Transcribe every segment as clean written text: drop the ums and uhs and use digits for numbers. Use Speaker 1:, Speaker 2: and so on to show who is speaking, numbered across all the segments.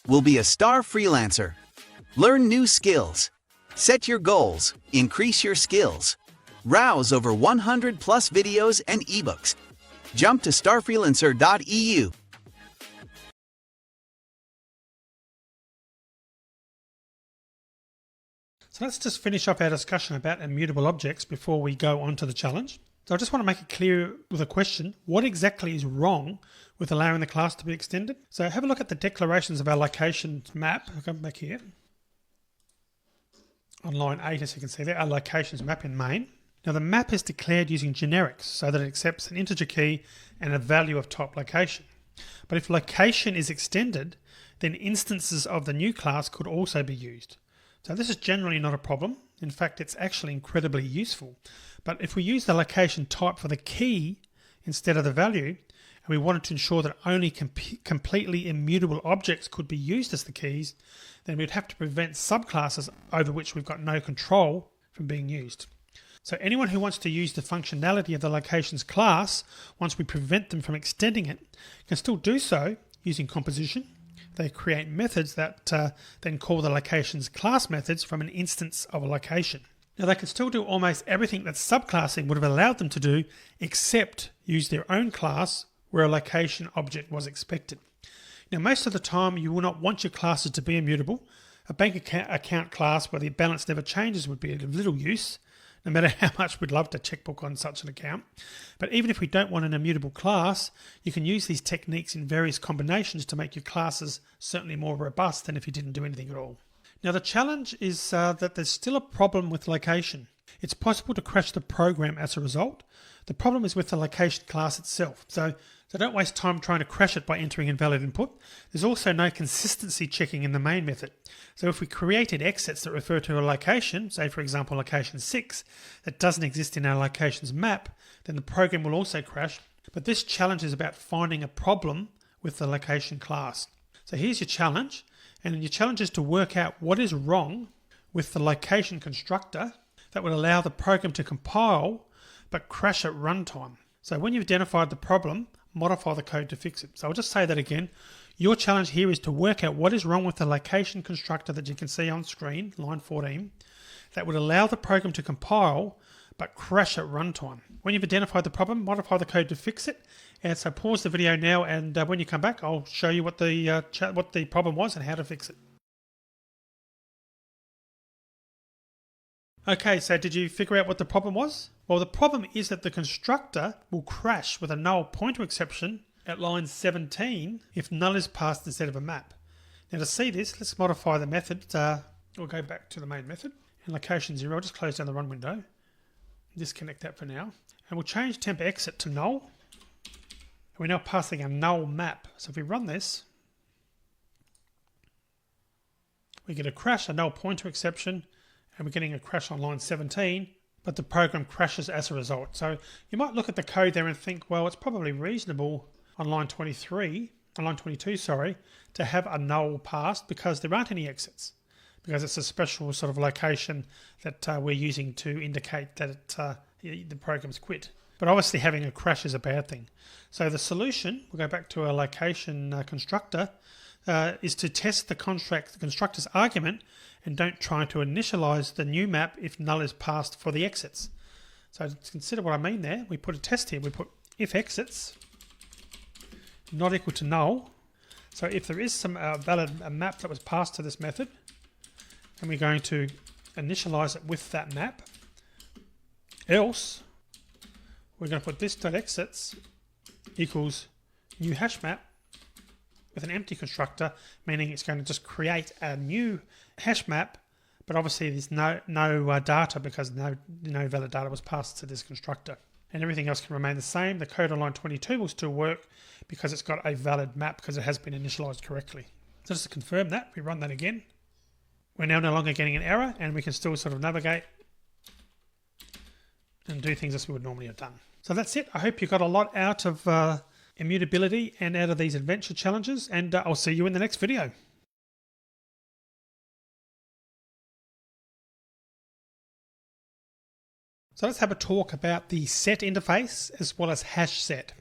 Speaker 1: will be a Starfreelancer. Learn new skills. Set your goals. Increase your skills. Browse over 100 plus videos and ebooks. Jump to starfreelancer.eu.
Speaker 2: So let's just finish up our discussion about immutable objects before we go on to the challenge. So I just want to make it clear with a question, what exactly is wrong with allowing the class to be extended? So have a look at the declarations of our locations map. I'll come back here. On line 8, as you can see there, our locations map in main. Now the map is declared using generics so that it accepts an integer key and a value of type location. But if location is extended, then instances of the new class could also be used. So this is generally not a problem. In fact, it's actually incredibly useful. But if we use the location type for the key instead of the value, and we wanted to ensure that only completely immutable objects could be used as the keys, then we'd have to prevent subclasses over which we've got no control from being used. So anyone who wants to use the functionality of the locations class, once we prevent them from extending it, can still do so using composition. They create methods that then call the locations class methods from an instance of a location. Now they can still do almost everything that subclassing would have allowed them to do, except use their own class where a location object was expected. Now most of the time you will not want your classes to be immutable. A bank account class where the balance never changes would be of little use, no matter how much we'd love to checkbook on such an account. But even if we don't want an immutable class, you can use these techniques in various combinations to make your classes certainly more robust than if you didn't do anything at all. Now the challenge is that there's still a problem with location. It's possible to crash the program as a result. The problem is with the location class itself. So don't waste time trying to crash it by entering invalid input. There's also no consistency checking in the main method. So if we created exits that refer to a location, say for example location 6, that doesn't exist in our locations map, then the program will also crash. But this challenge is about finding a problem with the location class. So here's your challenge, and your challenge is to work out what is wrong with the location constructor that would allow the program to compile but crash at runtime. So when you've identified the problem, modify the code to fix it. So I'll just say that again. Your challenge here is to work out what is wrong with the location constructor that you can see on screen, line 14, that would allow the program to compile but crash at runtime. When you've identified the problem, modify the code to fix it. And so pause the video now, and when you come back, I'll show you what the problem was and how to fix it. Okay, so did you figure out what the problem was? Well, the problem is that the constructor will crash with a null pointer exception at line 17 if null is passed instead of a map. Now to see this, let's modify the method. We'll go back to the main method. In location 0, I'll just close down the run window. Disconnect that for now. And we'll change temp exit to null. And we're now passing a null map. So if we run this, we get a crash, a null pointer exception, and we're getting a crash on line 17, but the program crashes as a result. So you might look at the code there and think, well, it's probably reasonable on line 22, to have a null passed because there aren't any exits, because it's a special sort of location that we're using to indicate that the program's quit. But obviously having a crash is a bad thing. So the solution, we'll go back to our location constructor, is to test the constructor's argument and don't try to initialize the new map if null is passed for the exits. So to consider what I mean there, we put a test here. We put if exits not equal to null. So if there is some valid map that was passed to this method, and we're going to initialize it with that map, else we're going to put this.exits equals new hash map with an empty constructor, meaning it's going to just create a new hash map, but obviously there's no data because no valid data was passed to this constructor. And everything else can remain the same. The code on line 22 will still work because it's got a valid map because it has been initialized correctly. So just to confirm that, we run that again. We're now no longer getting an error, and we can still sort of navigate and do things as we would normally have done. So that's it. I hope you got a lot out of immutability and out of these adventure challenges, and I'll see you in the next video. So let's have a talk about the set interface as well as hash set.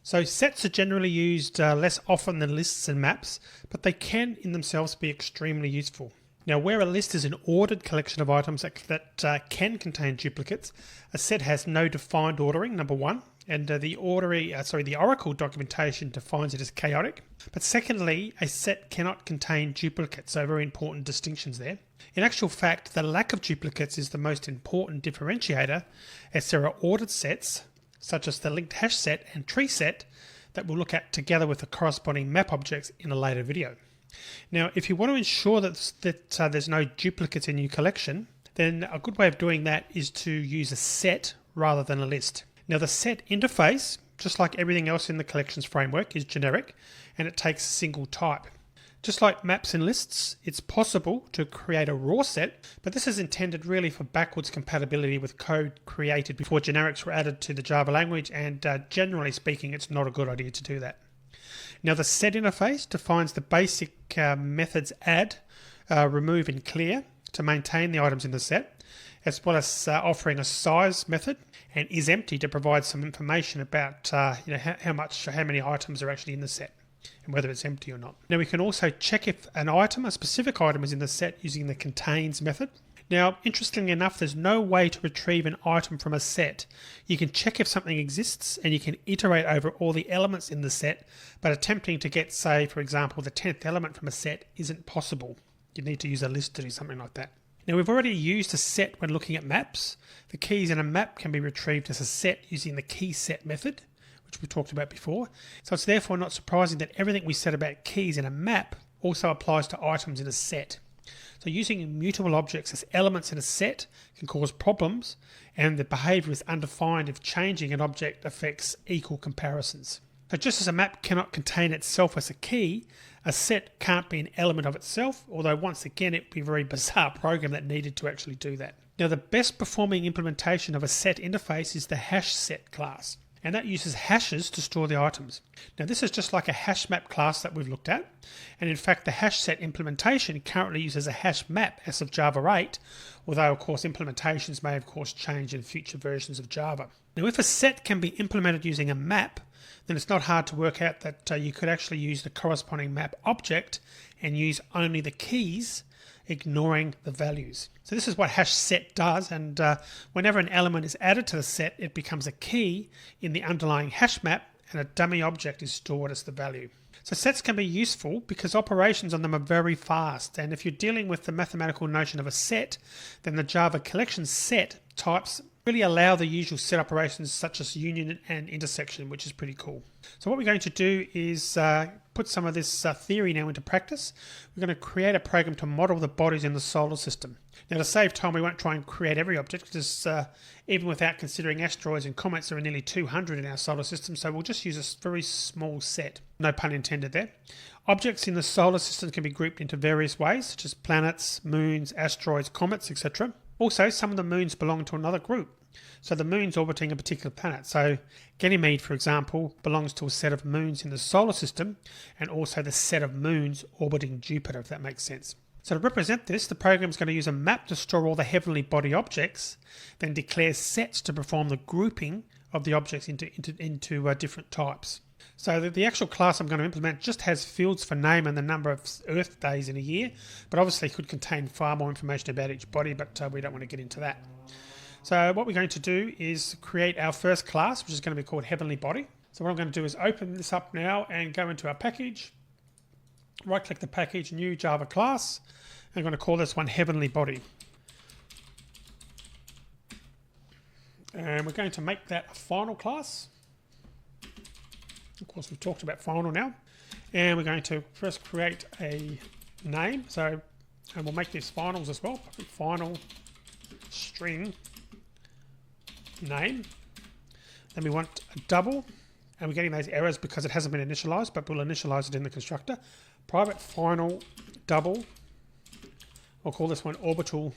Speaker 2: So sets are generally used less often than lists and maps, but they can in themselves be extremely useful. Now, where a list is an ordered collection of items that can contain duplicates, a set has no defined ordering, number one, and the Oracle documentation defines it as chaotic. But secondly, a set cannot contain duplicates, so very important distinctions there. In actual fact, the lack of duplicates is the most important differentiator, as there are ordered sets, such as the linked hash set and tree set, that we'll look at together with the corresponding map objects in a later video. Now, if you want to ensure that there's no duplicates in your collection, then a good way of doing that is to use a set rather than a list. Now, the set interface, just like everything else in the collections framework, is generic and it takes a single type. Just like maps and lists, it's possible to create a raw set, but this is intended really for backwards compatibility with code created before generics were added to the Java language, and generally speaking, it's not a good idea to do that. Now, the set interface defines the basic methods add, remove and clear to maintain the items in the set, as well as offering a size method, and isEmpty to provide some information about how many items are actually in the set and whether it's empty or not. Now, we can also check if a specific item is in the set using the contains method. Now, interestingly enough, there's no way to retrieve an item from a set. You can check if something exists and you can iterate over all the elements in the set, but attempting to get, say, for example, the 10th element from a set isn't possible. You need to use a list to do something like that. Now, we've already used a set when looking at maps. The keys in a map can be retrieved as a set using the key set method, which we talked about before. So it's therefore not surprising that everything we said about keys in a map also applies to items in a set. So using immutable objects as elements in a set can cause problems, and the behavior is undefined if changing an object affects equal comparisons. So just as a map cannot contain itself as a key, a set can't be an element of itself, although once again it would be a very bizarre program that needed to actually do that. Now, the best performing implementation of a set interface is the hash set class, and that uses hashes to store the items. Now, this is just like a hash map class that we've looked at, and in fact the hash set implementation currently uses a hash map as of Java 8, although of course implementations may of course change in future versions of Java. Now, if a set can be implemented using a map, then it's not hard to work out that you could actually use the corresponding map object and use only the keys, ignoring the values. So this is what hash set does, and whenever an element is added to the set, it becomes a key in the underlying hash map, and a dummy object is stored as the value. So sets can be useful because operations on them are very fast, and if you're dealing with the mathematical notion of a set, then the Java collection set types really allow the usual set operations such as union and intersection, which is pretty cool. So what we're going to do is put some of this theory now into practice. We're going to create a program to model the bodies in the solar system. Now, to save time, we won't try and create every object because even without considering asteroids and comets, there are nearly 200 in our solar system, so we'll just use a very small set. No pun intended there. Objects in the solar system can be grouped into various ways, such as planets, moons, asteroids, comets, etc. Also, some of the moons belong to another group. So the moon's orbiting a particular planet. So Ganymede, for example, belongs to a set of moons in the solar system, and also the set of moons orbiting Jupiter, if that makes sense. So to represent this, the program is going to use a map to store all the heavenly body objects, then declare sets to perform the grouping of the objects into different types. So the actual class I'm going to implement just has fields for name and the number of Earth days in a year, but obviously could contain far more information about each body, but we don't want to get into that. So what we're going to do is create our first class, which is going to be called Heavenly Body. So what I'm going to do is open this up now and go into our package, right click the package, new Java class. I'm going to call this one Heavenly Body. And we're going to make that a final class. Of course, we've talked about final now. And we're going to first create a name. And we'll make these finals as well. Final string name. Then we want a double, and we're getting those errors because it hasn't been initialized, but we'll initialize it in the constructor. Private final double. We'll call this one orbital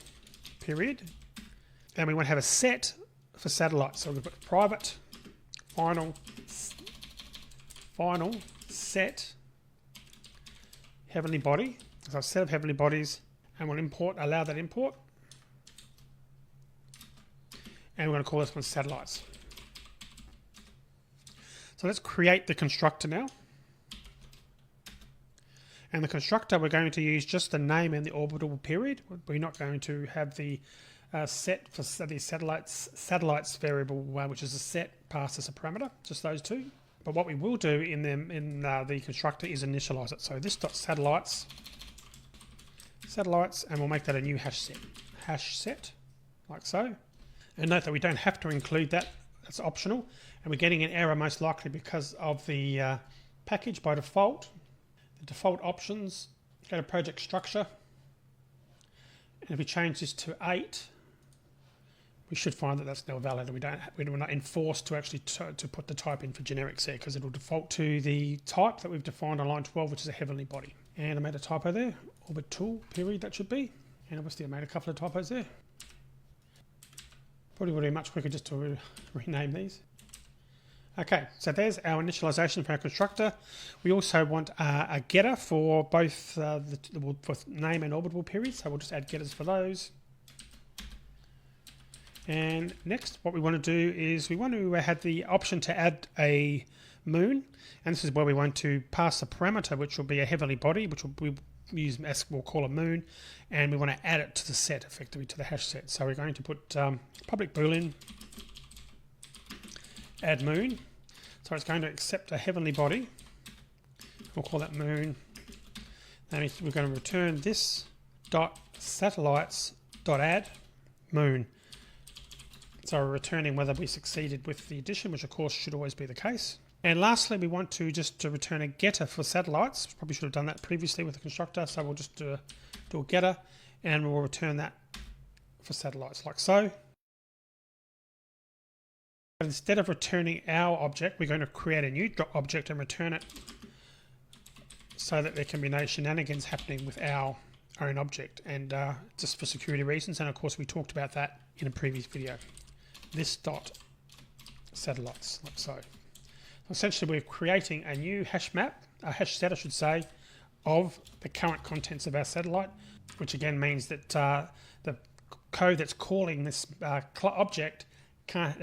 Speaker 2: period. And we want to have a set for satellites. So we've got private final set heavenly body. So a set of heavenly bodies, and we'll allow that import. And we're going to call this one satellites. So let's create the constructor now. And the constructor, we're going to use just the name and the orbital period. We're not going to have the set for the satellites variable, which is a set past as a parameter, just those two. But what we will do in the constructor is initialize it. So this dot satellites, and we'll make that a new hash set, like so. And note that we don't have to include that; that's optional. And we're getting an error most likely because of the package by default. The default options, go to project structure, and if we change this to 8, we should find that that's now valid, and we're not enforced to actually to put the type in for generics there, because it'll default to the type that we've defined on line 12, which is a heavenly body. And I made a typo there, orbital period that should be, and obviously I made a couple of typos there. Probably would be much quicker just to rename these. Okay, so there's our initialization for our constructor. We also want a getter for both for name and orbital period, so we'll just add getters for those. And next, what we want to do is we want to have the option to add a moon, and this is where we want to pass a parameter, which will be a heavenly body, which we'll call a moon, and we want to add it to the set, effectively to the hash set. So we're going to put public boolean add moon. So it's going to accept a heavenly body. We'll call that moon. Then we're going to return this dot satellites dot add moon. So we're returning whether we succeeded with the addition, which of course should always be the case. And lastly, we want to return a getter for satellites. Probably should have done that previously with the constructor. So we'll just do a getter, and we'll return that for satellites like so. But instead of returning our object, we're going to create a new object and return it so that there can be no shenanigans happening with our own object, and just for security reasons. And of course, we talked about that in a previous video. This dot satellites, like so. Essentially, we're creating a new hash set, I should say, of the current contents of our satellite, which again means that the code that's calling this object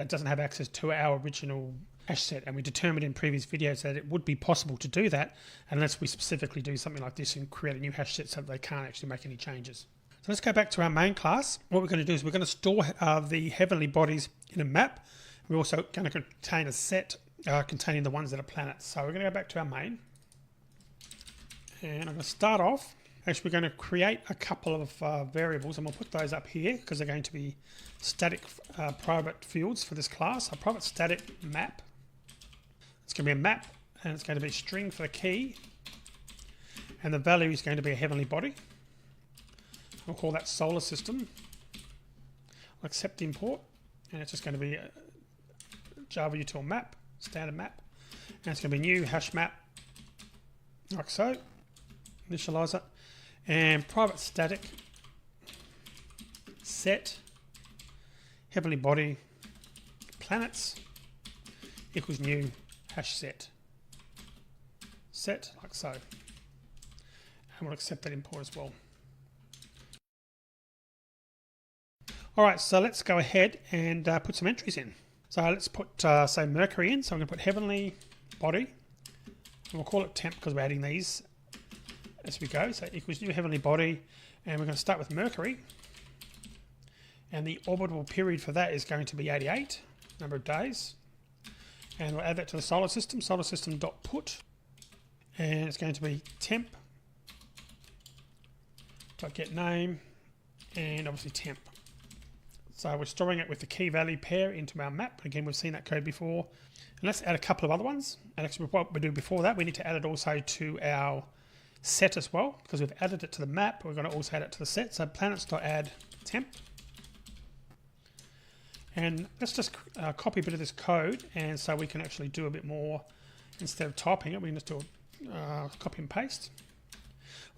Speaker 2: doesn't have access to our original hash set, and we determined in previous videos that it would be possible to do that unless we specifically do something like this and create a new hash set so that they can't actually make any changes. So let's go back to our main class. What we're going to do is we're going to store the heavenly bodies in a map. We're also going to contain a set containing the ones that are planets. So we're going to go back to our main, and I'm going to start off. Actually, we're going to create a couple of variables, and we'll put those up here because they're going to be static private fields for this class. A private static map. It's going to be a map, and it's going to be a string for the key, and the value is going to be a heavenly body. We'll call that solar system. I'll accept the import, and it's just going to be a Java util map, standard map, and it's going to be new hash map, like so. Initialize it. And private static set heavenly body planets equals new hash set like so, and we'll accept that import as well. Alright, so let's go ahead and put some entries in. So let's put say Mercury in. So I'm going to put heavenly body, and we'll call it temp because we're adding these as we go. So equals new heavenly body, and we're going to start with Mercury, and the orbital period for that is going to be 88 number of days, and we'll add that to the solar system dot put, and it's going to be temp dot get name, and obviously temp. So we're storing it with the key value pair into our map. Again, we've seen that code before, and let's add a couple of other ones. And actually what we do before that, we need to add it also to our set as well, because we've added it to the map. We're going to also add it to the set. So planets.add temp, and let's just copy a bit of this code, and so we can actually do a bit more. Instead of typing it, we can just do a copy and paste.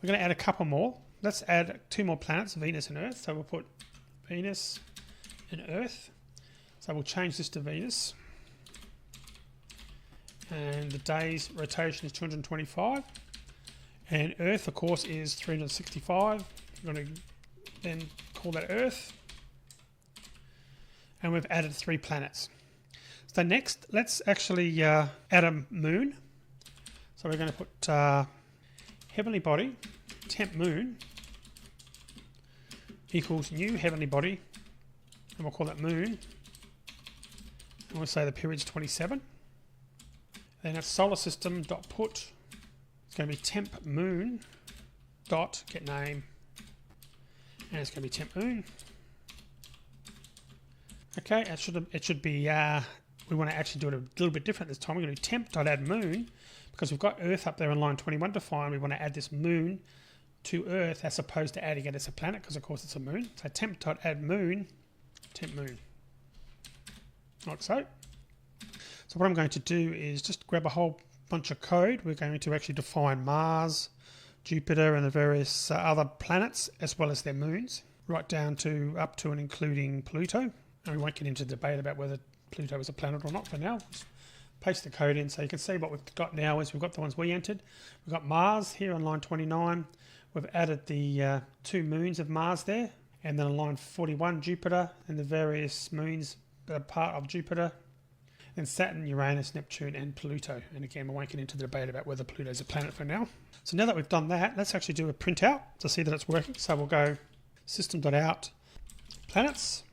Speaker 2: We're going to add a couple more. Let's add 2 more planets, Venus and Earth. So we'll put Venus and Earth. So we'll change this to Venus, and the day's rotation is 225. And Earth, of course, is 365. We're going to then call that Earth. And we've added 3 planets. So next, let's actually add a moon. So we're going to put heavenly body temp moon equals new heavenly body, and we'll call that moon. And we'll say the period's 27. Then it's solar system dot put. It's going to be temp moon dot get name, and it's going to be temp moon. Okay, it should be. We want to actually do it a little bit different this time. We're going to do temp dot add moon, because we've got Earth up there in line 21 defined. We want to add this moon to Earth as opposed to adding it as a planet, because of course it's a moon. So temp dot add moon, temp moon, like so. So what I'm going to do is just grab a whole bunch of code. We're going to actually define Mars, Jupiter, and the various other planets as well as their moons, right down to up to and including Pluto. And we won't get into the debate about whether Pluto is a planet or not for now. Just paste the code in so you can see what we've got now is we've got the ones we entered. We've got Mars here on line 29. We've added the 2 moons of Mars there, and then on line 41 Jupiter and the various moons that are part of Jupiter, and Saturn, Uranus, Neptune and Pluto. And again, we won't get into the debate about whether Pluto is a planet for now. So now that we've done that, let's actually do a printout to see that it's working. So we'll go system.out planets,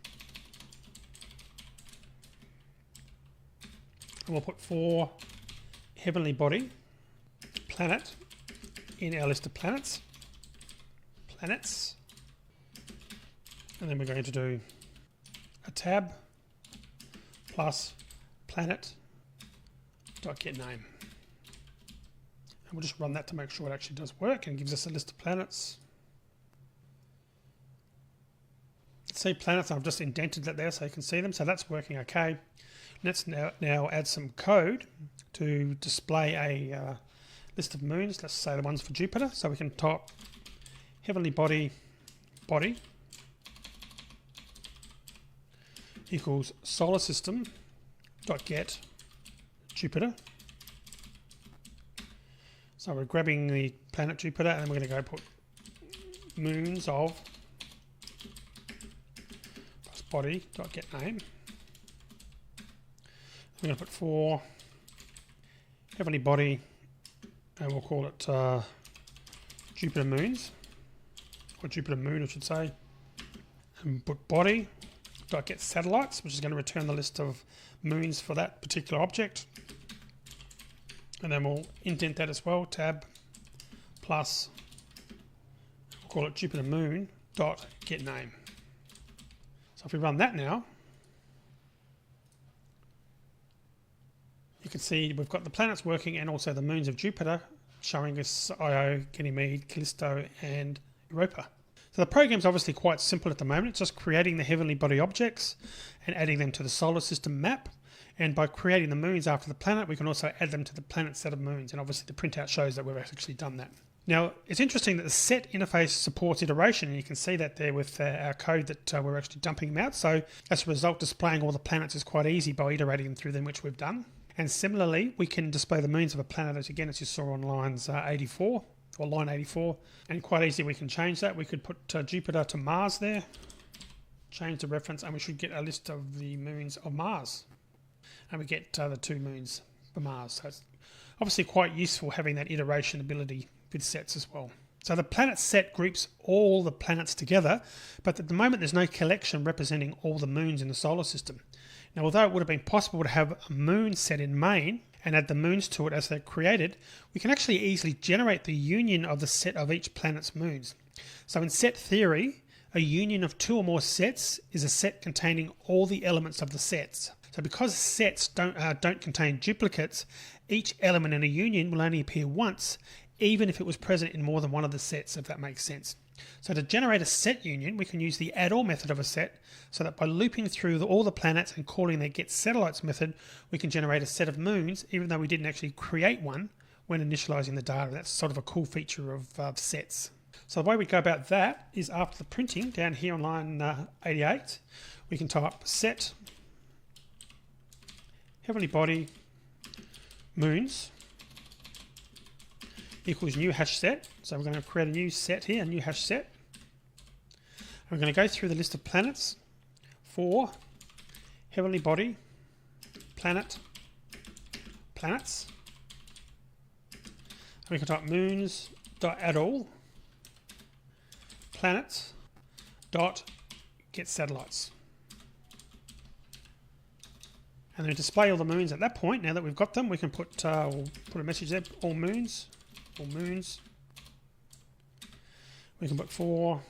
Speaker 2: and we'll put for heavenly body planet in our list of planets, and then we're going to do a tab plus planet dot get name, and we'll just run that to make sure it actually does work and gives us a list of planets. See planets, I've just indented that there so you can see them, so that's working okay. Let's now add some code to display a list of moons. Let's say the ones for Jupiter. So we can type heavenly body equals solar system dot get Jupiter. So we're grabbing the planet Jupiter, and then we're going to go put moons of plus body dot get name. We're going to put for heavenly body, and we'll call it Jupiter moons, or Jupiter moon I should say, and put body dot get satellites, which is going to return the list of moons for that particular object. And then we'll indent that as well, tab plus, we'll call it Jupiter moon dot get name. So if we run that now, you can see we've got the planets working and also the moons of Jupiter showing us Io, Ganymede, Callisto and Europa. So the program's obviously quite simple at the moment. It's just creating the heavenly body objects and adding them to the solar system map. And by creating the moons after the planet, we can also add them to the planet set of moons. And obviously the printout shows that we've actually done that. Now, it's interesting that the set interface supports iteration, and you can see that there with our code that we're actually dumping them out. So as a result, displaying all the planets is quite easy by iterating them through them, which we've done. And similarly, we can display the moons of a planet, as you saw on lines 84, or line 84. And quite easily we can change that. We could put Jupiter to Mars there, change the reference, and we should get a list of the moons of Mars. And we get the 2 moons for Mars. So it's obviously quite useful having that iteration ability with sets as well. So the planet set groups all the planets together, but at the moment there's no collection representing all the moons in the solar system. Now, although it would have been possible to have a moon set in main and add the moons to it as they're created, we can actually easily generate the union of the set of each planet's moons. So in set theory, a union of 2 or more sets is a set containing all the elements of the sets. So because sets don't contain duplicates, each element in a union will only appear once, even if it was present in more than one of the sets, if that makes sense. So to generate a set union, we can use the add-all method of a set, so that by looping through all the planets and calling the getSatellites method, we can generate a set of moons, even though we didn't actually create one when initializing the data. That's sort of a cool feature of sets. So the way we go about that is after the printing, down here on line 88, we can type set heavenly body moons equals new hash set. So we're going to create a new set here, a new hash set. And we're going to go through the list of planets for heavenly body planet, planets. And we can type moons.addAll planets dot get satellites. And then display all the moons at that point. Now that we've got them, we can put we'll put a message there, all moons. We can put for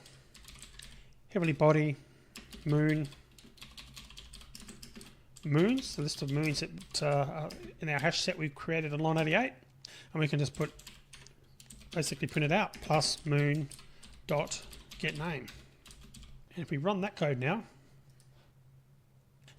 Speaker 2: heavenly body, moons, the list of moons that in our hash set we've created on line 88. And we can just put, basically print it out, plus moon dot get name. And if we run that code now,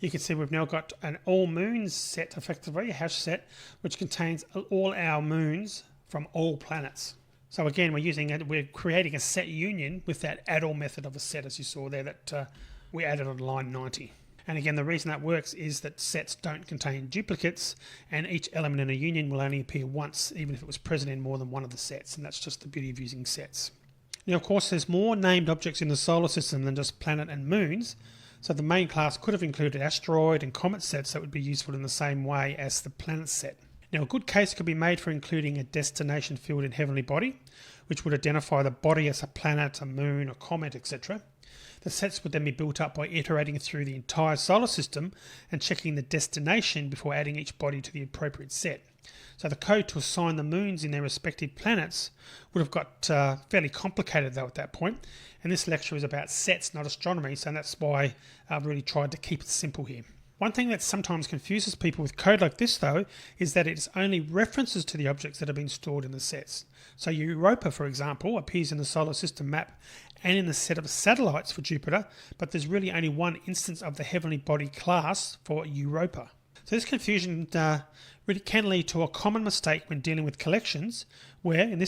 Speaker 2: you can see we've now got an all moons set, effectively, a hash set, which contains all our moons from all planets. So again, we're creating a set union with that addAll method of a set, as you saw there, that we added on line 90. And again, the reason that works is that sets don't contain duplicates, and each element in a union will only appear once, even if it was present in more than one of the sets, and that's just the beauty of using sets. Now, of course, there's more named objects in the solar system than just planet and moons. So the main class could have included asteroid and comet sets that would be useful in the same way as the planet set. Now, a good case could be made for including a destination field in heavenly body, which would identify the body as a planet, a moon, a comet, etc. The sets would then be built up by iterating through the entire solar system and checking the destination before adding each body to the appropriate set. So the code to assign the moons in their respective planets would have got fairly complicated though at that point. And this lecture is about sets, not astronomy, so that's why I've really tried to keep it simple here. One thing that sometimes confuses people with code like this though is that it's only references to the objects that have been stored in the sets. So Europa, for example, appears in the solar system map and in the set of satellites for Jupiter, but there's really only one instance of the heavenly body class for Europa. So this confusion really can lead to a common mistake when dealing with collections, where in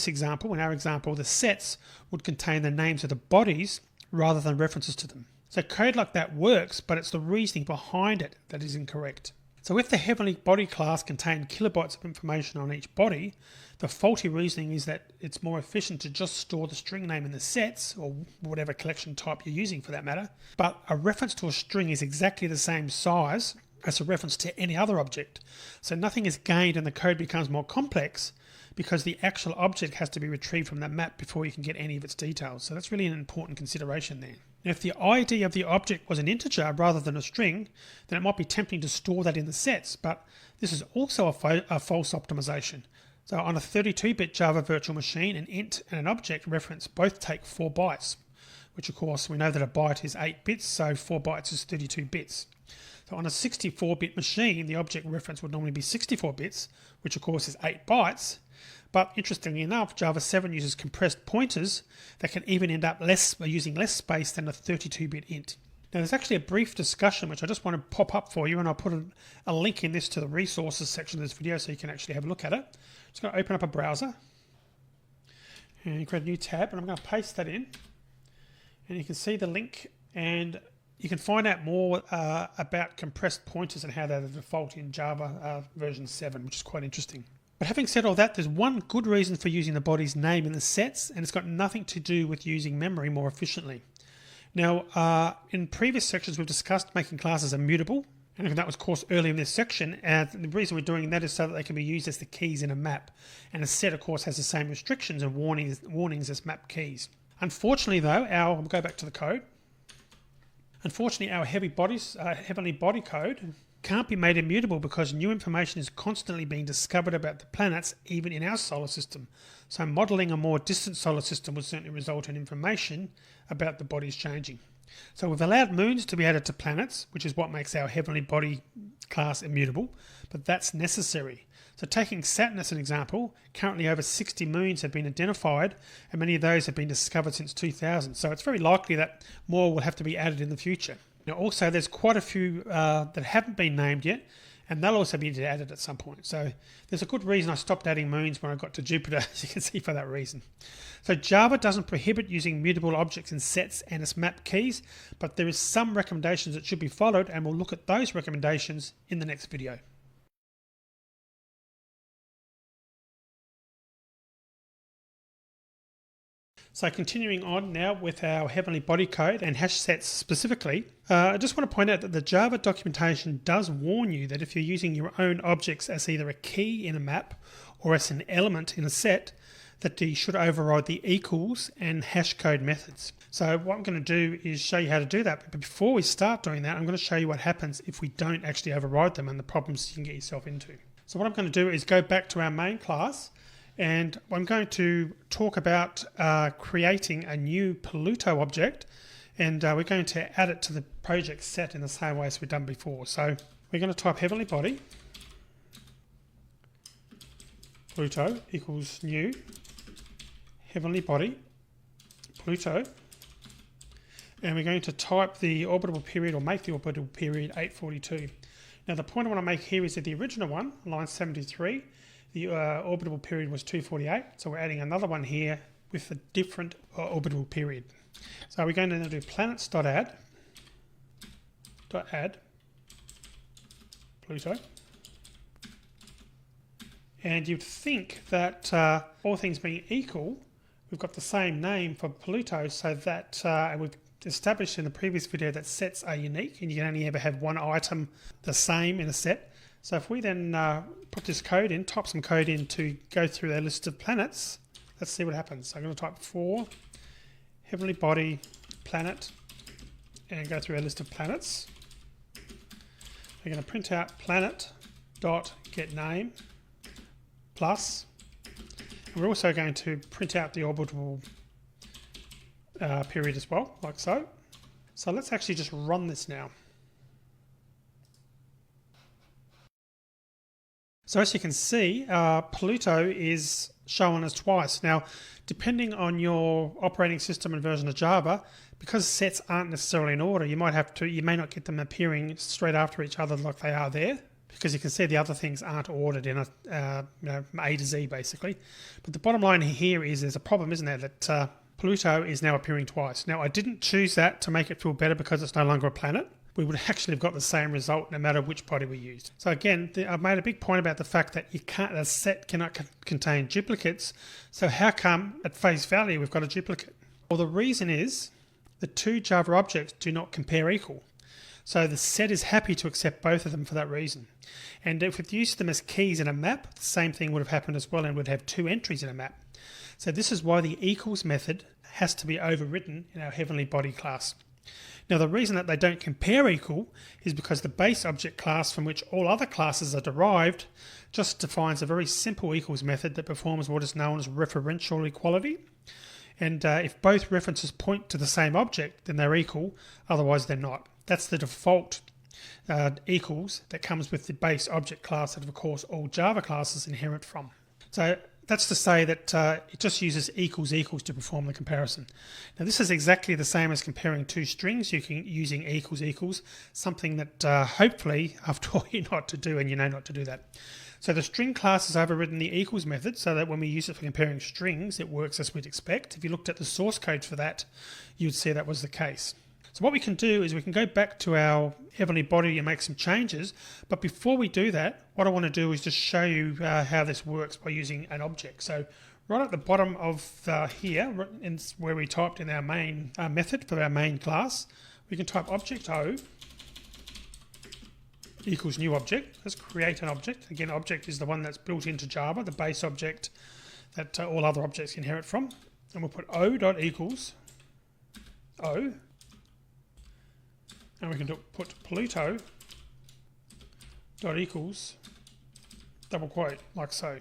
Speaker 2: our example, the sets would contain the names of the bodies rather than references to them. So code like that works, but it's the reasoning behind it that is incorrect. So if the heavenly body class contained kilobytes of information on each body, the faulty reasoning is that it's more efficient to just store the string name in the sets, or whatever collection type you're using for that matter. But a reference to a string is exactly the same size as a reference to any other object. So nothing is gained and the code becomes more complex because the actual object has to be retrieved from that map before you can get any of its details. So that's really an important consideration there. Now, if the ID of the object was an integer rather than a string, then it might be tempting to store that in the sets, but this is also a false optimization. So on a 32-bit Java virtual machine, an int and an object reference both take 4 bytes, which of course we know that a byte is 8 bits, so 4 bytes is 32 bits. So on a 64-bit machine, the object reference would normally be 64 bits, which of course is 8 bytes. But interestingly enough, Java 7 uses compressed pointers that can even end up using less space than a 32-bit int. Now there's actually a brief discussion which I just want to pop up for you, and I'll put a link in this to the resources section of this video so you can actually have a look at it. Just going to open up a browser and create a new tab, and I'm going to paste that in. And you can see the link, and you can find out more about compressed pointers and how they're the default in Java version 7, which is quite interesting. But having said all that, there's one good reason for using the body's name in the sets, and it's got nothing to do with using memory more efficiently. Now, in previous sections we've discussed making classes immutable, and that was of course early in this section, and the reason we're doing that is so that they can be used as the keys in a map, and a set of course has the same restrictions and warnings as map keys. Unfortunately though, we'll go back to the code. Unfortunately, our heavenly body code can't be made immutable because new information is constantly being discovered about the planets, even in our solar system. So modelling a more distant solar system would certainly result in information about the bodies changing. So we've allowed moons to be added to planets, which is what makes our heavenly body class immutable, but that's necessary. So taking Saturn as an example, currently over 60 moons have been identified, and many of those have been discovered since 2000. So it's very likely that more will have to be added in the future. Now also there's quite a few that haven't been named yet, and they'll also be added at some point. So there's a good reason I stopped adding moons when I got to Jupiter, as you can see, for that reason. So Java doesn't prohibit using mutable objects in sets and its map keys, but there is some recommendations that should be followed, and we'll look at those recommendations in the next video. So continuing on now with our heavenly body code and hash sets specifically, I just want to point out that the Java documentation does warn you that if you're using your own objects as either a key in a map or as an element in a set, that you should override the equals and hash code methods. So what I'm going to do is show you how to do that. But before we start doing that, I'm going to show you what happens if we don't actually override them and the problems you can get yourself into. So what I'm going to do is go back to our main class, and I'm going to talk about creating a new Pluto object, and we're going to add it to the project set in the same way as we've done before. So we're going to type heavenly body Pluto equals new heavenly body Pluto, and we're going to type the orbital period, or make the orbital period 842. Now the point I want to make here is that the original one, line 73, the orbital period was 248, so we're adding another one here with a different orbital period. So we're going to now do planets.add Pluto, and you'd think that all things being equal, we've got the same name for Pluto, so that we've established in the previous video that sets are unique and you can only ever have one item the same in a set. So if we then put this code in, type some code in to go through our list of planets, let's see what happens. So I'm going to type for heavenly body planet and go through our list of planets. We're going to print out planet.getName plus, and we're also going to print out the orbital period as well, like so. So let's actually just run this now. So as you can see, Pluto is shown as twice. Now, depending on your operating system and version of Java, because sets aren't necessarily in order, you may not get them appearing straight after each other like they are there, because you can see the other things aren't ordered in A to Z basically. But the bottom line here is there's a problem, isn't there, that Pluto is now appearing twice. Now, I didn't choose that to make it feel better because it's no longer a planet. We would actually have got the same result no matter which body we used. So again, I've made a big point about the fact that a set cannot contain duplicates. So how come at face value we've got a duplicate? Well, the reason is the two Java objects do not compare equal. So the set is happy to accept both of them for that reason. And if we'd used them as keys in a map, the same thing would have happened as well, and would have two entries in a map. So this is why the equals method has to be overridden in our heavenly body class. Now the reason that they don't compare equal is because the base object class from which all other classes are derived just defines a very simple equals method that performs what is known as referential equality. And if both references point to the same object, then they're equal, otherwise they're not. That's the default equals that comes with the base object class that of course all Java classes inherit from. So that's to say that it just uses equals equals to perform the comparison. Now this is exactly the same as comparing two strings using equals equals, something that hopefully after all you know what to do, and you know not to do that. So the string class has overridden the equals method so that when we use it for comparing strings, it works as we'd expect. If you looked at the source code for that, you'd see that was the case. So what we can do is we can go back to our heavenly body and make some changes. But before we do that, what I want to do is just show you how this works by using an object. So right at the bottom of here, where we typed in our main method for our main class, we can type object O equals new object. Let's create an object. Again, object is the one that's built into Java, the base object that all other objects inherit from. And we'll put O.equals O. And we can put Pluto dot equals double quote, like so.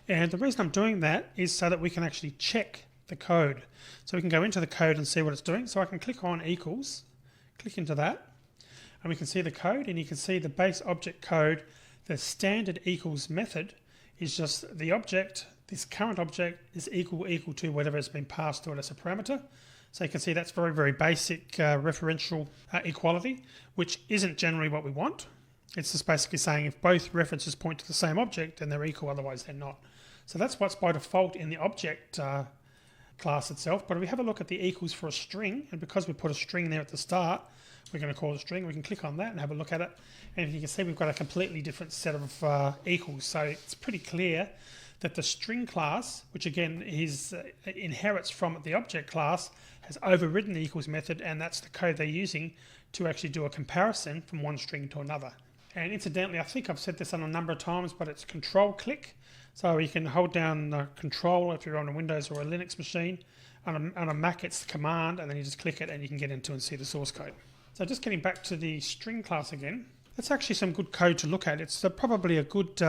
Speaker 2: And the reason I'm doing that is so that we can actually check the code. So we can go into the code and see what it's doing. So I can click on equals, click into that, and we can see the code, and you can see the base object code. The standard equals method is just the object, this current object is equal to whatever has been passed to it as a parameter. So you can see that's very, very basic referential equality, which isn't generally what we want. It's just basically saying if both references point to the same object, then they're equal, otherwise they're not. So that's what's by default in the object class itself. But if we have a look at the equals for a string, and because we put a string there at the start, we're going to call it a string. We can click on that and have a look at it. And you can see we've got a completely different set of equals. So it's pretty clear that the string class, which again is inherits from the object class, has overridden the equals method, and that's the code they're using to actually do a comparison from one string to another. And incidentally, I think I've said this on a number of times, but it's control click. So you can hold down the control if you're on a Windows or a Linux machine. On a Mac, it's the command, and then you just click it and you can get into and see the source code. So just getting back to the string class again, that's actually some good code to look at. It's probably a good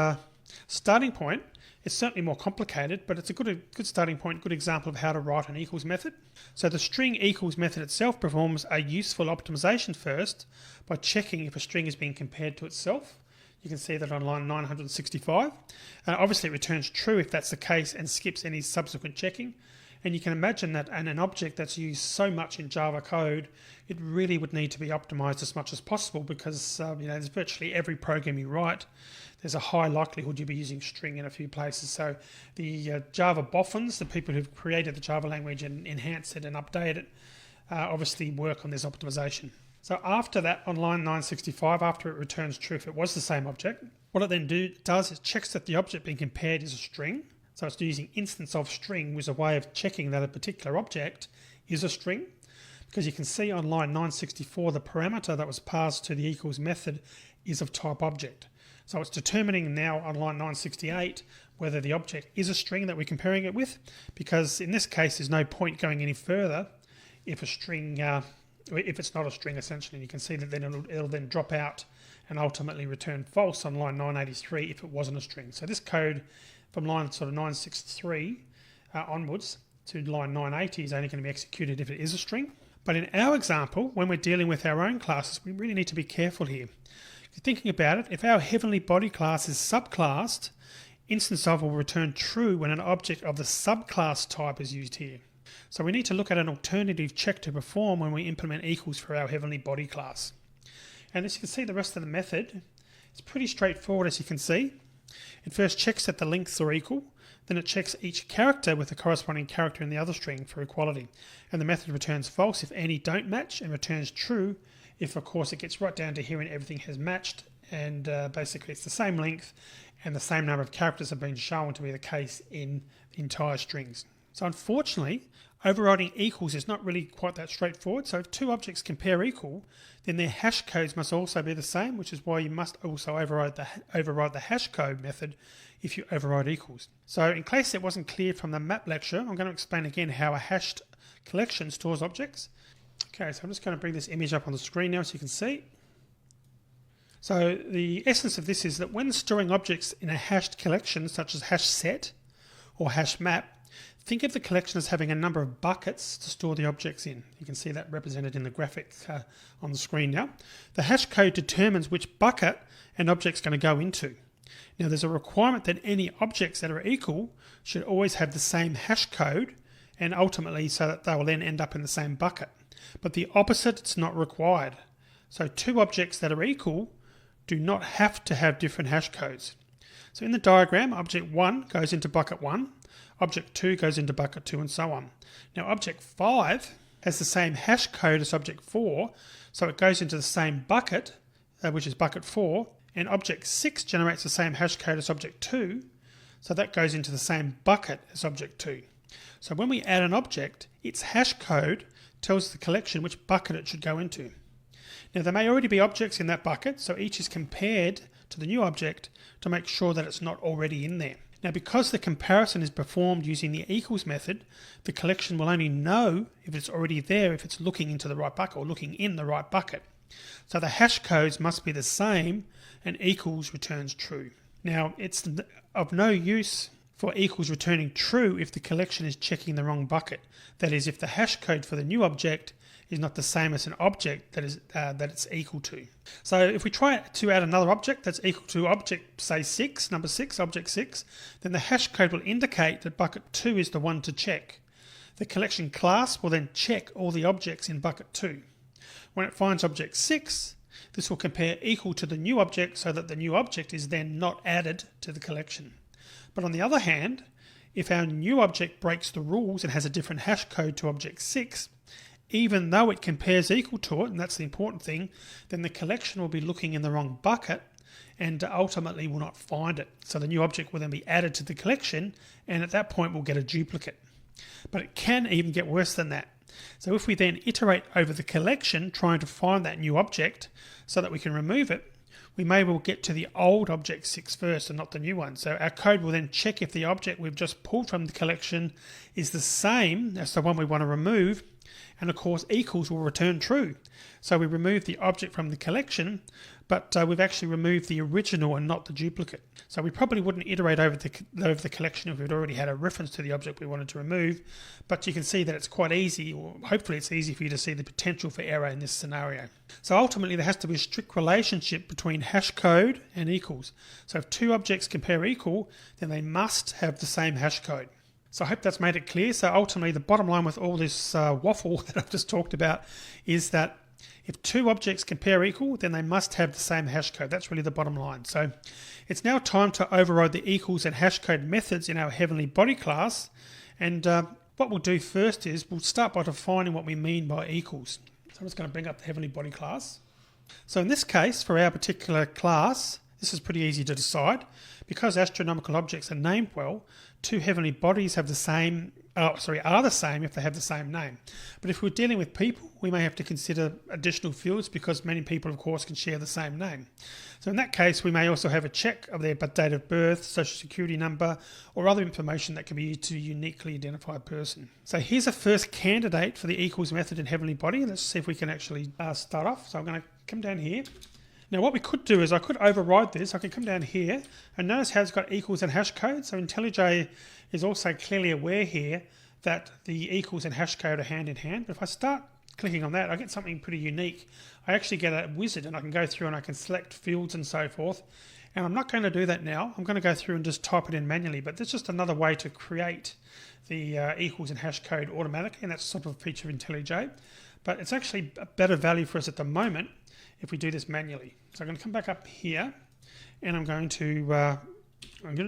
Speaker 2: starting point. It's certainly more complicated, but it's a good starting point, good example of how to write an equals method. So the string equals method itself performs a useful optimization first by checking if a string is being compared to itself. You can see that on line 965. Obviously it returns true if that's the case and skips any subsequent checking. And you can imagine that in an object that's used so much in Java code, it really would need to be optimized as much as possible because there's virtually every program you write, there's a high likelihood you'll be using string in a few places. So the Java boffins, the people who've created the Java language and enhanced it and updated it, obviously work on this optimization. So after that, on line 965, after it returns true if it was the same object, what it then does is checks that the object being compared is a string. So it's using instance of string as a way of checking that a particular object is a string. Because you can see on line 964, the parameter that was passed to the equals method is of type object. So it's determining now on line 968 whether the object is a string that we're comparing it with, because in this case there's no point going any further if a string, if it's not a string essentially. And you can see that then it'll then drop out and ultimately return false on line 983 if it wasn't a string. So this code from line sort of 963 onwards to line 980 is only going to be executed if it is a string. But in our example, when we're dealing with our own classes, we really need to be careful here. If you're thinking about it, if our heavenly body class is subclassed, instance of will return true when an object of the subclass type is used here. So we need to look at an alternative check to perform when we implement equals for our heavenly body class. And as you can see, the rest of the method is pretty straightforward, as you can see. It first checks that the lengths are equal, then it checks each character with the corresponding character in the other string for equality. And the method returns false if any don't match, and returns true if, of course, it gets right down to here and everything has matched, and basically it's the same length and the same number of characters have been shown to be the case in the entire strings. So unfortunately, overriding equals is not really quite that straightforward. So if two objects compare equal, then their hash codes must also be the same, which is why you must also override the hash code method if you override equals. So in case it wasn't clear from the map lecture, I'm going to explain again how a hashed collection stores objects. Okay, so I'm just going to bring this image up on the screen now so you can see. So the essence of this is that when storing objects in a hashed collection, such as hash set or hash map, think of the collection as having a number of buckets to store the objects in. You can see that represented in the graphic on the screen now. The hash code determines which bucket an object's going to go into. Now there's a requirement that any objects that are equal should always have the same hash code, and ultimately so that they will then end up in the same bucket. But the opposite, it's not required. So two objects that are equal do not have to have different hash codes. So in the diagram, object 1 goes into bucket 1, object 2 goes into bucket 2, and so on. Now object 5 has the same hash code as object 4, so it goes into the same bucket, which is bucket 4, and object 6 generates the same hash code as object 2, so that goes into the same bucket as object 2. So when we add an object, its hash code tells the collection which bucket it should go into. Now there may already be objects in that bucket, so each is compared to the new object to make sure that it's not already in there. Now because the comparison is performed using the equals method, the collection will only know if it's already there if it's looking into the right bucket or looking in the right bucket. So the hash codes must be the same and equals returns true. Now it's of no use for equals returning true if the collection is checking the wrong bucket. That is, if the hash code for the new object is not the same as an object that it's equal to. So if we try to add another object that's equal to object, say 6, number 6, object 6, then the hash code will indicate that bucket 2 is the one to check. The collection class will then check all the objects in bucket 2. When it finds object 6, this will compare equal to the new object so that the new object is then not added to the collection. But on the other hand, if our new object breaks the rules and has a different hash code to object 6, even though it compares equal to it, and that's the important thing, then the collection will be looking in the wrong bucket, and ultimately will not find it. So the new object will then be added to the collection, and at that point we'll get a duplicate. But it can even get worse than that. So if we then iterate over the collection trying to find that new object so that we can remove it, we may well get to the old object 6 first and not the new one. So our code will then check if the object we've just pulled from the collection is the same as the one we want to remove, and of course equals will return true. So we remove the object from the collection, but we've actually removed the original and not the duplicate. So we probably wouldn't iterate over the collection if we'd already had a reference to the object we wanted to remove, but you can see that it's quite easy, or hopefully it's easy for you to see the potential for error in this scenario. So ultimately there has to be a strict relationship between hash code and equals. So if two objects compare equal, then they must have the same hash code. So I hope that's made it clear. So ultimately the bottom line with all this waffle that I've just talked about is that if two objects compare equal, then they must have the same hash code. That's really the bottom line. So it's now time to override the equals and hash code methods in our heavenly body class. And what we'll do first is we'll start by defining what we mean by equals. So I'm just going to bring up the heavenly body class. So in this case, for our particular class, this is pretty easy to decide. Because astronomical objects are named well, two heavenly bodies have the same, are the same if they have the same name. But if we're dealing with people, we may have to consider additional fields because many people, of course, can share the same name. So in that case, we may also have a check of their date of birth, social security number, or other information that can be used to uniquely identify a person. So here's a first candidate for the equals method in heavenly body. Let's see if we can actually start off. So I'm going to come down here. Now what we could do is I could override this. I can come down here and notice how it's got equals and hash code. So IntelliJ is also clearly aware here that the equals and hash code are hand in hand. But if I start clicking on that, I get something pretty unique. I actually get a wizard and I can go through and I can select fields and so forth. And I'm not going to do that now. I'm going to go through and just type it in manually. But that's just another way to create the equals and hash code automatically. And that's sort of a feature of IntelliJ. But it's actually a better value for us at the moment if we do this manually. So I'm going to come back up here and I'm going to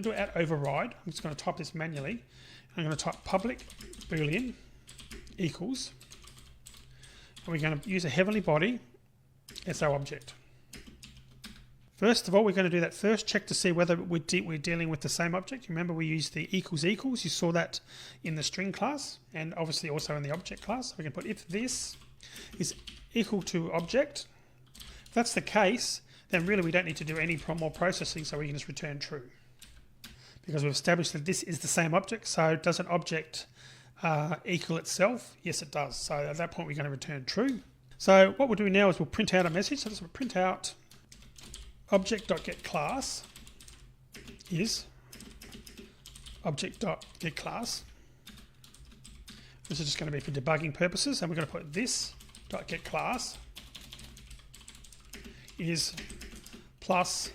Speaker 2: do at override. I'm just going to type this manually. I'm going to type public boolean equals, and we're going to use a heavenly body as our object. First of all, we're going to do that first check to see whether we're dealing with the same object. Remember, we used the equals equals. You saw that in the string class and obviously also in the object class. So we can put if this is equal to object. If that's the case, then really we don't need to do any more processing, so we can just return true. Because we've established that this is the same object, so does an object equal itself? Yes, it does. So at that point we're going to return true. So what we'll do now is we'll print out a message. So this will print out object.getClass is object.getClass. This is just going to be for debugging purposes, and we're going to put this.getClass is plus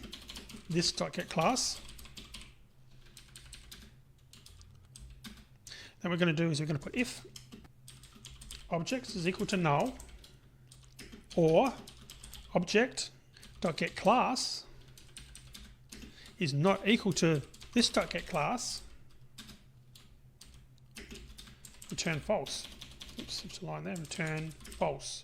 Speaker 2: this.getClass. Then we're going to do is we're going to put if object is equal to null or object.getClass is not equal to this.getClass, return false. Oops, there's a line there, return false.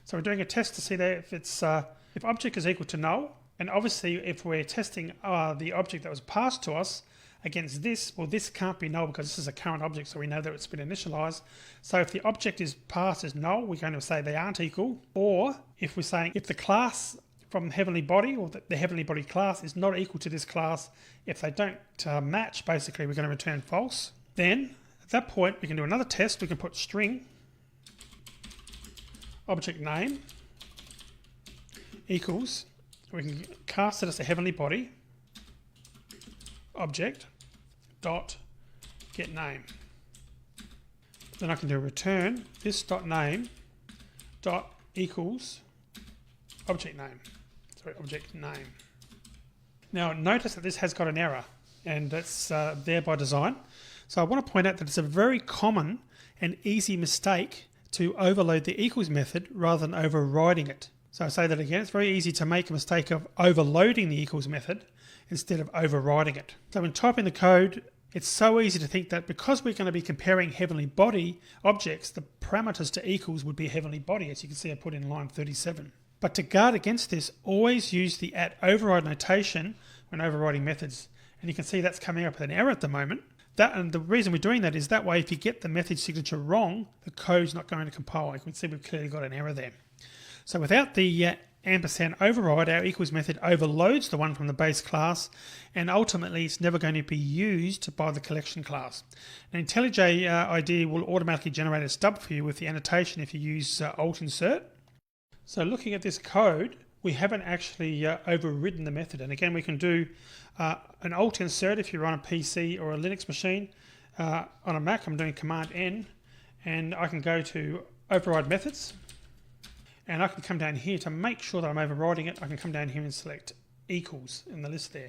Speaker 2: So we're doing a test to see there if it's if object is equal to null, and obviously if we're testing the object that was passed to us against this, well, this can't be null because this is a current object, so we know that it's been initialized. So if the object is passed as null, we're going to say they aren't equal. Or if we're saying if the class from heavenly body or the heavenly body class is not equal to this class, if they don't match, basically we're going to return false. Then at that point we can do another test. We can put string object name equals, we can cast it as a heavenly body object dot get name. Then I can do return this dot name dot equals object name. Sorry, object name. Now notice that this has got an error, and that's there by design. So I want to point out that it's a very common and easy mistake to overload the equals method rather than overriding it. So I say that again, it's very easy to make a mistake of overloading the equals method instead of overriding it. So when typing the code, it's so easy to think that because we're going to be comparing heavenly body objects, the parameters to equals would be heavenly body, as you can see I put in line 37. But to guard against this, always use the @override notation when overriding methods. And you can see that's coming up with an error at the moment. And the reason we're doing that is that way if you get the method signature wrong, the code's not going to compile. You can see we've clearly got an error there. So without the ampersand override, our equals method overloads the one from the base class, and ultimately it's never going to be used by the collection class. Now IntelliJ IDEA will automatically generate a stub for you with the annotation if you use Alt Insert. So looking at this code, we haven't actually overridden the method. And again, we can do an Alt Insert if you're on a PC or a Linux machine. On a Mac, I'm doing Command N, and I can go to Override Methods. And I can come down here to make sure that I'm overriding it. I can come down here and select equals in the list there.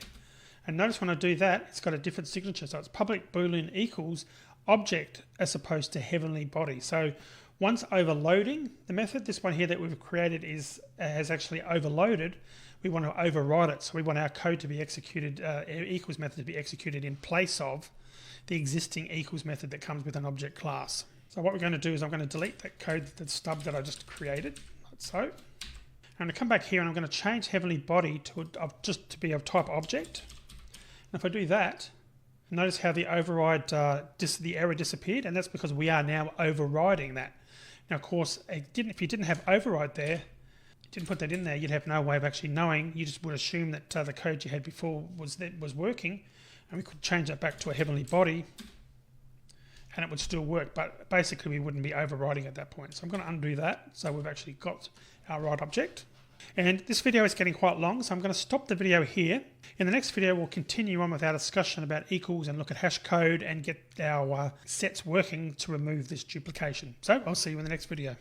Speaker 2: And notice when I do that, it's got a different signature. So it's public boolean equals object as opposed to heavenly body. So once overloading the method, this one here that we've created has actually overloaded. We want to override it. So we want our code to be executed, equals method to be executed in place of the existing equals method that comes with an object class. So what we're going to do is I'm going to delete that code, that stub that I just created. So I'm going to come back here and I'm going to change heavenly body to just to be of type object. And if I do that, notice how the override, the error disappeared, and that's because we are now overriding that. Now, of course, if you didn't have override there, didn't put that in there, you'd have no way of actually knowing. You just would assume that the code you had before was working, and we could change that back to a heavenly body, and it would still work, but basically we wouldn't be overriding at that point. So I'm going to undo that, so we've actually got our right object. And this video is getting quite long, so I'm going to stop the video here. In the next video, we'll continue on with our discussion about equals and look at hash code and get our sets working to remove this duplication. So I'll see you in the next video.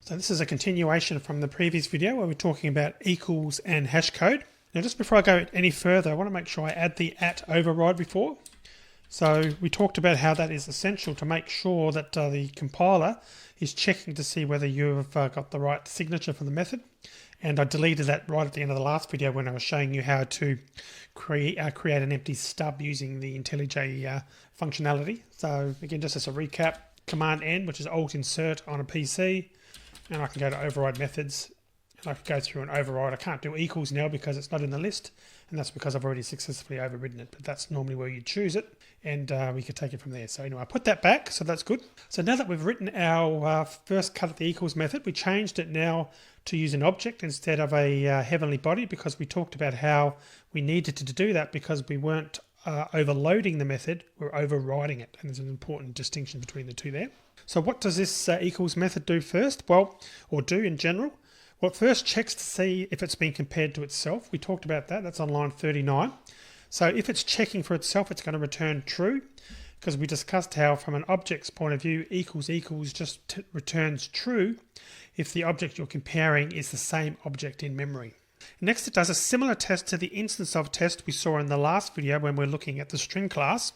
Speaker 2: So this is a continuation from the previous video where we're talking about equals and hash code. Now just before I go any further, I want to make sure I add the @override before. So we talked about how that is essential to make sure that the compiler is checking to see whether you've got the right signature for the method. And I deleted that right at the end of the last video when I was showing you how to create an empty stub using the IntelliJ functionality. So again, just as a recap, Command N, which is Alt Insert on a PC, and I can go to Override Methods. And I can go through and override. I can't do equals now because it's not in the list, and that's because I've already successfully overridden it, but that's normally where you choose it, and we could take it from there. So anyway, I put that back, so that's good. So now that we've written our first cut at the equals method, we changed it now to use an object instead of a heavenly body, because we talked about how we needed to do that because we weren't overloading the method, we're overriding it, and there's an important distinction between the two there. So what does this equals method do first? Well, or do in general? Well, it first checks to see if it's been compared to itself. We talked about that. That's on line 39. So if it's checking for itself, it's going to return true, because we discussed how from an object's point of view, equals just returns true if the object you're comparing is the same object in memory. Next, it does a similar test to the instance of test we saw in the last video when we're looking at the string class.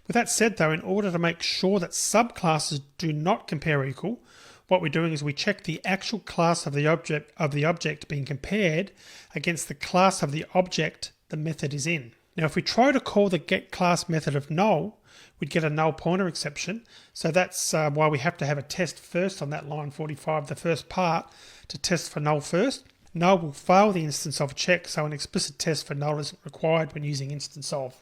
Speaker 2: With that said, though, in order to make sure that subclasses do not compare equal, what we're doing is we check the actual class of the object being compared against the class of the object the method is in. Now, if we try to call the getClass method of null, we'd get a null pointer exception. So that's why we have to have a test first on that line 45, the first part, to test for null first. Null will fail the instance of check, so an explicit test for null isn't required when using instance of.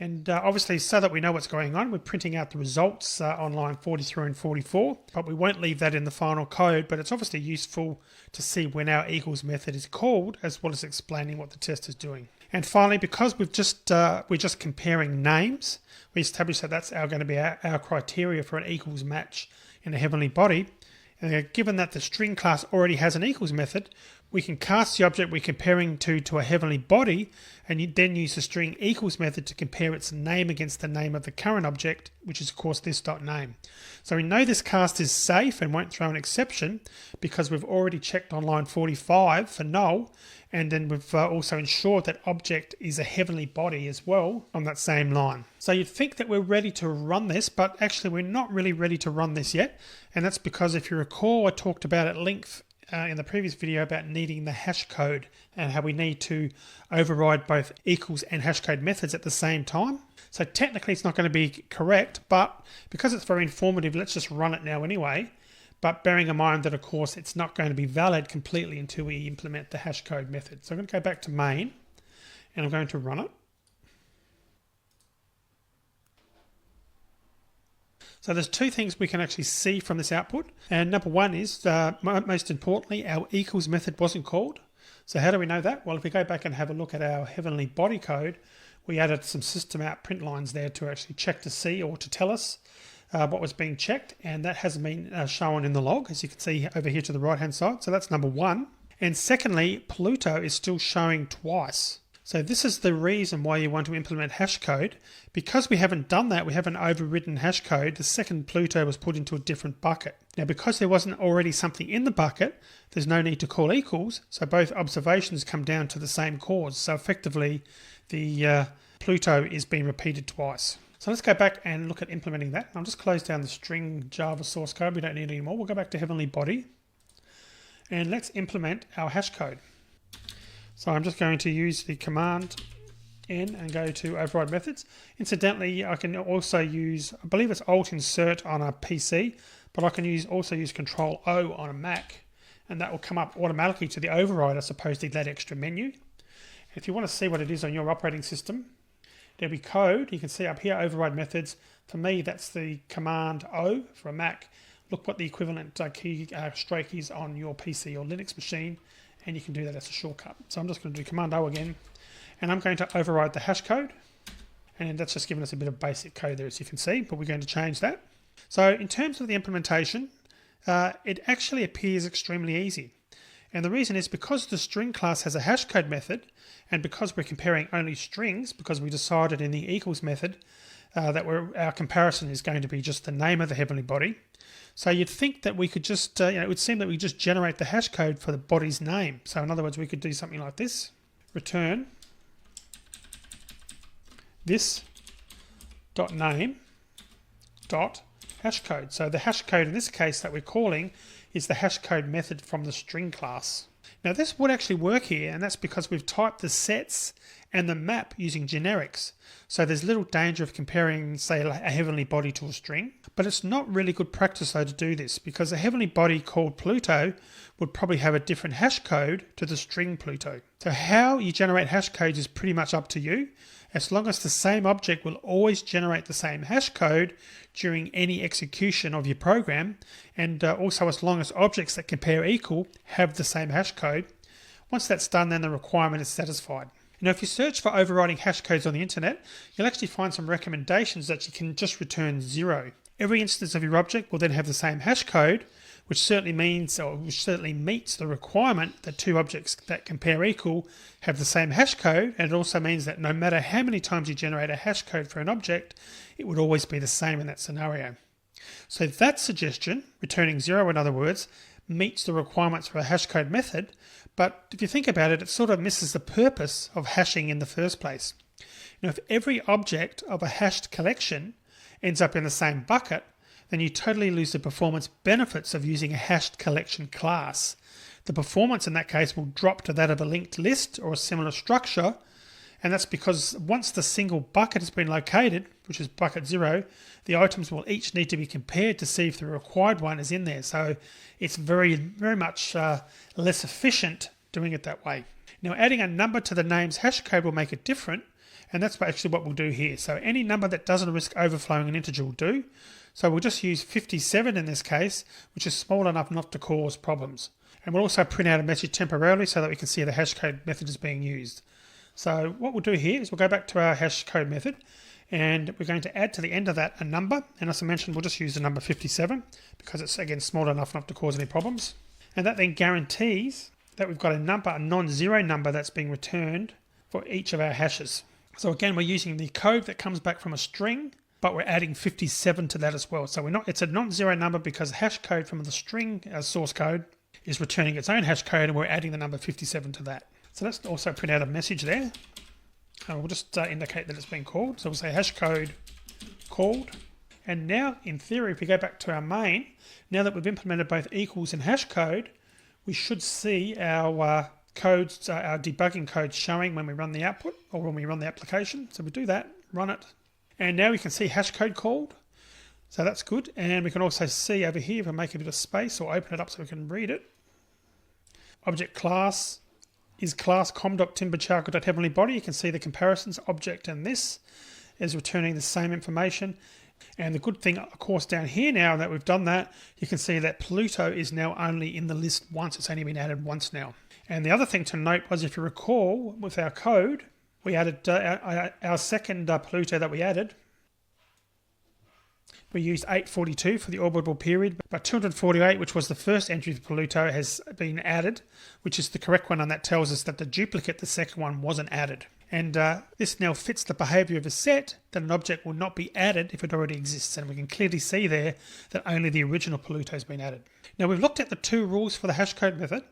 Speaker 2: And obviously, so that we know what's going on, we're printing out the results on line 43 and 44, but we won't leave that in the final code, but it's obviously useful to see when our equals method is called, as well as explaining what the test is doing. And finally, because we're just comparing names, we establish that that's going to be our criteria for an equals match in a heavenly body. And given that the string class already has an equals method, we can cast the object we're comparing to a heavenly body, and you then use the string equals method to compare its name against the name of the current object, which is of course this.name. So we know this cast is safe and won't throw an exception because we've already checked on line 45 for null, and then we've also ensured that object is a heavenly body as well on that same line. So you'd think that we're ready to run this, but actually we're not really ready to run this yet, and that's because if you recall, I talked about at length in the previous video about needing the hash code and how we need to override both equals and hash code methods at the same time. So technically it's not going to be correct, but because it's very informative, let's just run it now anyway. But bearing in mind that, of course, it's not going to be valid completely until we implement the hash code method. So I'm going to go back to main and I'm going to run it. So there's two things we can actually see from this output. And number one is, most importantly, our equals method wasn't called. So how do we know that? Well, if we go back and have a look at our heavenly body code, we added some system out print lines there to actually check to see or to tell us what was being checked. And that hasn't been shown in the log, as you can see over here to the right hand side. So that's number one. And secondly, Pluto is still showing twice. So this is the reason why you want to implement hash code. Because we haven't done that, we haven't overridden hash code, the second Pluto was put into a different bucket. Now because there wasn't already something in the bucket, there's no need to call equals, so both observations come down to the same cause. So effectively the Pluto is being repeated twice. So let's go back and look at implementing that. I'll just close down the string Java source code, we don't need it anymore. We'll go back to heavenly body and let's implement our hash code. So I'm just going to use the command N and go to override methods. Incidentally, I can also use, I believe it's Alt Insert on a PC, but I can also use Control O on a Mac, and that will come up automatically to the override as opposed to that extra menu. If you want to see what it is on your operating system, there'll be code. You can see up here, override methods. For me, that's the command O for a Mac. Look what the equivalent stroke is on your PC or Linux machine, and you can do that as a shortcut. So I'm just going to do Command O again, and I'm going to override the hash code, and that's just giving us a bit of basic code there, as you can see, but we're going to change that. So in terms of the implementation, it actually appears extremely easy. And the reason is because the string class has a hash code method, and because we're comparing only strings, because we decided in the equals method that our comparison is going to be just the name of the heavenly body. So you'd think that we could just, it would seem that we just generate the hash code for the body's name. So in other words, we could do something like this. Return this dot name dot hash code. So the hash code in this case that we're calling is the hash code method from the string class. Now this would actually work here, and that's because we've typed the sets and the map using generics. So there's little danger of comparing, say, a heavenly body to a string. But it's not really good practice though to do this, because a heavenly body called Pluto would probably have a different hash code to the string Pluto. So how you generate hash codes is pretty much up to you, as long as the same object will always generate the same hash code during any execution of your program, and also as long as objects that compare equal have the same hash code. Once that's done, then the requirement is satisfied. Now, if you search for overriding hash codes on the internet, you'll actually find some recommendations that you can just return 0. Every instance of your object will then have the same hash code, which certainly means, or which certainly meets the requirement that two objects that compare equal have the same hash code. And it also means that no matter how many times you generate a hash code for an object, it would always be the same in that scenario. So that suggestion, returning 0 in other words, meets the requirements for a hash code method. But if you think about it, it sort of misses the purpose of hashing in the first place. Now, if every object of a hashed collection ends up in the same bucket, then you totally lose the performance benefits of using a hashed collection class. The performance in that case will drop to that of a linked list or a similar structure, and that's because once the single bucket has been located, which is bucket 0, the items will each need to be compared to see if the required one is in there. So it's very, very much less efficient doing it that way. Now, adding a number to the name's hash code will make it different, and that's actually what we'll do here. So any number that doesn't risk overflowing an integer will do. So we'll just use 57 in this case, which is small enough not to cause problems. And we'll also print out a message temporarily so that we can see the hash code method is being used. So what we'll do here is we'll go back to our hash code method, and we're going to add to the end of that a number. And as I mentioned, we'll just use the number 57 because it's, again, small enough not to cause any problems. And that then guarantees that we've got a number, a non-zero number that's being returned for each of our hashes. So again, we're using the code that comes back from a string, but we're adding 57 to that as well. So it's a non-zero number because the hash code from the string source code is returning its own hash code, and we're adding the number 57 to that. So let's also print out a message there. And we'll just indicate that it's been called. So we'll say hash code called. And now, in theory, if we go back to our main, now that we've implemented both equals and hash code, we should see our codes, our debugging code showing when we run the output or when we run the application. So we do that, run it. And now we can see hash code called. So that's good. And we can also see over here, if I make a bit of space or open it up so we can read it. Object class is class com.timbercharcoal.heavenlybody. You can see the comparisons, object and this is returning the same information. And the good thing, of course, down here now that we've done that, you can see that Pluto is now only in the list once. It's only been added once now. And the other thing to note was, if you recall, with our code, we added our second Pluto that we added. We used 842 for the orbital period, but 248, which was the first entry for Pluto, has been added, which is the correct one, and that tells us that the duplicate, the second one, wasn't added. And this now fits the behavior of a set, that an object will not be added if it already exists. And we can clearly see there that only the original Pluto has been added. Now we've looked at the 2 rules for the hashcode method,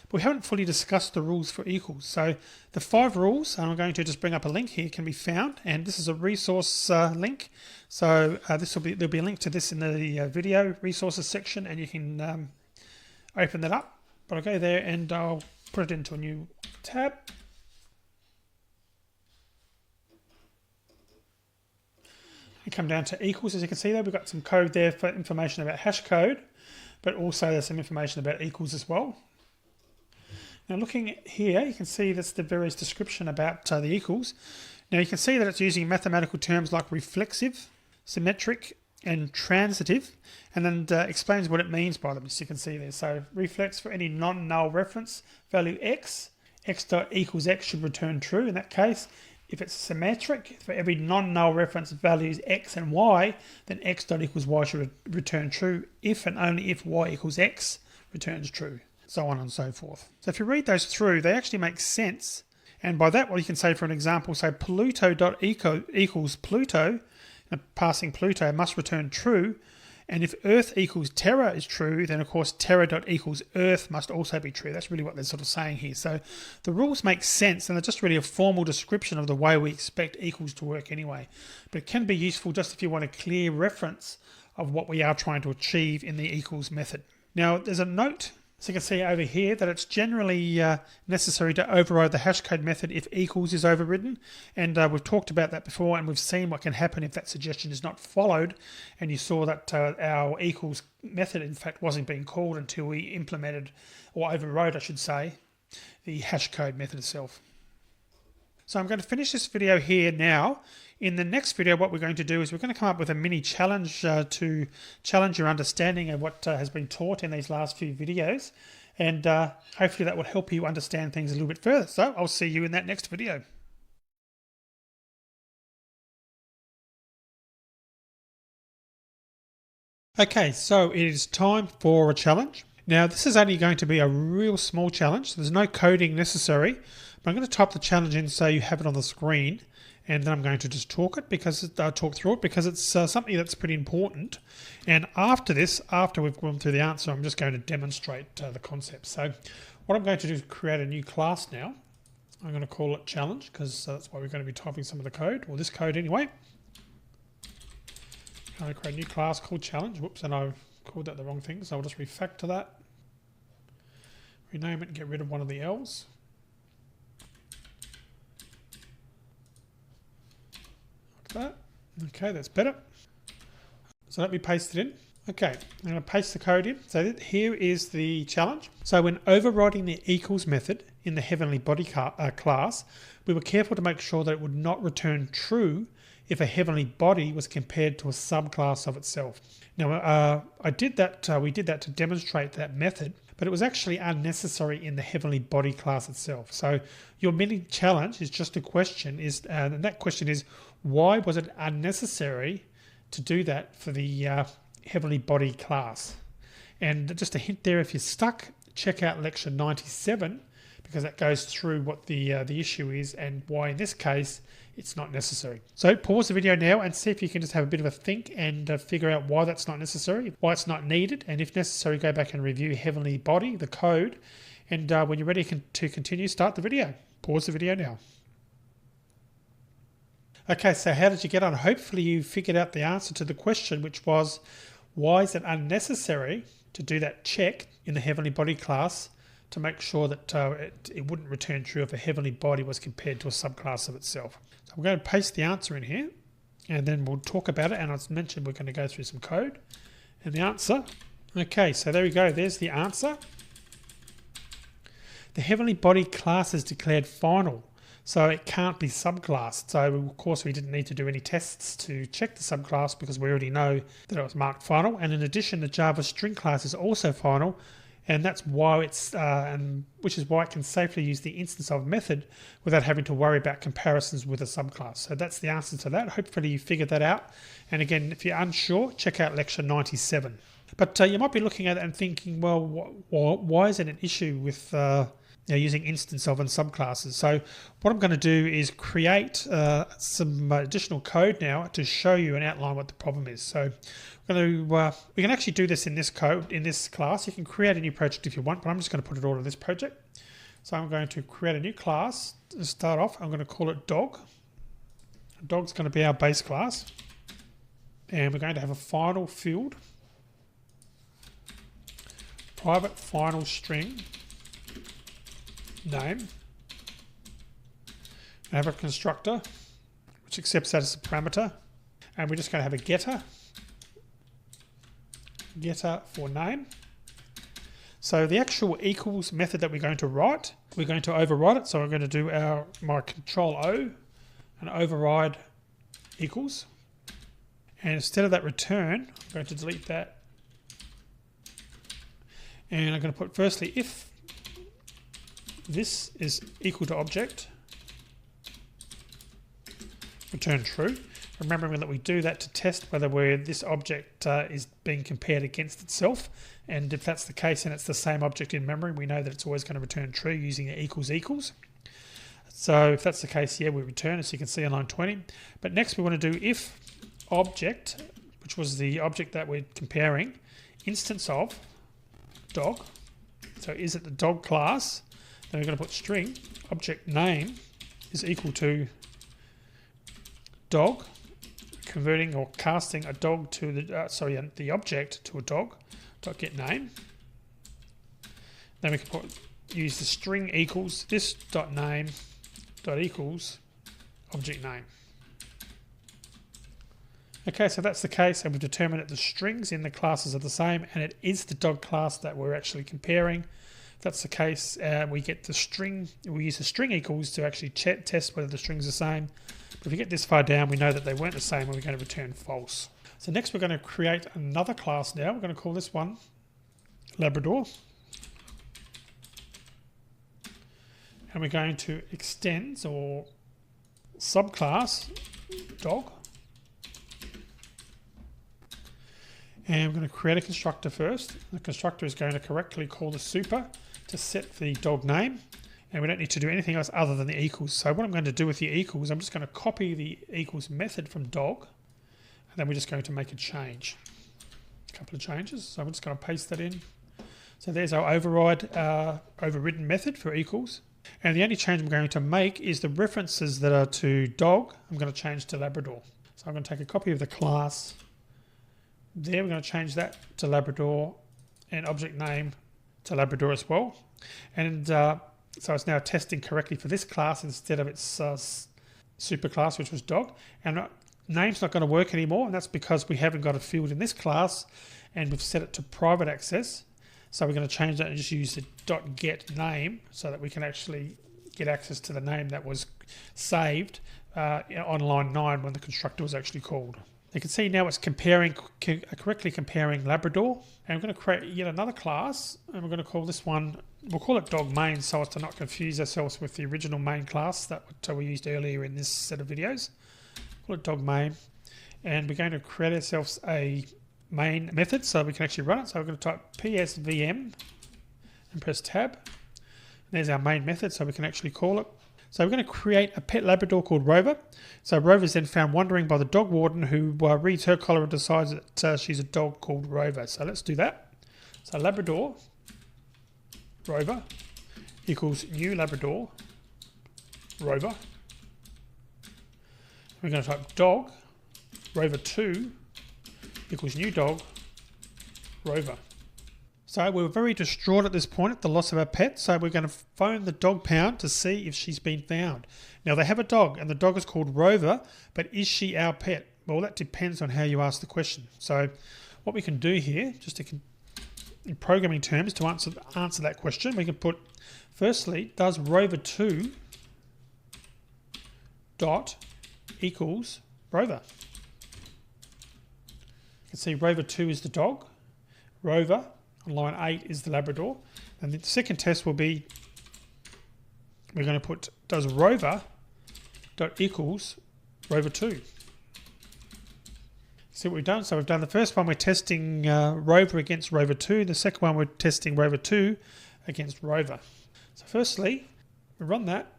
Speaker 2: but we haven't fully discussed the rules for equals. So the 5 rules, and I'm going to just bring up a link here, can be found, and this is a resource link. So there'll be a link to this in the video resources section, and you can open that up. But I'll go there and I'll put it into a new tab. And come down to equals. As you can see there, we've got some code there for information about hash code, but also there's some information about equals as well. Now looking at here, you can see that's the various description about the equals. Now you can see that it's using mathematical terms like reflexive, symmetric, and transitive, and then explains what it means by them, as you can see there. So reflex, for any non-null reference value x dot equals x should return true in that case. If it's symmetric, for every non-null reference values x and y, then x dot equals y should return true if and only if y equals x returns true. So on and so forth. So if you read those through, they actually make sense. And by that, well, you can say, for an example, say Pluto.equals Pluto, passing Pluto must return true. And if Earth equals Terra is true, then of course Terra.equals Earth must also be true. That's really what they're sort of saying here. So the rules make sense, and they're just really a formal description of the way we expect equals to work anyway. But it can be useful just if you want a clear reference of what we are trying to achieve in the equals method. Now there's a note. So you can see over here that it's generally necessary to override the hashcode method if equals is overridden. And we've talked about that before, and we've seen what can happen if that suggestion is not followed. And you saw that our equals method, in fact, wasn't being called until we implemented, or overrode, I should say, the hashcode method itself. So I'm going to finish this video here now. In the next video, what we're going to do is we're going to come up with a mini challenge to challenge your understanding of what has been taught in these last few videos. And hopefully that will help you understand things a little bit further. So I'll see you in that next video. Okay, so it is time for a challenge. Now this is only going to be a real small challenge. So there's no coding necessary. But I'm going to type the challenge in so you have it on the screen. And then I'm going to just talk through it because it's something that's pretty important. And after this, after we've gone through the answer, I'm just going to demonstrate the concept. So what I'm going to do is create a new class now. I'm going to call it challenge because that's why we're going to be typing some of the code, or this code anyway. I'm going to create a new class called challenge. Whoops, and I've called that the wrong thing, so I'll just refactor that. Rename it and get rid of one of the L's. That. Okay, that's better. So let me paste it in. Okay, I'm going to paste the code in. So here is the challenge. So when overriding the equals method in the heavenly body class, we were careful to make sure that it would not return true if a heavenly body was compared to a subclass of itself. Now, we did that to demonstrate that method, but it was actually unnecessary in the heavenly body class itself. So your mini challenge is just a question, and that question is, why was it unnecessary to do that for the heavenly body class? And just a hint there, if you're stuck, check out lecture 97, because that goes through what the issue is and why in this case it's not necessary. So pause the video now and see if you can just have a bit of a think and figure out why that's not necessary, why it's not needed, and if necessary, go back and review heavenly body, the code, and when you're ready to continue, start the video. Pause the video now. Okay, so how did you get on? Hopefully you figured out the answer to the question, which was, why is it unnecessary to do that check in the heavenly body class to make sure that it wouldn't return true if a heavenly body was compared to a subclass of itself. So I'm going to paste the answer in here, and then we'll talk about it. And as mentioned, we're going to go through some code and the answer. Okay, so there we go. There's the answer. The heavenly body class is declared final, so it can't be subclassed. So of course we didn't need to do any tests to check the subclass because we already know that it was marked final. And in addition, the Java string class is also final, and that's why which is why it can safely use the instance of method without having to worry about comparisons with a subclass. So that's the answer to that. Hopefully you figured that out. And again, if you're unsure, check out lecture 97. But you might be looking at it and thinking, well, why is it an issue with using instance of and subclasses? So what I'm going to do is create some additional code now to show you and outline what the problem is. So we can actually do this in this code, in this class. You can create a new project if you want, but I'm just going to put it all in this project. So I'm going to create a new class. To start off, I'm going to call it dog. Dog's going to be our base class. And we're going to have a final field. Private final string name. I have a constructor which accepts that as a parameter, and we're just going to have a getter for name. So the actual equals method that we're going to write, we're going to override it. So I'm going to do my control O and override equals, and instead of that return, I'm going to delete that, and I'm going to put firstly if this is equal to object, return true. Remembering that we do that to test whether this object is being compared against itself, and if that's the case and it's the same object in memory, we know that it's always going to return true using the equals. So if that's the case, yeah, we return, as you can see on line 20. But next we want to do if object, which was the object that we're comparing, instance of dog. So is it the dog class? Then we're going to put string object name is equal to dog, converting or casting a dog to the object to a dog. Dot get name. Then we can use the string equals this dot name dot equals object name. Okay, so that's the case, and we've determined that the strings in the classes are the same, and it is the dog class that we're actually comparing. If that's the case, we get the string. We use the string equals to actually test whether the strings are the same. But if we get this far down, we know that they weren't the same, and we're going to return false. So next we're going to create another class now. We're going to call this one Labrador. And we're going to extend or subclass dog. And we're going to create a constructor first. The constructor is going to correctly call the super to set the dog name. And we don't need to do anything else other than the equals. So what I'm going to do with the equals, I'm just going to copy the equals method from dog. And then we're just going to make a change. A couple of changes. So I'm just going to paste that in. So there's our overridden method for equals. And the only change I'm going to make is the references that are to dog, I'm going to change to Labrador. So I'm going to take a copy of the class. There we're going to change that to Labrador and object name to Labrador as well. And so it's now testing correctly for this class instead of its super class, which was dog. And name's not going to work anymore, and that's because we haven't got a field in this class and we've set it to private access. So we're going to change that and just use the .get name so that we can actually get access to the name that was saved on line 9 when the constructor was actually called. You can see now it's correctly comparing Labrador. And we're going to create yet another class, and we're going to call this one, we'll call it dog main so as to not confuse ourselves with the original main class that we used earlier in this set of videos. Call it dog main. And we're going to create ourselves a main method so we can actually run it. So we're going to type psvm and press tab. And there's our main method so we can actually call it. So we're going to create a pet Labrador called Rover. So Rover is then found wandering by the dog warden who reads her collar and decides that she's a dog called Rover. So let's do that. So Labrador Rover equals new Labrador Rover. We're going to type dog Rover 2 equals new dog Rover. So we're very distraught at this point at the loss of our pet. So we're going to phone the dog pound to see if she's been found. Now they have a dog and the dog is called Rover, but is she our pet? Well, that depends on how you ask the question. So what we can do here, just in programming terms, to answer that question, we can put, firstly, does Rover 2 dot equals Rover? You can see Rover 2 is the dog, Rover on line 8 is the Labrador, and the second test will be, we're going to put, does Rover dot equals Rover 2? See what we've done? So we've done the first one, we're testing Rover against Rover 2. The second one, we're testing Rover 2 against Rover. So firstly, we run that.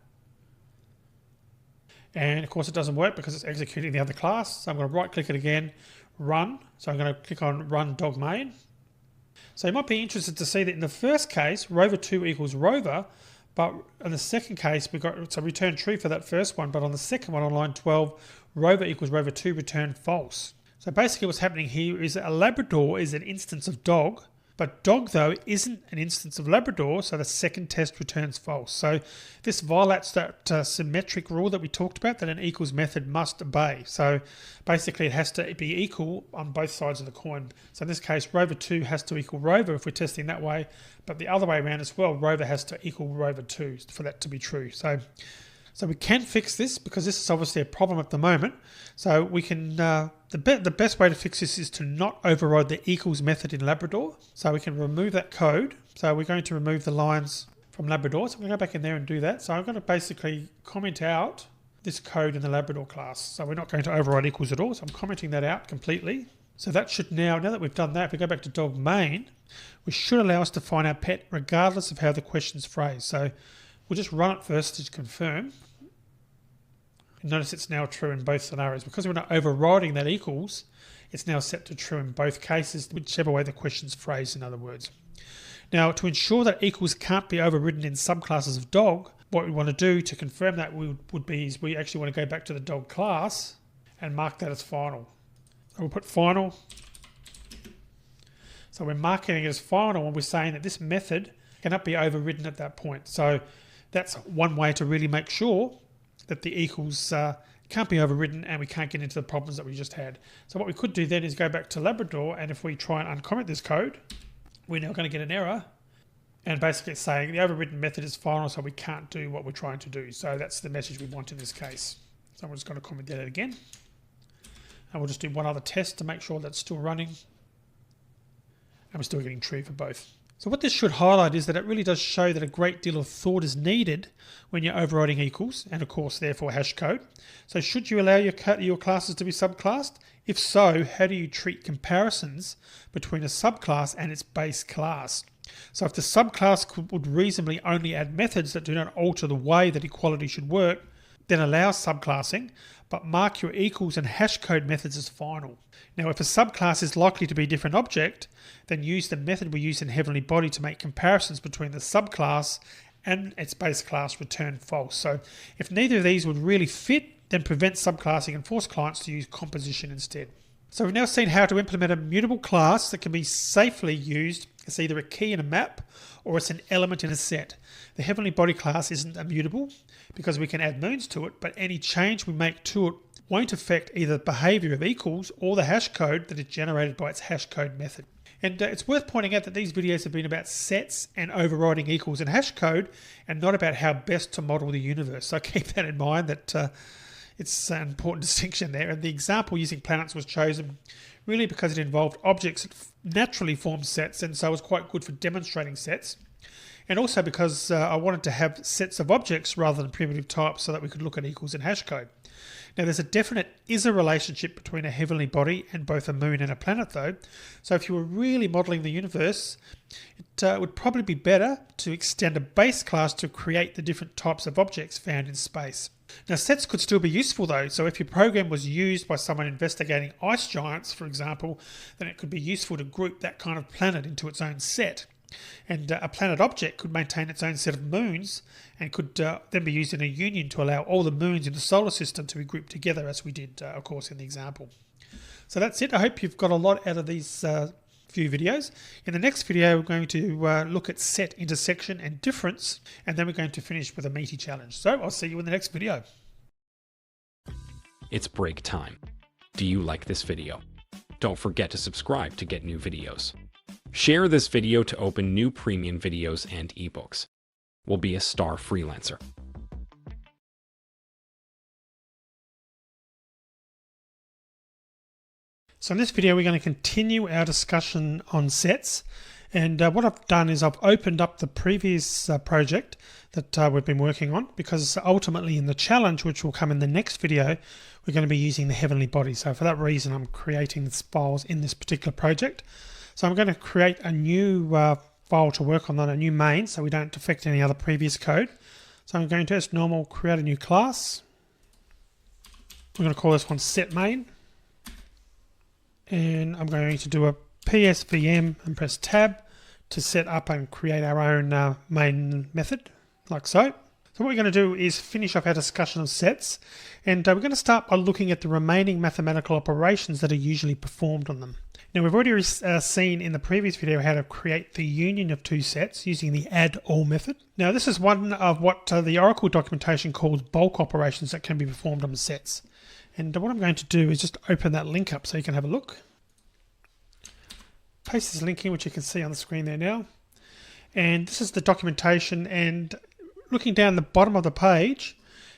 Speaker 2: And of course it doesn't work because it's executing the other class. So I'm going to right click it again, run. So I'm going to click on run dog main. So you might be interested to see that in the first case, Rover 2 equals Rover. But in the second case, we got, so return true for that first one. But on the second one on line 12, Rover equals Rover 2 return false. So basically what's happening here is that a Labrador is an instance of dog, but dog though isn't an instance of Labrador, so the second test returns false. So this violates that symmetric rule that we talked about, that an equals method must obey. So basically it has to be equal on both sides of the coin. So in this case, Rover 2 has to equal Rover if we're testing that way, but the other way around as well, Rover has to equal Rover 2 for that to be true. So we can fix this because this is obviously a problem at the moment. So we can, the best way to fix this is to not override the equals method in Labrador. So we can remove that code. So we're going to remove the lines from Labrador. So I'm going to go back in there and do that. So I'm going to basically comment out this code in the Labrador class. So we're not going to override equals at all. So I'm commenting that out completely. So that should now that we've done that, if we go back to dog main, we should allow us to find our pet regardless of how the question's phrased. So we'll just run it first to confirm. Notice it's now true in both scenarios. Because we're not overriding that equals, it's now set to true in both cases, whichever way the question's phrased, in other words. Now, to ensure that equals can't be overridden in subclasses of dog, what we want to do to confirm that would be is we actually want to go back to the dog class and mark that as final. So we'll put final. So we're marking it as final when we're saying that this method cannot be overridden at that point. So that's one way to really make sure that the equals can't be overridden and we can't get into the problems that we just had. So what we could do then is go back to Labrador, and if we try and uncomment this code, we're now going to get an error, and basically it's saying the overridden method is final, so we can't do what we're trying to do. So that's the message we want in this case. So we're just going to comment that again, and we'll just do one other test to make sure that's still running, and we're still getting true for both. So what this should highlight is that it really does show that a great deal of thought is needed when you're overriding equals, and of course therefore hash code. So should you allow your classes to be subclassed? If so, how do you treat comparisons between a subclass and its base class? So if the subclass would reasonably only add methods that do not alter the way that equality should work, then allow subclassing, but mark your equals and hash code methods as final. Now, if a subclass is likely to be a different object, then use the method we use in Heavenly Body to make comparisons between the subclass and its base class return false. So if neither of these would really fit, then prevent subclassing and force clients to use composition instead. So we've now seen how to implement a mutable class that can be safely used as either a key in a map or it's an element in a set. The Heavenly Body class isn't immutable because we can add moons to it, but any change we make to it won't affect either the behavior of equals or the hash code that is generated by its hash code method. And it's worth pointing out that these videos have been about sets and overriding equals and hash code, and not about how best to model the universe. So keep that in mind, that it's an important distinction there. And the example using planets was chosen really because it involved objects that naturally form sets, and so it was quite good for demonstrating sets. And also because I wanted to have sets of objects rather than primitive types so that we could look at equals and hash code. Now there's a definite is a relationship between a heavenly body and both a moon and a planet though. So if you were really modelling the universe, it would probably be better to extend a base class to create the different types of objects found in space. Now sets could still be useful though, so if your program was used by someone investigating ice giants, for example, then it could be useful to group that kind of planet into its own set. And a planet object could maintain its own set of moons and could then be used in a union to allow all the moons in the solar system to be grouped together, as we did, of course, in the example. So that's it. I hope you've got a lot out of these few videos. In the next video, we're going to look at set, intersection, and difference, and then we're going to finish with a meaty challenge. So I'll see you in the next video.
Speaker 3: It's break time. Do you like this video? Don't forget to subscribe to get new videos. Share this video to open new premium videos and ebooks. We'll be a star freelancer.
Speaker 2: So in this video, we're going to continue our discussion on sets. And what I've done is I've opened up the previous project that we've been working on, because ultimately in the challenge, which will come in the next video, we're going to be using the heavenly body. So for that reason, I'm creating these files in this particular project. So I'm going to create a new file to work on, a new main, so we don't affect any other previous code. So I'm going to, as normal, create a new class. We're going to call this one set main. And I'm going to do a PSVM and press tab to set up and create our own main method, like so. So what we're going to do is finish off our discussion of sets, and we're going to start by looking at the remaining mathematical operations that are usually performed on them. Now, we've already seen in the previous video how to create the union of two sets using the add all method. Now, this is one of what the Oracle documentation calls bulk operations that can be performed on sets. And what I'm going to do is just open that link up so you can have a look. Paste this link in, which you can see on the screen there now. And this is the documentation, and looking down the bottom of the page,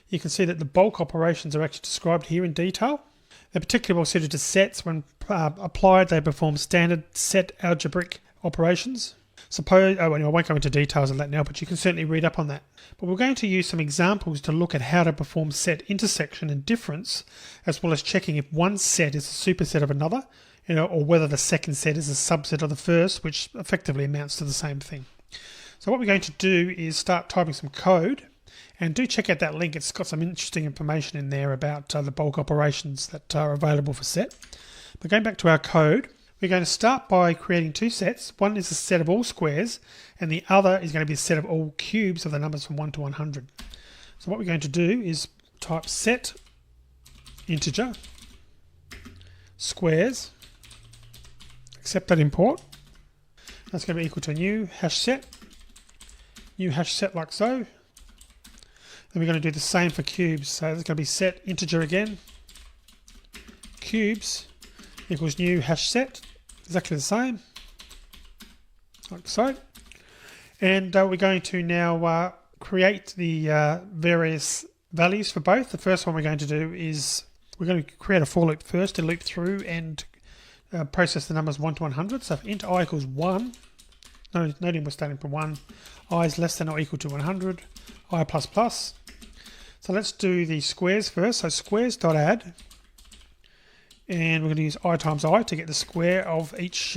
Speaker 2: you can see that the bulk operations are actually described here in detail. They're particularly well suited to sets. When applied, they perform standard set algebraic operations. I won't go into details on that now, but you can certainly read up on that. But we're going to use some examples to look at how to perform set intersection and difference, as well as checking if one set is a superset of another, or whether the second set is a subset of the first, which effectively amounts to the same thing. So what we're going to do is start typing some code, and do check out that link. It's got some interesting information in there about the bulk operations that are available for set. But going back to our code, we're going to start by creating two sets. One is a set of all squares, and the other is going to be a set of all cubes of the numbers from 1 to 100. So what we're going to do is type set integer squares, accept that import. That's going to be equal to a new hash set like so. Then we're going to do the same for cubes. So there's going to be set integer again, cubes equals new hash set, exactly the same, like so. And we're going to now create the various values for both. The first one we're going to do is we're going to create a for loop first to loop through and process the numbers 1 to 100. So if int I equals 1, noting we're starting from 1, I is less than or equal to 100, I plus plus. So let's do the squares first. So squares.add, and we're going to use I times I to get the square of each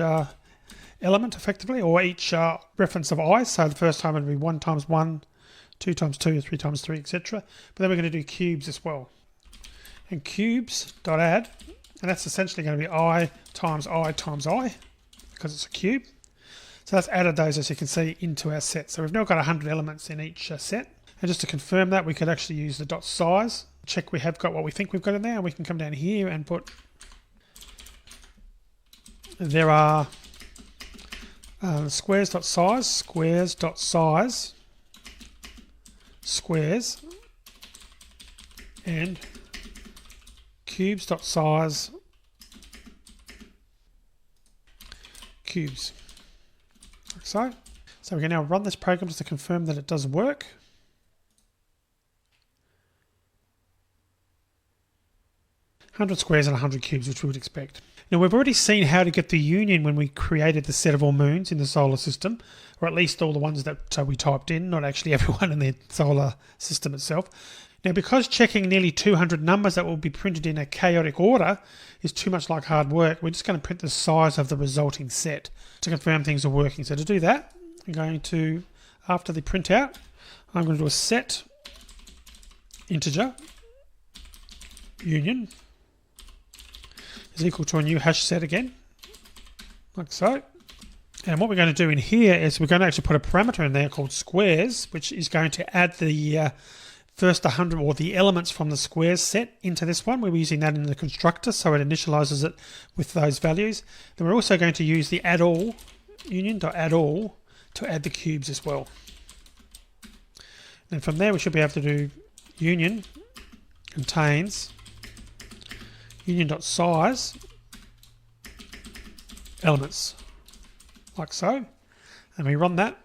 Speaker 2: element effectively, or each reference of I. So the first time it will be 1 times 1, 2 times 2, 3 times 3, etc. But then we're going to do cubes as well. And cubes.add, and that's essentially going to be I times I times I, because it's a cube. So that's added those, as you can see, into our set. So we've now got 100 elements in each set. And just to confirm that, we could actually use the dot size, check we have got what we think we've got in there, and we can come down here and put, there are squares.size, squares, and cubes.size, cubes, like so. So we can now run this program just to confirm that it does work. $100 squares and 100 cubes, which we would expect. Now, we've already seen how to get the union when we created the set of all moons in the solar system, or at least all the ones that we typed in, not actually everyone in the solar system itself. Now, because checking nearly 200 numbers that will be printed in a chaotic order is too much like hard work, we're just going to print the size of the resulting set to confirm things are working. So to do that, I'm going to, after the printout, I'm going to do a set integer union is equal to a new hash set again, like so. And what we're going to do in here is we're going to actually put a parameter in there called squares, which is going to add the first 100 or the elements from the squares set into this one. We're using that in the constructor, so it initializes it with those values. Then we're also going to use the add all, union.addAll, to add the cubes as well. And from there we should be able to do union contains union.size elements, like so. And we run that.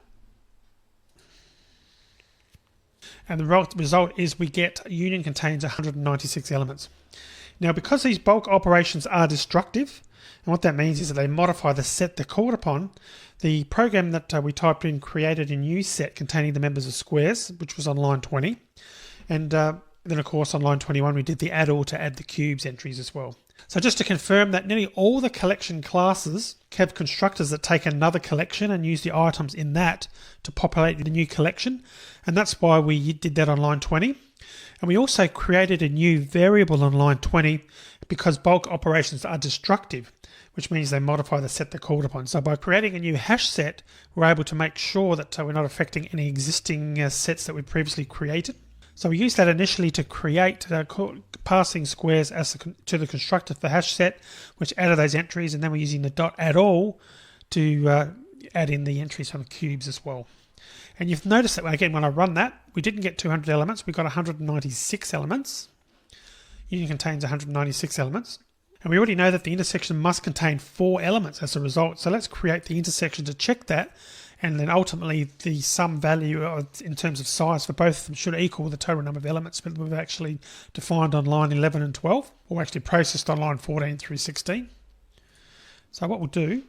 Speaker 2: And the result is we get union contains 196 elements. Now, because these bulk operations are destructive, and what that means is that they modify the set they're called upon, the program that we typed in created a new set containing the members of squares, which was on line 20. And then, of course, on line 21, we did the add all to add the cubes entries as well. So just to confirm that nearly all the collection classes have constructors that take another collection and use the items in that to populate the new collection. And that's why we did that on line 20. And we also created a new variable on line 20 because bulk operations are destructive, which means they modify the set they're called upon. So by creating a new hash set, we're able to make sure that we're not affecting any existing sets that we previously created. So we used that initially to create passing squares to the constructor for the hash set, which added those entries, and then we're using the .addAll to add in the entries from the cubes as well. And you've noticed that, again, when I run that, we didn't get 200 elements, we got 196 elements. Union contains 196 elements. And we already know that the intersection must contain 4 elements as a result. So let's create the intersection to check that. And then ultimately the sum value in terms of size for both of them should equal the total number of elements that we've actually defined on line 11 and 12, or actually processed on line 14 through 16. So what we'll do,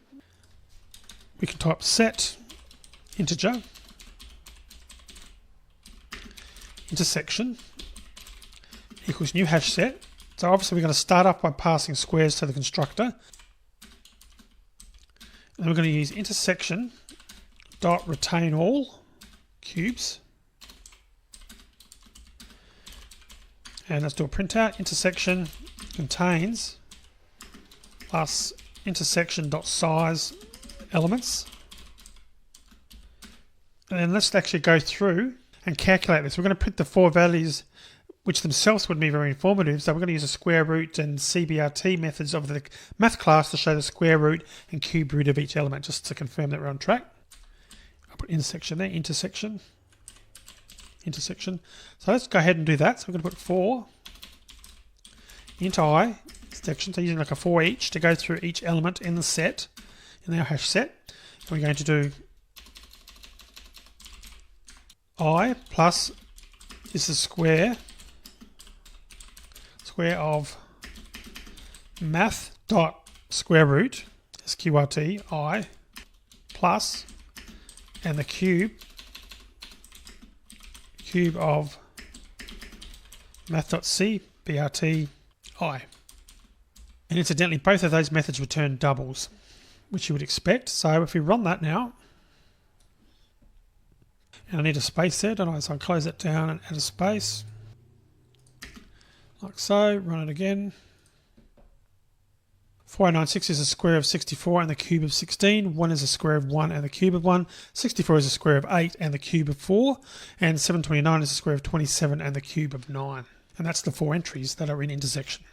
Speaker 2: we can type set integer intersection equals new hash set. So obviously we're going to start off by passing squares to the constructor. And we're going to use intersection dot retain all cubes, and let's do a printout. Intersection contains plus intersection dot size elements, and then let's actually go through and calculate this. We're going to print the 4 values, which themselves would be very informative. So we're going to use a square root and CBRT methods of the math class to show the square root and cube root of each element, just to confirm that we're on track. Put intersection there, intersection. So let's go ahead and do that. So we're going to put 4 int I section, so using like a for each to go through each element in the set, in our hash set. And we're going to do I plus this is square of math dot square root sqrt I plus and the cube of math.cbrt I. And incidentally, both of those methods return doubles, which you would expect. So if we run that now, and I need a space there, don't I? So I'll close that down and add a space, like so. Run it again. 4096 is a square of 64 and the cube of 16. 1 is a square of 1 and the cube of 1. 64 is a square of 8 and the cube of 4. And 729 is a square of 27 and the cube of 9. And that's the 4 entries that are in intersection.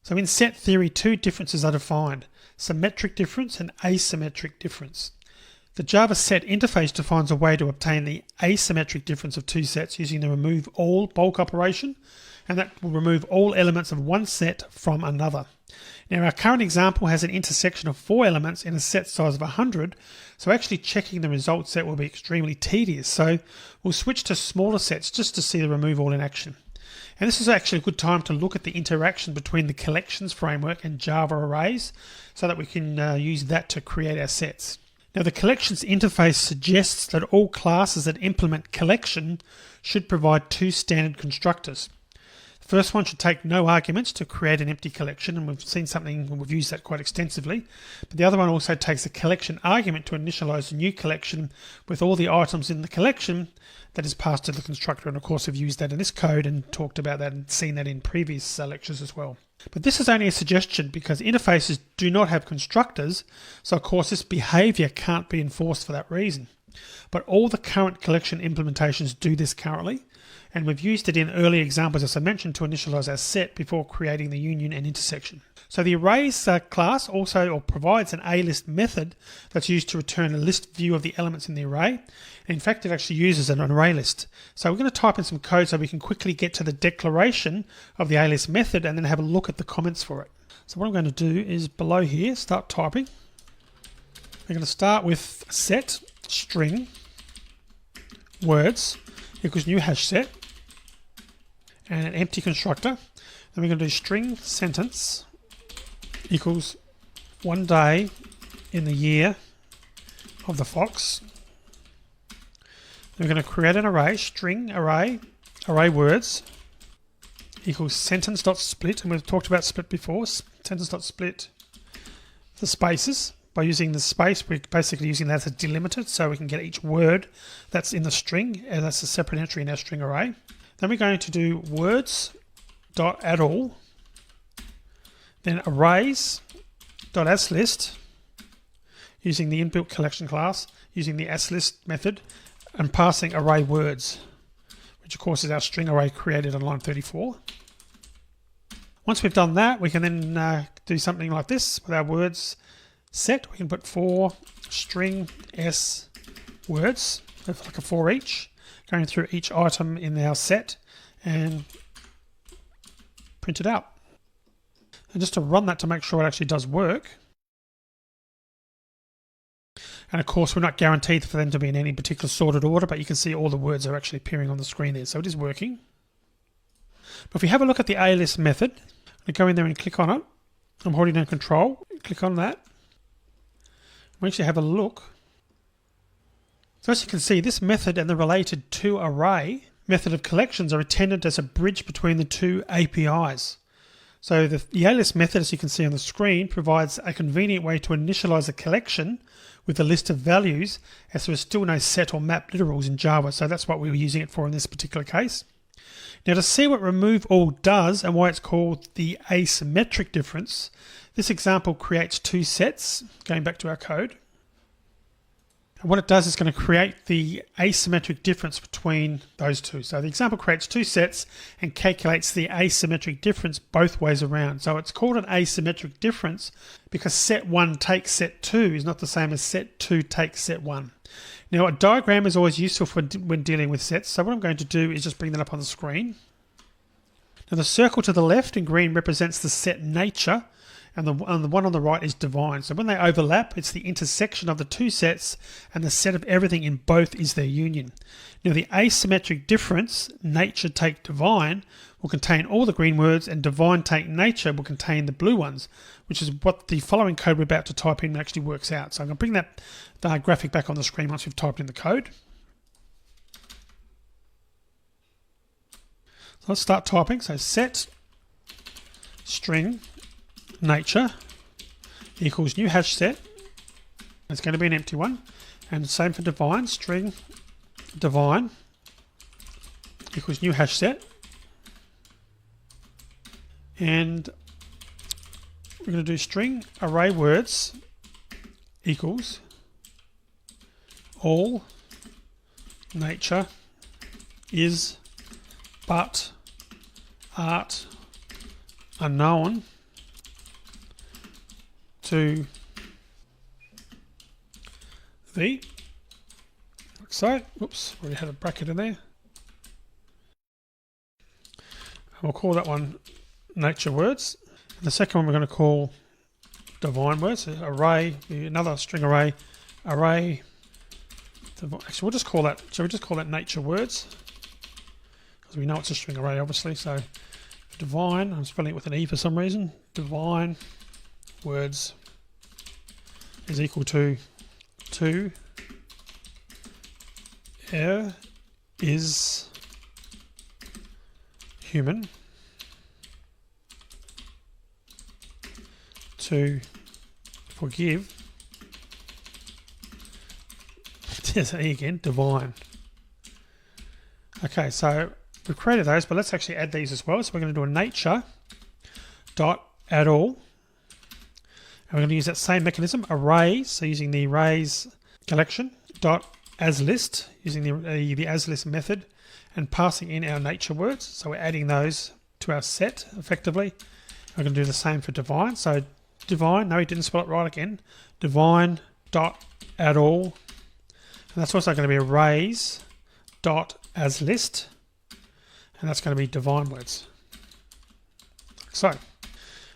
Speaker 2: So in set theory, 2 differences are defined: symmetric difference and asymmetric difference. The Java set interface defines a way to obtain the asymmetric difference of 2 sets using the remove all bulk operation, and that will remove all elements of one set from another. Now our current example has an intersection of 4 elements in a set size of 100, so actually checking the result set will be extremely tedious. So we'll switch to smaller sets just to see the remove all in action. And this is actually a good time to look at the interaction between the collections framework and Java arrays so that we can use that to create our sets. Now the collections interface suggests that all classes that implement collection should provide 2 standard constructors. The first one should take no arguments to create an empty collection, and we've seen something, and we've used that quite extensively. But the other one also takes a collection argument to initialize a new collection with all the items in the collection that is passed to the constructor. And of course we've used that in this code and talked about that and seen that in previous lectures as well. But this is only a suggestion because interfaces do not have constructors, so of course this behavior can't be enforced for that reason. But all the current collection implementations do this currently, and we've used it in early examples, as I mentioned, to initialize our set before creating the union and intersection. So the arrays class also provides an A-list method that's used to return a list view of the elements in the array. And in fact, it actually uses an array list. So we're going to type in some code so we can quickly get to the declaration of the A-list method and then have a look at the comments for it. So what I'm going to do is below here, start typing. We're going to start with set string words equals new hash set and an empty constructor. Then we're going to do string sentence equals 1 day in the year of the fox. Then we're going to create an array, string array words equals sentence.split, and we've talked about split before, sentence.split the spaces. By using the space, we're basically using that as a delimiter so we can get each word that's in the string, and that's a separate entry in our string array. Then we're going to do words.addAll, then arrays.asList using the inbuilt collection class, using the asList method, and passing array words, which of course is our string array created on line 34. Once we've done that, we can then do something like this with our words set. We can put for string s words, like a for each, going through each item in our set and print it out. And just to run that to make sure it actually does work. And of course, we're not guaranteed for them to be in any particular sorted order, but you can see all the words are actually appearing on the screen there. So it is working. But if we have a look at the A-list method, I go in there and click on it. I'm holding down control, click on that. We actually have a look. So as you can see, this method and the related toArray method of collections are intended as a bridge between the two APIs. So the A-list method, as you can see on the screen, provides a convenient way to initialize a collection with a list of values, as there is still no set or map literals in Java. So that's what we were using it for in this particular case. Now to see what remove all does and why it's called the asymmetric difference, this example creates two sets, going back to our code. And what it does is going to create the asymmetric difference between those two. So the example creates two sets and calculates the asymmetric difference both ways around. So it's called an asymmetric difference because set 1 takes set 2 is not the same as set 2 takes set 1. Now a diagram is always useful when dealing with sets. So what I'm going to do is just bring that up on the screen. Now the circle to the left in green represents the set nature, and the one on the right is divine. So when they overlap, it's the intersection of the two sets, and the set of everything in both is their union. Now the asymmetric difference, nature take divine, will contain all the green words, and divine take nature will contain the blue ones, which is what the following code we're about to type in actually works out. So I'm going to bring that graphic back on the screen once we've typed in the code. So let's start typing. So set string nature equals new hash set. It's going to be an empty one, and same for divine. String divine equals new hash set, and we're going to do string array words equals all nature is but art unknown to the, like so. Oops, already had a bracket in there. We'll call that one nature words. And the second one we're going to call divine words. So array, another string array, array. Actually, we'll just call that. Shall we just call that nature words? Because we know it's a string array, obviously. So divine, I'm spelling it with an E for some reason. Divine words is equal to is human to forgive. There's an E again, divine. Okay, so we've created those, but let's actually add these as well. So we're going to do a nature dot add all. And we're going to use that same mechanism, arrays, so using the arrays collection, dot as list, using the as list method, and passing in our nature words. So we're adding those to our set effectively. We're going to do the same for divine. So divine, no, he didn't spell it right again. Divine dot add all, and that's also going to be arrays dot as list, and that's going to be divine words. So,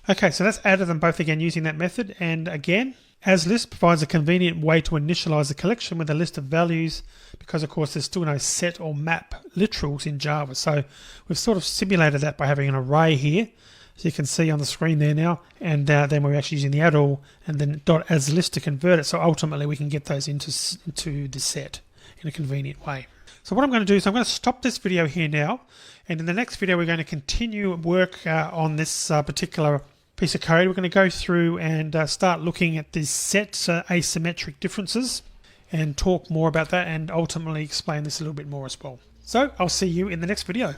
Speaker 2: okay, so that's added them both again using that method, and again, as list provides a convenient way to initialize the collection with a list of values, because of course there's still no set or map literals in Java. So we've sort of simulated that by having an array here, as you can see on the screen there now, and then we're actually using the add all and then dot as list to convert it. So ultimately we can get those into the set in a convenient way. So what I'm going to do is I'm going to stop this video here now, and in the next video we're going to continue work on this particular piece of code. We're going to go through and start looking at these set asymmetric differences and talk more about that, and ultimately explain this a little bit more as well. So I'll see you in the next video.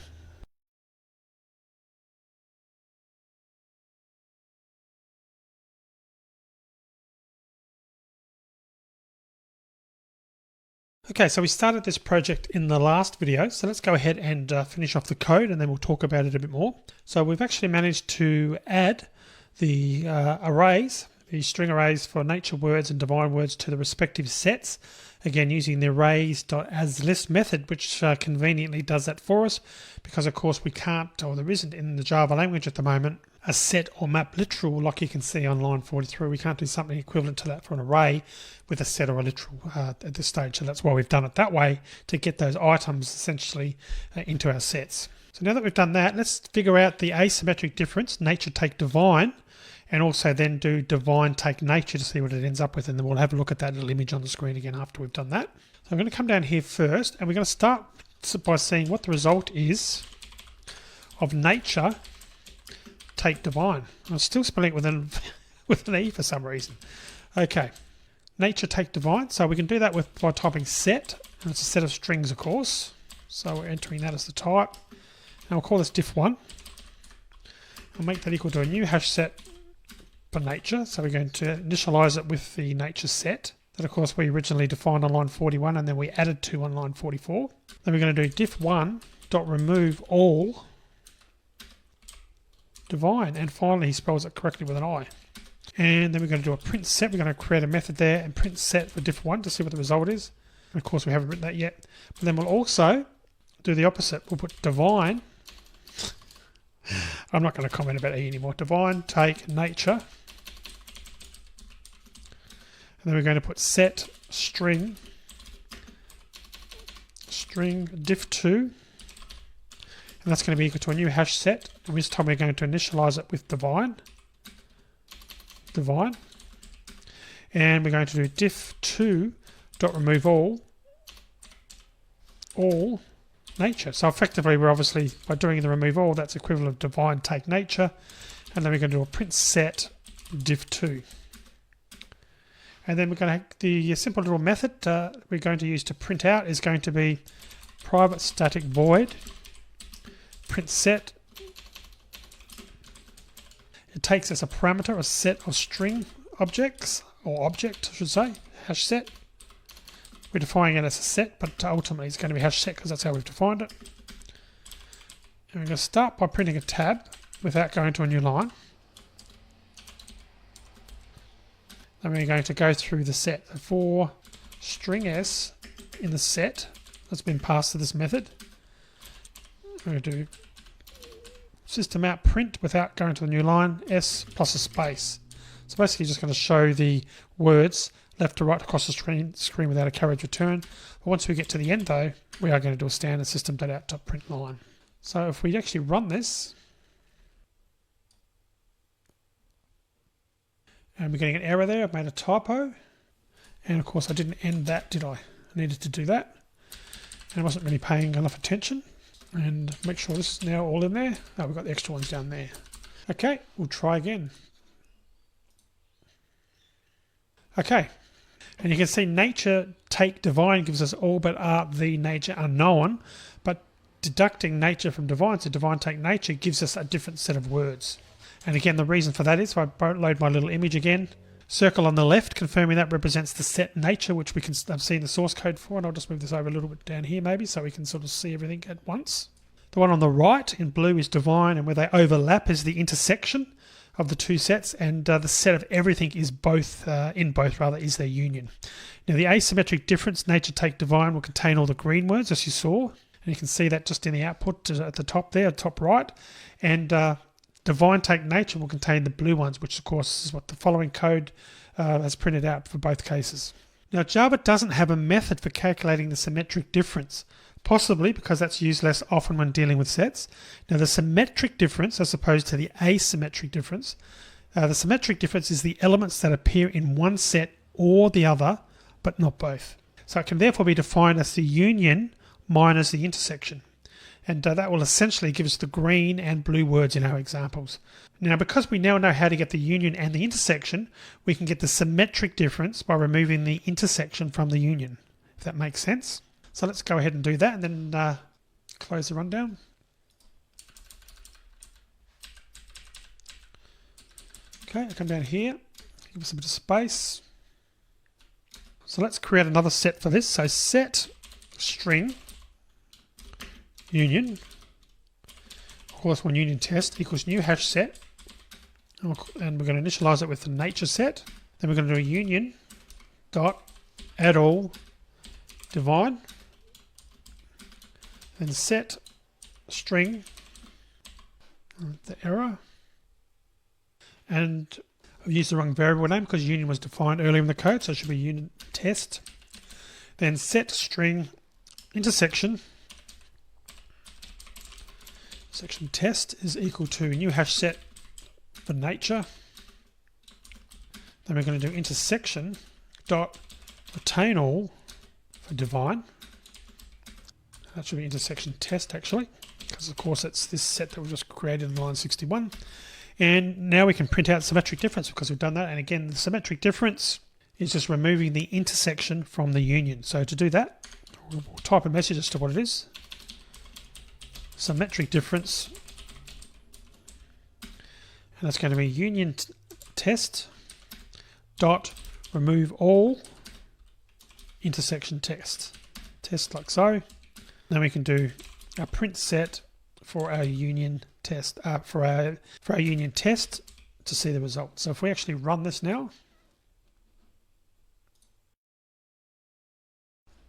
Speaker 2: Okay, so we started this project in the last video, so let's go ahead and finish off the code, and then we'll talk about it a bit more. So we've actually managed to add the arrays, the string arrays for nature words and divine words to the respective sets, again using the arrays.asList method, which conveniently does that for us, because of course we can't, or there isn't in the Java language at the moment, a set or map literal like you can see on line 43. We can't do something equivalent to that for an array with a set or a literal at this stage, so that's why we've done it that way, to get those items essentially into our sets. So now that we've done that, let's figure out the asymmetric difference, nature take divine, and also then do divine take nature to see what it ends up with, and then we'll have a look at that little image on the screen again after we've done that. So I'm going to come down here first, and we're going to start by seeing what the result is of nature take divine. I'm still spelling it with an E for some reason. Okay, nature take divine. So we can do that by typing set, and it's a set of strings of course. So we're entering that as the type, and we'll call this diff1. I'll make that equal to a new hash set for nature. So we're going to initialize it with the nature set that of course we originally defined on line 41, and then we added to on line 44. Then we're going to do diff1 dot remove all divine, and finally he spells it correctly with an I. And then we're going to do a print set. We're going to create a method there and print set for diff1 to see what the result is. And of course we haven't written that yet. But then we'll also do the opposite. We'll put divine. I'm not going to comment about E anymore. Divine take nature. And then we're going to put set string diff2. And that's going to be equal to a new hash set. And this time we're going to initialize it with divine. And we're going to do diff2 dot remove all nature. So effectively we're obviously, by doing the remove all, that's equivalent of divine take nature. And then we're going to do a print set diff2. And then we're going to, the simple little method we're going to use to print out is going to be private static void print set. It takes as a parameter a set of string objects, or object I should say, hash set. We're defining it as a set, but ultimately it's going to be hash set because that's how we've defined it. And we're going to start by printing a tab without going to a new line. Then we're going to go through the set. For string s in the set that's been passed to this method, we're going to do system out print without going to the new line, s plus a space. So basically just going to show the words left to right across the screen without a carriage return. But once we get to the end though, we are going to do a standard system.out.print line. So if we actually run this, and we're getting an error there, I've made a typo. And of course I didn't end that, did I? I needed to do that. And I wasn't really paying enough attention. And make sure this is now all in there. Oh, we've got the extra ones down there. Okay, we'll try again. Okay, and you can see nature take divine gives us all but the nature unknown, but deducting nature from divine, so divine take nature gives us a different set of words. And again, the reason for that is if I load my little image again, Circle on the left, confirming that represents the set nature, which we can see in the source code for. And I'll just move this over a little bit down here maybe so we can sort of see everything at once. The one on the right in blue is divine, and where they overlap is the intersection of the two sets, and the set of everything is both, is their union. Now the asymmetric difference, nature take divine, will contain all the green words as you saw, and you can see that just in the output at the top there, top right, and divine take nature will contain the blue ones, which of course is what the following code has printed out for both cases. Now Java doesn't have a method for calculating the symmetric difference, possibly because that's used less often when dealing with sets. Now the symmetric difference, as opposed to the asymmetric difference, the symmetric difference is the elements that appear in one set or the other, but not both. So it can therefore be defined as the union minus the intersection. And that will essentially give us the green and blue words in our examples. Now, because we now know how to get the union and the intersection, we can get the symmetric difference by removing the intersection from the union, if that makes sense. So let's go ahead and do that, and then close the rundown. Okay, I'll come down here, give us a bit of space. So let's create another set for this. So set string union, of course one union test equals new hash set, and we're going to initialize it with the nature set. Then we're going to do a union dot add all divine, and set string, the error, and I've used the wrong variable name because union was defined earlier in the code, so it should be union test. Then set string intersection, section test is equal to new hash set for nature. Then we're going to do intersection dot retain all for divine. That should be intersection test actually, because of course it's this set that we just created in line 61. And now we can print out symmetric difference because we've done that. And again, the symmetric difference is just removing the intersection from the union. So to do that, we'll type a message as to what it is. Symmetric difference, and that's going to be union test dot remove all intersection test like so. Then we can do a print set for our union test for our union test to see the result. So if we actually run this now,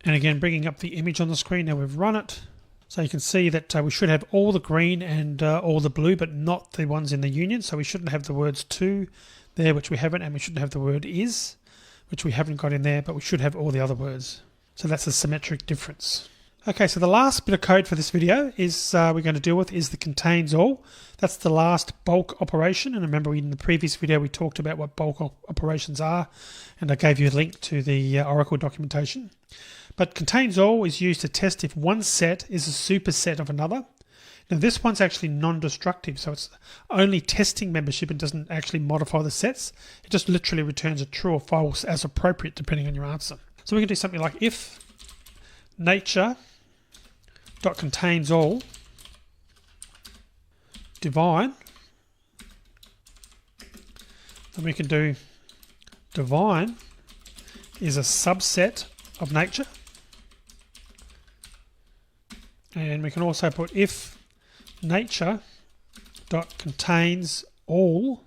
Speaker 2: and again bringing up the image on the screen, now we've run it. So you can see that we should have all the green and all the blue, but not the ones in the union. So we shouldn't have the words to there, which we haven't, and we shouldn't have the word is, which we haven't got in there, but we should have all the other words. So that's a symmetric difference. Okay, so the last bit of code for this video is we're going to deal with is the contains all. That's the last bulk operation. And remember in the previous video we talked about what bulk operations are, and I gave you a link to the Oracle documentation. But contains all is used to test if one set is a superset of another. Now this one's actually non-destructive, so it's only testing membership and doesn't actually modify the sets. It just literally returns a true or false as appropriate depending on your answer. So we can do something like if nature dot contains all divine, then we can do divine is a subset of nature. And we can also put if nature dot contains all,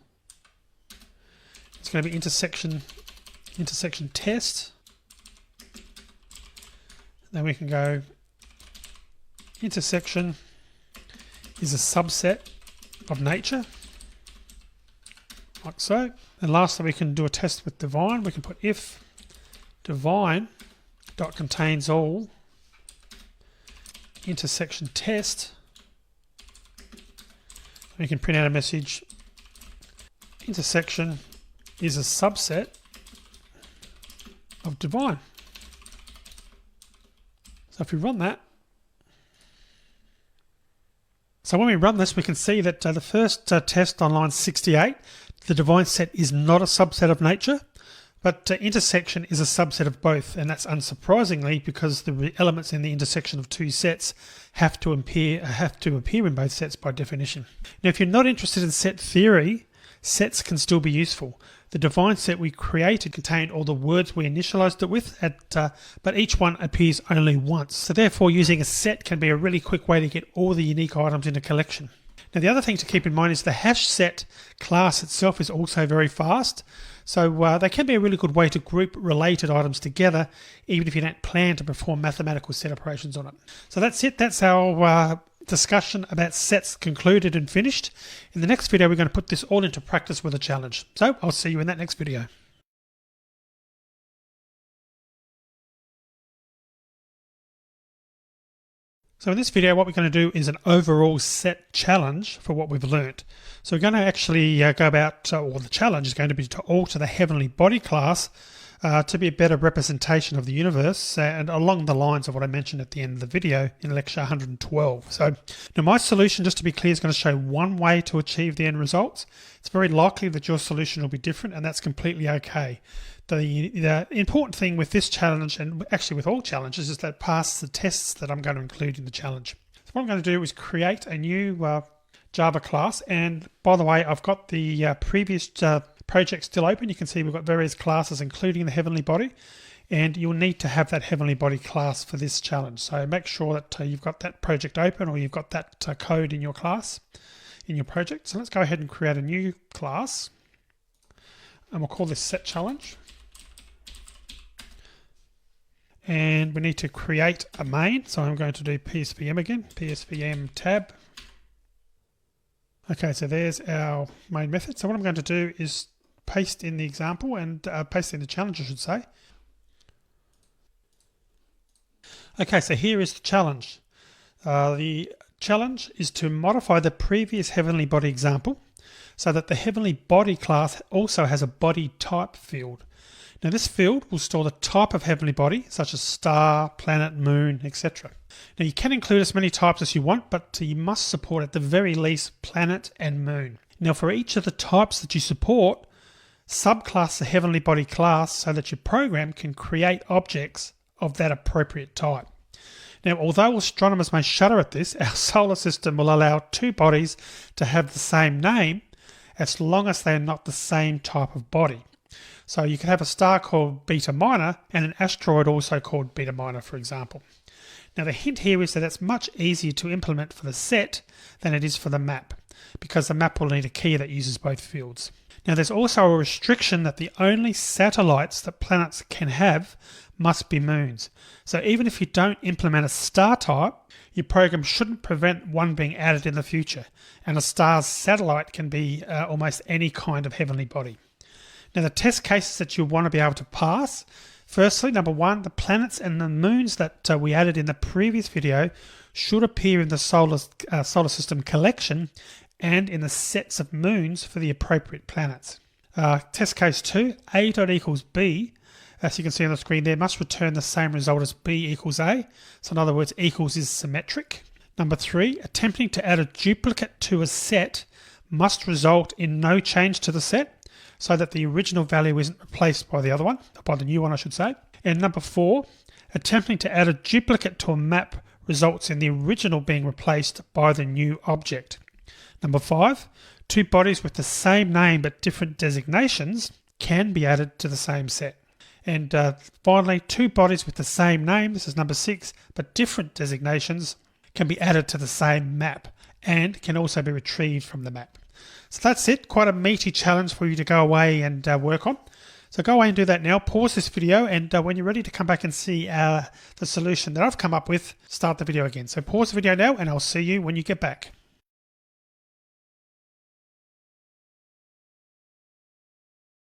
Speaker 2: it's going to be intersection test. Then we can go intersection is a subset of nature, like so. And lastly, we can do a test with divine. We can put if divine dot contains all intersection test. We can print out a message intersection is a subset of divine. So if we run that, so when we run this, we can see that the first test on line 68, the divine set is not a subset of nature, but intersection is a subset of both, and that's unsurprisingly because the elements in the intersection of two sets have to appear in both sets by definition. Now, if you're not interested in set theory, sets can still be useful. The define set we created contained all the words we initialized it with, but each one appears only once. So therefore, using a set can be a really quick way to get all the unique items in a collection. Now, the other thing to keep in mind is the hash set class itself is also very fast. So they can be a really good way to group related items together, even if you don't plan to perform mathematical set operations on it. So that's it. That's our discussion about sets concluded and finished. In the next video, we're going to put this all into practice with a challenge. So I'll see you in that next video. So in this video, what we're going to do is an overall set challenge for what we've learnt. So we're going to actually go about, or the challenge is going to be to alter the heavenly body class to be a better representation of the universe and along the lines of what I mentioned at the end of the video in lecture 112. So now my solution, just to be clear, is going to show one way to achieve the end results. It's very likely that your solution will be different, and that's completely okay. The important thing with this challenge, and actually with all challenges, is that it passes the tests that I'm going to include in the challenge. So what I'm going to do is create a new Java class, and by the way, I've got the previous project still open. You can see we've got various classes including the heavenly body, and you'll need to have that heavenly body class for this challenge. So make sure that you've got that project open, or you've got that code in your class, in your project. So let's go ahead and create a new class, and we'll call this set challenge. And we need to create a main. So I'm going to do PSVM again, PSVM tab. Okay, so there's our main method. So what I'm going to do is paste in the example and paste in the challenge, I should say. Okay, so here is the challenge. The challenge is to modify the previous heavenly body example so that the heavenly body class also has a body type field. Now this field will store the type of heavenly body, such as star, planet, moon, etc. Now you can include as many types as you want, but you must support at the very least planet and moon. Now for each of the types that you support, subclass the heavenly body class so that your program can create objects of that appropriate type. Now, although astronomers may shudder at this, our solar system will allow two bodies to have the same name as long as they are not the same type of body. So you can have a star called Beta Minor and an asteroid also called Beta Minor, for example. Now the hint here is that it's much easier to implement for the set than it is for the map, because the map will need a key that uses both fields. Now there's also a restriction that the only satellites that planets can have must be moons. So even if you don't implement a star type, your program shouldn't prevent one being added in the future, and a star's satellite can be almost any kind of heavenly body. Now the test cases that you want to be able to pass, firstly, number one, the planets and the moons that we added in the previous video should appear in the solar system collection and in the sets of moons for the appropriate planets. Test case 2, A dot equals B, as you can see on the screen there, must return the same result as B equals A. So in other words, equals is symmetric. Number 3, attempting to add a duplicate to a set must result in no change to the set, so that the original value isn't replaced by the other one, by the new one I should say. And number 4, attempting to add a duplicate to a map results in the original being replaced by the new object. Number 5, two bodies with the same name but different designations can be added to the same set. And finally, two bodies with the same name, this is number 6, but different designations can be added to the same map and can also be retrieved from the map. So that's it, quite a meaty challenge for you to go away and work on. So go away and do that now, pause this video, and when you're ready to come back and see the solution that I've come up with, start the video again. So pause the video now and I'll see you when you get back.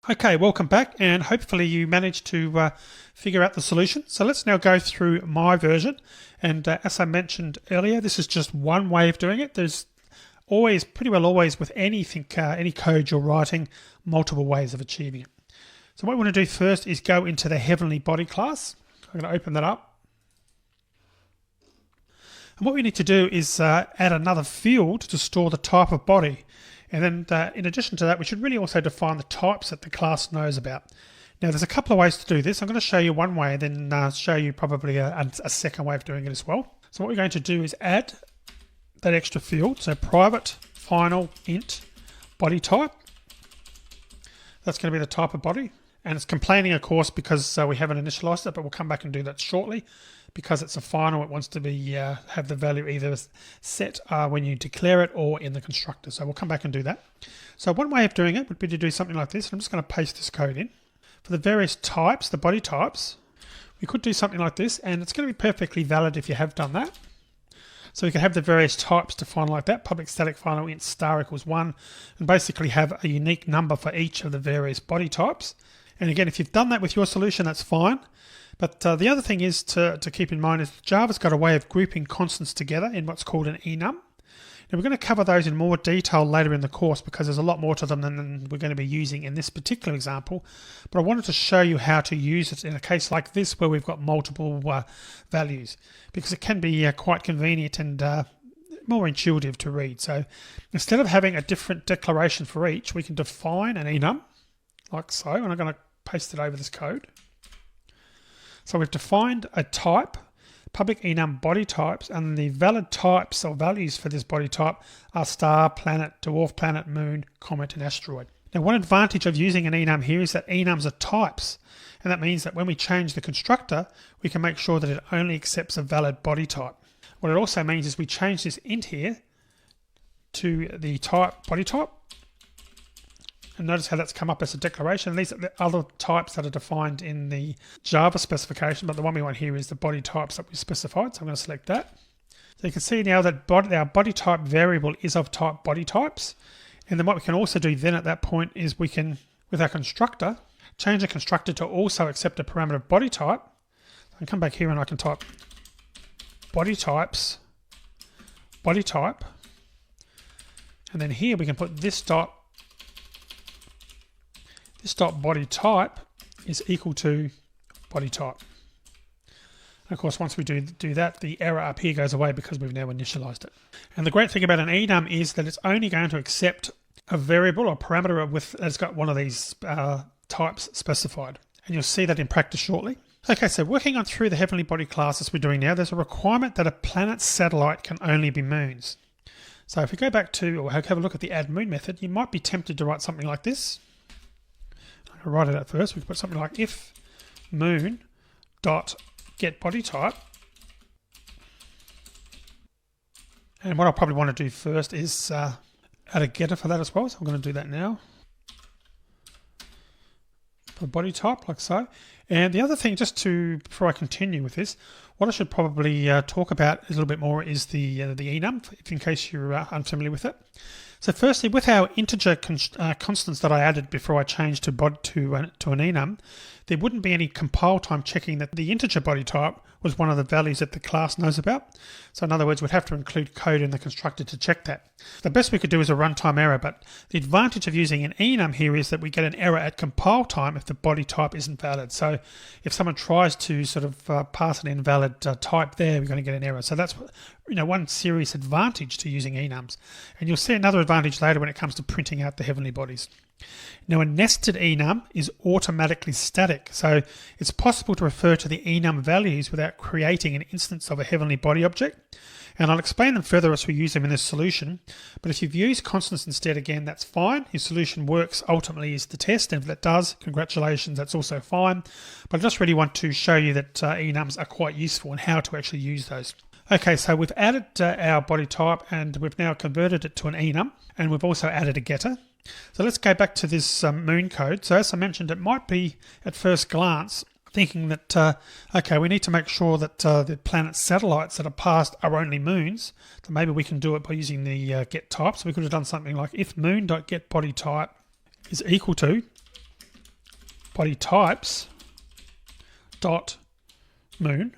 Speaker 2: Okay, welcome back, and hopefully you managed to figure out the solution. So let's now go through my version, and as I mentioned earlier, this is just one way of doing it. There's always, pretty well always with anything, any code you're writing, multiple ways of achieving it. So what we want to do first is go into the heavenly body class. I'm going to open that up. And what we need to do is add another field to store the type of body. And then in addition to that, we should really also define the types that the class knows about. Now there's a couple of ways to do this. I'm going to show you one way and then show you probably a second way of doing it as well. So what we're going to do is add that extra field. So private final int body type. That's going to be the type of body. And it's complaining, of course, because we haven't initialized it, but we'll come back and do that shortly. Because it's a final, it wants to be have the value either set when you declare it or in the constructor. So we'll come back and do that. So one way of doing it would be to do something like this. I'm just going to paste this code in. For the various types, the body types, we could do something like this, and it's going to be perfectly valid if you have done that. So we can have the various types defined like that, public static final int star equals 1, and basically have a unique number for each of the various body types. And again, if you've done that with your solution, that's fine. But the other thing is to keep in mind is Java's got a way of grouping constants together in what's called an enum. Now we're going to cover those in more detail later in the course because there's a lot more to them than we're going to be using in this particular example. But I wanted to show you how to use it in a case like this where we've got multiple values, because it can be quite convenient and more intuitive to read. So instead of having a different declaration for each, we can define an enum like so, and I'm going to paste it over this code. So we've defined a type, public enum body types, and the valid types or values for this body type are star, planet, dwarf planet, moon, comet, and asteroid. Now one advantage of using an enum here is that enums are types, and that means that when we change the constructor, we can make sure that it only accepts a valid body type. What it also means is we change this int here to the type body type, and notice how that's come up as a declaration. And these are the other types that are defined in the Java specification, but the one we want here is the body types that we specified. So I'm going to select that. So you can see now that our body type variable is of type body types. And then what we can also do then at that point is we can, with our constructor, change the constructor to also accept a parameter body type. I can come back here and I can type body types, body type. And then here we can put this dot body type is equal to body type. And of course, once we do that, the error up here goes away because we've now initialized it. And the great thing about an enum is that it's only going to accept a variable or parameter that's got one of these types specified. And you'll see that in practice shortly. Okay, so working on through the heavenly body classes we're doing now, there's a requirement that a planet's satellite can only be moons. So if we go back to, or have a look at the add moon method, you might be tempted to write something like this. I'll write it out first. We can put something like if moon dot get body type. And what I'll probably want to do first is add a getter for that as well. So I'm going to do that now. For body type, like so. And the other thing, before I continue with this, what I should probably talk about a little bit more is the enum, if in case you're unfamiliar with it. So firstly, with our integer constants that I added before I changed to an enum, there wouldn't be any compile time checking that the integer body type was one of the values that the class knows about. So in other words, we'd have to include code in the constructor to check that. The best we could do is a runtime error, but the advantage of using an enum here is that we get an error at compile time if the body type isn't valid. So if someone tries to sort of pass an invalid type there, we're going to get an error. So that's one serious advantage to using enums. And you'll see another advantage later when it comes to printing out the heavenly bodies. Now a nested enum is automatically static, so it's possible to refer to the enum values without creating an instance of a heavenly body object. And I'll explain them further as we use them in this solution. But if you've used constants instead, again, that's fine. Your solution works ultimately is the test, and if it does, congratulations, that's also fine. But I just really want to show you that enums are quite useful and how to actually use those. Okay, so we've added our body type and we've now converted it to an enum, and we've also added a getter. So let's go back to this moon code. So as I mentioned, it might be at first glance thinking that, okay, we need to make sure that the planet satellites that are passed are only moons. So maybe we can do it by using the get type. So we could have done something like if moon.getBodyType is equal to body types dot moon.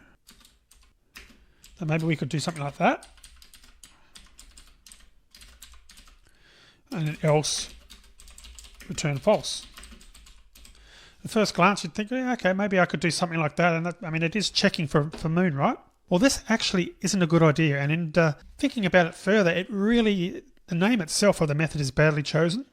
Speaker 2: Then maybe we could do something like that. And then else return false. At first glance, you'd think, yeah, okay, maybe I could do something like that. And that, I mean, it is checking for moon, right? Well, this actually isn't a good idea. And in thinking about it further, the name itself of the method is badly chosen.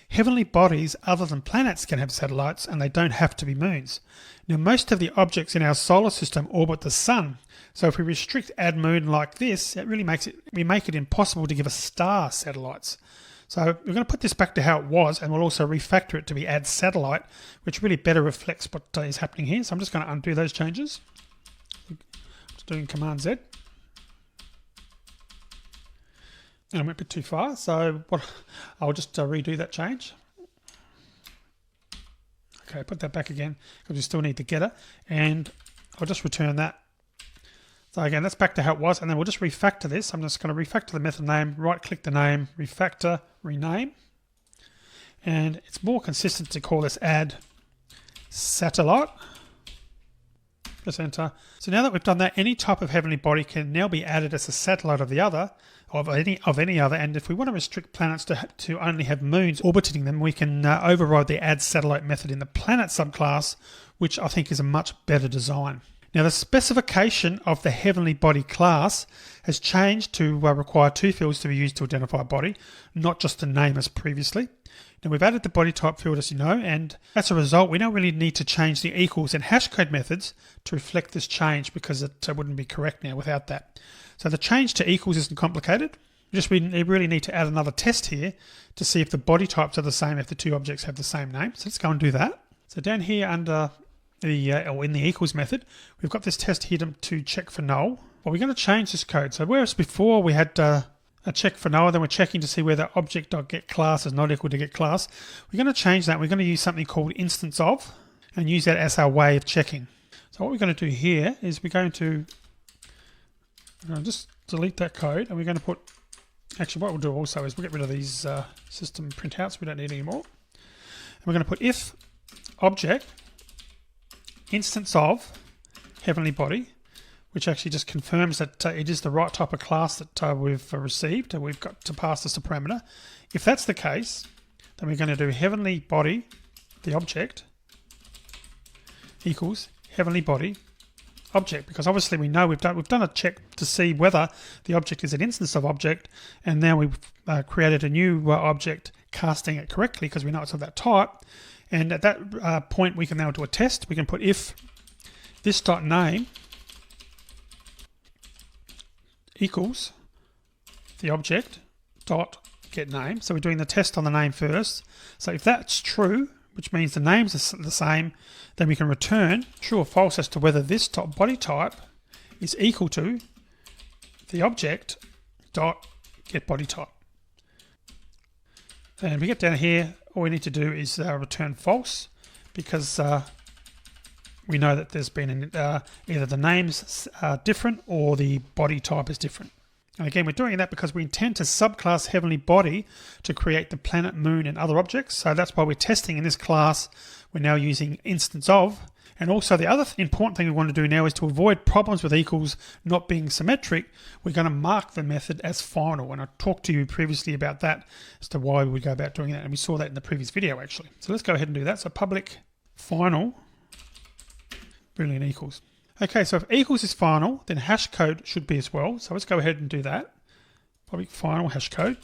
Speaker 2: Heavenly bodies other than planets can have satellites, and they don't have to be moons. Now, most of the objects in our solar system orbit the sun. So if we restrict add moon like this, it really we make it impossible to give a star satellites. So we're going to put this back to how it was, and we'll also refactor it to be add satellite, which really better reflects what is happening here. So I'm just going to undo those changes. Just doing Command Z. And I went a bit too far, so I'll just redo that change. Okay, put that back again because we still need the getter, and I'll just return that. So again, that's back to how it was, and then we'll just refactor this. I'm just going to refactor the method name, right-click the name, refactor, rename, and it's more consistent to call this add satellite. Press enter. So now that we've done that, any type of heavenly body can now be added as a satellite of the other, of any other, and if we want to restrict planets to only have moons orbiting them, we can override the add satellite method in the planet subclass, which I think is a much better design. Now the specification of the heavenly body class has changed to require two fields to be used to identify a body, not just a name as previously. Now we've added the body type field, as you know, and as a result we don't really need to change the equals and hashcode methods to reflect this change, because it wouldn't be correct now without that. So the change to equals isn't complicated. We really need to add another test here to see if the body types are the same if the two objects have the same name. So let's go and do that. So down here under or in the equals method, we've got this test here to check for null. Well, we're going to change this code. So whereas before we had a check for null, then we're checking to see whether object.getClass is not equal to getClass, we're going to change that. We're going to use something called instance of and use that as our way of checking. So what we're going to do here is we're going to just delete that code, and we're going to put, actually what we'll do also is we'll get rid of these system printouts we don't need anymore. And we're going to put if object instance of heavenly body, which actually just confirms that it is the right type of class that we've received, and we've got to pass this a parameter. If that's the case, then we're going to do heavenly body, the object, equals heavenly body object, because obviously we know we've done a check to see whether the object is an instance of object, and now we've created a new object casting it correctly because we know it's of that type. And at that point we can now do a test. We can put if this dot name equals the object dot get name. So we're doing the test on the name first. So if that's true, which means the names are the same, then we can return true or false as to whether this dot body type is equal to the object dot get body type. And we get down here, all we need to do is return false, because we know that there's been either the names are different or the body type is different. And again, we're doing that because we intend to subclass heavenly body to create the planet, moon, and other objects. So that's why we're testing in this class. We're now using instance of. And also the other important thing we want to do now is to avoid problems with equals not being symmetric. We're going to mark the method as final. And I talked to you previously about that as to why we would go about doing that. And we saw that in the previous video, actually. So let's go ahead and do that. So public final boolean equals. Okay, so if equals is final, then hash code should be as well. So let's go ahead and do that. Public final hash code.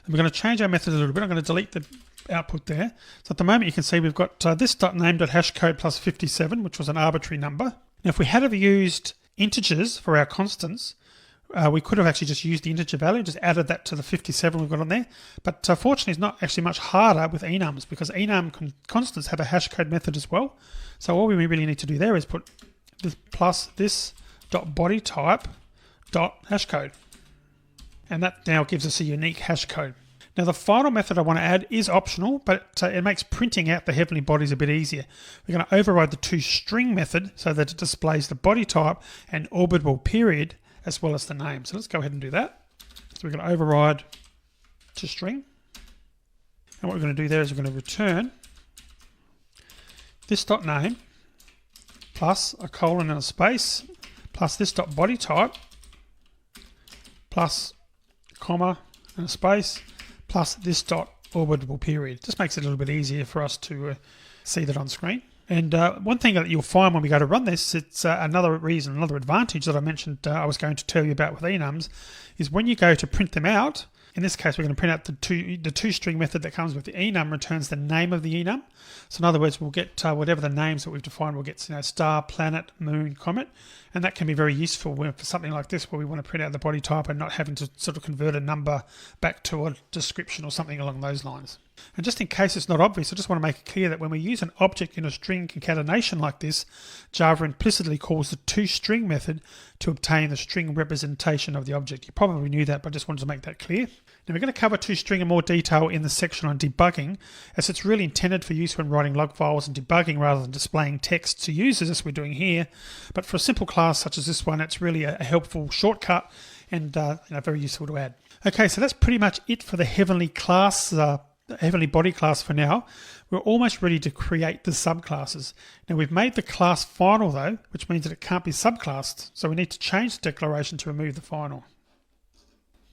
Speaker 2: And we're going to change our method a little bit. I'm going to delete the output there. So at the moment you can see we've got this .name.hashcode plus 57, which was an arbitrary number. Now if we had have used integers for our constants, we could have actually just used the integer value, just added that to the 57 we've got on there. But fortunately it's not actually much harder with enums, because enum constants have a hashcode method as well. So all we really need to do there is put this plus this dot body type dot hashcode. And that now gives us a unique hashcode. Now the final method I want to add is optional, but it makes printing out the heavenly bodies a bit easier. We're going to override the toString method so that it displays the body type and orbitable period as well as the name. So let's go ahead and do that. So we're going to override toString. And what we're going to do there is we're going to return this dot name plus a colon and a space plus this dot body type plus comma and a space plus this dot orbitable period. Just makes it a little bit easier for us to see that on screen. And one thing that you'll find when we go to run this, it's another advantage that I mentioned I was going to tell you about with enums, is when you go to print them out, In this case, we're going to print out the toString method that comes with the enum returns the name of the enum. So in other words, we'll get whatever the names that we've defined. We'll get star, planet, moon, comet, and that can be very useful for something like this where we want to print out the body type and not having to sort of convert a number back to a description or something along those lines. And just in case it's not obvious, I just want to make it clear that when we use an object in a string concatenation like this, Java implicitly calls the toString method to obtain the string representation of the object. You probably knew that, but I just wanted to make that clear. Now we're going to cover toString in more detail in the section on debugging, as it's really intended for use when writing log files and debugging rather than displaying text to users as we're doing here. But for a simple class such as this one, it's really a helpful shortcut and very useful to add. Okay, so that's pretty much it for the Heavenly class, Heavenly body class for now. We're almost ready to create the subclasses. Now we've made the class final though, which means that it can't be subclassed. So we need to change the declaration to remove the final.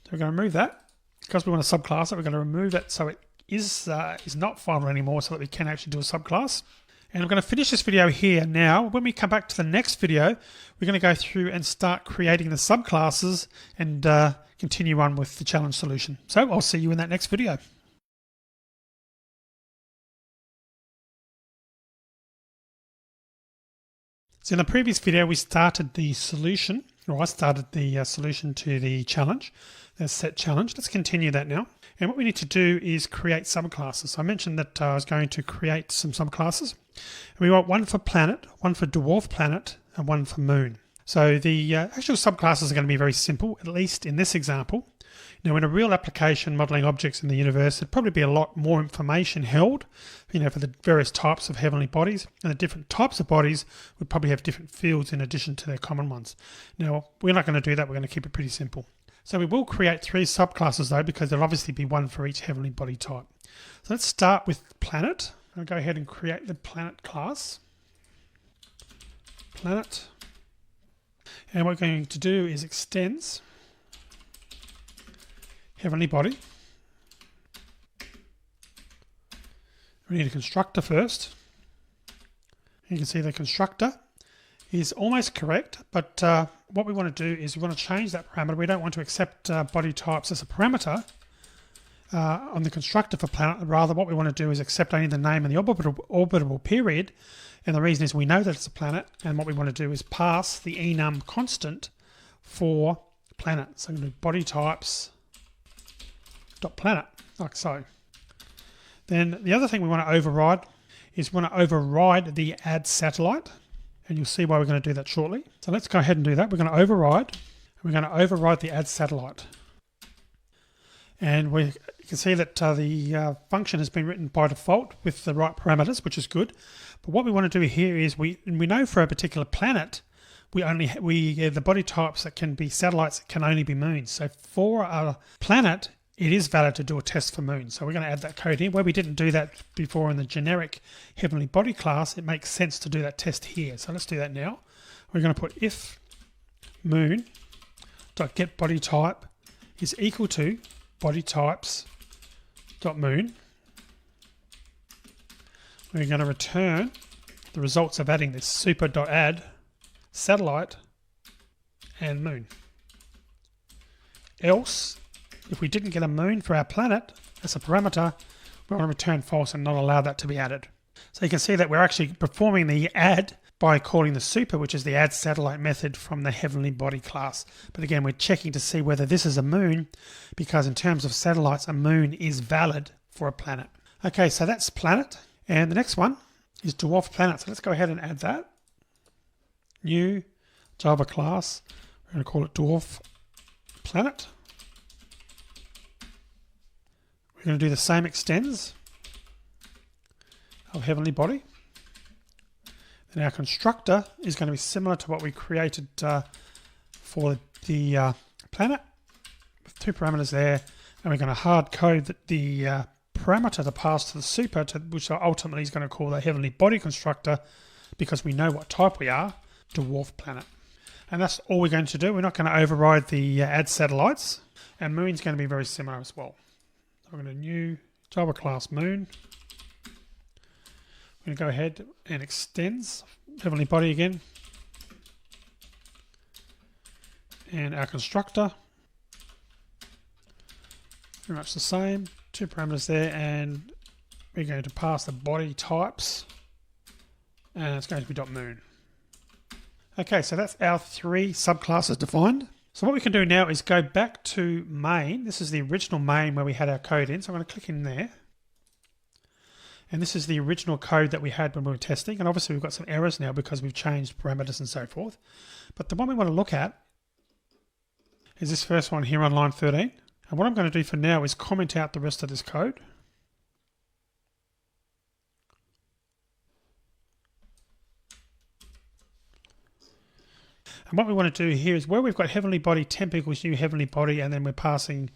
Speaker 2: So we're going to remove that. Because we want to subclass it, we're going to remove it so it is not final anymore so that we can actually do a subclass. And I'm going to finish this video here now. When we come back to the next video, we're going to go through and start creating the subclasses and continue on with the challenge solution. So I'll see you in that next video. So in the previous video, we started the solution, or I started the solution to the challenge, the set challenge. Let's continue that now. And what we need to do is create subclasses. So I mentioned that I was going to create some subclasses. And we want one for planet, one for dwarf planet, and one for moon. So the actual subclasses are going to be very simple, at least in this example. Now, in a real application modeling objects in the universe, there'd probably be a lot more information held, for the various types of heavenly bodies, and the different types of bodies would probably have different fields in addition to their common ones. Now, we're not going to do that. We're going to keep it pretty simple. So we will create 3 subclasses though, because there'll obviously be one for each heavenly body type. So let's start with planet. I'll go ahead and create the planet class. Planet. And what we're going to do is extends heavenly body. We need a constructor first. You can see the constructor is almost correct, but what we want to do is we want to change that parameter. We don't want to accept body types as a parameter on the constructor for planet. Rather, what we want to do is accept only the name and the orbital period. And the reason is we know that it's a planet, and what we want to do is pass the enum constant for planet. So I'm going to do body types dot planet, like so. Then the other thing we want to override is we want to override the add satellite, and you'll see why we're going to do that shortly. So let's go ahead and do that. We're going to override, the add satellite. And you can see that the function has been written by default with the right parameters, which is good. But what we want to do here is we know for a particular planet, the body types that can be satellites can only be moons. So for a planet, it is valid to do a test for moon. So we're going to add that code here. Where we didn't do that before in the generic heavenly body class, it makes sense to do that test here. So let's do that now. We're going to put if moon dot get body type is equal to body types dot moon. We're going to return the results of adding this super.add satellite and moon. Else, if we didn't get a moon for our planet as a parameter, we want to return false and not allow that to be added. So you can see that we're actually performing the add by calling the super, which is the add satellite method from the heavenly body class. But again, we're checking to see whether this is a moon, because in terms of satellites, a moon is valid for a planet. Okay, so that's planet. And the next one is dwarf planet. So let's go ahead and add that. New Java class. We're going to call it dwarf planet. We're going to do the same extends of heavenly body. Then our constructor is going to be similar to what we created for the planet, with 2 parameters there. And we're going to hard code the parameter to pass to the super, which ultimately is going to call the heavenly body constructor, because we know what type we are, dwarf planet. And that's all we're going to do. We're not going to override the add satellites. And moon's going to be very similar as well. So we're going to new Java class moon. We're going to go ahead and extends heavenly body again. And our constructor. Pretty much the same. 2 parameters there, and we're going to pass the body types, and it's going to be .moon. Okay, so that's our 3 subclasses defined. So what we can do now is go back to main. This is the original main where we had our code in. So I'm going to click in there. And this is the original code that we had when we were testing. And obviously we've got some errors now because we've changed parameters and so forth. But the one we want to look at is this first one here on line 13. And what I'm going to do for now is comment out the rest of this code. And what we want to do here is where we've got heavenly body temp equals new heavenly body, and then we're passing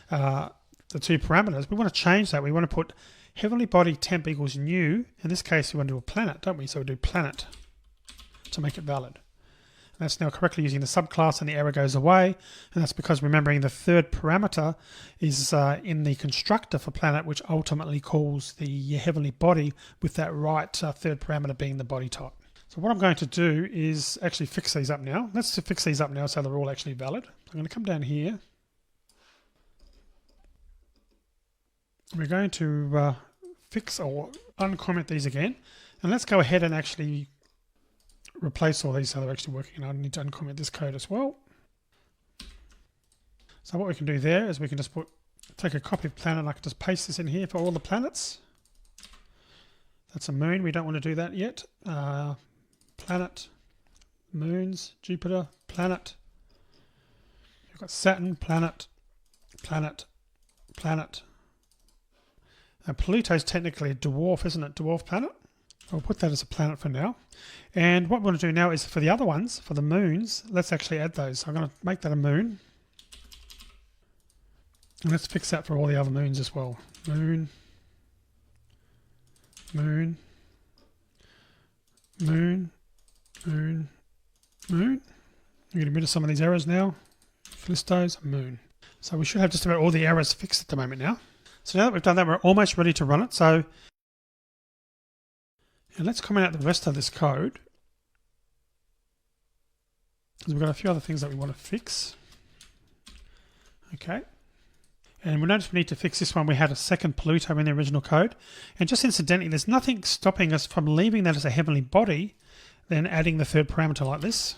Speaker 2: the 2 parameters, we want to change that. We want to put heavenly body temp equals new. In this case, we want to do a planet, don't we? So we'll do planet to make it valid. And that's now correctly using the subclass, and the error goes away. And that's because remembering the 3rd parameter is in the constructor for planet, which ultimately calls the heavenly body with that right 3rd parameter being the body type. So what I'm going to do is actually fix these up now. Let's fix these up now so they're all actually valid. I'm going to come down here. We're going to fix or uncomment these again. And let's go ahead and actually replace all these so they're actually working. And I need to uncomment this code as well. So what we can do there is we can just take a copy of planet, and I can just paste this in here for all the planets. That's a moon. We don't want to do that yet. Planet, moons, Jupiter, planet. You've got Saturn, planet, planet, planet. Now Pluto's technically a dwarf, isn't it? Dwarf planet. I'll put that as a planet for now. And what we want to do now is for the other ones, for the moons, let's actually add those. So I'm going to make that a moon. And let's fix that for all the other moons as well. Moon, moon, moon, moon, moon. I'm going to get rid of some of these errors now. List those, moon. So we should have just about all the errors fixed at the moment now. So now that we've done that, we're almost ready to run it. So and let's comment out the rest of this code, because we've got a few other things that we want to fix. Okay. And we notice we need to fix this one. We had a 2nd Pluto in the original code. And just incidentally, there's nothing stopping us from leaving that as a heavenly body, then adding the 3rd parameter like this.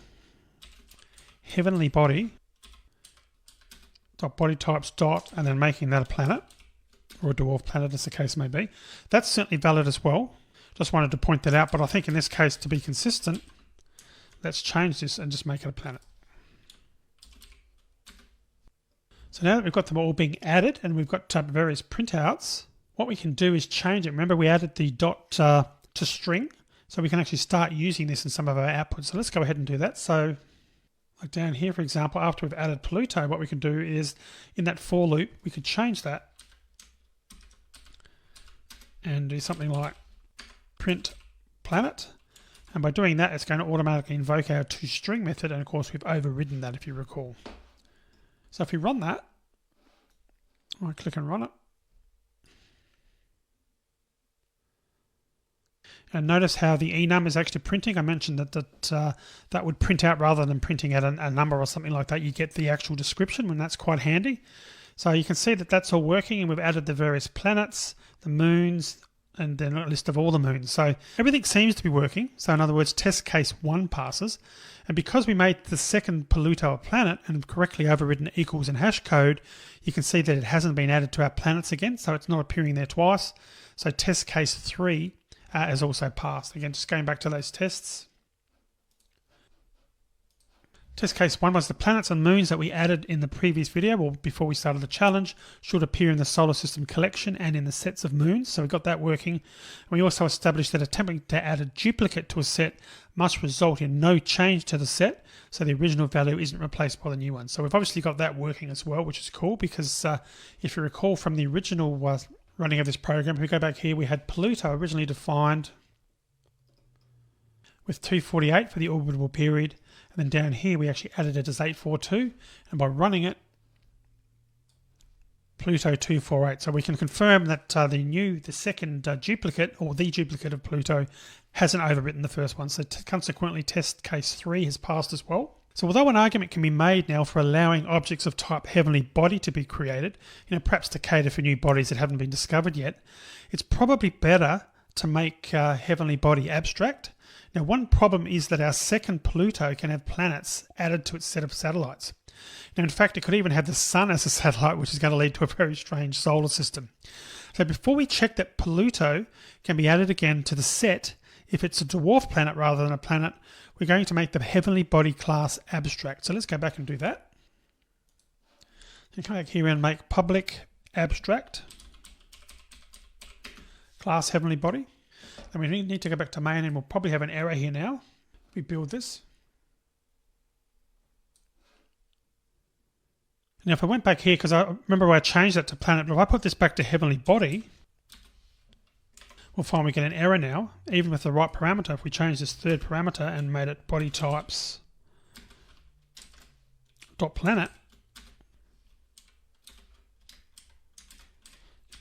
Speaker 2: Heavenly body, dot body types dot, and then making that a planet, or a dwarf planet as the case may be. That's certainly valid as well. Just wanted to point that out, but I think in this case, to be consistent, let's change this and just make it a planet. So now that we've got them all being added and we've got various printouts, what we can do is change it. Remember, we added the dot to string, so we can actually start using this in some of our outputs. So let's go ahead and do that. So like down here, for example, after we've added Pluto, what we can do is in that for loop, we could change that and do something like print planet. And by doing that, it's going to automatically invoke our toString method. And of course, we've overridden that if you recall. So if we run that, I click and run it. And notice how the enum is actually printing. I mentioned that would print out rather than printing out a number or something like that. You get the actual description, and that's quite handy. So you can see that that's all working, and we've added the various planets, the moons, and then a list of all the moons. So everything seems to be working. So in other words, test case 1 passes. And because we made the 2nd Pluto a planet and correctly overridden equals in hash code, you can see that it hasn't been added to our planets again. So it's not appearing there twice. So test case 3 has also passed. Again, just going back to those tests. Test case 1 was the planets and moons that we added in the previous video, or before we started the challenge, should appear in the solar system collection and in the sets of moons. So we got that working. We also established that attempting to add a duplicate to a set must result in no change to the set, so the original value isn't replaced by the new one. So we've obviously got that working as well, which is cool, because if you recall from the original running of this program, if we go back here, we had Pluto originally defined with 248 for the orbitable period. And then down here, we actually added it as 842. And by running it, Pluto 248. So we can confirm that the second duplicate, or the duplicate of Pluto, hasn't overwritten the first one. So consequently, test case 3 has passed as well. So although an argument can be made now for allowing objects of type heavenly body to be created, perhaps to cater for new bodies that haven't been discovered yet, it's probably better to make heavenly body abstract. Now, one problem is that our second Pluto can have planets added to its set of satellites. Now, in fact, it could even have the Sun as a satellite, which is going to lead to a very strange solar system. So before we check that Pluto can be added again to the set, if it's a dwarf planet rather than a planet, we're going to make the heavenly body class abstract. So let's go back and do that. So come back here and make public abstract class heavenly body. And we need to go back to main, and we'll probably have an error here now. We build this. Now if I went back here, because I remember I changed that to planet, but if I put this back to heavenly body, we'll find we get an error now, even with the right parameter. If we change this third parameter and made it body types dot planet,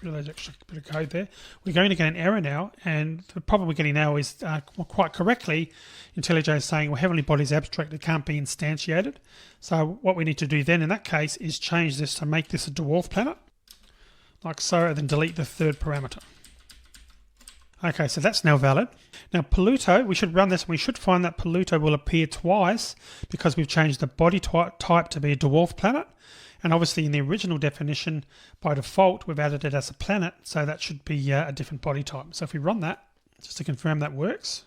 Speaker 2: rid of those extra bit of code there, we're going to get an error now, and the problem we're getting now is quite correctly IntelliJ is saying, well, heavenly body is abstract, it can't be instantiated. So what we need to do then in that case is change this to make this a dwarf planet, like so, and then delete the third parameter. Okay, so that's now valid. Now Pluto, we should run this and we should find that Pluto will appear twice because we've changed the body type to be a dwarf planet. And obviously in the original definition, by default, we've added it as a planet, so that should be a different body type. So if we run that, just to confirm that works,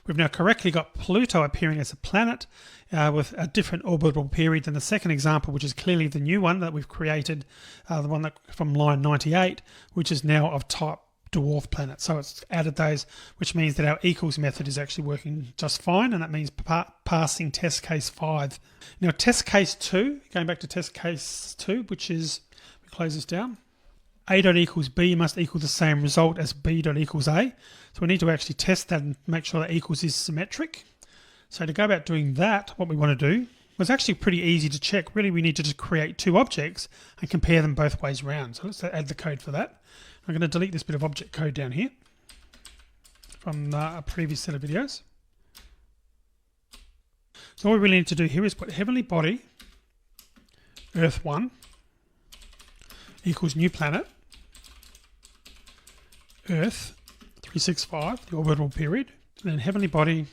Speaker 2: we've now correctly got Pluto appearing as a planet with a different orbital period than the second example, which is clearly the new one that we've created, the one that from line 98, which is now of type dwarf planet. So it's added those, which means that our equals method is actually working just fine, and that means passing test case 5. Now test case 2, going back to test case 2, which is, we close this down, a dot equals b must equal the same result as b dot equals a. So we need to actually test that and make sure that equals is symmetric. So to go about doing that, what we want to do was actually pretty easy to check. Really, we need to just create two objects and compare them both ways round. So let's add the code for that. I'm going to delete this bit of object code down here from a previous set of videos. So all we really need to do here is put heavenly body Earth 1 equals new planet Earth 365, the orbital period, and then heavenly body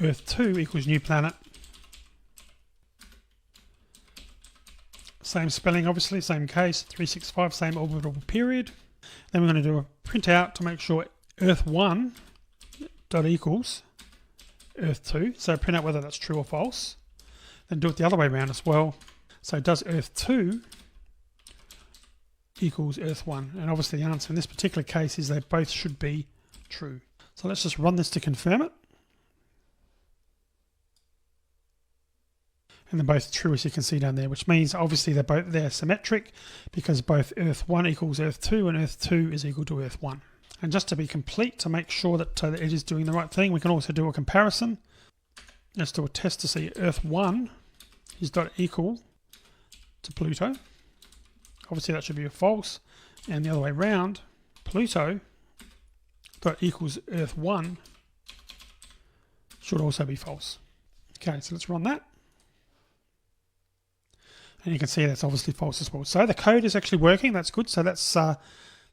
Speaker 2: Earth 2 equals new planet. Same spelling, obviously, same case, 365, same orbital period. Then we're going to do a print out to make sure Earth 1 dot equals Earth 2. So print out whether that's true or false. Then do it the other way around as well. So does Earth 2 equals Earth 1? And obviously the answer in this particular case is they both should be true. So let's just run this to confirm it. And they're both true, as you can see down there, which means obviously they're symmetric because both Earth 1 equals Earth 2 and Earth 2 is equal to Earth 1. And just to be complete, to make sure that it is doing the right thing, we can also do a comparison. Let's do a test to see Earth 1 is dot equal to Pluto. Obviously that should be a false. And the other way around, Pluto dot equals Earth 1 should also be false. Okay, so let's run that. And you can see that's obviously false as well. So the code is actually working. That's good. So that's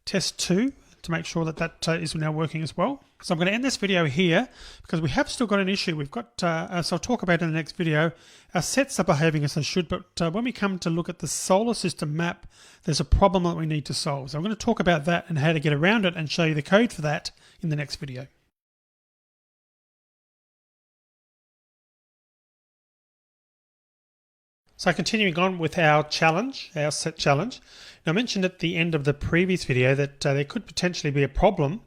Speaker 2: test 2 to make sure that is now working as well. So I'm going to end this video here because we have still got an issue. We've got, so I'll talk about it in the next video. Our sets are behaving as they should, but when we come to look at the solar system map, there's a problem that we need to solve. So I'm going to talk about that and how to get around it and show you the code for that in the next video. So continuing on with our challenge, our set challenge. Now I mentioned at the end of the previous video that there could potentially be a problem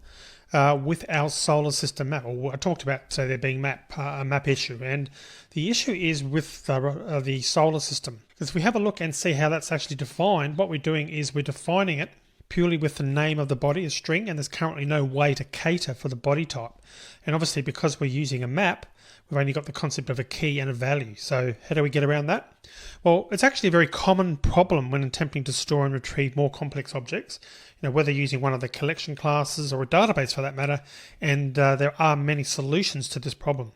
Speaker 2: with our solar system map. Or I talked about there being a map issue, and the issue is with the solar system. Because if we have a look and see how that's actually defined, what we're doing is we're defining it purely with the name of the body, a string, and there's currently no way to cater for the body type. And obviously because we're using a map, we've only got the concept of a key and a value. So how do we get around that? Well, it's actually a very common problem when attempting to store and retrieve more complex objects, whether using one of the collection classes or a database for that matter, and there are many solutions to this problem.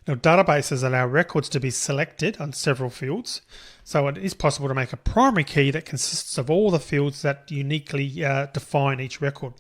Speaker 2: Now, databases allow records to be selected on several fields, so it is possible to make a primary key that consists of all the fields that uniquely define each record.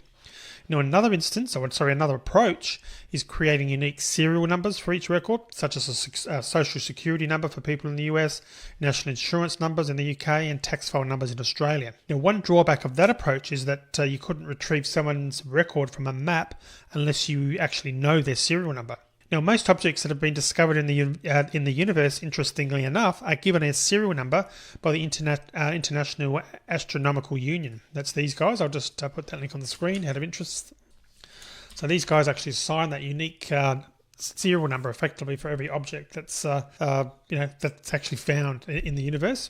Speaker 2: Now, another approach is creating unique serial numbers for each record, such as a social security number for people in the US, national insurance numbers in the UK, and tax file numbers in Australia. Now, one drawback of that approach is that you couldn't retrieve someone's record from a map unless you actually know their serial number. Now, most objects that have been discovered in the universe, interestingly enough, are given a serial number by the International Astronomical Union. That's these guys. I'll just put that link on the screen out of interest. So these guys actually assign that unique serial number effectively for every object that's that's actually found in the universe.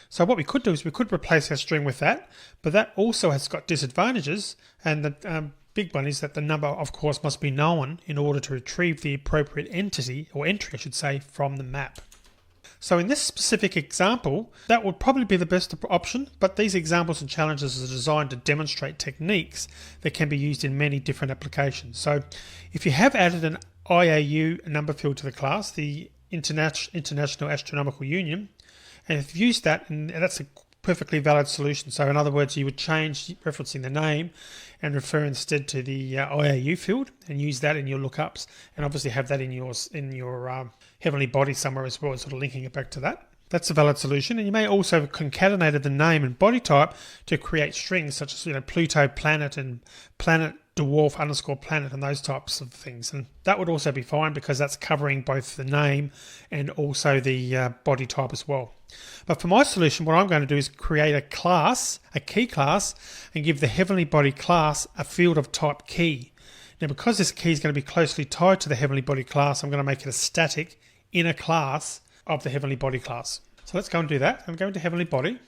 Speaker 2: So what we could do is we could replace our string with that, but that also has got disadvantages, and the big one is that the number, of course, must be known in order to retrieve the appropriate entity, or entry I should say, from the map. So in this specific example, that would probably be the best option, but these examples and challenges are designed to demonstrate techniques that can be used in many different applications. So if you have added an IAU number field to the class, the International Astronomical Union, and if you've used that, and that's a perfectly valid solution. So in other words, you would change referencing the name and refer instead to the IAU field and use that in your lookups, and obviously have that in your heavenly body somewhere as well, sort of linking it back to that. That's a valid solution, and you may also have concatenated the name and body type to create strings such as Pluto planet and planet dwarf _ planet and those types of things, and that would also be fine because that's covering both the name and also the body type as well. But for my solution, what I'm going to do is create a class, a key class, and give the heavenly body class a field of type key. Now, because this key is going to be closely tied to the heavenly body class, I'm going to make it a static inner class of the heavenly body class. So let's go and do that. I'm going to heavenly body.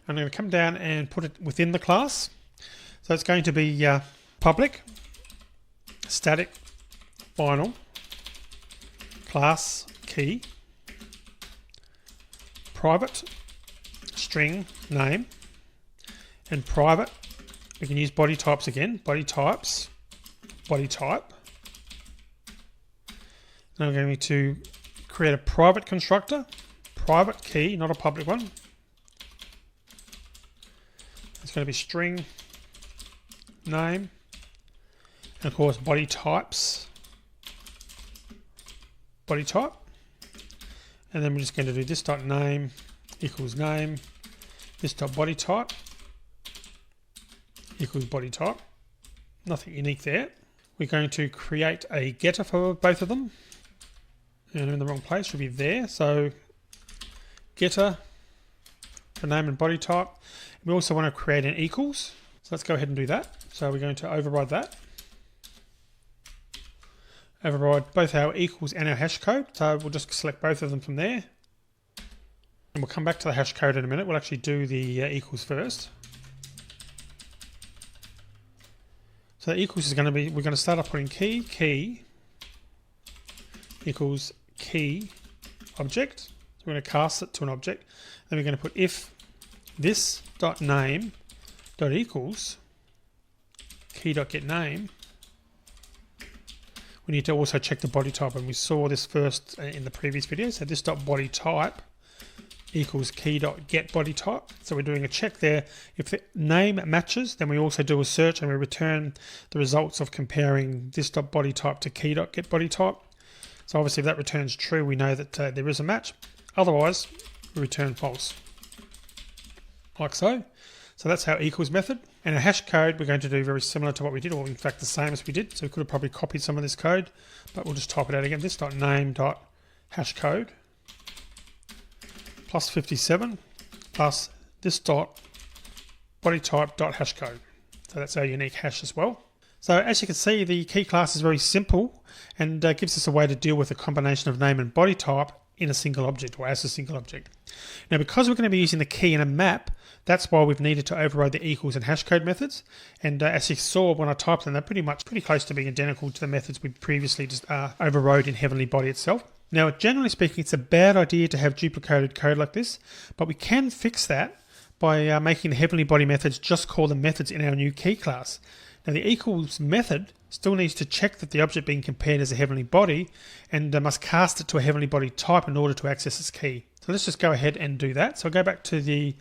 Speaker 2: I'm going to come down and put it within the class. So it's going to be public, static, final, class, key, private, string, name, and private, we can use body types again, body types, body type. Now I'm going to create a private constructor, private key, not a public one. It's going to be string, name, and of course body types, body type, and then we're just going to do this dot name equals name, this dot body type equals body type. Nothing unique there. We're going to create a getter for both of them, and I'm in the wrong place, should be there. So getter for name and body type. We also want to create an equals, so let's go ahead and do that. So we're going to override that. Override both our equals and our hash code. So we'll just select both of them from there. And we'll come back to the hash code in a minute. We'll actually do the equals first. So the equals is going to be, we're going to start off putting key equals key object. So we're going to cast it to an object. Then we're going to put if this dot name dot equals key dot get name. We need to also check the body type, and we saw this first in the previous video. So this dot body type equals key dot get body type. So we're doing a check there. If the name matches, then we also do a search and we return the results of comparing this dot body type to key dot get body type. So obviously if that returns true, we know that there is a match. Otherwise, we return false, like so. So that's our equals method. And a hash code we're going to do very similar to what we did, or in fact the same as we did. So we could have probably copied some of this code, but we'll just type it out again. This dot name dot hash code plus 57 plus this dot body type dot hash code. So that's our unique hash as well. So as you can see, the key class is very simple and gives us a way to deal with a combination of name and body type in a single object or as a single object. Now, because we're going to be using the key in a map, that's why we've needed to override the equals and hashcode methods. And as you saw when I typed them, they're pretty close to being identical to the methods we previously just overrode in Heavenly Body itself. Now, generally speaking, it's a bad idea to have duplicated code like this, but we can fix that by making the Heavenly Body methods just call the methods in our new key class. Now, the equals method still needs to check that the object being compared is a heavenly body and must cast it to a heavenly body type in order to access its key. So let's just go ahead and do that. So I'll go back to the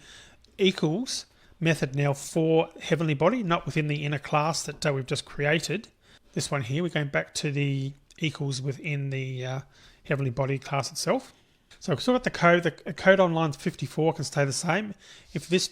Speaker 2: equals method now for heavenly body, not within the inner class that we've just created. This one here, we're going back to the equals within the heavenly body class itself. So we've still got the code. The code on line 54 can stay the same. If this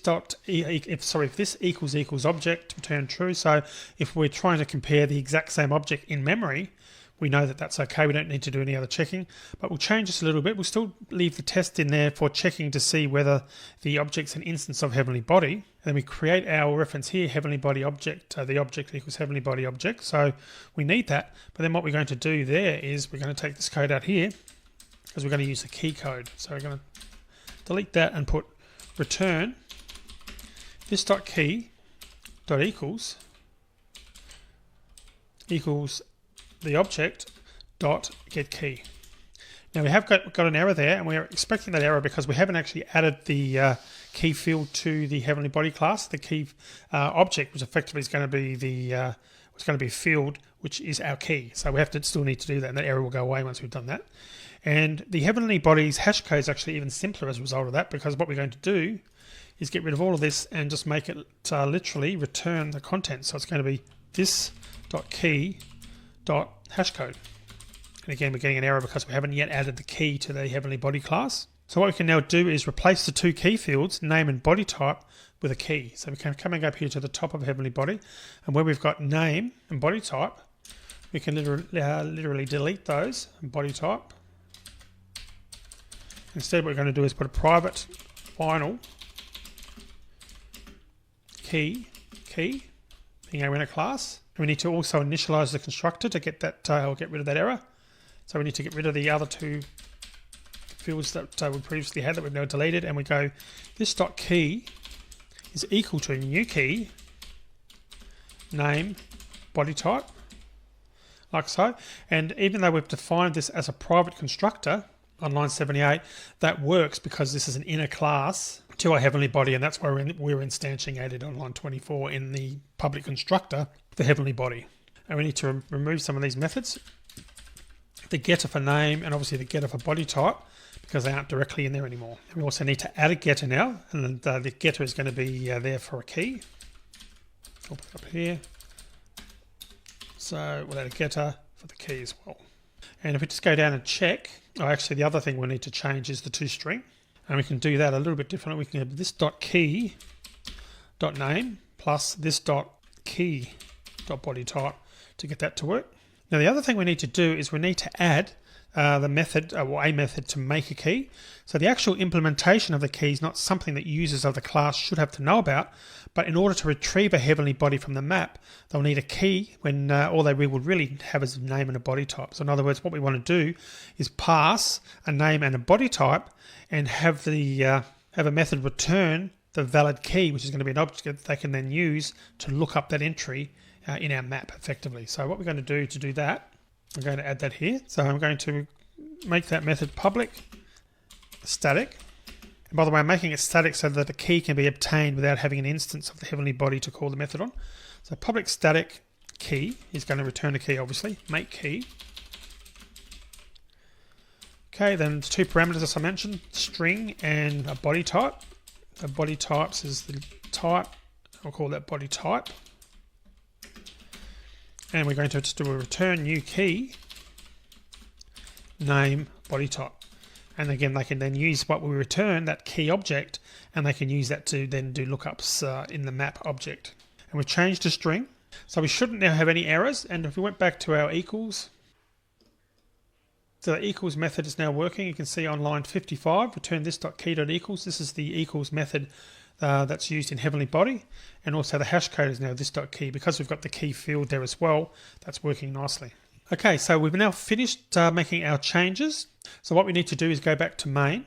Speaker 2: equals object, return true. So if we're trying to compare the exact same object in memory, we know that that's okay. We don't need to do any other checking. But we'll change this a little bit. We'll still leave the test in there for checking to see whether the object's an instance of heavenly body. And then we create our reference here, heavenly body object. The object equals heavenly body object. So we need that. But then what we're going to do there is we're going to take this code out here, because we're going to use the key code. So we're going to delete that and put return this.key.equals the object dot get key. Now we have got an error there, and we're expecting that error because we haven't actually added the key field to the heavenly body class. The key object, which effectively is going to be the field, which is our key. So we still need to do that, and that error will go away once we've done that. And the heavenly body's hash code is actually even simpler as a result of that, because what we're going to do is get rid of all of this and just make it literally return the content. So it's going to be this.key.hashcode. And again, we're getting an error because we haven't yet added the key to the heavenly body class. So what we can now do is replace the two key fields, name and body type, with a key. So we can come up here to the top of heavenly body, and where we've got name and body type, we can literally delete those and body type. Instead, what we're going to do is put a private final key being our inner class. And we need to also initialize the constructor to get that or get rid of that error. So we need to get rid of the other two fields that we previously had that we've now deleted, and we go this.key is equal to new key name body type, like so. And even though we've defined this as a private constructor on line 78, that works because this is an inner class to our heavenly body, and that's why we're instantiated on line 24 in the public constructor, the heavenly body. And we need to remove some of these methods, the getter for name and obviously the getter for body type, because they aren't directly in there anymore. And we also need to add a getter now, and the getter is going to be there for a key. I'll put it up here. So we'll add a getter for the key as well. And if we just go down and check, actually the other thing we need to change is the toString. And we can do that a little bit differently. We can have this.key.name plus this.key.bodyType to get that to work. Now the other thing we need to do is we need to add the method or a method to make a key. So the actual implementation of the key is not something that users of the class should have to know about, but in order to retrieve a heavenly body from the map, they'll need a key when all they would really have is a name and a body type. So in other words, what we want to do is pass a name and a body type and have a method return the valid key, which is going to be an object that they can then use to look up that entry in our map effectively. So what we're going to do that, I'm going to add that here. So I'm going to make that method public static. And by the way, I'm making it static so that the key can be obtained without having an instance of the heavenly body to call the method on. So public static key is going to return a key, obviously, make key. Okay, then the two parameters as I mentioned, string and a body type. The body types is the type, I'll call that body type. And we're going to just do a return new key, name, body type. And again, they can then use what we return, that key object, and they can use that to then do lookups in the map object. And we've changed to string. So we shouldn't now have any errors. And if we went back to our equals, so the equals method is now working. You can see on line 55, return this.key.equals. This is the equals method that's used in heavenly body, and also the hash code is now this.key. Because we've got the key field there as well, that's working nicely. Okay, so we've now finished making our changes So what we need to do is go back to main.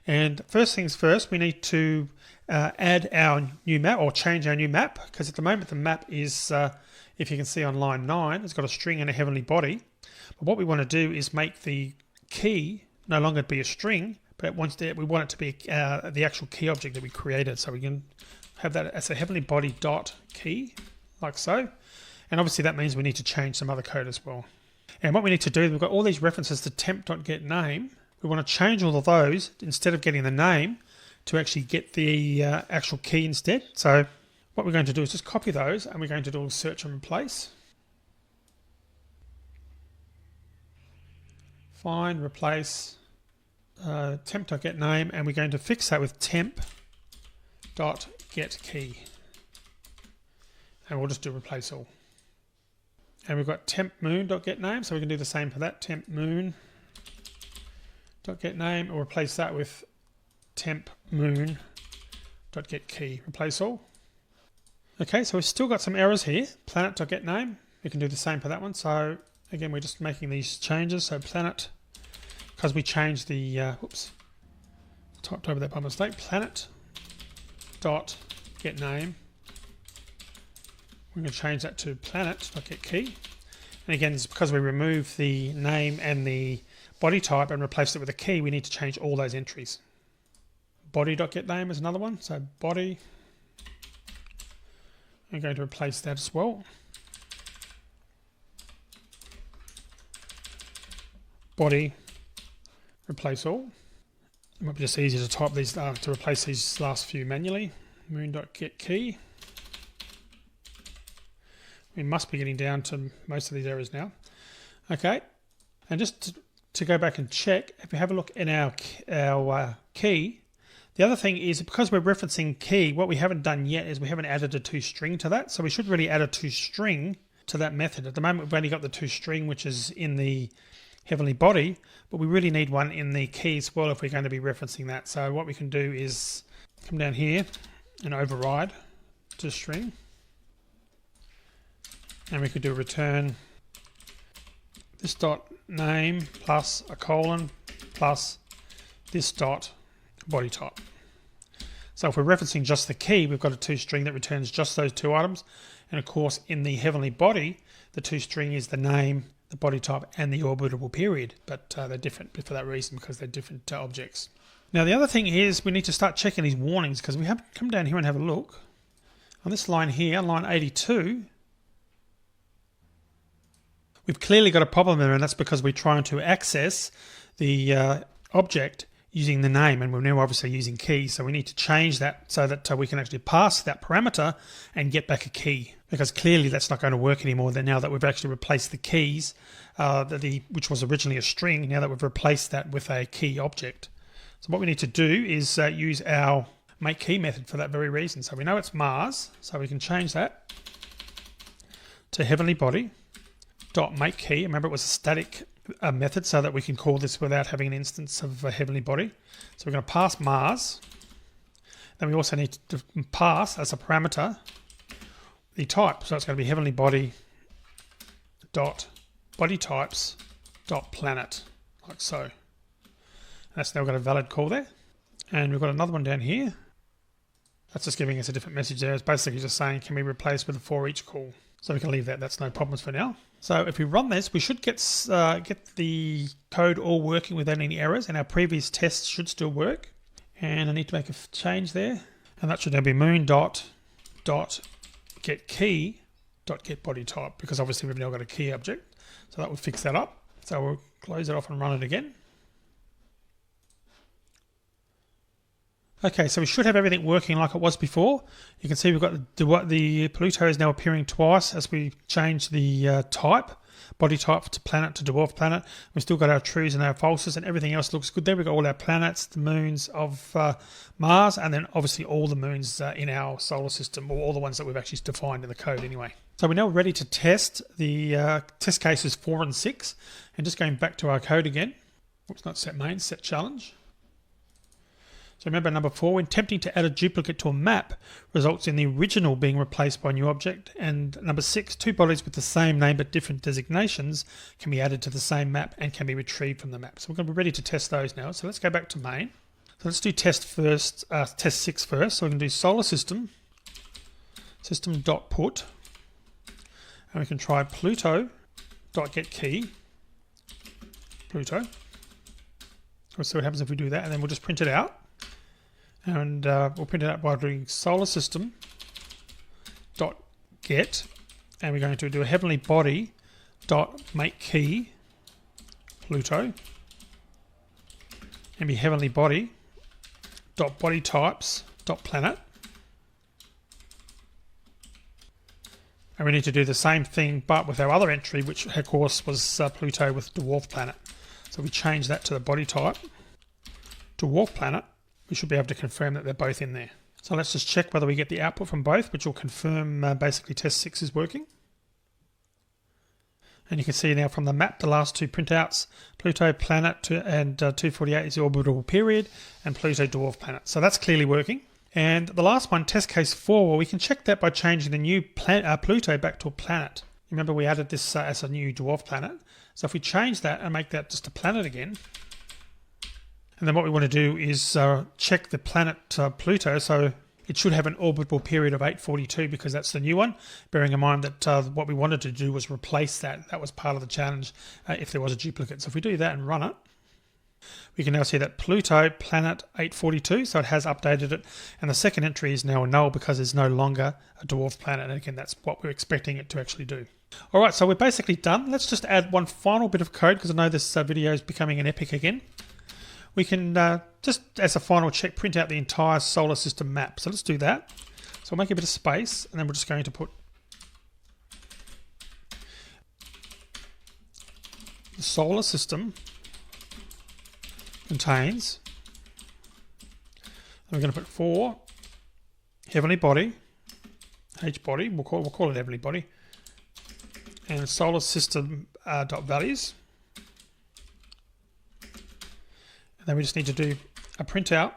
Speaker 2: And first things first, we need to add our new map or change our new map, because at the moment the map is, if you can see on line 9, it's got a string and a heavenly body. But what we want to do is make the key no longer be a string, but we want it to be the actual key object that we created. So we can have that as a heavenly body dot key, like so. And obviously that means we need to change some other code as well. And what we need to do, we've got all these references to temp.getName. We want to change all of those, instead of getting the name, to actually get the actual key instead. So what we're going to do is just copy those, and we're going to do a search and replace. Find, replace, temp.getName, and we're going to fix that with temp.getKey. And we'll just do replace all. And we've got tempMoon.getName, so we can do the same for that, tempMoon.getName, or replace that with tempMoon.getKey. Replace all. Okay, so we've still got some errors here. Planet.getName, we can do the same for that one. So again, we're just making these changes. So planet, because we changed the, typed over that by mistake, planet.getName. We're going to change that to planet.getKey. And again, it's because we removed the name and the body type and replaced it with a key, we need to change all those entries. Body.getName is another one. So body, I'm going to replace that as well. Body, replace all. It might be just easier to type these, to replace these last few manually. Moon.getKey. We must be getting down to most of these errors now. Okay, and just to go back and check, if we have a look in our key, the other thing is because we're referencing key, what we haven't done yet is we haven't added a toString to that. So we should really add a toString to that method. At the moment, we've only got the toString, which is in the heavenly body, but we really need one in the key as well if we're going to be referencing that. So what we can do is come down here and override toString. And we could do return this dot name plus a colon plus this dot body type. So if we're referencing just the key, we've got a toString that returns just those two items. And of course, in the heavenly body, the toString is the name, the body type, and the orbitable period. But they're different for that reason, because they're different objects. Now, the other thing is we need to start checking these warnings, because we have to come down here and have a look. On this line here, line 82, we've clearly got a problem there, and that's because we're trying to access the object using the name, and we're now obviously using key, so we need to change that so that we can actually pass that parameter and get back a key, because clearly that's not going to work anymore now that we've actually replaced the keys, which was originally a string, now that we've replaced that with a key object. So what we need to do is use our makeKey method for that very reason. So we know it's Mars, so we can change that to heavenly body dot makeKey. Remember, it was a static method, so that we can call this without having an instance of a heavenly body. So we're going to pass Mars. Then we also need to pass as a parameter the type. So it's going to be heavenly body dot body types dot planet, like so. And that's now got a valid call there. And we've got another one down here. That's just giving us a different message there. It's basically just saying, can we replace with a for each call? So we can leave that. That's no problems for now. So if we run this, we should get the code all working without any errors, and our previous tests should still work. And I need to make a change there, and that should now be moon.getKey.getBodyType, because obviously we've now got a key object. So that would fix that up. So we'll close it off and run it again. Okay, so we should have everything working like it was before. You can see we've got the Pluto is now appearing twice as we change the type, body type to planet to dwarf planet. We've still got our trues and our falses, and everything else looks good there. We've got all our planets, the moons of Mars, and then obviously all the moons in our solar system, or all the ones that we've actually defined in the code anyway. So we're now ready to test the test cases 4 and 6, and just going back to our code again. Oops, not set main, set challenge. So remember number 4, when attempting to add a duplicate to a map results in the original being replaced by a new object. And number 6, 2 bodies with the same name but different designations can be added to the same map and can be retrieved from the map. So we're going to be ready to test those now. So let's go back to main. So let's do test 6 first. So we can do solar system, system.put, and we can try Pluto.getKey, Pluto. We'll see what happens if we do that, and then we'll just print it out. And we'll print it out by doing solar system dot get, and we're going to do a heavenly body dot make key Pluto, and be heavenly body dot body types dot planet, and we need to do the same thing but with our other entry, which of course was Pluto with dwarf planet. So we change that to the body type dwarf planet. We should be able to confirm that they're both in there. So let's just check whether we get the output from both, which will confirm basically test 6 is working. And you can see now from the map, the last 2 printouts, Pluto planet and 248 is the orbital period, and Pluto dwarf planet. So that's clearly working. And the last one, test case 4, well, we can check that by changing the new Pluto back to a planet. Remember we added this as a new dwarf planet. So if we change that and make that just a planet again, and then what we want to do is check the planet Pluto, so it should have an orbital period of 842 because that's the new one, bearing in mind that what we wanted to do was replace that. That was part of the challenge if there was a duplicate. So if we do that and run it, we can now see that Pluto planet 842, so it has updated it, and the second entry is now a null because it's no longer a dwarf planet, and again that's what we're expecting it to actually do. Alright, so we're basically done. Let's just add one final bit of code because I know this video is becoming an epic again. We can just, as a final check, print out the entire solar system map. So let's do that. So we'll make a bit of space, and then we're just going to put the solar system contains, and we're going to put 4 heavenly body, H body, we'll call it heavenly body, and solar system dot values. And then we just need to do a printout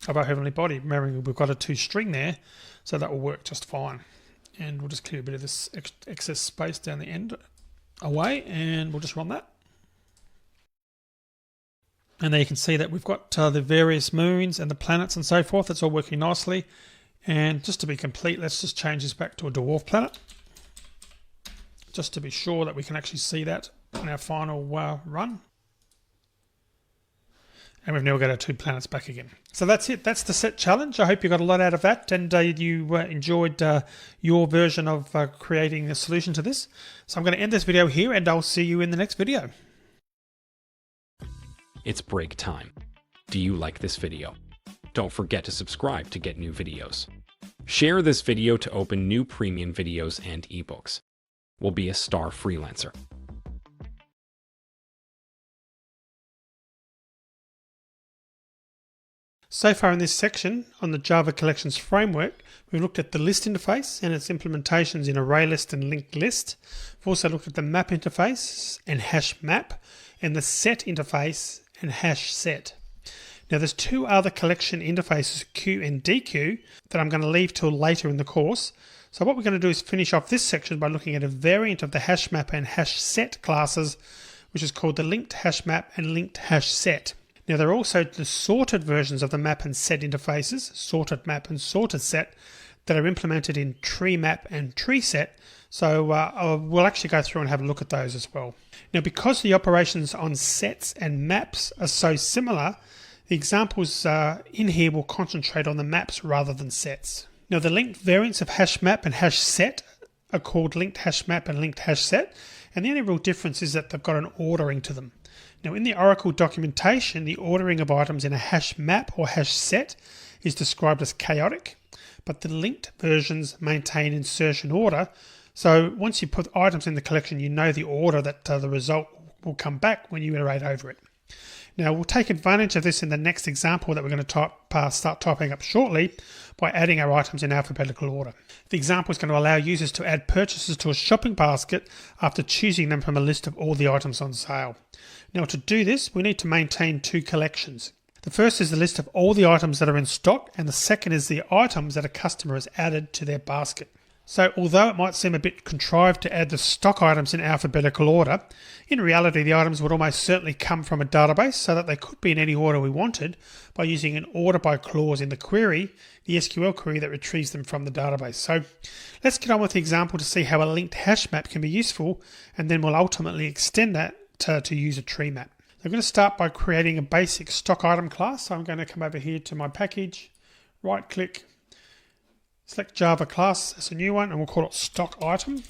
Speaker 2: of our heavenly body. Remembering we've got a 2 string there, so that will work just fine. And we'll just clear a bit of this excess space down the end away, and we'll just run that. And there you can see that we've got the various moons and the planets and so forth. It's all working nicely. And just to be complete, let's just change this back to a dwarf planet, just to be sure that we can actually see that in our final run. And we've now got our 2 planets back again. So that's it. That's the set challenge. I hope you got a lot out of that, and you enjoyed your version of creating a solution to this. So I'm going to end this video here, and I'll see you in the next video.
Speaker 3: It's break time. Do you like this video? Don't forget to subscribe to get new videos. Share this video to open new premium videos and ebooks. We'll be a star freelancer.
Speaker 2: So far in this section on the Java Collections Framework, we've looked at the list interface and its implementations in ArrayList and linked list. We've also looked at the map interface and hash map, and the set interface and hash set. Now there's 2 other collection interfaces, Q and DQ, that I'm going to leave till later in the course. So what we're going to do is finish off this section by looking at a variant of the hash map and hash set classes, which is called the linked hash map and linked hash set. Now there are also the sorted versions of the map and set interfaces, sorted map and sorted set, that are implemented in tree map and tree set. So we'll actually go through and have a look at those as well. Now because the operations on sets and maps are so similar, the examples in here will concentrate on the maps rather than sets. Now the linked variants of hash map and hash set are called linked hash map and linked hash set, and the only real difference is that they've got an ordering to them. Now in the Oracle documentation, the ordering of items in a hash map or hash set is described as chaotic, but the linked versions maintain insertion order. So once you put items in the collection, you know the order that the result will come back when you iterate over it. Now we'll take advantage of this in the next example that we're going to start typing up shortly by adding our items in alphabetical order. The example is going to allow users to add purchases to a shopping basket after choosing them from a list of all the items on sale. Now to do this, we need to maintain 2 collections. The first is the list of all the items that are in stock, and the second is the items that a customer has added to their basket. So although it might seem a bit contrived to add the stock items in alphabetical order, in reality the items would almost certainly come from a database so that they could be in any order we wanted by using an order by clause in the query, the SQL query that retrieves them from the database. So let's get on with the example to see how a linked hash map can be useful, and then we'll ultimately extend that to use a tree map. So I'm going to start by creating a basic stock item class. So I'm going to come over here to my package, right click, select Java class as a new one, and we'll call it stock item.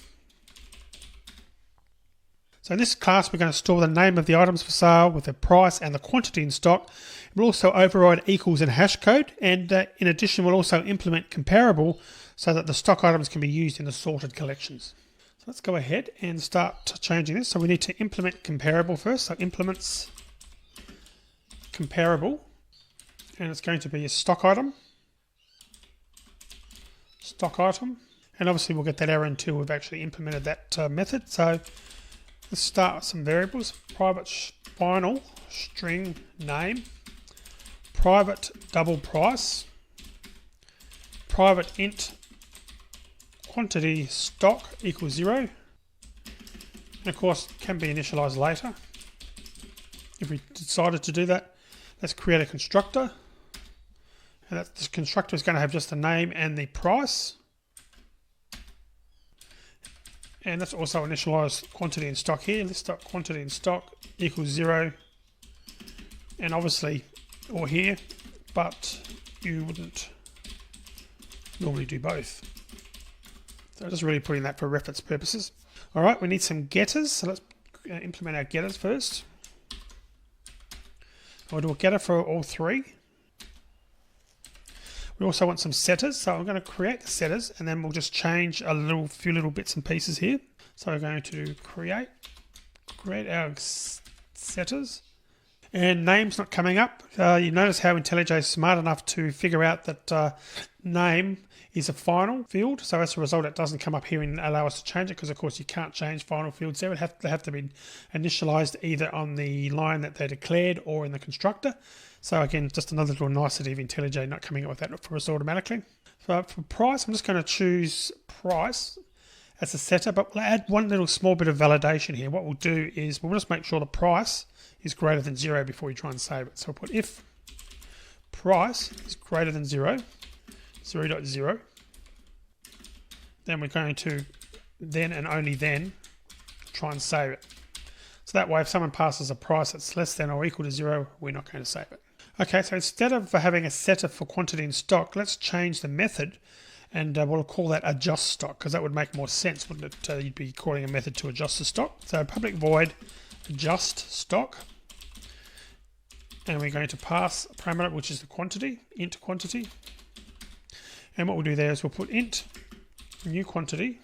Speaker 2: So in this class, we're going to store the name of the items for sale with the price and the quantity in stock. We'll also override equals and hash code, and in addition, we'll also implement comparable so that the stock items can be used in the sorted collections. So let's go ahead and start changing this. So we need to implement comparable first. So implements comparable, and it's going to be a stock item. Stock item, and obviously we'll get that error until we've actually implemented that method. So let's start with some variables. Private final string name, private double price, private int quantity stock equals 0, and of course can be initialized later if we decided to do that. Let's create a constructor. And this constructor is going to have just the name and the price. And let's also initialize quantity in stock here. Let's start quantity in stock equals 0. And obviously, or here, but you wouldn't normally do both. So just really putting that for reference purposes. All right, we need some getters. So let's implement our getters first. I'll do a getter for all three. We also want some setters, so I'm going to create the setters, and then we'll just change a few little bits and pieces here. So we're going to create our setters, and name's not coming up. You notice how IntelliJ is smart enough to figure out that name is a final field, so as a result it doesn't come up here and allow us to change it, because of course you can't change final fields there. They have to be initialized either on the line that they declared or in the constructor. So again, just another little nicety of IntelliJ not coming up with that for us automatically. So for price, I'm just going to choose price as a setter, but we'll add one little small bit of validation here. What we'll do is we'll just make sure the price is greater than 0 before we try and save it. So we'll put if price is greater than 0, 0.0, then we're going to then and only then try and save it. So that way, if someone passes a price that's less than or equal to 0, we're not going to save it. Okay, so instead of having a setter for quantity in stock, let's change the method, and we'll call that adjust stock, because that would make more sense, wouldn't it? You'd be calling a method to adjust the stock. So public void adjust stock, and we're going to pass a parameter which is the quantity, int quantity. And what we'll do there is we'll put int new quantity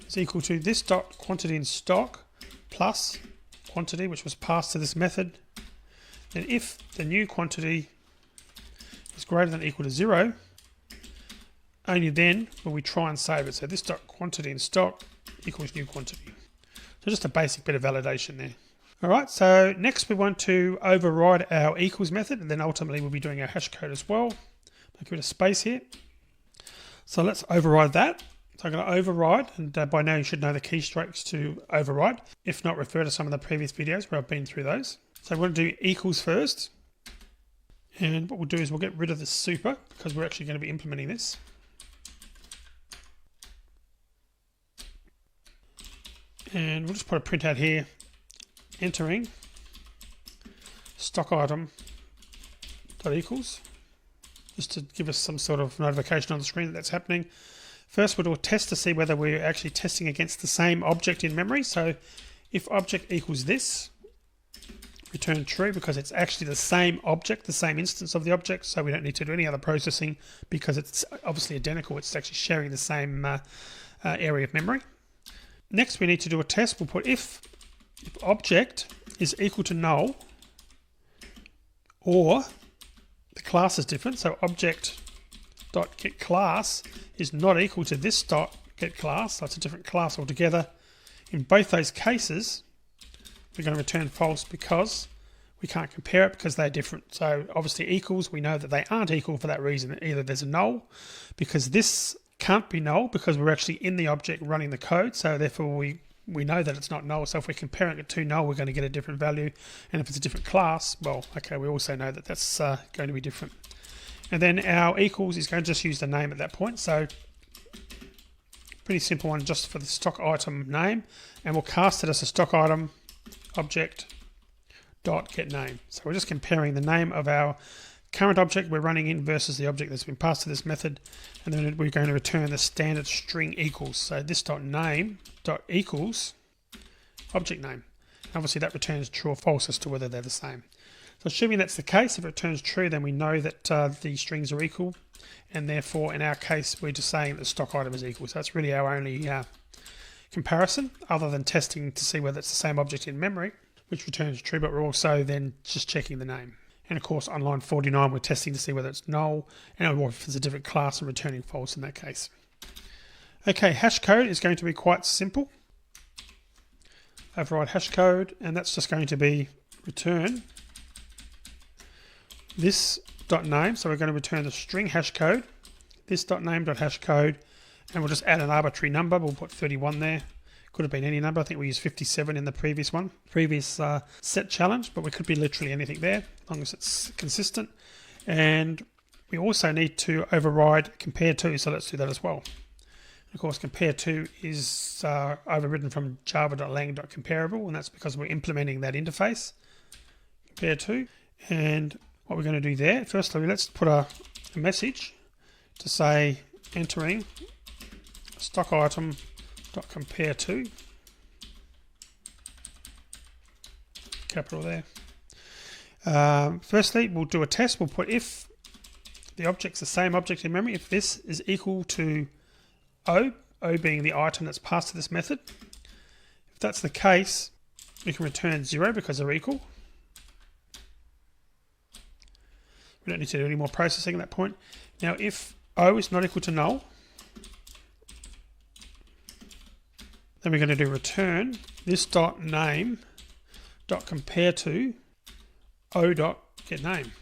Speaker 2: is equal to this dot quantity in stock plus quantity, which was passed to this method. And if the new quantity is greater than or equal to 0, only then will we try and save it. So this dot quantity in stock equals new quantity. So just a basic bit of validation there. All right, so next we want to override our equals method, and then ultimately we'll be doing our hash code as well. Make a bit of space here. So let's override that. So I'm going to override, and by now you should know the keystrokes to override. If not, refer to some of the previous videos where I've been through those. So we're going to do equals first. And what we'll do is we'll get rid of the super, because we're actually going to be implementing this. And we'll just put a printout here, entering stock item dot equals, just to give us some sort of notification on the screen that that's happening. First, we'll do a test to see whether we're actually testing against the same object in memory. So if object equals this, return true, because it's actually the same object, the same instance of the object, so we don't need to do any other processing because it's obviously identical. It's actually sharing the same area of memory. Next, we need to do a test. We'll put if object is equal to null, or the class is different, so object.getClass is not equal to this .getClass, so it's a different class altogether. In both those cases, we're going to return false because we can't compare it because they're different. So obviously equals, we know that they aren't equal for that reason. Either there's a null, because this can't be null because we're actually in the object running the code. So therefore we know that it's not null. So if we're comparing it to null, we're going to get a different value. And if it's a different class, well, okay, we also know that that's going to be different. And then our equals is going to just use the name at that point. So pretty simple one just for the stock item name. And we'll cast it as a stock item object dot get name. So we're just comparing the name of our current object we're running in versus the object that's been passed to this method. And then we're going to return the standard string equals. So this dot name dot equals object name. Obviously that returns true or false as to whether they're the same. So assuming that's the case, if it returns true, then we know that the strings are equal, and therefore in our case we're just saying that the stock item is equal. So that's really our only comparison, other than testing to see whether it's the same object in memory, which returns true, but we're also then just checking the name. And of course on line 49 we're testing to see whether it's null, and or if it's a different class and returning false in that case. Okay, hash code is going to be quite simple. Override hash code, and that's just going to be return this dot name. So we're going to return the string hash code, this dot name dot hash code, and we'll just add an arbitrary number. We'll put 31 there. Could have been any number. I think we used 57 in the previous set challenge, but we could be literally anything there as long as it's consistent. And we also need to override compare to, so let's do that as well. Of course, compare to is overridden from java.lang.comparable, and that's because we're implementing that interface, compare to. And what we're going to do there, firstly, let's put a message to say entering stock item dot compare to, capital there. Firstly, we'll do a test. We'll put if the object's the same object in memory, if this is equal to O being the item that's passed to this method. If that's the case, we can return 0 because they're equal. We don't need to do any more processing at that point. Now if O is not equal to null, then we're going to do return this dot name dot compare to O dot get name.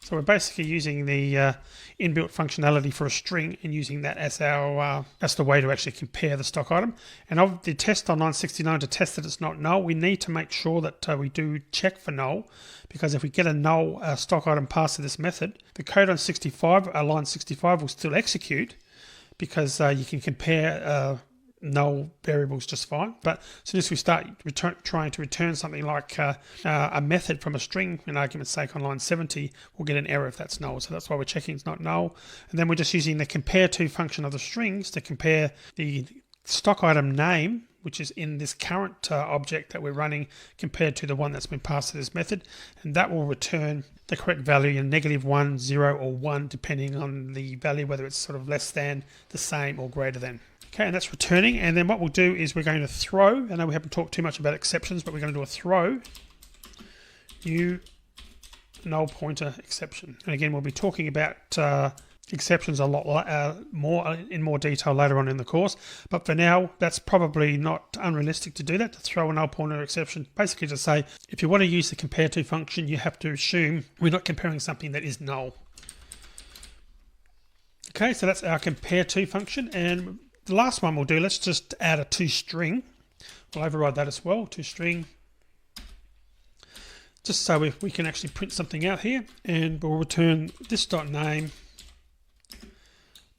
Speaker 2: So we're basically using the inbuilt functionality for a string and using that as our that's the way to actually compare the stock item. And of the test on line 69, to test that it's not null, we need to make sure that we do check for null, because if we get a null stock item passed to this method, the code on 65, line 65 will still execute, because you can compare null variables just fine. But as soon as we start trying to return something like a method from a string, in argument's sake on line 70, we'll get an error if that's null. So that's why we're checking it's not null. And then we're just using the compare to function of the strings to compare the stock item name, which is in this current object that we're running, compared to the one that's been passed to this method. And that will return the correct value in -1, 0, or 1, depending on the value, whether it's sort of less than, the same, or greater than. Okay, and that's returning. And then what we'll do is we're going to throw, I know we haven't talked too much about exceptions, but we're going to do a throw new null pointer exception. And again, we'll be talking about exceptions a lot in more detail later on in the course. But for now, that's probably not unrealistic to do that, to throw a null pointer exception. Basically to say, if you want to use the compare to function, you have to assume we're not comparing something that is null. Okay, so that's our compare to function. And the last one we'll do, let's just add a toString. We'll override that as well, toString, just so we can actually print something out here. And we'll return this dot name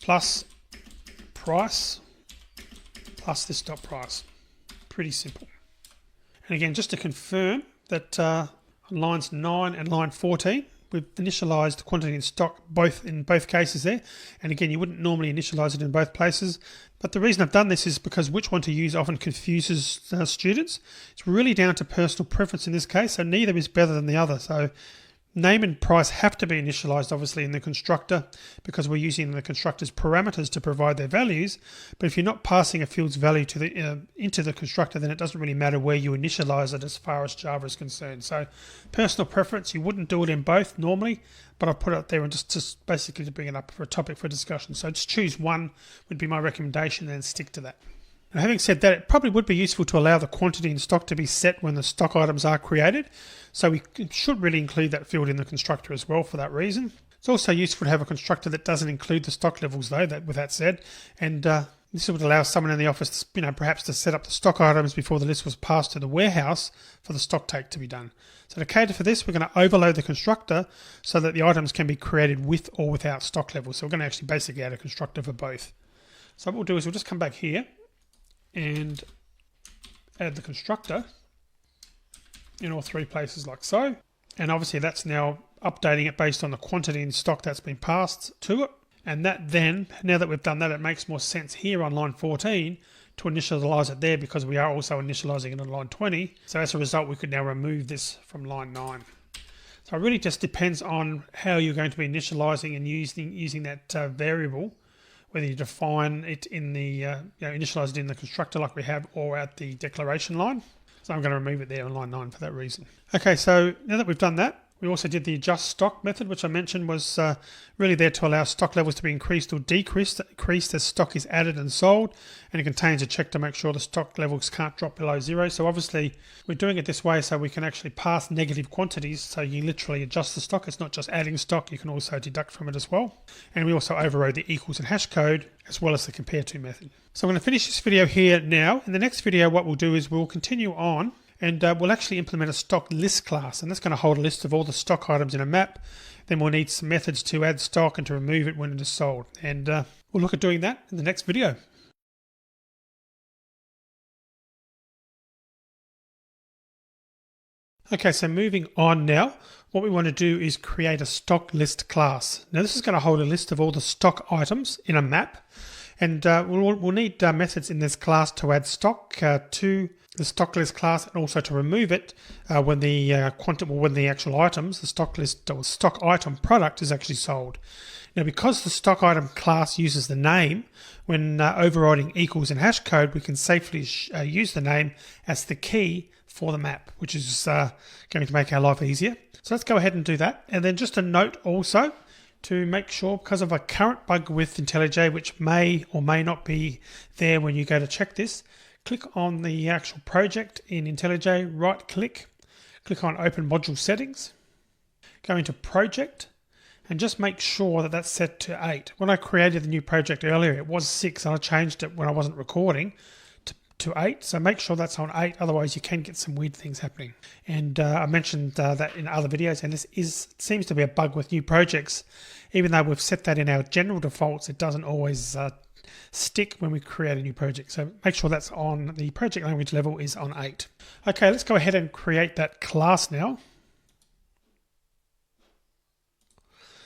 Speaker 2: plus price plus this dot price. Pretty simple. And again, just to confirm that on lines 9 and line 14, we've initialized the quantity in stock in both cases there. And again, you wouldn't normally initialize it in both places. But the reason I've done this is because which one to use often confuses students. It's really down to personal preference in this case, so neither is better than the other. So name and price have to be initialized, obviously, in the constructor, because we're using the constructor's parameters to provide their values. But if you're not passing a field's value to into the constructor, then it doesn't really matter where you initialize it as far as Java is concerned. So personal preference, you wouldn't do it in both normally, but I'll put it up there and just basically to bring it up for a topic for discussion. So just choose one would be my recommendation and stick to that. And having said that, it probably would be useful to allow the quantity in stock to be set when the stock items are created. So we should really include that field in the constructor as well for that reason. It's also useful to have a constructor that doesn't include the stock levels though, with that said. And this would allow someone in the office, perhaps to set up the stock items before the list was passed to the warehouse for the stock take to be done. So to cater for this, we're going to overload the constructor so that the items can be created with or without stock levels. So we're going to actually basically add a constructor for both. So what we'll do is we'll just come back here and add the constructor in all three places like so. And obviously that's now updating it based on the quantity in stock that's been passed to it. And that then, now that we've done that, it makes more sense here on line 14 to initialize it there because we are also initializing it on line 20. So as a result, we could now remove this from line 9. So it really just depends on how you're going to be initializing and using that variable, whether you define it in the, initialize it in the constructor like we have or at the declaration line. So I'm going to remove it there on line 9 for that reason. Okay, so now that we've done that, we also did the adjust stock method, which I mentioned was really there to allow stock levels to be increased or decreased as stock is added and sold, and it contains a check to make sure the stock levels can't drop below 0. So obviously we're doing it this way so we can actually pass negative quantities, so you literally adjust the stock. It's not just adding stock, you can also deduct from it as well. And we also overrode the equals and hash code as well as the compare to method. So I'm going to finish this video here now. In the next video what we'll do is we'll continue on and we'll actually implement a stock list class, and that's going to hold a list of all the stock items in a map. Then we'll need some methods to add stock and to remove it when it is sold, and we'll look at doing that in the next video. Okay, so moving on now, what we want to do is create a stock list class. Now this is going to hold a list of all the stock items in a map, and we'll need methods in this class to add stock to the stock list class, and also to remove it when the actual items, the stock list or stock item product is actually sold. Now, because the stock item class uses the name, when overriding equals and hash code, we can safely use the name as the key for the map, which is going to make our life easier. So let's go ahead and do that. And then just a note also to make sure, because of a current bug with IntelliJ, which may or may not be there when you go to check this, click on the actual project in IntelliJ, right click on Open Module Settings, go into Project, and just make sure that that's set to 8. When I created the new project earlier, it was 6, and I changed it when I wasn't recording to 8. So make sure that's on 8, otherwise you can get some weird things happening. And I mentioned that in other videos, and this seems to be a bug with new projects. Even though we've set that in our general defaults, it doesn't always stick when we create a new project. So make sure that's on the project language level is on 8. Okay, let's go ahead and create that class now.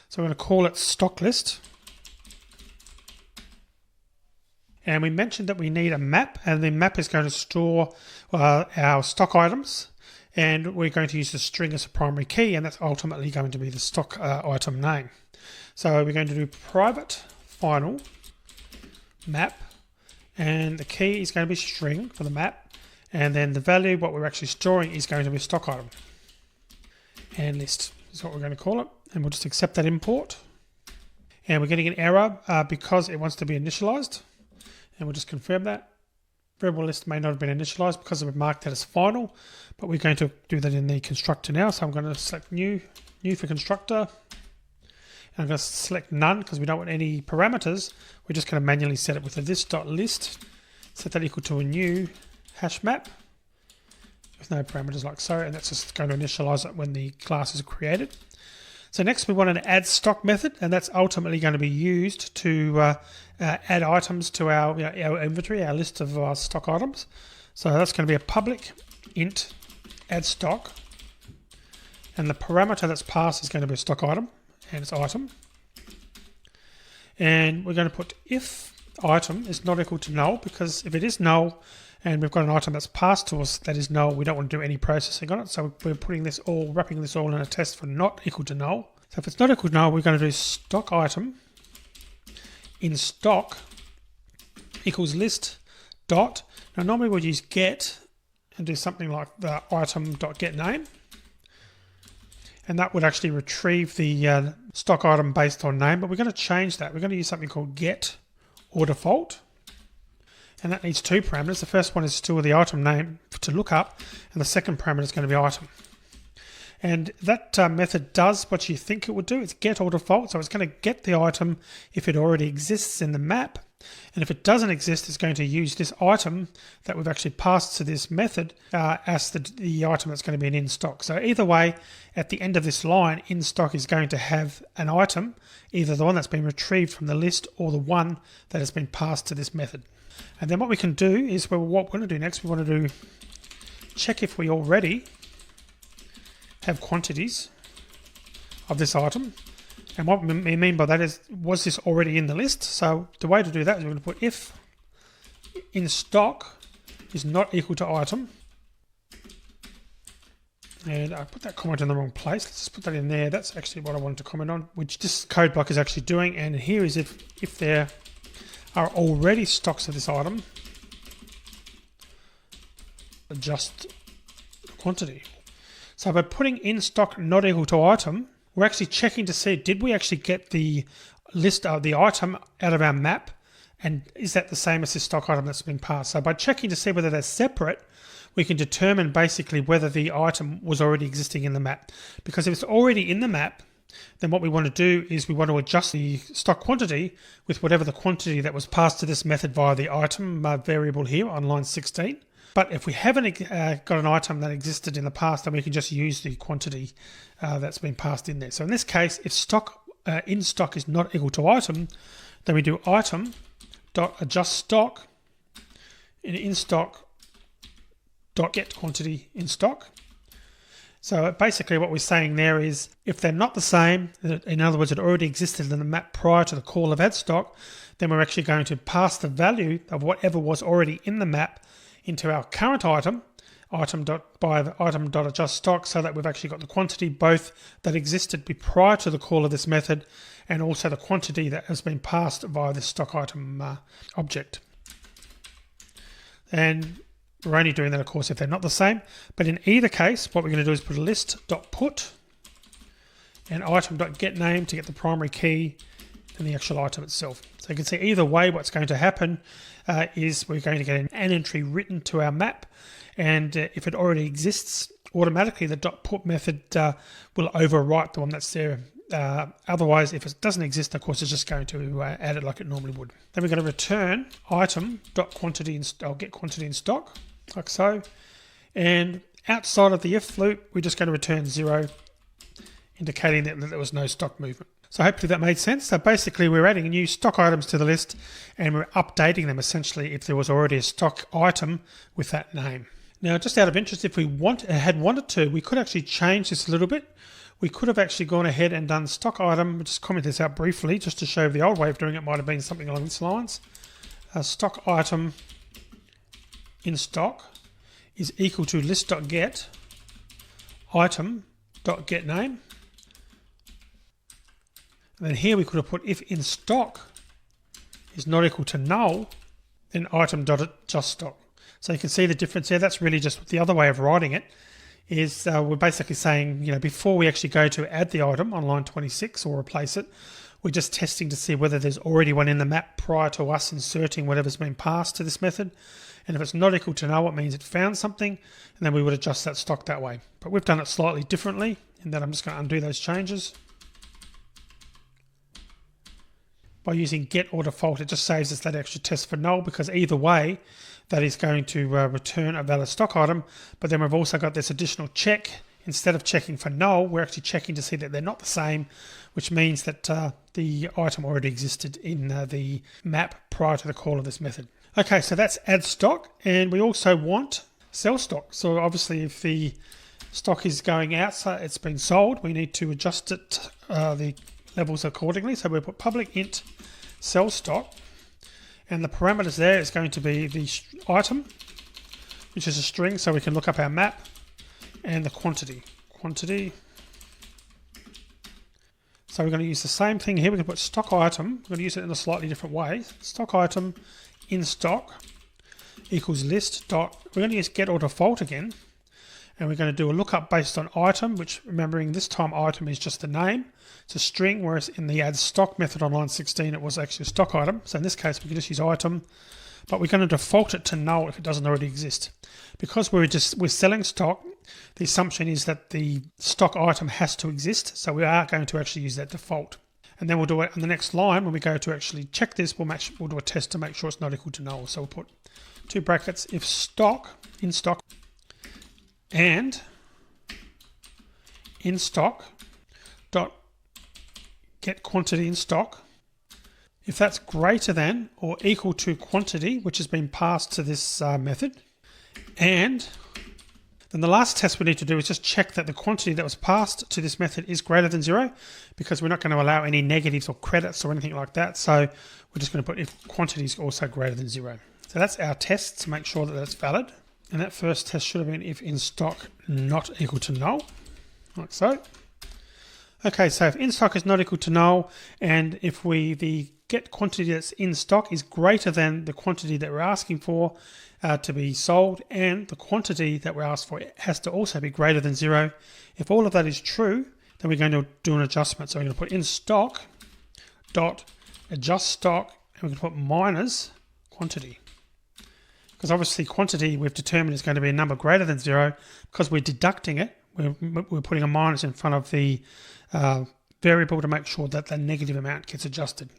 Speaker 2: So we're going to call it stock list. And we mentioned that we need a map, and the map is going to store our stock items, and we're going to use the string as a primary key, and that's ultimately going to be the stock item name. So we're going to do private final map, and the key is going to be string for the map, and then the value, what we're actually storing, is going to be stock item. And list is what we're going to call it, and we'll just accept that import. And we're getting an error because it wants to be initialized, and we'll just confirm that. Variable list may not have been initialized because we've marked that as final, but we're going to do that in the constructor now. So I'm going to select new for constructor. I'm going to select none because we don't want any parameters. We're just going to manually set it with a this.list. Set that equal to a new hash map with no parameters like so, and that's just going to initialize it when the class is created. So next we want an add stock method, and that's ultimately going to be used to add items to our inventory, our list of stock items. So that's going to be a public int add stock, and the parameter that's passed is going to be a stock item and its item. And we're going to put if item is not equal to null, because if it is null and we've got an item that's passed to us that is null, we don't want to do any processing on it. So we're wrapping this all in a test for not equal to null. So if it's not equal to null, we're going to do stock item in stock equals list dot. Now normally we'll use get and do something like the item.getName. And that would actually retrieve the stock item based on name, but we're going to change that. We're going to use something called get or default. And that needs two parameters. The first one is still the item name to look up, and the second parameter is going to be item. And that method does what you think it would do. It's get or default, so it's going to get the item if it already exists in the map. And if it doesn't exist, it's going to use this item that we've actually passed to this method as the item that's going to be in stock. So either way, at the end of this line, in stock is going to have an item, either the one that's been retrieved from the list or the one that has been passed to this method. And then what we can do is, what we're going to do next, we want to do check if we already have quantities of this item. And what we mean by that is, was this already in the list? So the way to do that is we're going to put if in stock is not equal to item. And I put that comment in the wrong place. Let's just put that in there. That's actually what I wanted to comment on, which this code block is actually doing. And here is if there are already stocks of this item, adjust the quantity. So by putting in stock not equal to item, we're actually checking to see, did we actually get the list of the item out of our map? And is that the same as the stock item that's been passed? So by checking to see whether they're separate, we can determine basically whether the item was already existing in the map. Because if it's already in the map, then what we want to do is we want to adjust the stock quantity with whatever the quantity that was passed to this method via the item variable here on line 16. But if we haven't got an item that existed in the past, then we can just use the quantity that's been passed in there. So in this case, if stock in stock is not equal to item, then we do item dot adjust stock in stock dot get quantity in stock. So basically what we're saying there is, if they're not the same, in other words, it already existed in the map prior to the call of add stock, then we're actually going to pass the value of whatever was already in the map into our current item, item.adjust stock, so that we've actually got the quantity both that existed prior to the call of this method and also the quantity that has been passed via this stock item object. And we're only doing that, of course, if they're not the same. But in either case, what we're going to do is put a list.put and item.getName to get the primary key and the actual item itself. So you can see either way what's going to happen is we're going to get an entry written to our map, and if it already exists, automatically the .put method will overwrite the one that's there. Otherwise, if it doesn't exist, of course, it's just going to add it like it normally would. Then we're going to return item.quantity get quantity in stock, like so. And outside of the if loop, we're just going to return 0, indicating that there was no stock movement. So hopefully that made sense. So basically we're adding new stock items to the list and we're updating them essentially if there was already a stock item with that name. Now, just out of interest, if we had wanted to, we could actually change this a little bit. We could have actually gone ahead and done stock item. We'll just comment this out briefly just to show the old way of doing it might have been something along these lines. Stock item in stock is equal to list.get item.getName. And then here we could have put if in stock is not equal to null, then item.adjust stock. So you can see the difference there. That's really just the other way of writing it. Is we're basically saying, before we actually go to add the item on line 26 or replace it, we're just testing to see whether there's already one in the map prior to us inserting whatever's been passed to this method. And if it's not equal to null, it means it found something, and then we would adjust that stock that way. But we've done it slightly differently in that I'm just going to undo those changes. By using get or default, it just saves us that extra test for null, because either way, that is going to return a valid stock item. But then we've also got this additional check. Instead of checking for null, we're actually checking to see that they're not the same, which means that the item already existed in the map prior to the call of this method. Okay, so that's add stock, and we also want sell stock. So obviously if the stock is going out, so it's been sold, we need to adjust it, the levels accordingly. So we'll put public int sell stock, and the parameters there is going to be the item, which is a string, so we can look up our map, and the quantity. So we're going to use the same thing here. We can put stock item. We're going to use it in a slightly different way. Stock item in stock equals list dot. We're going to use get or default again, and we're going to do a lookup based on item, which, remembering this time item is just the name. It's a string, whereas in the add stock method on line 16 it was actually a stock item. So in this case we can just use item but we're going to default it to null if it doesn't already exist. Because we're selling stock, the assumption is that the stock item has to exist, so we are going to actually use that default. And then we'll do it on the next line. When we go to actually check this, we'll do a test to make sure it's not equal to null. So we'll put 2 brackets if stock, in stock, and in stock dot get quantity in stock. If that's greater than or equal to quantity, which has been passed to this method, and then the last test we need to do is just check that the quantity that was passed to this method is greater than 0, because we're not going to allow any negatives or credits or anything like that. So we're just going to put if quantity is also greater than 0. So that's our test to make sure that that's valid. And that first test should have been if in stock not equal to null, like so. Okay, so if in stock is not equal to null, and if the get quantity that's in stock is greater than the quantity that we're asking for to be sold, and the quantity that we're asked for has to also be greater than 0. If all of that is true, then we're going to do an adjustment. So we're going to put in stock dot adjust stock, and we're going to put minus quantity. Because obviously quantity we've determined is going to be a number greater than 0. Because we're deducting it, we're putting a minus in front of the variable to make sure that the negative amount gets adjusted.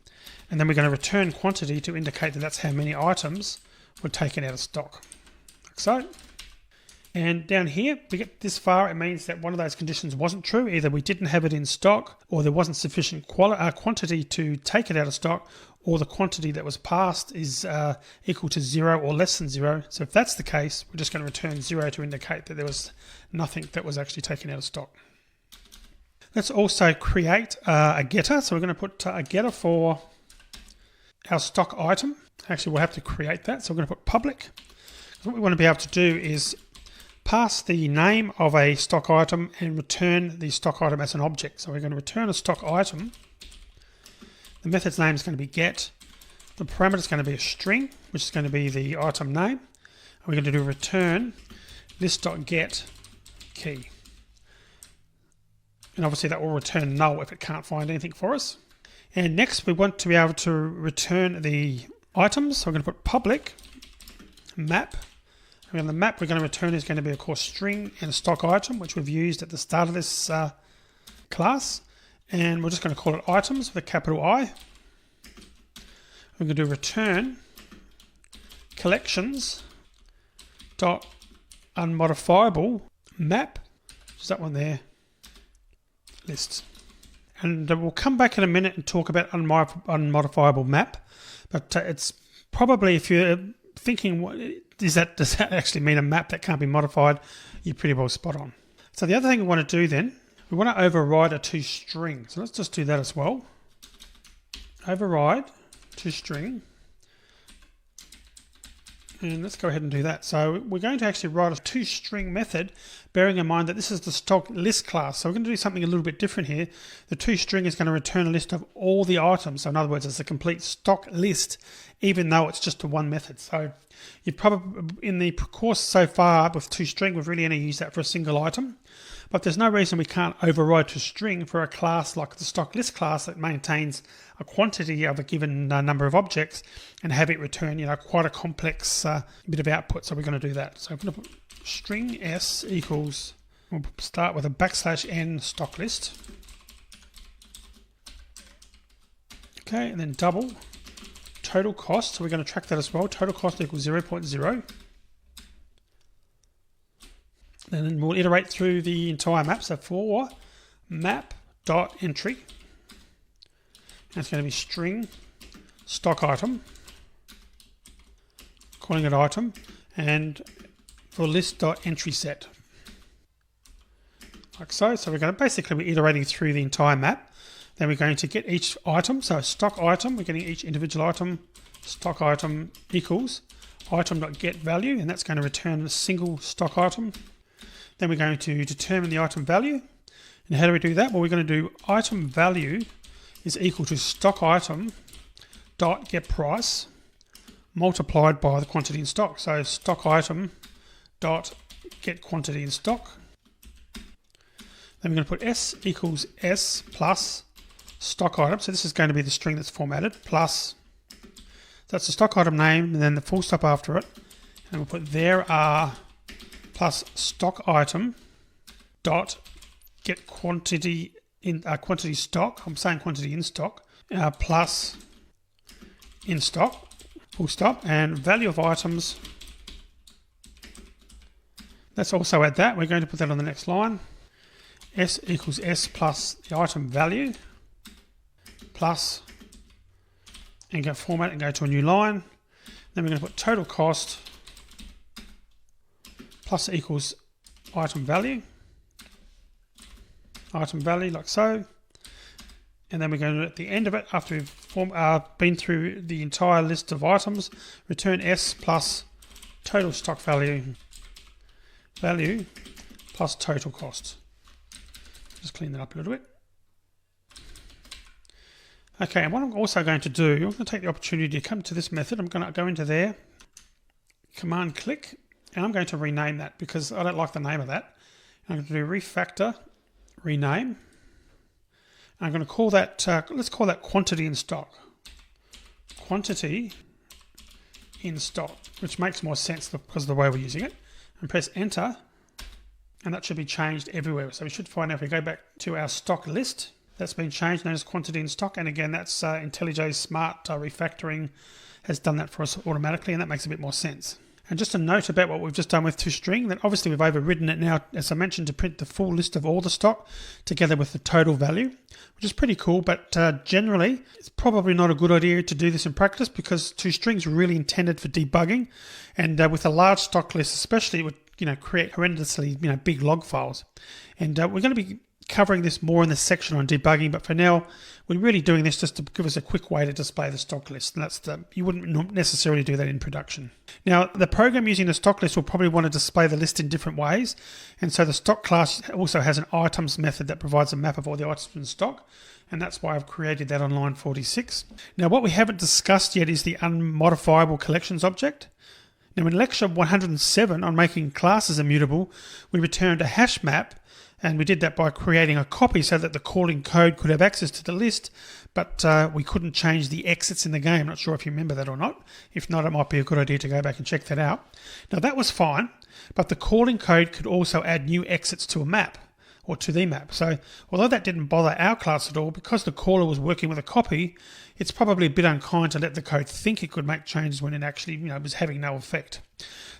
Speaker 2: And then we're going to return quantity to indicate that that's how many items were taken out of stock, like so. And down here, we get this far, it means that one of those conditions wasn't true. Either we didn't have it in stock, or there wasn't sufficient quantity to take it out of stock, or the quantity that was passed is equal to 0 or less than 0. So if that's the case, we're just going to return 0 to indicate that there was nothing that was actually taken out of stock. Let's also create a getter. So we're going to put a getter for our stock item. Actually, we'll have to create that. So we're going to put public. What we want to be able to do is pass the name of a stock item and return the stock item as an object. So we're going to return a stock item. The method's name is going to be get. The parameter is going to be a string, which is going to be the item name. And we're going to do return list.get key. And obviously that will return null if it can't find anything for us. And next we want to be able to return the items. So we're going to put public map. And the map we're going to return is going to be, of course, string and stock item, which we've used at the start of this class. And we're just going to call it items with a capital I. We're going to do return collections dot unmodifiable map, which is that one there, list. And we'll come back in a minute and talk about unmodifiable map. But it's probably, if you're thinking, does that actually mean a map that can't be modified? You're pretty well spot on. So the other thing we want to do then, we want to override a toString. So let's just do that as well. Override toString. And let's go ahead and do that. So we're going to actually write a toString method, bearing in mind that this is the stock list class. So we're going to do something a little bit different here. The toString is going to return a list of all the items. So in other words, it's a complete stock list, even though it's just a one method. So you probably, in the course so far with toString, we've really only used that for a single item. But there's no reason we can't override toString for a class like the stock list class that maintains a quantity of a given number of objects and have it return, quite a complex bit of output. So we're going to do that. So I'm going to put string s equals, we'll start with a \n stock list. Okay, and then double total cost. So we're going to track that as well. Total cost equals 0.0. And then we'll iterate through the entire map. So for map.entry, that's going to be string stock item, calling it item, and for list.entry set, like so. So we're going to basically be iterating through the entire map. Then we're going to get each item. So stock item, we're getting each individual item. Stock item equals item.getValue, and that's going to return a single stock item. Then we're going to determine the item value. And how do we do that? Well, we're going to do item value is equal to stock item dot get price multiplied by the quantity in stock. So stock item dot get quantity in stock. Then we're going to put s equals s plus stock item. So this is going to be the string that's formatted plus. that's the stock item name and then the full stop after it. And we'll put there are plus stock item dot get quantity in quantity stock. I'm saying quantity in stock plus in stock full stop and value of items. Let's also add that. We're going to put that on the next line. S equals S plus the item value plus and go format and go to a new line. Then we're going to put total cost plus equals item value like so. And then we're going to, at the end of it, after we've been through the entire list of items, return S plus total stock value plus total cost. Just clean that up a little bit. Okay, and what I'm also going to do, I'm going to take the opportunity to come to this method. I'm going to go into there, command click, and I'm going to rename that because I don't like the name of that. I'm going to do refactor, rename. I'm going to call that, let's call that quantity in stock. Quantity in stock, which makes more sense because of the way we're using it. And press enter, and that should be changed everywhere. So we should find out if we go back to our stock list, that's been changed, known as quantity in stock. And again, that's IntelliJ's smart refactoring has done that for us automatically, and that makes a bit more sense. And just a note about what we've just done with toString, that obviously we've overridden it now, as I mentioned, to print the full list of all the stock together with the total value, which is pretty cool, but generally it's probably not a good idea to do this in practice because toString is really intended for debugging, and with a large stock list especially, it would create horrendously big log files. And we're going to be covering this more in the section on debugging, but for now we're really doing this just to give us a quick way to display the stock list, and you wouldn't necessarily do that in production. Now the program using the stock list will probably want to display the list in different ways, and so the stock class also has an items method that provides a map of all the items in stock, and that's why I've created that on line 46. Now what we haven't discussed yet is the unmodifiable collections object. Now in lecture 107 on making classes immutable, we returned a hash map. And we did that by creating a copy so that the calling code could have access to the list, but we couldn't change the exits in the game. Not sure if you remember that or not. If not, it might be a good idea to go back and check that out. Now that was fine, but the calling code could also add new exits to a map or to the map. So although that didn't bother our class at all, because the caller was working with a copy, it's probably a bit unkind to let the code think it could make changes when it actually was having no effect.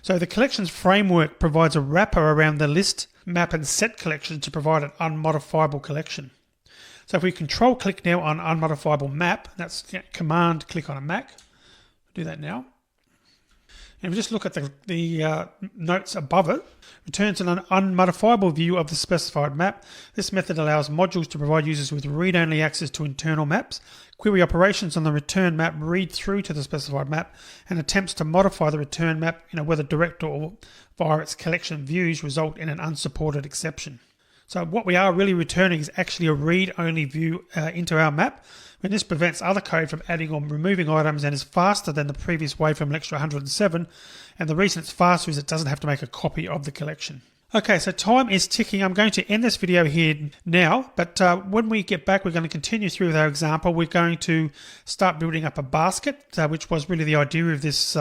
Speaker 2: So the collections framework provides a wrapper around the list, map and set collection to provide an unmodifiable collection. So if we control click now on unmodifiable map, that's command click on a Mac. Do that now. And if we just look at the notes above it, returns an unmodifiable view of the specified map. This method allows modules to provide users with read-only access to internal maps. Query operations on the return map read through to the specified map, and attempts to modify the return map, whether direct or via its collection views, result in an unsupported exception. So what we are really returning is actually a read-only view into our map, and this prevents other code from adding or removing items and is faster than the previous way from lecture 107. And the reason it's faster is it doesn't have to make a copy of the collection. Okay, so time is ticking. I'm going to end this video here now, but when we get back, we're going to continue through with our example. We're going to start building up a basket, which was really the idea of this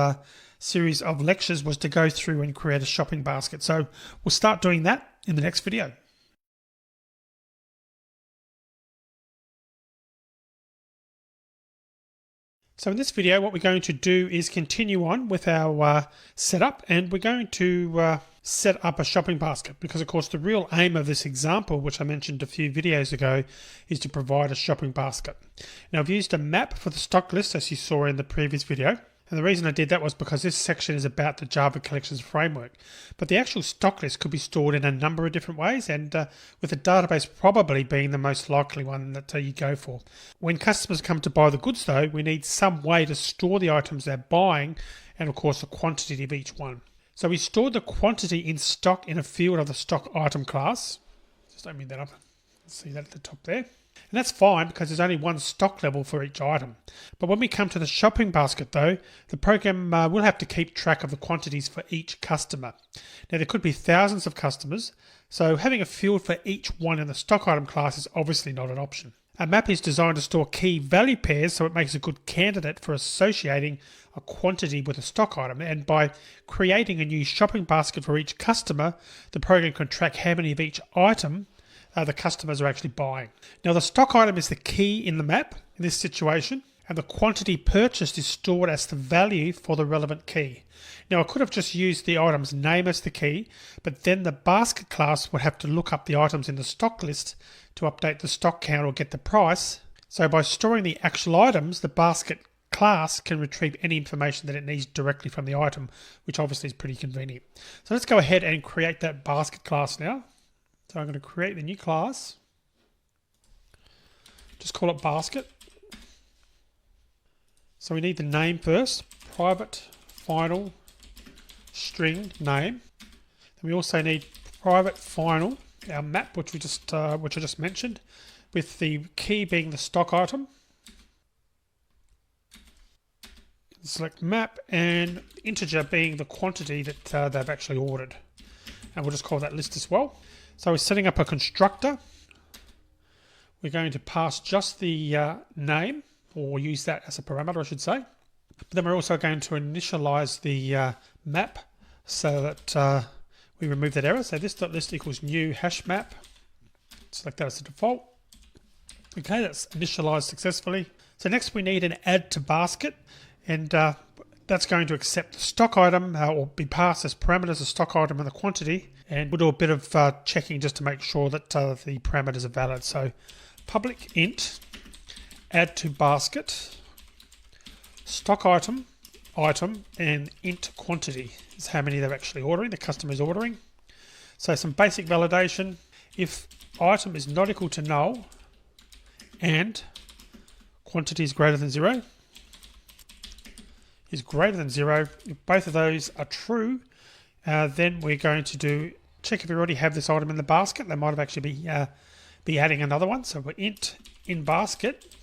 Speaker 2: series of lectures, was to go through and create a shopping basket. So we'll start doing that in the next video. So in this video, what we're going to do is continue on with our setup, and we're going to set up a shopping basket because, of course, the real aim of this example, which I mentioned a few videos ago, is to provide a shopping basket. Now, I've used a map for the stock list, as you saw in the previous video. And the reason I did that was because this section is about the Java Collections Framework. But the actual stock list could be stored in a number of different ways, and with a database probably being the most likely one that you go for. When customers come to buy the goods, though, we need some way to store the items they're buying, and of course the quantity of each one. So we stored the quantity in stock in a field of the stock item class. Just open that up. See that at the top there. And that's fine because there's only one stock level for each item. But when we come to the shopping basket though, the program will have to keep track of the quantities for each customer. Now there could be thousands of customers, so having a field for each one in the stock item class is obviously not an option. A map is designed to store key value pairs, so it makes a good candidate for associating a quantity with a stock item. And by creating a new shopping basket for each customer, the program can track how many of each item the customers are actually buying. Now, the stock item is the key in the map in this situation, and the quantity purchased is stored as the value for the relevant key. Now, I could have just used the item's name as the key, but then the basket class would have to look up the items in the stock list to update the stock count or get the price. So by storing the actual items, the basket class can retrieve any information that it needs directly from the item, which obviously is pretty convenient. So let's go ahead and create that basket class now. So I'm going to create the new class. Just call it basket. So we need the name first, private final string name. Then we also need private final, our map, which I just mentioned, with the key being the stock item. Select map, and integer being the quantity that they've actually ordered. And we'll just call that list as well. So we're setting up a constructor. We're going to pass just the name, or use that as a parameter, I should say. But then we're also going to initialize the map so that we remove that error. So this.list equals new hash map. Select that as the default. Okay, that's initialized successfully. So next we need an add to basket, and that's going to accept the stock item or be passed as parameters the stock item and the quantity. And we'll do a bit of checking just to make sure that the parameters are valid. So public int add to basket stock item, and int quantity is how many they're actually ordering, the customer is ordering. So some basic validation: if item is not equal to null and quantity is greater than 0, if both of those are true, then we're going to check if we already have this item in the basket. They might have actually be adding another one. So we're int in basket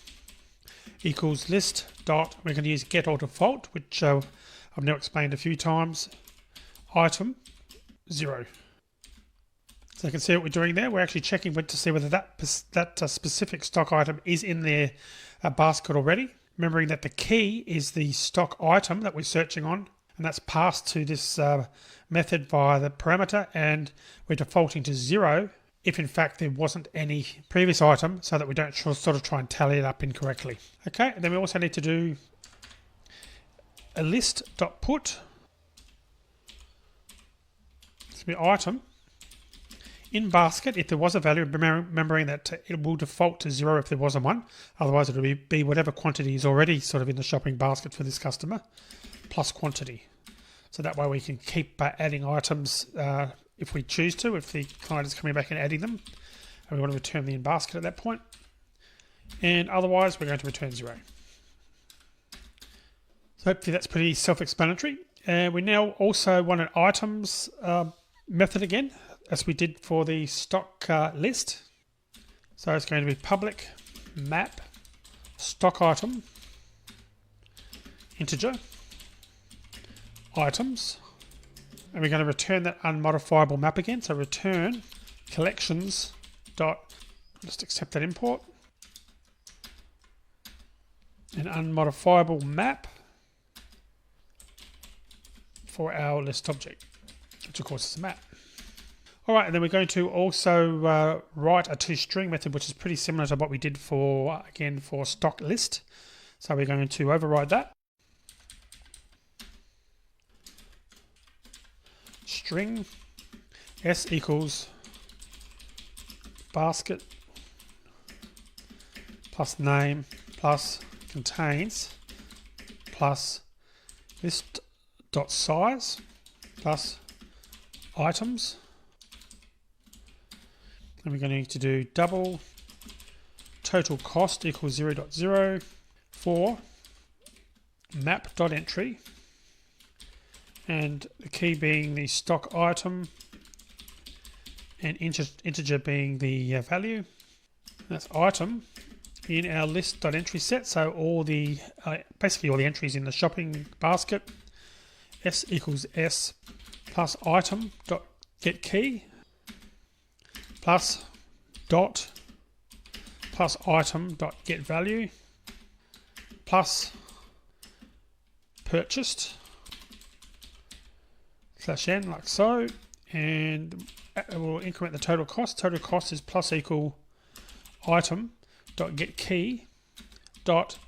Speaker 2: equals list dot, we're going to use get or default, which I've now explained a few times, item 0. So you can see what we're doing there. We're actually checking to see whether that specific stock item is in their basket already. Remembering that the key is the stock item that we're searching on, and that's passed to this method via the parameter, and we're defaulting to 0 if in fact there wasn't any previous item, so that we don't sort of try and tally it up incorrectly. Okay, and then we also need to do a list.put item in basket if there was a value, remembering that it will default to 0 if there wasn't one. Otherwise it will be whatever quantity is already sort of in the shopping basket for this customer, plus quantity. So that way we can keep adding items if we choose to, if the client is coming back and adding them, and we want to return the in basket at that point. And otherwise we're going to return 0. So hopefully that's pretty self-explanatory. And we now also want an items method again, as we did for the stock list. So it's going to be public map stock item integer items, and we're going to return that unmodifiable map again. So return collections dot, just accept that import, an unmodifiable map for our list object, which of course is a map. Alright, and then we're going to also write a toString method, which is pretty similar to what we did for stock list. So we're going to override that. String s equals basket plus name plus contains plus list dot size plus items. And we're going to need to do double total cost equals 0.0 for map.entry, and the key being the stock item and integer being the value. That's item in our list.entry set, so all the basically all the entries in the shopping basket. S equals S plus item dot get key plus dot plus item.getValue plus purchased /n like so, and we'll increment the total cost. Total cost is plus equal item.getKey dot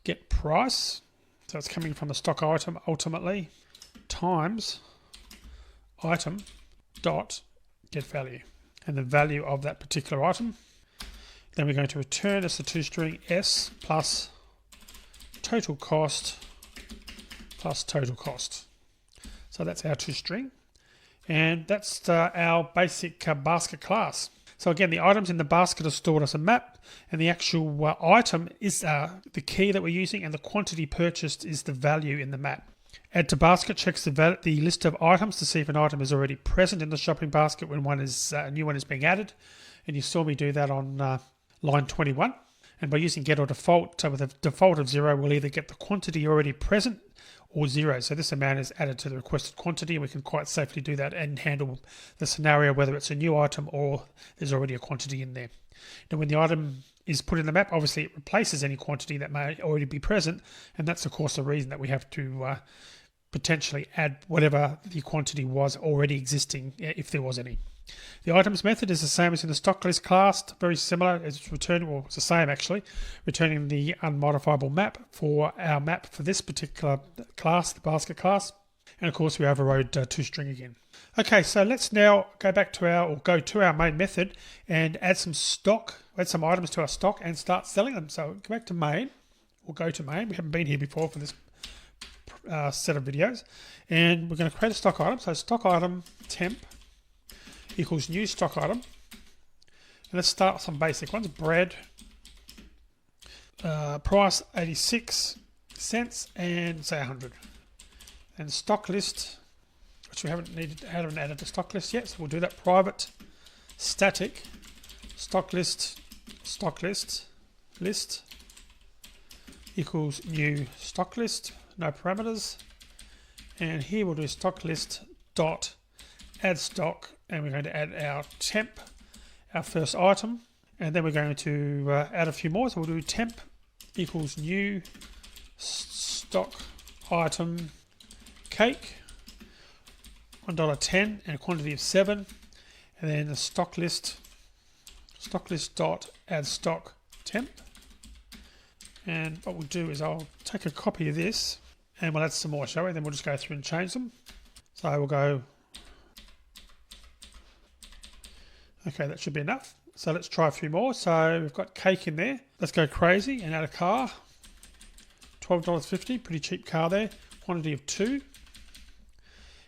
Speaker 2: get price, so it's coming from the stock item ultimately, times item dot get value, and the value of that particular item. Then we're going to return as the toString s plus total cost plus total cost. So that's our toString, and that's our basic basket class. So again, the items in the basket are stored as a map, and the actual item is the key that we're using, and the quantity purchased is the value in the map. Add to basket checks the list of items to see if an item is already present in the shopping basket when a new one is being added. And you saw me do that on line 21. And by using get or default, with a default of 0, we'll either get the quantity already present or 0. So this amount is added to the requested quantity, and we can quite safely do that and handle the scenario whether it's a new item or there's already a quantity in there. Now when the item is put in the map, obviously it replaces any quantity that may already be present, and that's of course the reason that we have to potentially add whatever the quantity was already existing, if there was any. The items method is the same as in the stock list class, very similar. It's returning, well, it's the same actually, returning the unmodifiable map for our map for this particular class, the basket class. And of course we overrode toString again. Okay, so let's now go to our main method and add some items to our stock and start selling them. So go back to main, or go to main. We haven't been here before for this set of videos. And we're going to create a stock item. So stock item temp equals new stock item, and let's start with some basic ones. Bread, price 86 cents, and say 100. And stock list, which we haven't added to stock list yet, so we'll do that. Private static stock list list equals new stock list, no parameters, and here we'll do stock list dot add stock, and we're going to add our temp, our first item, and then we're going to add a few more. So we'll do temp equals new stock item cake, $1.10 and a quantity of 7, and then the stock list dot add stock temp. And what we'll do is I'll take a copy of this and we'll add some more, shall we? Then we'll just go through and change them. So we'll go. Okay, that should be enough. So let's try a few more. So we've got cake in there. Let's go crazy and add a car. $12.50, pretty cheap car there. Quantity of 2.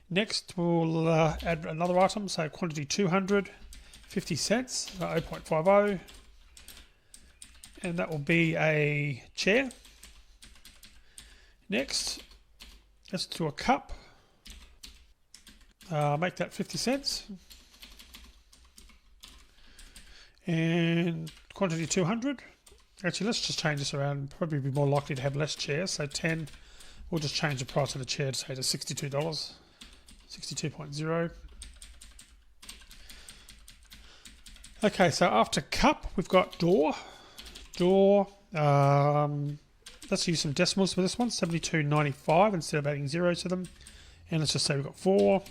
Speaker 2: Next, we'll add another item. So quantity 200, 50 cents, 0.50. And that will be a chair. Next, let's do a cup. Make that 50 cents. And quantity 200. Actually, let's just change this around. Probably be more likely to have less chairs. So 10. We'll just change the price of the chair to say to $62. 62.0. Okay, so after cup, we've got door. Door. Let's use some decimals for this one. 72.95 instead of adding zeros to them. And let's just say we've got 4.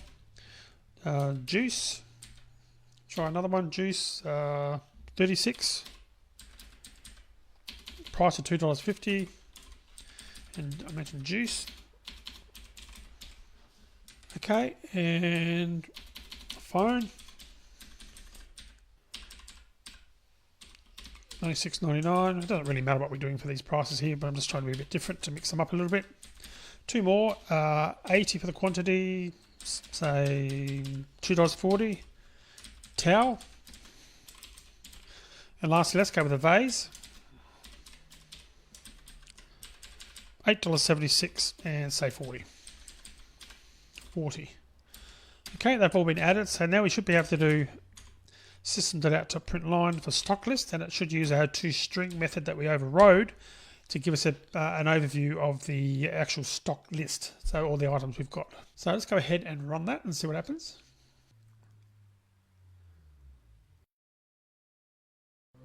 Speaker 2: Juice. Try another one. Juice. 36. Price of $2.50. And I mentioned juice. Okay, and phone. $96.99. It doesn't really matter what we're doing for these prices here, but I'm just trying to be a bit different to mix them up a little bit. 2 more. 80 for the quantity. Say $2.40. Towel. And lastly, let's go with a vase. $8.76 and say 40. 40. Okay, they've all been added, so now we should be able to do system.out.println for stock list, and it should use our toString method that we overrode to give us an overview of the actual stock list, so all the items we've got. So let's go ahead and run that and see what happens.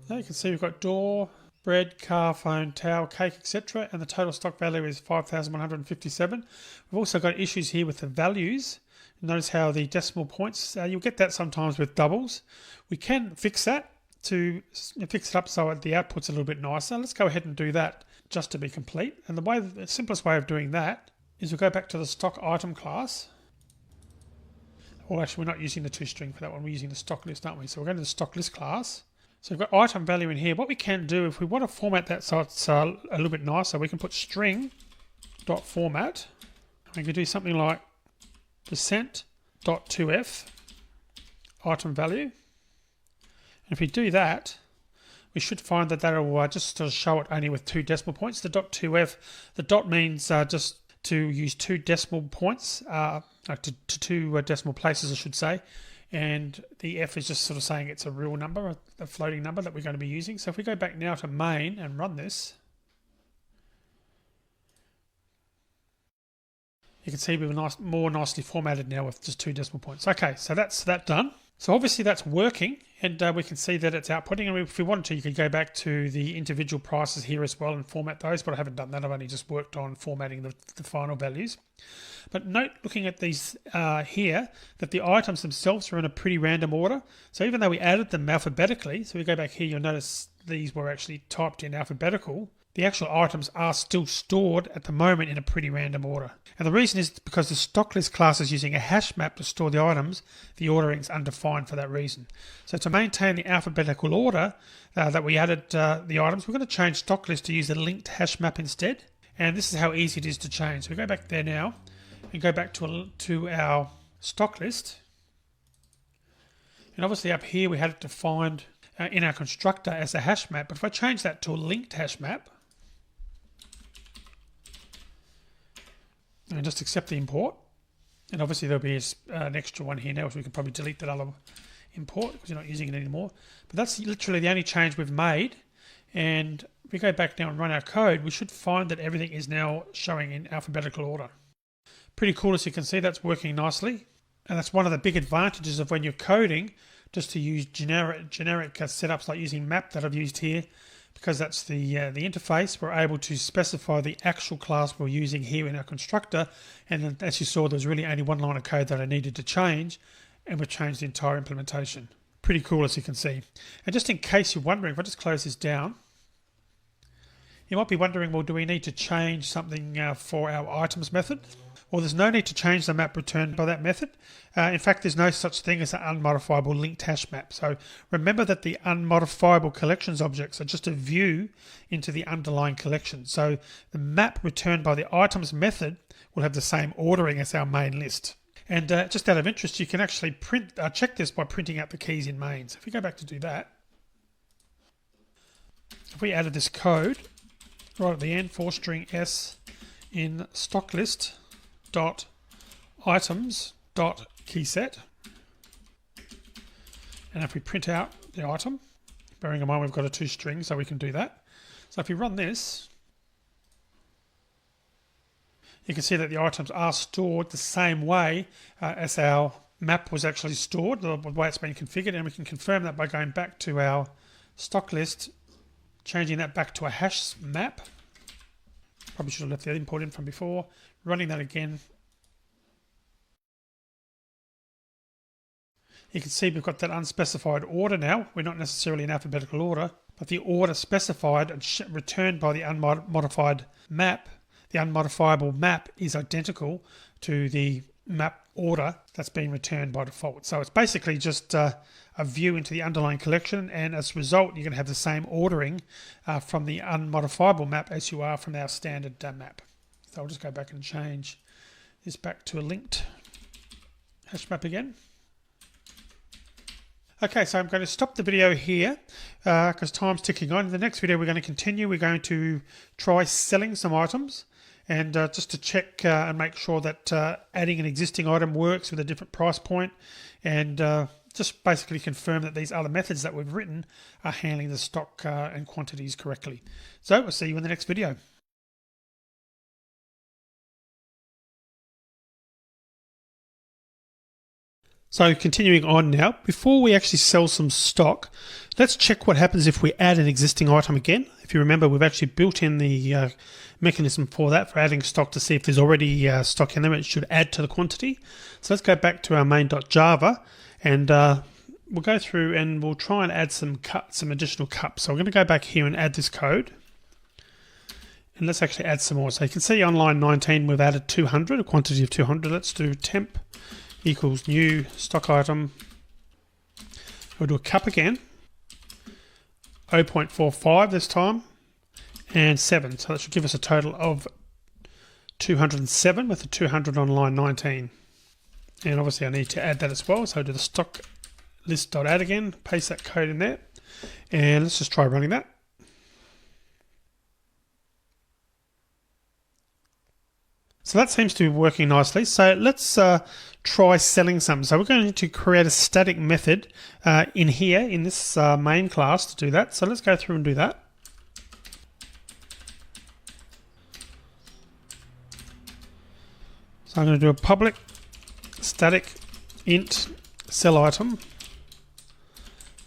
Speaker 2: Now you can see we've got door, bread, car, phone, towel, cake, etc. And the total stock value is 5,157. We've also got issues here with the values. Notice how the decimal points, you'll get that sometimes with doubles. We can fix that to fix it up so the output's a little bit nicer. Let's go ahead and do that just to be complete. And the simplest way of doing that is we'll go back to the stock item class. Well, actually, we're not using the toString for that one. We're using the stock list, aren't we? So we're going to the stock list class. So we've got item value in here. What we can do, if we want to format that so it's a little bit nicer, we can put string.format. We can do something like %.2f item value. And if we do that, we should find that will just show it only with 2 decimal points. The .2f, the dot means just to use 2 decimal points, to 2 decimal places, I should say. And the F is just sort of saying it's a real number, a floating number that we're going to be using. So if we go back now to main and run this, you can see we're more nicely formatted now with just 2 decimal points. Okay, so that's that done. So obviously that's working, and we can see that it's outputting. And if we wanted to, you could go back to the individual prices here as well and format those, but I haven't done that. I've only just worked on formatting the final values. But note, looking at these here, that the items themselves are in a pretty random order. So even though we added them alphabetically, so we go back here, you'll notice these were actually typed in alphabetical. The actual items are still stored at the moment in a pretty random order. And the reason is because the stock list class is using a hash map to store the items, the ordering is undefined for that reason. So to maintain the alphabetical order that we added the items, we're going to change stock list to use a linked hash map instead. And this is how easy it is to change. So we go back there now and go back to our stock list. And obviously up here we had it defined in our constructor as a hash map. But if I change that to a linked hash map, and just accept the import, and obviously there'll be an extra one here now, which we can probably delete that other import because you're not using it anymore. But that's literally the only change we've made. And if we go back now and run our code, we should find that everything is now showing in alphabetical order. Pretty cool, as you can see, that's working nicely. And that's one of the big advantages of when you're coding, just to use generic setups like using map that I've used here. Because that's the interface, we're able to specify the actual class we're using here in our constructor. And then, as you saw, there's really only one line of code that I needed to change, and we've changed the entire implementation. Pretty cool, as you can see. And just in case you're wondering, if I just close this down, you might be wondering, well, do we need to change something for our items method? Well, there's no need to change the map returned by that method. In fact, there's no such thing as an unmodifiable linked hash map. So remember that the unmodifiable collections objects are just a view into the underlying collection. So the map returned by the items method will have the same ordering as our main list. And just out of interest, you can actually check this by printing out the keys in main. So if we go back to do that, if we added this code right at the end for string s in stock list dot items dot keyset, and if we print out the item, bearing in mind we've got a toString, so we can do that. So if we run this, you can see that the items are stored the same way as our map was actually stored, the way it's been configured, and we can confirm that by going back to our stock list, changing that back to a hash map. Probably should have left the import in from before. Running that again, you can see we've got that unspecified order now. We're not necessarily in alphabetical order, but the order specified and returned by the unmodified map, the unmodifiable map, is identical to the map order that's been returned by default. So it's basically just a view into the underlying collection, and as a result you're going to have the same ordering from the unmodifiable map as you are from our standard map. So I'll just go back and change this back to a linked hash map again. Okay, so I'm going to stop the video here because time's ticking on. In the next video we're going to continue. We're going to try selling some items, and just to check and make sure that adding an existing item works with a different price point, and just basically confirm that these other methods that we've written are handling the stock and quantities correctly. So we'll see you in the next video. So continuing on now, before we actually sell some stock, Let's check what happens if we add an existing item again. If you remember, we've actually built in the mechanism for that, for adding stock, to see if there's already stock in there. It should add to the quantity. So let's go back to our main.java, and we'll go through and we'll try and add some additional cups. So we're going to go back here and add this code. And let's actually add some more. So you can see on line 19 we've added 200, a quantity of 200. Let's do temp equals new stock item. We'll do a cup again. 0.45 this time, and 7. So that should give us a total of 207 with the 200 on line 19. And obviously I need to add that as well. So I'll do the stock list.add again, paste that code in there, and let's just try running that. So that seems to be working nicely. So let's try selling some. So we're going to create a static method in here in this main class to do that. So let's go through and do that. So I'm going to do a public static int sell item.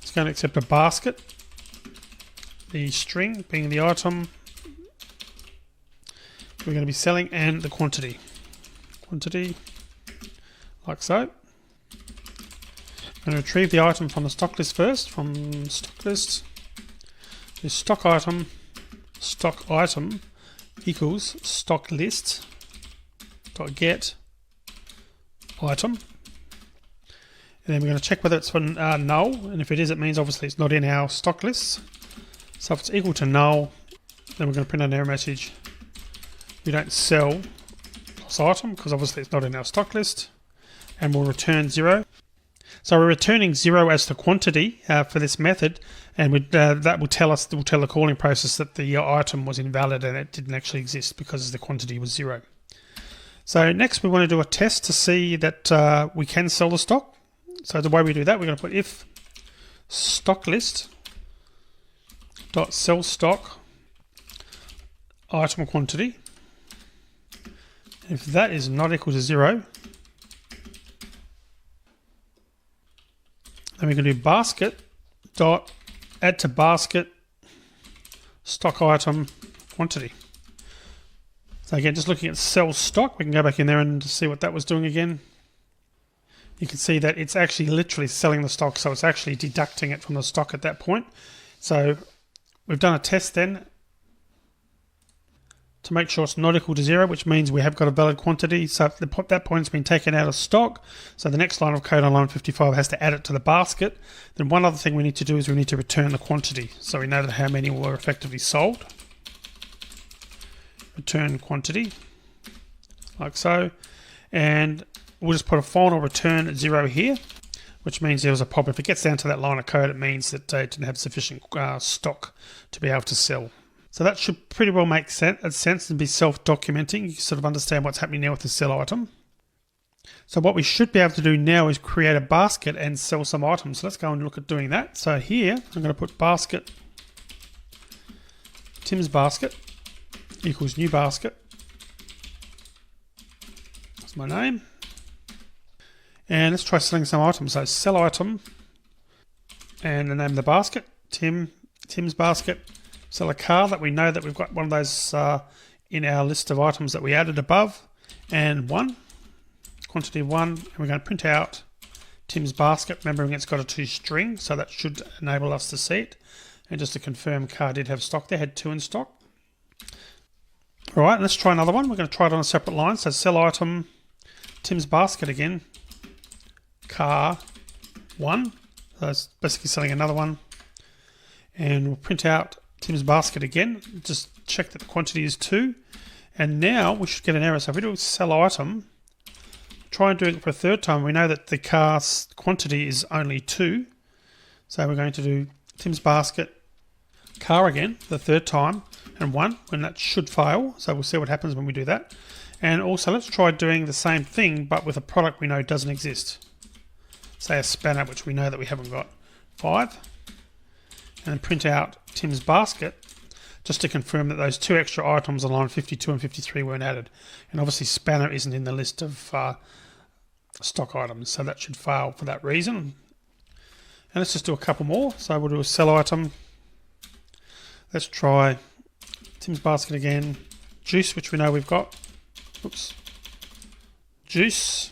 Speaker 2: It's going to accept a basket, the string being the item we're going to be selling, and the quantity like so. I'm going to retrieve the item from the stock list first, from stock list. The stock item equals stock list dot get item, and then we're going to check whether it's null, and if it is, it means obviously it's not in our stock list. So if it's equal to null, then we're going to print an error message. We don't sell this item because obviously it's not in our stock list, and we'll return 0. So we're returning 0 as the quantity for this method, and that will tell the calling process that the item was invalid and it didn't actually exist because the quantity was 0. So next we want to do a test to see that we can sell the stock. So the way we do that, we're going to put if stock list dot sell stock item quantity. If that is not equal to 0, then we can do basket dot add to basket stock item quantity. So again, just looking at sell stock, we can go back in there and see what that was doing again. You can see that it's actually literally selling the stock, so it's actually deducting it from the stock at that point. So we've done a test then to make sure it's not equal to 0, which means we have got a valid quantity. So if that point's been taken out of stock, so the next line of code on line 55 has to add it to the basket. Then one other thing we need to do is we need to return the quantity, so we know that how many were effectively sold. Return quantity, like so, and we'll just put a final return 0 here, which means there was a problem. If it gets down to that line of code, it means that it didn't have sufficient stock to be able to sell. So that should pretty well make sense and be self-documenting. You sort of understand what's happening now with the sell item. So what we should be able to do now is create a basket and sell some items. So let's go and look at doing that. So here, I'm going to put basket, Tim's basket equals new basket. That's my name. And let's try selling some items. So sell item and the name of the basket, Tim's basket. Sell a car that we know that we've got one of those in our list of items that we added above, and 1, quantity 1, and we're going to print out Tim's basket, remembering it's got a toString, so that should enable us to see it. And just to confirm, car did have stock there, had 2 in stock. Alright, let's try another one. We're going to try it on a separate line. So sell item, Tim's basket again, car 1, so that's basically selling another one. And we'll print out Tim's basket again, just check that the quantity is 2, and now we should get an error. So if we do sell item, try and do it for a third time, we know that the car's quantity is only 2, so we're going to do Tim's basket car again the third time, and 1, and that should fail, so we'll see what happens when we do that. And also let's try doing the same thing but with a product we know doesn't exist, say a spanner, which we know that we haven't got. 5, and then print out Tim's basket just to confirm that those 2 extra items on line 52 and 53 weren't added. And obviously spanner isn't in the list of stock items, so that should fail for that reason. And let's just do a couple more. So we'll do a sell item. Let's try Tim's basket again. Juice, which we know we've got. Oops. Juice.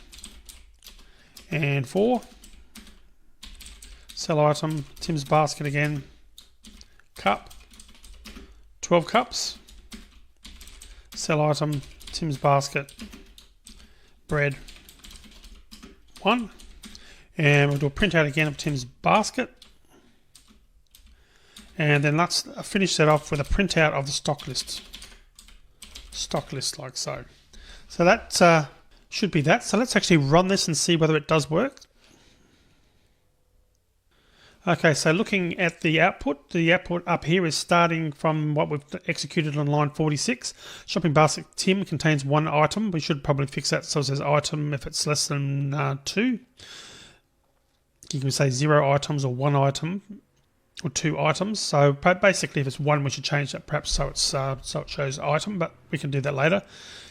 Speaker 2: And 4. Sell item. Tim's basket again. Cup. 12 cups. Sell item. Tim's basket. Bread. 1. And we'll do a printout again of Tim's basket. And then let's finish that off with a printout of the stock list. Stock list like so. So that should be that. So let's actually run this and see whether it does work. Okay, so looking at the output up here is starting from what we've executed on line 46. Shopping basket Tim contains 1 item. We should probably fix that so it says item if it's less than 2. You can say 0 items or 1 item or 2 items. So basically if it's 1 we should change that perhaps so it shows item, but we can do that later.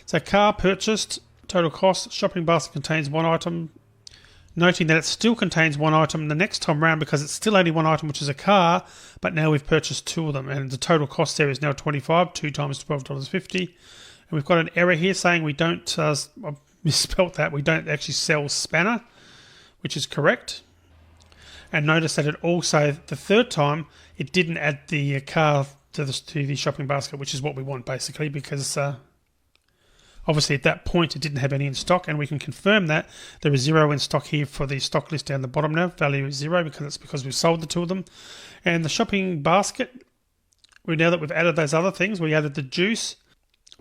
Speaker 2: So car purchased, total cost, shopping basket contains 1 item. Noting that it still contains 1 item the next time round because it's still only 1 item, which is a car, but now we've purchased 2 of them. And the total cost there is now 25, 2 times $12.50. And we've got an error here saying we don't, I misspelt that, we don't actually sell spanner, which is correct. And notice that it also, the third time, it didn't add the car to the shopping basket, which is what we want basically, because obviously at that point it didn't have any in stock, and we can confirm that there is 0 in stock here for the stock list down the bottom now. Value is 0 because we've sold the 2 of them. And the shopping basket, now that we've added those other things, we added the juice,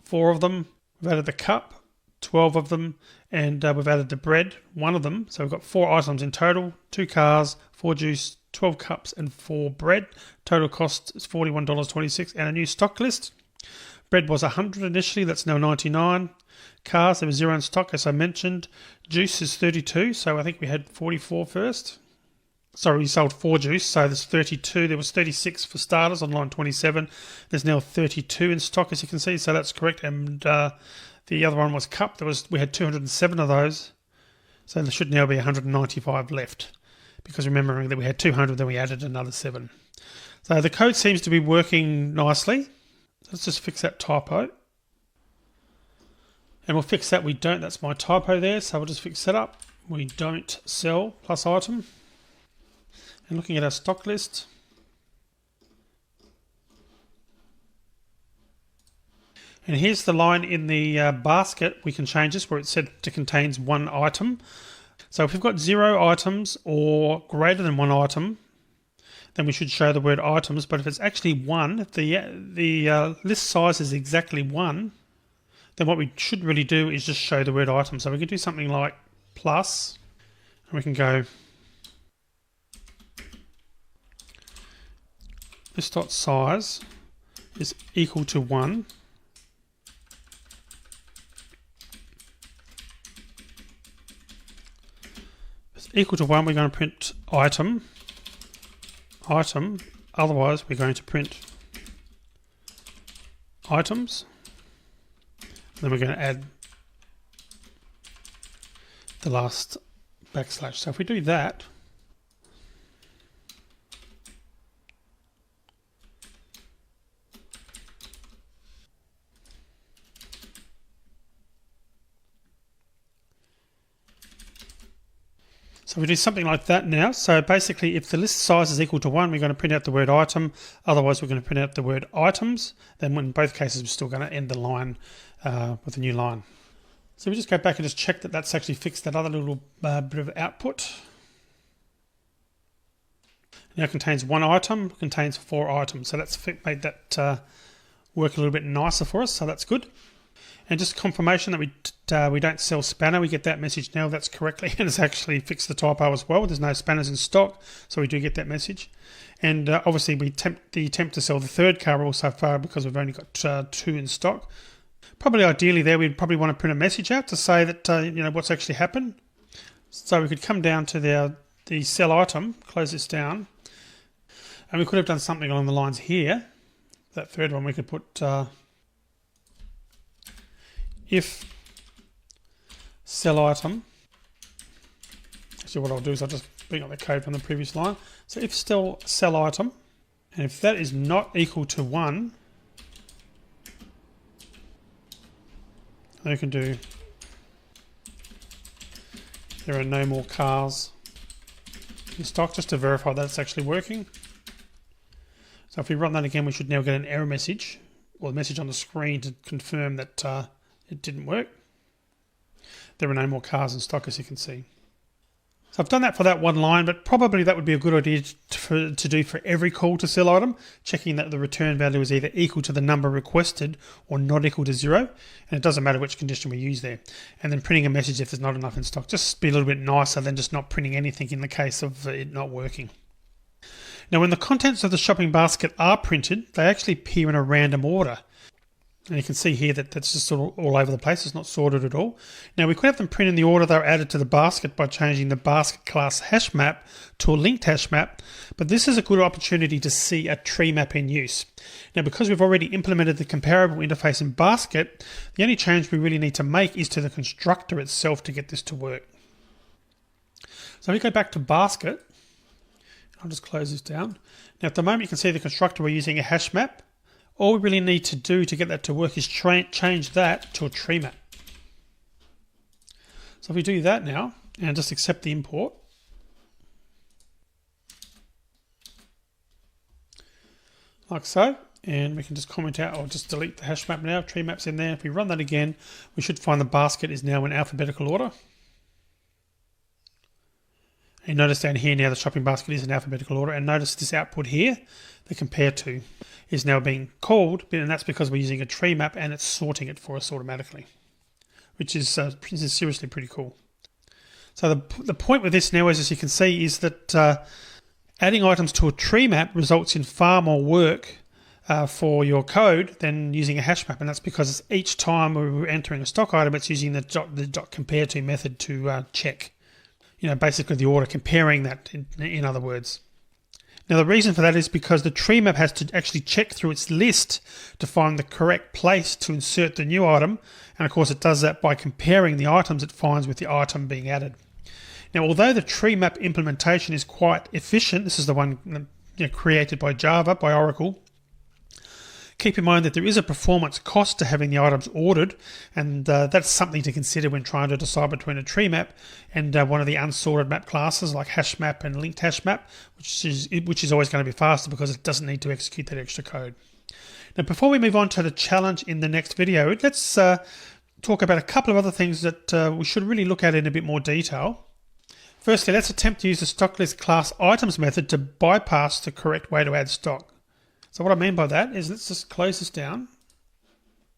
Speaker 2: 4 of them. We've added the cup, 12 of them. And we've added the bread, 1 of them. So we've got 4 items in total, 2 cars, 4 juice, 12 cups and 4 bread. Total cost is $41.26. And a new stock list. Bread was 100 initially, that's now 99. Cars, there was 0 in stock, as I mentioned. Juice is 32, so I think we had 44 first. Sorry, we sold 4 juice, so there's 32. There was 36 for starters on line 27. There's now 32 in stock, as you can see, so that's correct. And the other one was cup. We had 207 of those, so there should now be 195 left. Because remembering that we had 200, then we added another 7. So the code seems to be working nicely. Let's just fix that typo. And we'll fix that. We don't. That's my typo there. So we'll just fix that up. We don't sell plus item. And looking at our stock list. And here's the line in the basket. We can change this where it said it contains 1 item. So if we've got 0 items or greater than 1 item, then we should show the word items. But if it's actually 1, if the list size is exactly 1, then what we should really do is just show the word item. So we can do something like plus, and we can go list.size is equal to 1. If it's equal to 1, we're going to print item, otherwise we're going to print items. Then we're going to add the last backslash. So if we do that, so we do something like that now. So basically, if the list size is equal to 1, we're going to print out the word item. Otherwise, we're going to print out the word items. Then in both cases, we're still going to end the line with a new line. So we just go back and just check that that's actually fixed that other little bit of output. Now it contains 1 item, contains 4 items. So that's made that work a little bit nicer for us. So that's good. And just confirmation that we don't sell spanner. We get that message now. That's correctly, and it's actually fixed the typo as well. There's no spanners in stock, so we do get that message. And obviously, we attempt to sell the 3rd car all so far because we've only got 2 in stock. Probably ideally there, we'd probably want to print a message out to say that what's actually happened. So we could come down to the sell item, close this down, and we could have done something along the lines here. That 3rd one we could put. If sell item, actually Actually, what I'll do is I'll just bring up the code from the previous line. So if still sell item, and if that is not equal to 1, then you can do there are no more cars in stock, just to verify that it's actually working. So if we run that again, we should now get an error message, or a message on the screen to confirm that it didn't work. There are no more cars in stock, as you can see. So I've done that for that one line, but probably that would be a good idea to do for every call to sell item, checking that the return value is either equal to the number requested or not equal to 0. And it doesn't matter which condition we use there. And then printing a message if there's not enough in stock. Just be a little bit nicer than just not printing anything in the case of it not working. Now, when the contents of the shopping basket are printed, they actually appear in a random order. And you can see here that that's just sort of all over the place. It's not sorted at all. Now, we could have them print in the order they're added to the basket by changing the basket class hash map to a linked hash map. But this is a good opportunity to see a tree map in use. Now, because we've already implemented the comparable interface in basket, the only change we really need to make is to the constructor itself to get this to work. So if we go back to basket, I'll just close this down. Now, at the moment, you can see the constructor we're using a hash map. All we really need to do to get that to work is change that to a tree map. So if we do that now, and just accept the import, like so, and we can just comment out or just delete the hash map now, tree map's in there. If we run that again, we should find the basket is now in alphabetical order. And notice down here now the shopping basket is in alphabetical order, and notice this output here, the compare to, is now being called, and that's because we're using a tree map and it's sorting it for us automatically, which is seriously pretty cool. So the point with this now is, as you can see, is that adding items to a tree map results in far more work for your code than using a hash map, and that's because each time we're entering a stock item, it's using the dot compare to method to check, basically the order, comparing that in other words. Now, the reason for that is because the tree map has to actually check through its list to find the correct place to insert the new item. And of course, it does that by comparing the items it finds with the item being added. Now, although the tree map implementation is quite efficient, this is the one created by Java, by Oracle, keep in mind that there is a performance cost to having the items ordered, and that's something to consider when trying to decide between a tree map and one of the unsorted map classes like hash map and linked hash map, which is always going to be faster because it doesn't need to execute that extra code. Now, before we move on to the challenge in the next video, let's talk about a couple of other things that we should really look at in a bit more detail. Firstly, let's attempt to use the stock list class items method to bypass the correct way to add stock. So what I mean by that is, let's just close this down,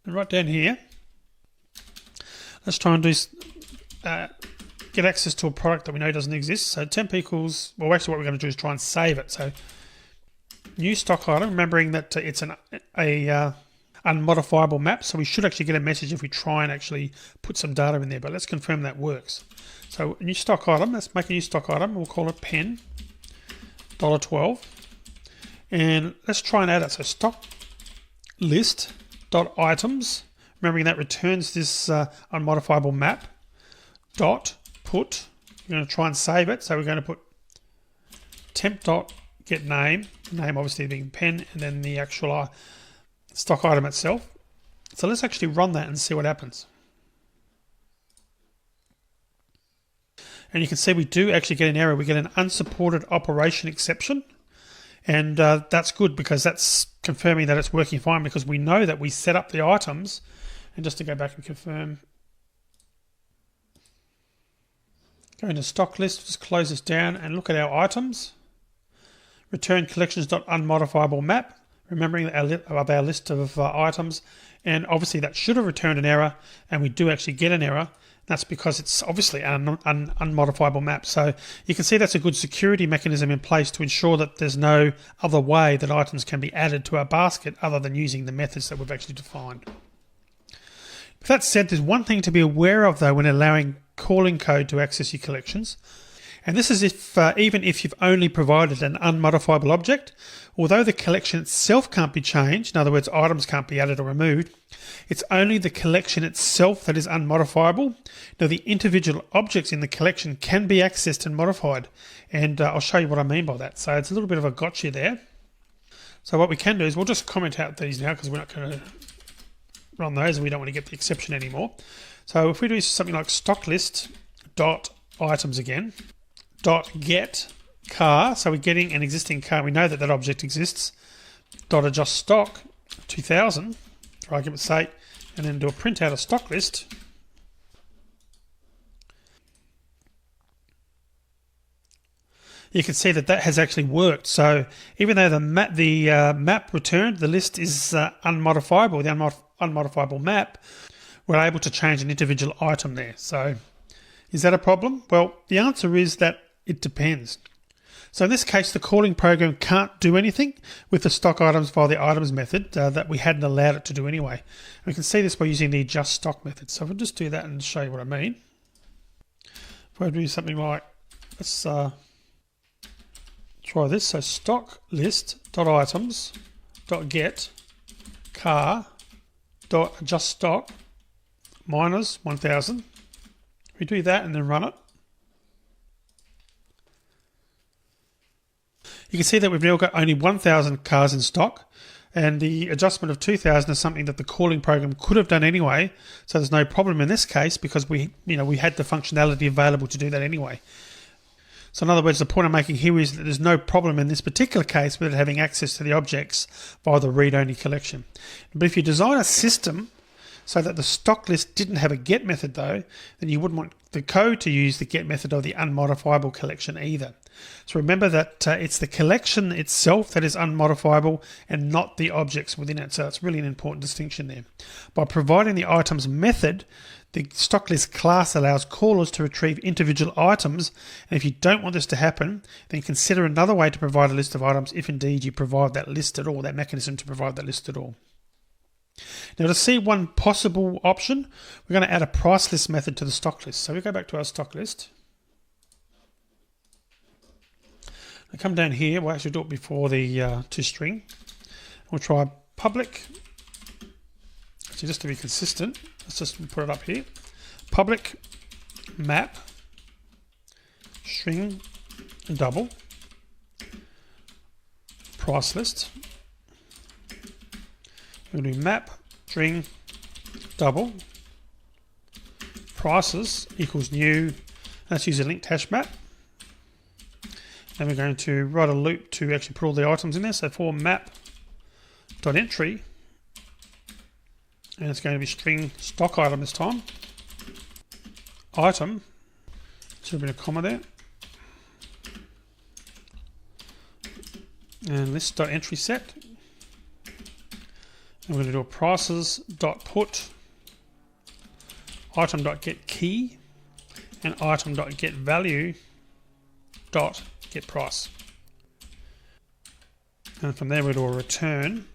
Speaker 2: and right down here, let's try and do get access to a product that we know doesn't exist. So temp equals, well, actually what we're going to do is try and save it. So new stock item, remembering that it's a unmodifiable map, so we should actually get a message if we try and actually put some data in there, but let's confirm that works. So a new stock item, let's make a new stock item, we'll call it pen, $12. And let's try and add it. So stock list dot items, remembering that returns this unmodifiable map, dot put, we're going to try and save it. So we're going to put temp dot get name obviously being pen, and then the actual stock item itself. So let's actually run that and see what happens. And you can see we do actually get an error. We get an unsupported operation exception. And that's good because that's confirming that it's working fine, because we know that we set up the items. And just to go back and confirm, go into stock list, just close this down and look at our items. Return collections.unmodifiable map, remembering of our list of items. And obviously that should have returned an error, and we do actually get an error. That's because it's obviously an unmodifiable map. So you can see that's a good security mechanism in place to ensure that there's no other way that items can be added to our basket other than using the methods that we've actually defined. With that said, there's one thing to be aware of though when allowing calling code to access your collections, And this is if even if you've only provided an unmodifiable object, although the collection itself can't be changed, in other words, items can't be added or removed, it's only the collection itself that is unmodifiable. Now, the individual objects in the collection can be accessed and modified, and I'll show you what I mean by that. So it's a little bit of a gotcha there. So what we can do is we'll just comment out these now because we're not going to run those and we don't want to get the exception anymore. So if we do something like stock list dot items again, dot get car, so we're getting an existing car, we know that that object exists, dot adjust stock 2000 for argument's sake, and then do a print out of stock list. You can see that that has actually worked. So even though the map returned, the list is unmodifiable, the unmodifiable map, we're able to change an individual item there. So is that a problem? Well, the answer is that it depends. So in this case, the calling program can't do anything with the stock items via the items method that we hadn't allowed it to do anyway. And we can see this by using the adjust stock method. So if we'll just do that and show you what I mean. If I do something like, let's try this. So stock list dot items dot get car dot adjust stock minus 1000. We do that and then run it. You can see that we've now got only 1,000 cars in stock, and the adjustment of 2,000 is something that the calling program could have done anyway. So there's no problem in this case because we had the functionality available to do that anyway. So in other words, the point I'm making here is that there's no problem in this particular case with it having access to the objects via the read-only collection. But if you design a system so that the stock list didn't have a get method though, then you wouldn't want the code to use the get method of the unmodifiable collection either. So remember that it's the collection itself that is unmodifiable and not the objects within it. So it's really an important distinction there. By providing the items method, the stock list class allows callers to retrieve individual items. And if you don't want this to happen, then consider another way to provide a list of items if indeed you provide that list at all, that mechanism to provide that list at all. Now to see one possible option, we're going to add a price list method to the stock list. So we go back to our stock list. I come down here, we'll actually do it before the toString. We'll try public, so just to be consistent, let's just put it up here. Public map string double price list. We're going to do map string double prices equals new. Let's use a linked hash map. Then we're going to write a loop to actually put all the items in there. So for map.entry, and it's going to be string stock item this time. Item, should have been a comma there. And list.entry set. And we're going to do a prices.put item.getKey and item.getValue.getPrice. And from there we'll do a return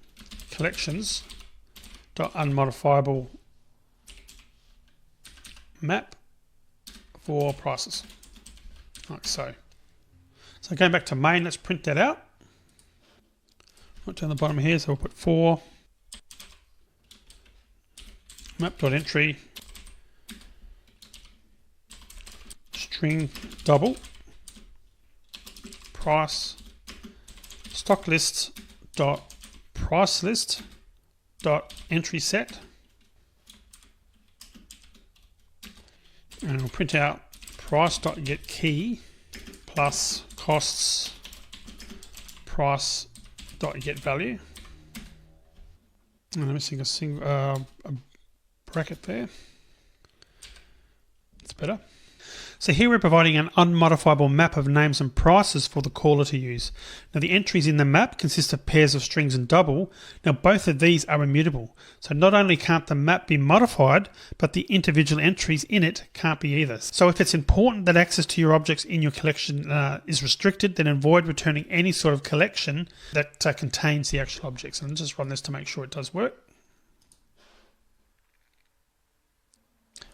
Speaker 2: collections.unmodifiable map for prices. Like so. So going back to main, let's print that out. Right down the bottom here, so we'll put for map.entry string double price stock list dot price list dot entry set, and we'll print out price dot get key plus costs price dot get value, and I'm missing a bracket there. It's better. So here we're providing an unmodifiable map of names and prices for the caller to use. Now the entries in the map consist of pairs of strings and double. Now both of these are immutable. So not only can't the map be modified, but the individual entries in it can't be either. So if it's important that access to your objects in your collection is restricted, then avoid returning any sort of collection that contains the actual objects. And I'll just run this to make sure it does work.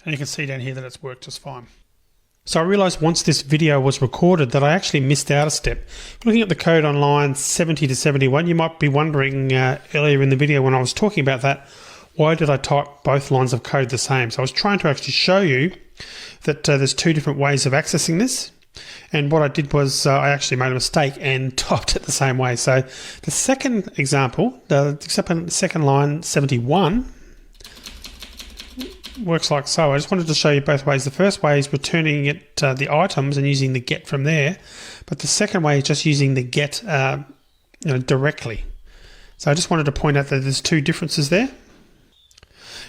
Speaker 2: And you can see down here that it's worked just fine. So I realized once this video was recorded that I actually missed out a step. Looking at the code on line 70 to 71, you might be wondering earlier in the video when I was talking about that, why did I type both lines of code the same? So I was trying to actually show you that there's two different ways of accessing this. And what I did was I actually made a mistake and typed it the same way. So the second example, the second line 71, works like so. I just wanted to show you both ways. The first way is returning it the items and using the get from there, but the second way is just using the get directly. So I just wanted to point out that there's two differences there.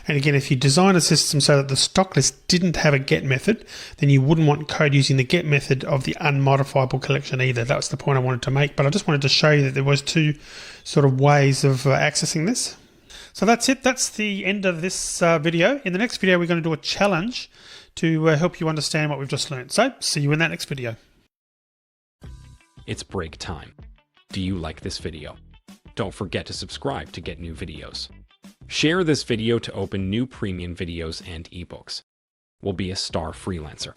Speaker 2: And again, if you design a system so that the stock list didn't have a get method, then you wouldn't want code using the get method of the unmodifiable collection either. That's the point I wanted to make, but I just wanted to show you that there was two sort of ways of accessing this. So that's it. That's the end of this video. In the next video, we're going to do a challenge to help you understand what we've just learned. So see you in that next video.
Speaker 3: It's break time. Do you like this video? Don't forget to subscribe to get new videos. Share this video to open new premium videos and ebooks. We'll be a star freelancer.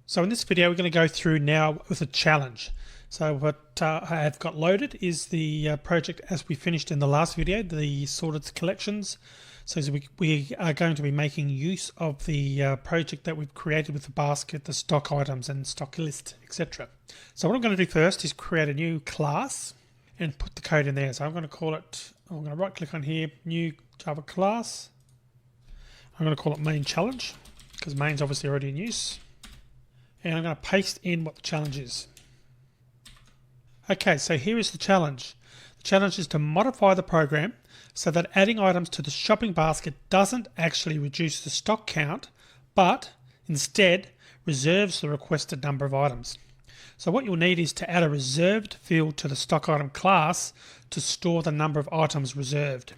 Speaker 2: So in this video, we're going to go through now with a challenge. So what I have got loaded is the project as we finished in the last video, the sorted collections. So we are going to be making use of the project that we've created with the basket, the stock items and stock list, etc. So what I'm going to do first is create a new class and put the code in there. So I'm going to call it, I'm going to right click on here, new Java class. I'm going to call it main challenge because main's obviously already in use. And I'm going to paste in what the challenge is. Okay, so here is the challenge. The challenge is to modify the program so that adding items to the shopping basket doesn't actually reduce the stock count, but instead reserves the requested number of items. So what you'll need is to add a reserved field to the stock item class to store the number of items reserved.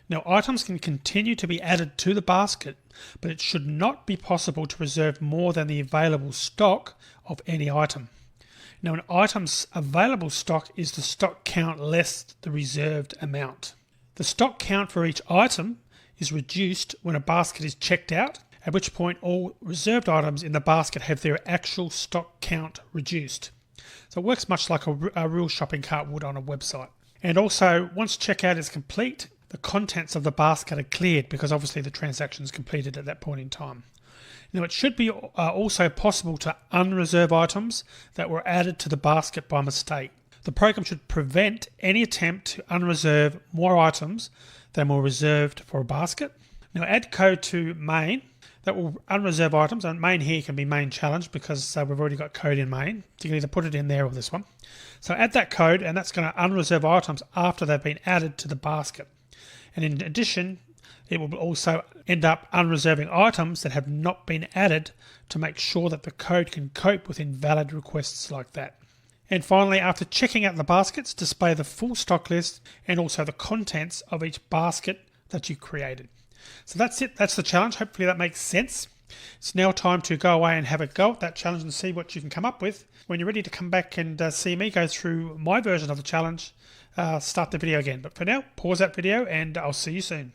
Speaker 2: Now, items can continue to be added to the basket, but it should not be possible to reserve more than the available stock of any item. Now, an item's available stock is the stock count less the reserved amount. The stock count for each item is reduced when a basket is checked out, at which point all reserved items in the basket have their actual stock count reduced. So it works much like a real shopping cart would on a website. And also, once checkout is complete, the contents of the basket are cleared because obviously the transaction is completed at that point in time. Now, it should be also possible to unreserve items that were added to the basket by mistake. The program should prevent any attempt to unreserve more items than were reserved for a basket. Now, add code to main that will unreserve items, and main here can be main challenge because we've already got code in main. So you can either put it in there or this one. So add that code, and that's going to unreserve items after they've been added to the basket. And in addition, it will also end up unreserving items that have not been added to make sure that the code can cope with invalid requests like that. And finally, after checking out the baskets, display the full stock list and also the contents of each basket that you created. So that's it. That's the challenge. Hopefully that makes sense. It's now time to go away and have a go at that challenge and see what you can come up with. When you're ready to come back and see me go through my version of the challenge, start the video again. But for now, pause that video and I'll see you soon.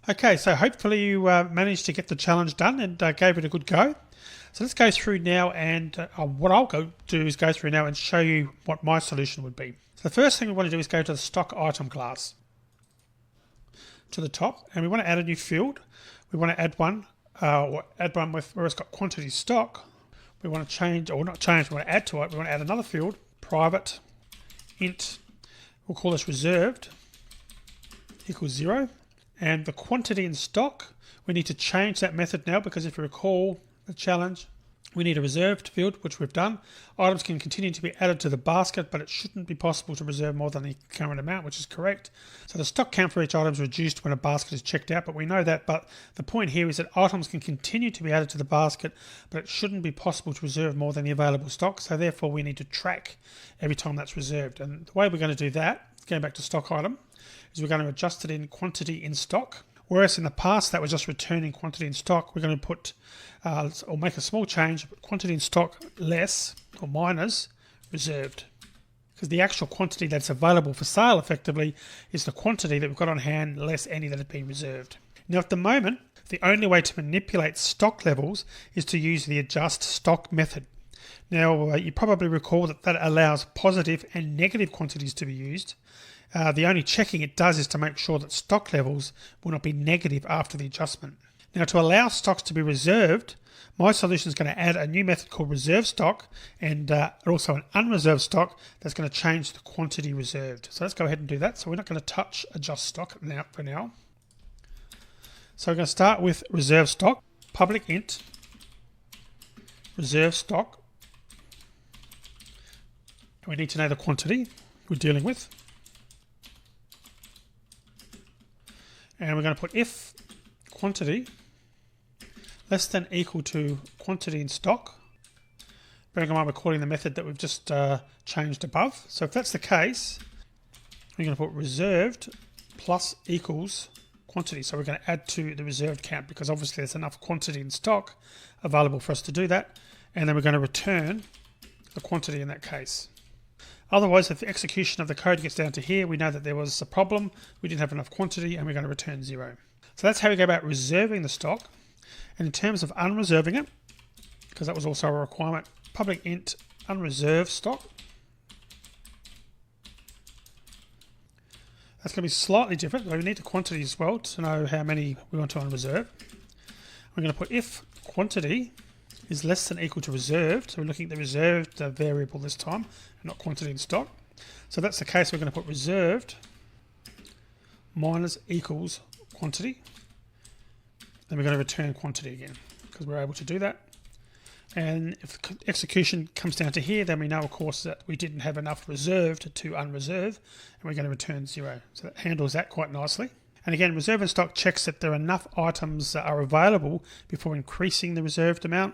Speaker 2: Okay, so hopefully you managed to get the challenge done and gave it a good go. So let's go through now, and what I'll do is go through now and show you what my solution would be. So the first thing we want to do is go to the stock item class to the top, and we want to add a new field. We want to add one, or add one with where it's got quantity stock. We want to change, or not change, we want to add to it. We want to add another field, private int. We'll call this reserved equals 0. And the quantity in stock, we need to change that method now because if you recall the challenge, we need a reserved field, which we've done. Items can continue to be added to the basket, but it shouldn't be possible to reserve more than the current amount, which is correct. So the stock count for each item is reduced when a basket is checked out, but we know that. But the point here is that items can continue to be added to the basket, but it shouldn't be possible to reserve more than the available stock. So therefore, we need to track every time that's reserved. And the way we're going to do that, going back to stock item, is we're going to adjust it in quantity in stock. Whereas in the past that was just returning quantity in stock, we're going to put or make a small change, quantity in stock less or minus reserved. because the actual quantity that's available for sale effectively is the quantity that we've got on hand less any that have been reserved. Now at the moment, the only way to manipulate stock levels is to use the adjust stock method. Now you probably recall that allows positive and negative quantities to be used. The only checking it does is to make sure that stock levels will not be negative after the adjustment. Now to allow stocks to be reserved, my solution is going to add a new method called reserve stock and also an unreserved stock that's going to change the quantity reserved. So let's go ahead and do that. So we're not going to touch adjust stock now for now. So we're going to start with reserve stock, public int, reserve stock. And we need to know the quantity we're dealing with. And we're going to put if quantity less than equal to quantity in stock. Bearing in mind we're calling the method that we've just changed above. So if that's the case, we're going to put reserved plus equals quantity. So we're going to add to the reserved count because obviously there's enough quantity in stock available for us to do that. And then we're going to return the quantity in that case. Otherwise, if the execution of the code gets down to here, we know that there was a problem, we didn't have enough quantity, and we're going to return 0. So that's how we go about reserving the stock. And in terms of unreserving it, because that was also a requirement, public int unreserved stock. That's going to be slightly different, but we need the quantity as well to know how many we want to unreserve. We're going to put if quantity is less than equal to reserved, so we're looking at the reserved variable this time, and not quantity in stock. So if that's the case, we're going to put reserved minus equals quantity. Then we're going to return quantity again, because we're able to do that. And if execution comes down to here, then we know, of course, that we didn't have enough reserved to unreserve, and we're going to return 0. So that handles that quite nicely. And again, reserve and stock checks that there are enough items that are available before increasing the reserved amount.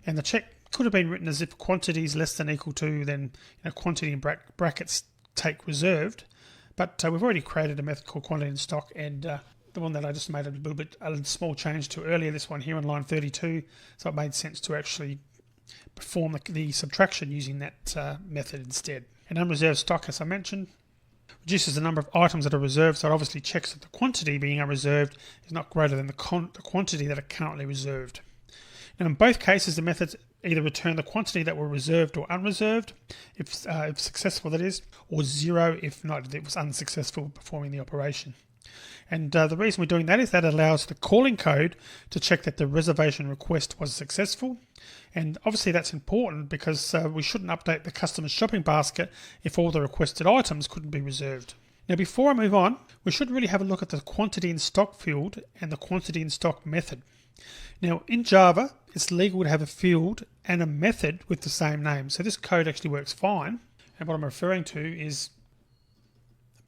Speaker 2: And the check could have been written as if quantity is less than equal to, then quantity in brackets take reserved. But we've already created a method called quantity in stock, and the one that I just made a small change to earlier, this one here on line 32. So it made sense to actually perform the subtraction using that method instead. And unreserved stock, as I mentioned, reduces the number of items that are reserved, so it obviously checks that the quantity being unreserved is not greater than the quantity that are currently reserved. Now in both cases, the methods either return the quantity that were reserved or unreserved, if successful that is, or 0 if not, if it was unsuccessful performing the operation. And the reason we're doing that is that allows the calling code to check that the reservation request was successful. And obviously that's important because we shouldn't update the customer's shopping basket if all the requested items couldn't be reserved. Now before I move on, we should really have a look at the quantity in stock field and the quantity in stock method. Now in Java, it's legal to have a field and a method with the same name. So this code actually works fine. And what I'm referring to is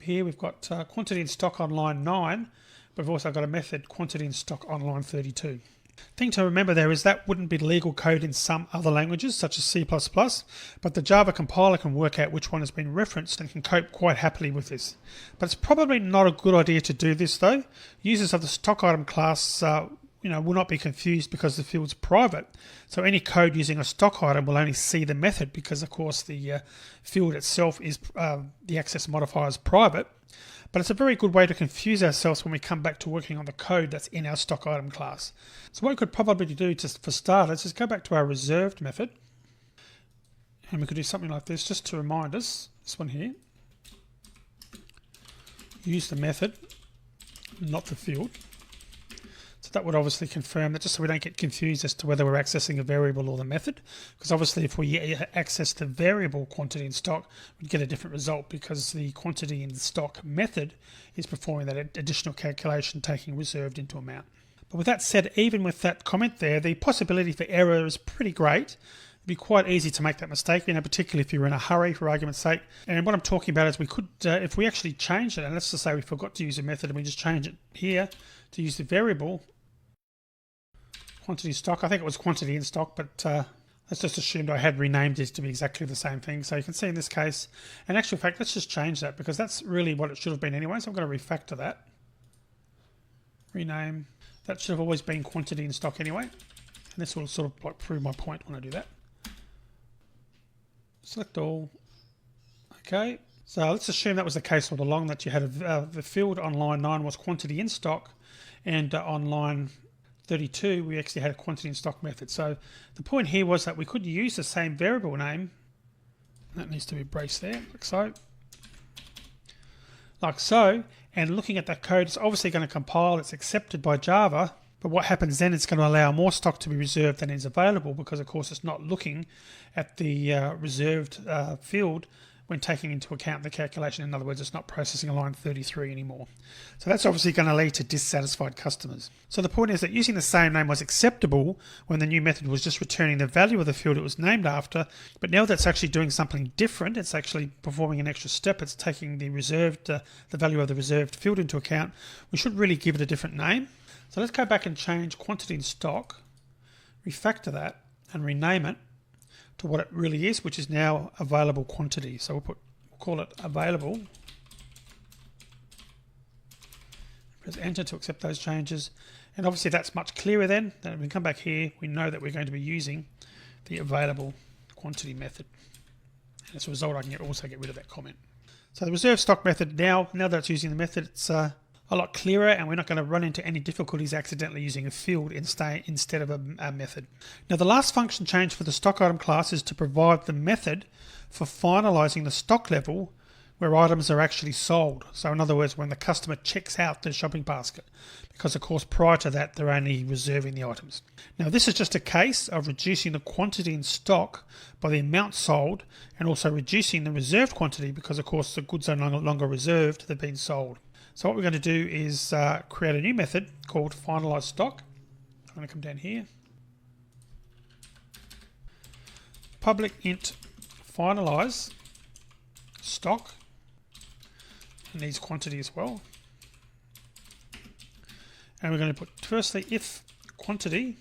Speaker 2: here we've got quantity in stock on line 9, but we've also got a method quantity in stock on line 32. Thing to remember there is that wouldn't be legal code in some other languages such as C++, but the Java compiler can work out which one has been referenced and can cope quite happily with this. But it's probably not a good idea to do this though. Users of the stock item class will not be confused because the field's private. So any code using a stock item will only see the method because, of course, the field itself is the access modifier is private. But it's a very good way to confuse ourselves when we come back to working on the code that's in our stock item class. So what we could probably do for starters is go back to our reserved method. And we could do something like this just to remind us, this one here. Use the method, not the field. So that would obviously confirm that, just so we don't get confused as to whether we're accessing a variable or the method. Because obviously if we access the variable quantity in stock, we'd get a different result because the quantity in stock method is performing that additional calculation taking reserved into amount. But with that said, even with that comment there, the possibility for error is pretty great. It'd be quite easy to make that mistake, particularly if you're in a hurry, for argument's sake. And what I'm talking about is we could, if we actually change it, and let's just say we forgot to use a method and we just change it here to use the variable quantity stock. I think it was quantity in stock, but let's just assume I had renamed it to be exactly the same thing. So you can see in this case, in actual fact, let's just change that because that's really what it should have been anyway. So I'm going to refactor that. Rename. That should have always been quantity in stock anyway. And this will sort of prove my point when I do that. Select all. Okay, so let's assume that was the case all along, that you had the field on line 9 was quantity in stock, and on line 32 we actually had a quantity in stock method. So the point here was that we could use the same variable name. That needs to be braced there, like so, and looking at that code, it's obviously going to compile, it's accepted by Java, but what happens then, it's going to allow more stock to be reserved than is available, because of course it's not looking at the reserved field when taking into account the calculation. In other words, it's not processing a line 33 anymore. So that's obviously going to lead to dissatisfied customers. So the point is that using the same name was acceptable when the new method was just returning the value of the field it was named after, but now that's actually doing something different. It's actually performing an extra step. It's taking the reserved, the value of the reserved field into account. We should really give it a different name. So let's go back and change quantity in stock, refactor that, and rename it to what it really is, which is now available quantity. So we'll call it available. Press enter to accept those changes, and obviously that's much clearer then. Then when we come back here, we know that we're going to be using the available quantity method, and as a result I can also get rid of that comment. So the reserve stock method, now that it's using the method, it's a lot clearer, and we're not going to run into any difficulties accidentally using a field instead of a method. Now the last function change for the stock item class is to provide the method for finalizing the stock level where items are actually sold. So in other words, when the customer checks out their shopping basket, because of course prior to that they're only reserving the items. Now this is just a case of reducing the quantity in stock by the amount sold, and also reducing the reserved quantity because of course the goods are no longer reserved, they've been sold. So what we're going to do is create a new method called finalize stock. I'm going to come down here. Public int finalize stock. It needs quantity as well. And we're going to put firstly if quantity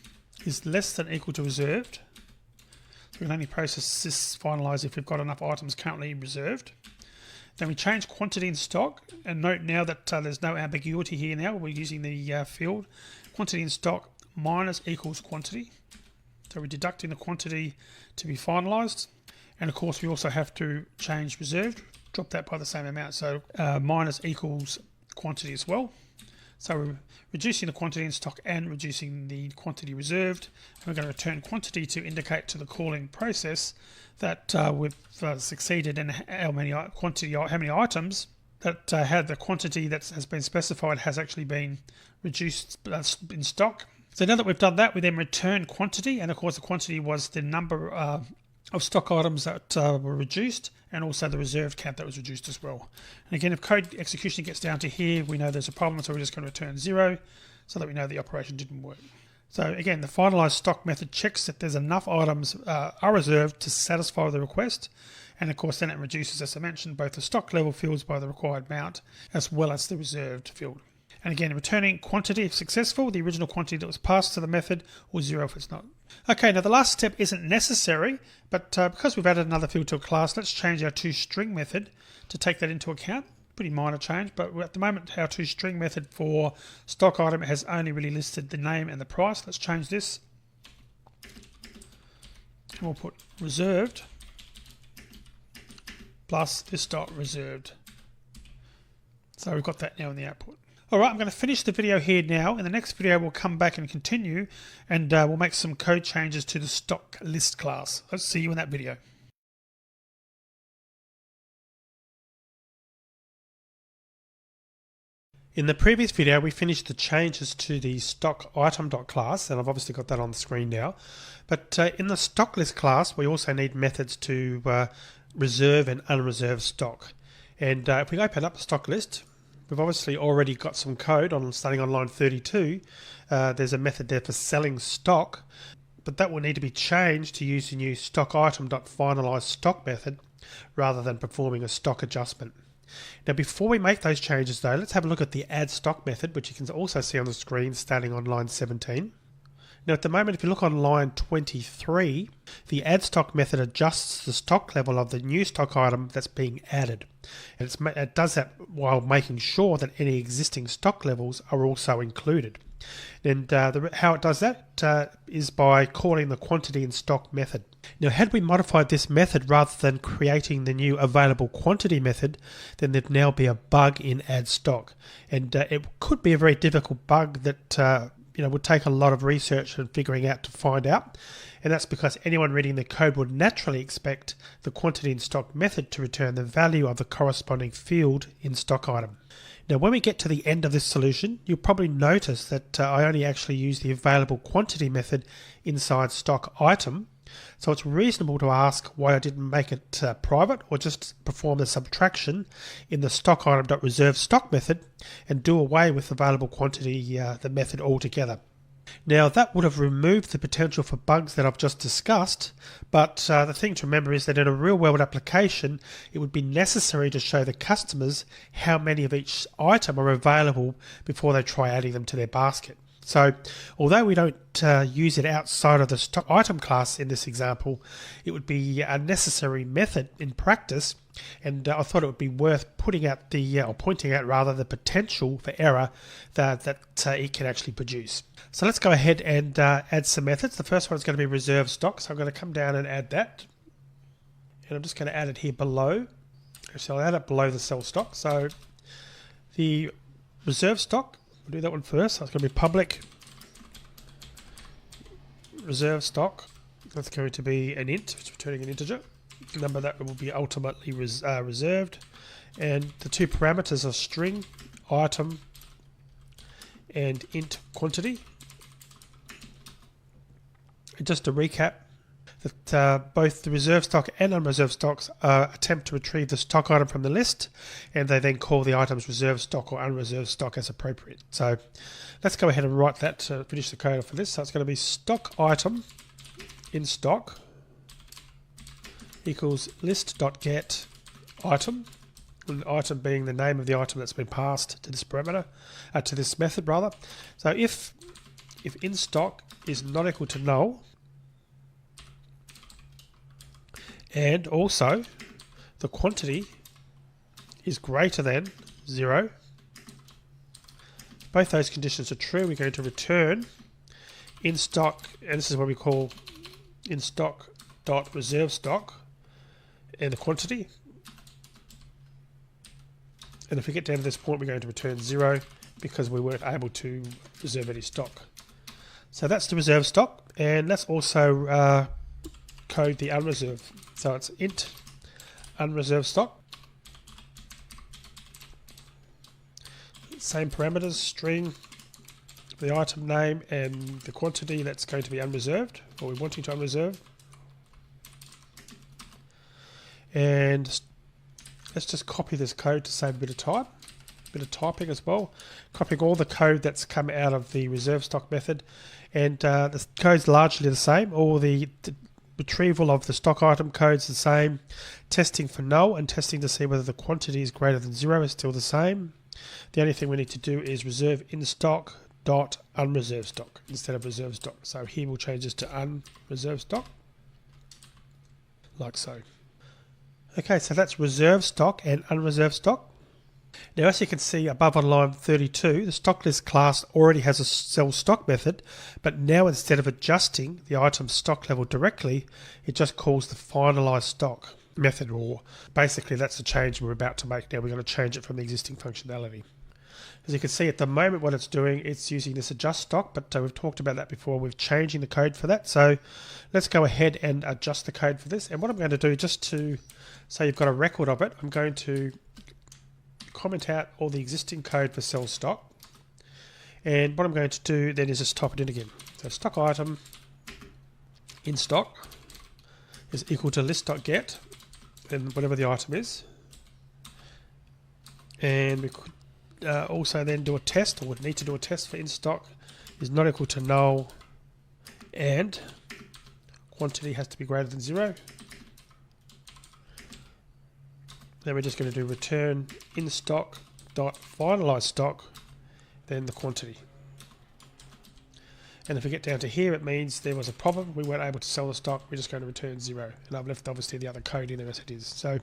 Speaker 2: is less than or equal to reserved. So we can only process this finalize if we've got enough items currently reserved. Then we change quantity in stock, and note now that there's no ambiguity here now. We're using the field quantity in stock minus equals quantity. So we're deducting the quantity to be finalized, and of course we also have to change reserved, drop that by the same amount, so minus equals quantity as well. So we're reducing the quantity in stock and reducing the quantity reserved. And we're going to return quantity to indicate to the calling process that we've succeeded in how many items that had the quantity that has been specified has actually been reduced in stock. So now that we've done that, we then return quantity, and of course the quantity was the number of stock items that were reduced, and also the reserved count that was reduced as well. And again, if code execution gets down to here, we know there's a problem, so we're just going to return 0 so that we know the operation didn't work. So again, the finalize stock method checks that there's enough items are reserved to satisfy the request, and of course then it reduces, as I mentioned, both the stock level fields by the required amount as well as the reserved field. And again, returning quantity if successful, the original quantity that was passed to the method, or 0 if it's not. Okay, now the last step isn't necessary, but because we've added another field to a class, let's change our toString method to take that into account. Pretty minor change, but at the moment our toString method for stock item has only really listed the name and the price. Let's change this. And we'll put reserved plus this dot reserved. So we've got that now in the output. Alright, I'm going to finish the video here now. In the next video we'll come back and continue, and we'll make some code changes to the stock list class. Let's see you in that video. In the previous video we finished the changes to the stock item.class, and I've obviously got that on the screen now. But in the stock list class we also need methods to reserve and unreserved stock. And if we open up the stock list, we've obviously already got some code starting on line 32. There's a method there for selling stock, but that will need to be changed to use the new stock item.finalize stock method rather than performing a stock adjustment. Now before we make those changes though, let's have a look at the add stock method, which you can also see on the screen starting on line 17. Now at the moment, if you look on line 23, the add stock method adjusts the stock level of the new stock item that's being added. And it does that while making sure that any existing stock levels are also included. And how it does that is by calling the quantity in stock method. Now, had we modified this method rather than creating the new available quantity method, then there'd now be a bug in add stock, and it could be a very difficult bug that would take a lot of research and figuring out to find out. And that's because anyone reading the code would naturally expect the quantity in stock method to return the value of the corresponding field in stock item. Now, when we get to the end of this solution, you'll probably notice that I only actually use the available quantity method inside stock item. So it's reasonable to ask why I didn't make it private, or just perform the subtraction in the stock item.reserve stock method and do away with available quantity, the method altogether. Now, that would have removed the potential for bugs that I've just discussed, but the thing to remember is that in a real-world application, it would be necessary to show the customers how many of each item are available before they try adding them to their basket. So, although we don't use it outside of the stock item class in this example, it would be a necessary method in practice, and I thought it would be worth pointing out the potential for error that it can actually produce. So let's go ahead and add some methods. The first one is going to be reserve stock, so I'm going to come down and add that, and I'm just going to add it here below. So I'll add it below the cell stock. So the reserve stock, we'll do that one first. So it's going to be public reserve stock. That's going to be an int, it's returning an integer. The number that will be ultimately reserved. And the two parameters are string, item, and int quantity. And just to recap, that both the reserve stock and unreserved stocks attempt to retrieve the stock item from the list, and they then call the items reserved stock or unreserved stock as appropriate. So let's go ahead and write that to finish the code for this. So it's going to be stock item in stock equals list.get item, and item being the name of the item that's been passed to this parameter, to this method rather. So if in stock is not equal to null, and also the quantity is greater than 0, both those conditions are true, we're going to return in stock, and this is what we call in stock dot reserve stock, and the quantity. And if we get down to this point, we're going to return 0 because we weren't able to reserve any stock. So that's the reserve stock, and let's also code the unreserved. So it's int unreserved stock. Same parameters, string, the item name, and the quantity that's going to be unreserved, or we're wanting to unreserve. And let's just copy this code to save a bit of time, a bit of typing as well. Copying all the code that's come out of the reserve stock method, and the code's largely the same. All the retrieval of the stock item code's the same. Testing for null and testing to see whether the quantity is greater than 0 is still the same. The only thing we need to do is reserve in stock dot unreserved stock instead of reserve stock. So here we'll change this to unreserved stock, like so. Okay, so that's reserve stock and unreserved stock. Now, as you can see above on line 32, the stock list class already has a cell stock method, but now instead of adjusting the item stock level directly, it just calls the finalize stock method, or basically that's the change we're about to make now. We're going to change it from the existing functionality. As you can see at the moment what it's doing, it's using this adjust stock, but we've talked about that before. We're changing the code for that. So let's go ahead and adjust the code for this. And what I'm going to do, just to so you've got a record of it, I'm going to comment out all the existing code for cell stock, and what I'm going to do then is just type it in again. So stock item in stock is equal to list.get and whatever the item is, and we could also then do a test, or would need to do a test for in stock is not equal to null, and quantity has to be greater than 0. Then we're just going to do return in stock dot finalize stock, then the quantity. And if we get down to here, it means there was a problem, we weren't able to sell the stock, we're just going to return 0. And I've left obviously the other code in there as it is. So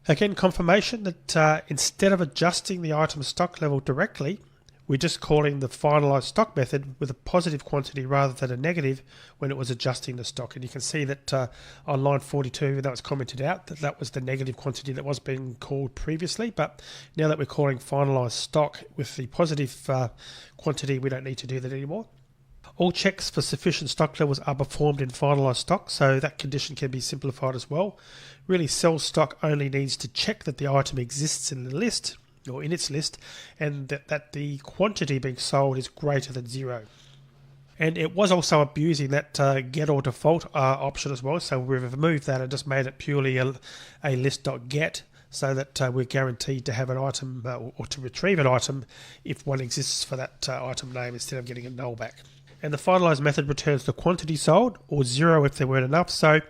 Speaker 2: again, confirmation that instead of adjusting the item stock level directly, we're just calling the finalized stock method with a positive quantity rather than a negative when it was adjusting the stock. And you can see that on line 42, that was commented out, that was the negative quantity that was being called previously. But now that we're calling finalized stock with the positive quantity, we don't need to do that anymore. All checks for sufficient stock levels are performed in finalized stock, so that condition can be simplified as well. Really, sell stock only needs to check that the item exists in the list, or in its list, and that the quantity being sold is greater than 0. And it was also abusing that get or default option as well, so we've removed that and just made it purely a list.get, so that we're guaranteed to have an item or to retrieve an item if one exists for that item name instead of getting a null back. And the finalize method returns the quantity sold, or 0 if there weren't enough. So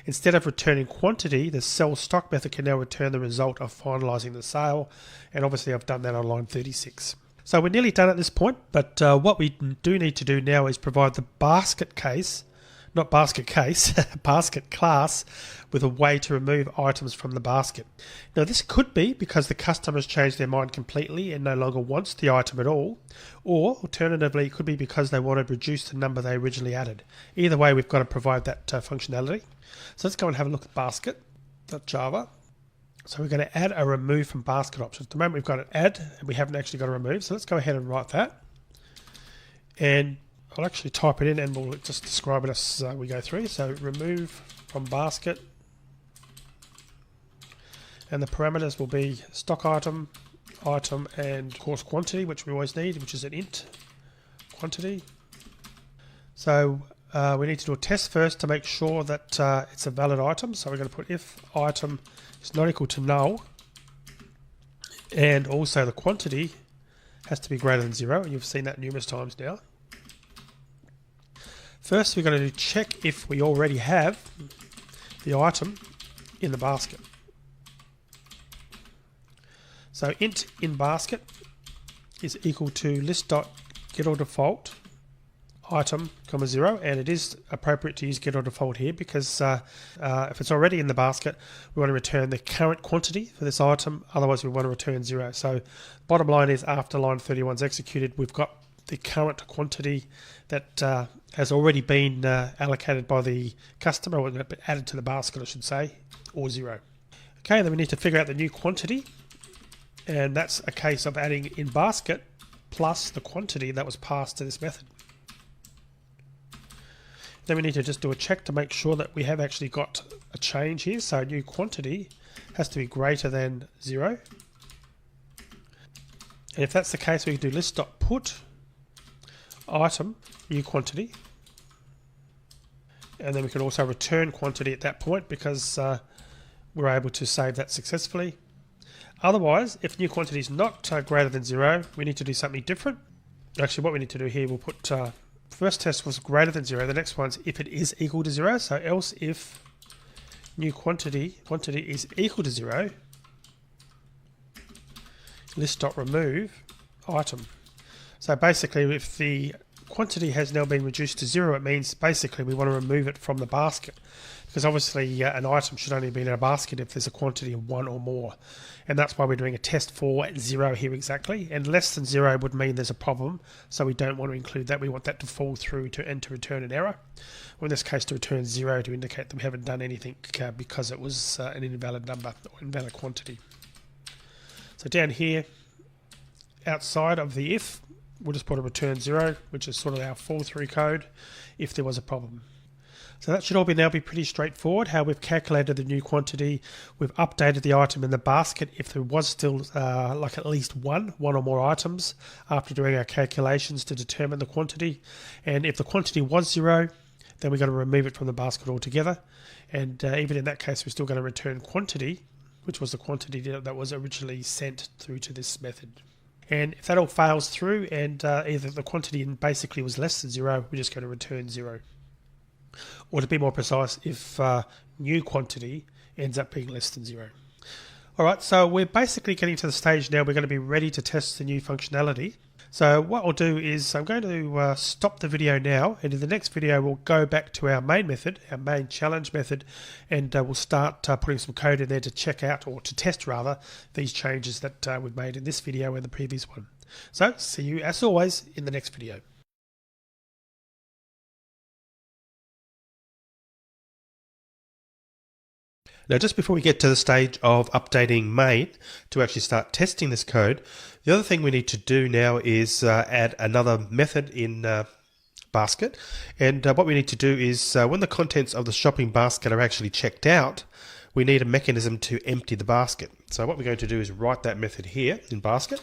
Speaker 2: instead of returning quantity, the sell stock method can now return the result of finalizing the sale. And obviously I've done that on line 36. So we're nearly done at this point, but what we do need to do now is provide the basket case, not basket case, basket class, with a way to remove items from the basket. Now this could be because the customer has changed their mind completely and no longer wants the item at all, or alternatively it could be because they want to reduce the number they originally added. Either way, we've got to provide that functionality. So let's go and have a look at basket.java. So we're going to add a remove from basket option. At the moment we've got an add and we haven't actually got a remove, so let's go ahead and write that. And I'll actually type it in and we'll just describe it as we go through. So remove from basket, and the parameters will be stock item, and of course quantity, which we always need, which is an int quantity. So we need to do a test first to make sure that it's a valid item. So we're going to put if item is not equal to null, and also the quantity has to be greater than 0. And you've seen that numerous times now. First, we're going to check if we already have the item in the basket. So int in basket is equal to list.getOrDefault item, 0, and it is appropriate to use getOrDefault here because if it's already in the basket, we want to return the current quantity for this item, otherwise we want to return 0. So bottom line is after line 31 is executed, we've got the current quantity that has already been allocated by the customer, or added to the basket I should say, or 0. Okay, then we need to figure out the new quantity, and that's a case of adding in basket plus the quantity that was passed to this method. Then we need to just do a check to make sure that we have actually got a change here, so new quantity has to be greater than 0. And if that's the case, we can do list.put item new quantity, and then we can also return quantity at that point because we're able to save that successfully. Otherwise, if new quantity is not greater than 0, we need to do something different. Actually, what we need to do here, we'll put first test was greater than 0, the next one's if it is equal to 0, so else if new quantity is equal to 0, list.remove item. So basically, if the quantity has now been reduced to 0, it means basically we want to remove it from the basket, because obviously an item should only be in a basket if there's a quantity of 1 or more, and that's why we're doing a test for 0 here exactly, and less than 0 would mean there's a problem, so we don't want to include that. We want that to fall through and to return an error, or in this case to return 0 to indicate that we haven't done anything because it was an invalid number or invalid quantity. So down here outside of the if, we'll just put a return 0, which is sort of our fall through code if there was a problem. So that should all now be pretty straightforward, how we've calculated the new quantity. We've updated the item in the basket if there was still like at least one or more items after doing our calculations to determine the quantity. And if the quantity was 0, then we're going to remove it from the basket altogether. And even in that case, we're still going to return quantity, which was the quantity that was originally sent through to this method. And if that all fails through and either the quantity basically was less than 0, we're just going to return 0. Or to be more precise, if new quantity ends up being less than 0. Alright, so we're basically getting to the stage now we're going to be ready to test the new functionality. So what I'll do is I'm going to stop the video now, and in the next video we'll go back to our main method, our main challenge method, and we'll start putting some code in there to check out, or to test rather, these changes that we've made in this video and the previous one. So see you as always in the next video.
Speaker 4: Now, just before we get to the stage of updating main to actually start testing this code, the other thing we need to do now is add another method in basket. And what we need to do is when the contents of the shopping basket are actually checked out, we need a mechanism to empty the basket. So what we're going to do is write that method here in basket.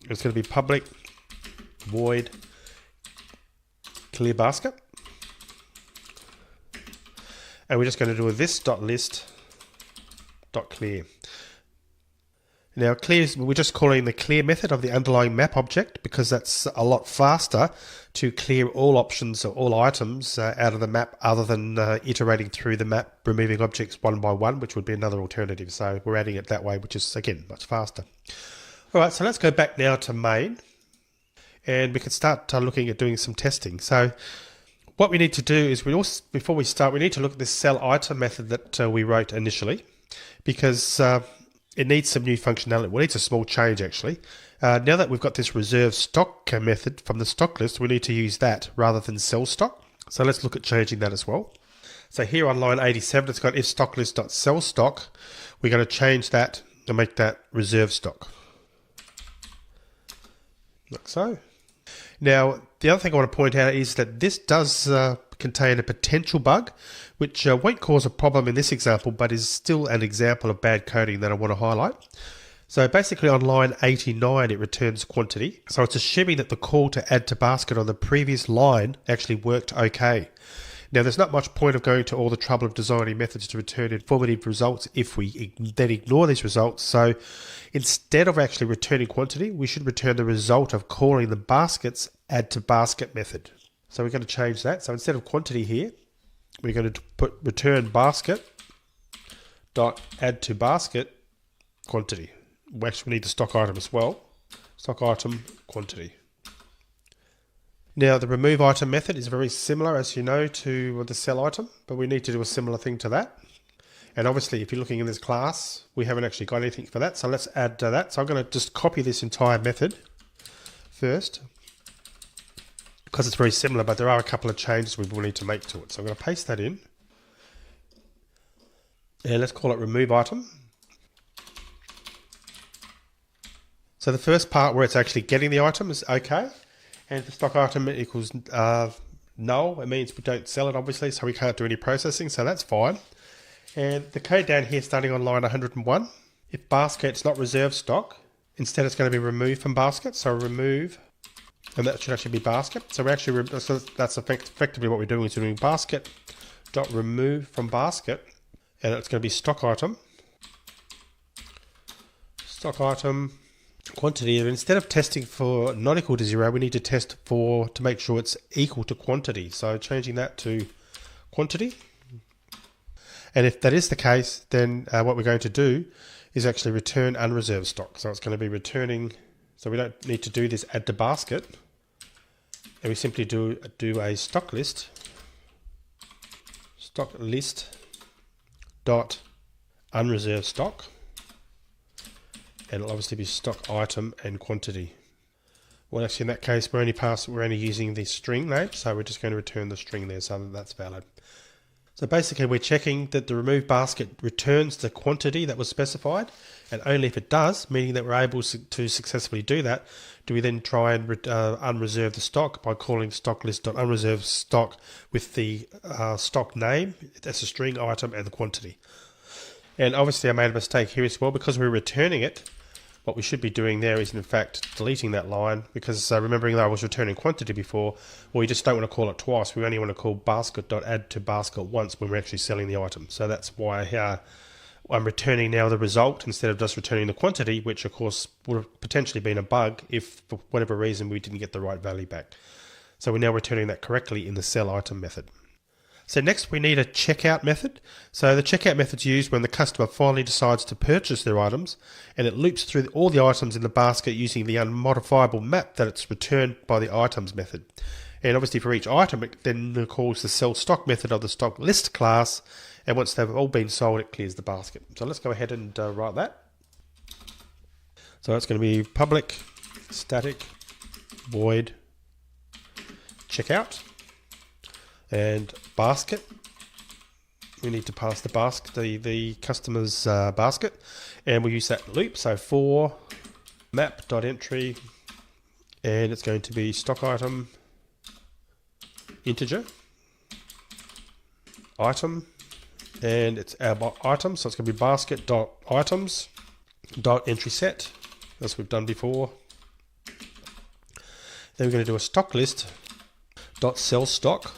Speaker 4: It's going to be public void clear basket. And we're just going to do a this.list clear. Now clear, we're just calling the clear method of the underlying map object because that's a lot faster to clear all options or all items out of the map other than iterating through the map, removing objects one by one, which would be another alternative. So we're adding it that way, which is again much faster. Alright, so let's go back now to main and we can start looking at doing some testing. So what we need to do is before we start, we need to look at this sell item method that we wrote initially, because it needs some new functionality. Well, it needs a small change actually. Now that we've got this reserve stock method from the stock list, we need to use that rather than sell stock. So let's look at changing that as well. So here on line 87, it's got if stock list.sell stock. We're going to change that and make that reserve stock. Like so. Now, the other thing I want to point out is that this does contain a potential bug, which won't cause a problem in this example, but is still an example of bad coding that I want to highlight. So basically on line 89, it returns quantity. So it's assuming that the call to add to basket on the previous line actually worked okay. Now, there's not much point of going to all the trouble of designing methods to return informative results if we then ignore these results. So instead of actually returning quantity, we should return the result of calling the basket's add to basket method. So we're going to change that. So instead of quantity here, we're going to put return basket dot add to basket quantity. We actually need the stock item as well. Stock item quantity. Now the remove item method is very similar, as you know, to the sell item, but we need to do a similar thing to that. And obviously if you're looking in this class, we haven't actually got anything for that. So let's add that. So I'm going to just copy this entire method first, because it's very similar, but there are a couple of changes we will need to make to it. So I'm going to paste that in. And let's call it remove item. So the first part where it's actually getting the item is okay. And if the stock item equals null, it means we don't sell it, obviously, so we can't do any processing, so that's fine. And the code down here starting on line 101, if basket's not reserved stock, instead it's going to be removed from basket, so remove, and that should actually be basket. So we actually, so that's effectively what we're doing, is we're doing basket dot remove from basket, and it's going to be stock item quantity. And instead of testing for not equal to 0, we need to test to make sure it's equal to quantity. So changing that to quantity. And if that is the case, then what we're going to do is actually return unreserved stock. So it's going to be returning, so we don't need to do this add to basket. And we simply do a stock list dot unreserved stock. And it'll obviously be stock item and quantity. Well, actually in that case, we're only using the string name, so we're just going to return the string there so that that's valid. So basically we're checking that the remove basket returns the quantity that was specified, and only if it does, meaning that we're able to successfully do that, do we then try and unreserve the stock by calling stock list.unreserved stock with the stock name, that's a string item, and the quantity. And obviously I made a mistake here as well, because we're returning it. What we should be doing there is in fact deleting that line, because remembering that I was returning quantity before, well, we just don't want to call it twice. We only want to call basket.add to basket once when we're actually selling the item. So that's why I'm returning now the result instead of just returning the quantity, which of course would have potentially been a bug if for whatever reason we didn't get the right value back. So we're now returning that correctly in the sell item method. So next we need a checkout method. So the checkout method is used when the customer finally decides to purchase their items, and it loops through all the items in the basket using the unmodifiable map that it's returned by the items method. And obviously for each item it then calls the sell stock method of the stock list class, and once they've all been sold it clears the basket. So let's go ahead and write that. So it's going to be public static void checkout, and basket. We need to pass the basket, the customer's basket, and we'll use that loop. So for map.entry, and it's going to be stock item integer item, and it's our item, so it's going to be basket.items.entry set, as we've done before. Then we're going to do a stock list dot sell stock,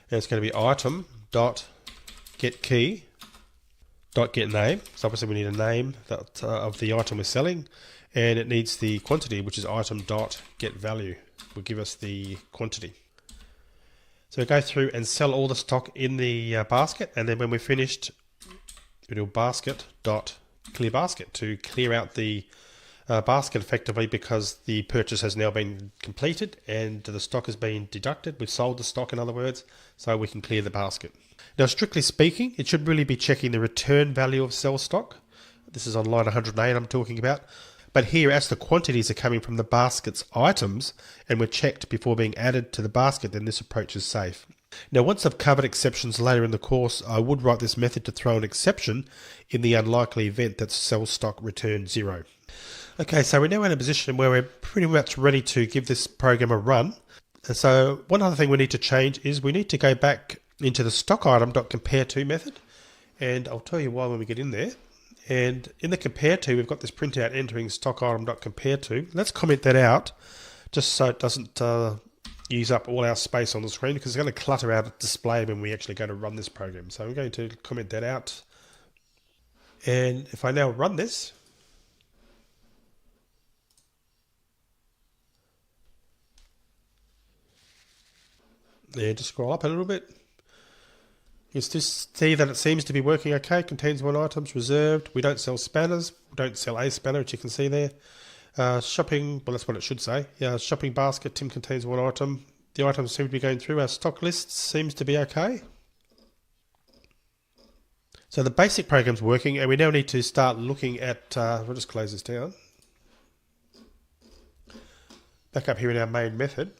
Speaker 4: and it's going to be item dot get key dot get name. So obviously we need a name that of the item we're selling, and it needs the quantity, which is item dot get value, will give us the quantity. So we go through and sell all the stock in the basket, and then when we're finished, we do basket dot clear basket to clear out the basket effectively, because the purchase has now been completed and the stock has been deducted. We've sold the stock, in other words, so we can clear the basket. Now, strictly speaking, it should really be checking the return value of sell stock. This is on line 108 I'm talking about. But here, as the quantities are coming from the basket's items and were checked before being added to the basket, then this approach is safe. Now, once I've covered exceptions later in the course, I would write this method to throw an exception in the unlikely event that sell stock returns 0. Okay, so we're now in a position where we're pretty much ready to give this program a run. And so one other thing we need to change is we need to go back into the stock item.compareTo method. And I'll tell you why when we get in there. And in the compare to, we've got this printout entering stock item.compareTo. Let's comment that out, just so it doesn't use up all our space on the screen, because it's going to clutter our display when we actually go to run this program. So I'm going to comment that out. And if I now run this, there, just scroll up a little bit. You just see that it seems to be working okay. Contains 1 items, reserved. We don't sell spanners. We don't sell a spanner, which you can see there. Shopping, well, that's what it should say. Yeah, shopping basket, Tim contains 1 item. The items seem to be going through. Our stock list seems to be okay. So the basic program's working, and we now need to start looking at, we'll just close this down. Back up here in our main method.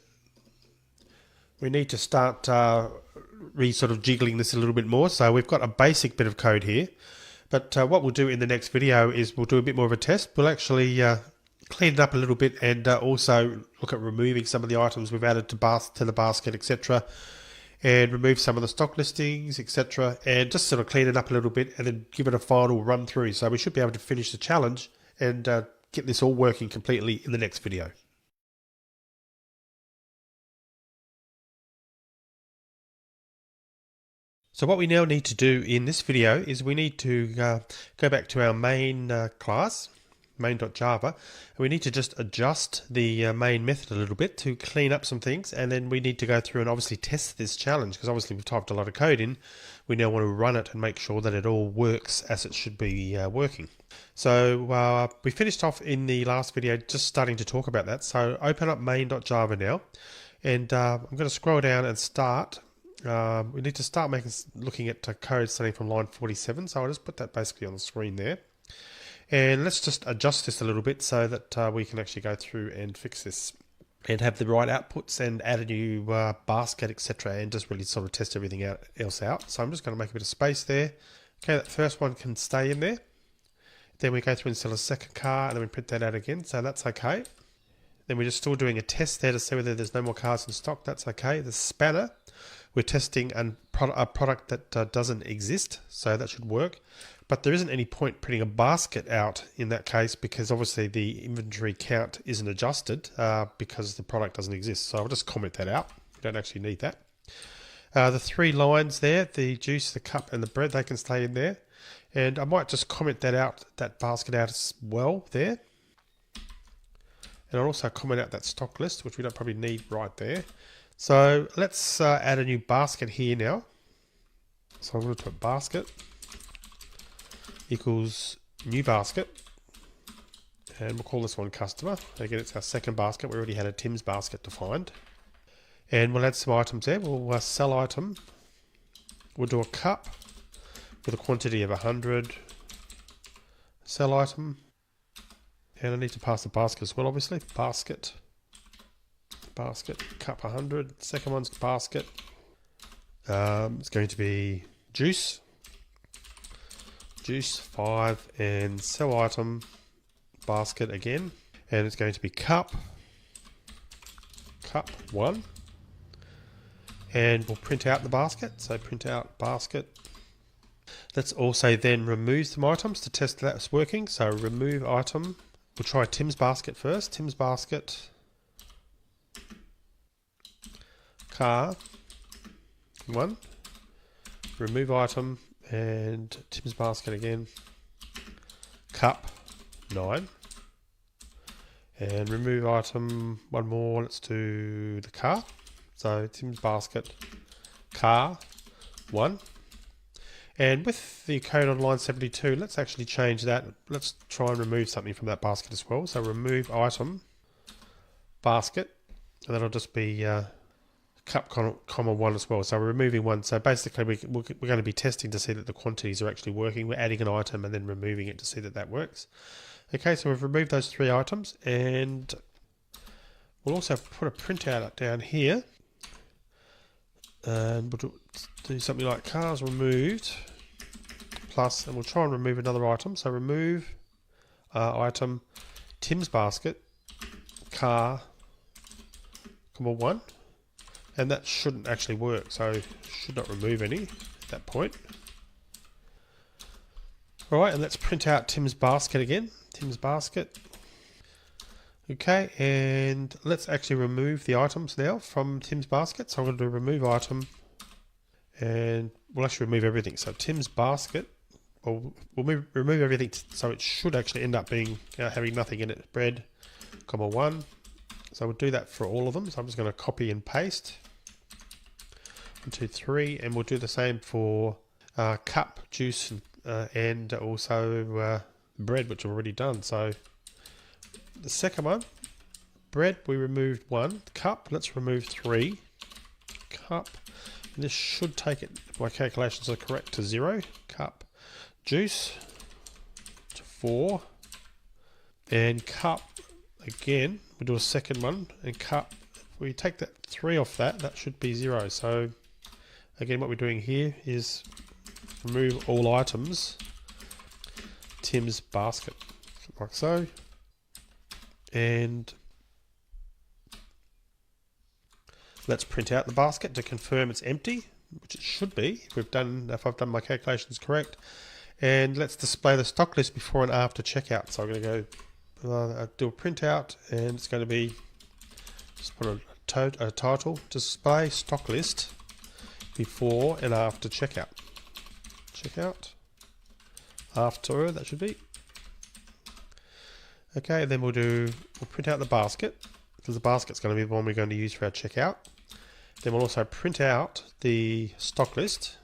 Speaker 4: We need to start sort of jiggling this a little bit more. So we've got a basic bit of code here, but what we'll do in the next video is we'll do a bit more of a test. We'll actually clean it up a little bit, and also look at removing some of the items we've added to the basket, etc., and remove some of the stock listings, etc., and just sort of clean it up a little bit, and then give it a final run through. So we should be able to finish the challenge and get this all working completely in the next video. So what we now need to do in this video is we need to go back to our main class, main.java, and we need to just adjust the main method a little bit to clean up some things, and then we need to go through and obviously test this challenge, because obviously we've typed a lot of code in. We now want to run it and make sure that it all works as it should be working. So we finished off in the last video just starting to talk about that. So open up main.java now, and I'm going to scroll down and start. We need to start looking at code starting from line 47, so I'll just put that basically on the screen there. And let's just adjust this a little bit so that we can actually go through and fix this and have the right outputs and add a new basket, etc., and just really sort of test everything else out. So I'm just going to make a bit of space there. Okay, that first one can stay in there. Then we go through and sell a second car, and then we print that out again, so that's okay. Then we're just still doing a test there to see whether there's no more cars in stock. That's okay. The spanner, we're testing a product that doesn't exist, so that should work. But there isn't any point printing a basket out in that case, because obviously the inventory count isn't adjusted because the product doesn't exist. So I'll just comment that out. We don't actually need that. The 3 lines there, the juice, the cup, and the bread, they can stay in there. And I might just comment that out, that basket out as well there. And I'll also comment out that stock list, which we don't probably need right there. So let's add a new basket here now. So I'm going to put basket equals new basket, and we'll call this one customer. Again, it's our second basket. We already had a Tim's basket defined, and we'll add some items there. We'll sell item. We'll do a cup with a quantity of 100. Sell item, and I need to pass the basket as well, obviously. Basket basket, cup 100. Second one's basket. It's going to be juice, 5, and sell item, basket again. And it's going to be cup 1. And we'll print out the basket. So print out basket. Let's also then remove some items to test that it's working. So remove item. We'll try Tim's basket first. Tim's basket. Car 1. Remove item and Tim's basket again. Cup 9. And remove item, one more. Let's do the car. So Tim's basket, car 1. And with the code on line 72, let's actually change that. Let's try and remove something from that basket as well. So remove item, basket, and that'll just be cup, comma 1 as well. So we're removing 1. So basically we're going to be testing to see that the quantities are actually working. We're adding an item and then removing it to see that that works. Okay, so we've removed those 3 items, and we'll also put a printout down here. And we'll do something like cars removed plus, and we'll try and remove another item. So remove item Tim's basket, car, comma 1, and that shouldn't actually work. So should not remove any at that point. All right, and let's print out Tim's basket again. Tim's basket. Okay, and let's actually remove the items now from Tim's basket. So I'm going to do remove item, and we'll actually remove everything. So Tim's basket, we'll remove everything, so it should actually end up being having nothing in it. Bread, comma 1. So we'll do that for all of them. So I'm just going to copy and paste. 1, 2, 3, and we'll do the same for cup, juice, and also bread, which I've already done. So the second one, bread, we removed 1. Cup, let's remove 3. Cup, and this should take it, if my calculations are correct, to 0. Cup, juice to 4, and cup again. We do a second one, and cup. If we take that 3 off that, that should be 0. So again, what we're doing here is remove all items. Tim's basket, like so. And let's print out the basket to confirm it's empty, which it should be if I've done my calculations correct. And let's display the stock list before and after checkout. So I'm going to go do a printout, and it's going to be just put a title, display stock list before and after checkout. Checkout after, that should be. Okay, then we'll print out the basket, because the basket's going to be the one we're going to use for our checkout. Then we'll also print out the stock list.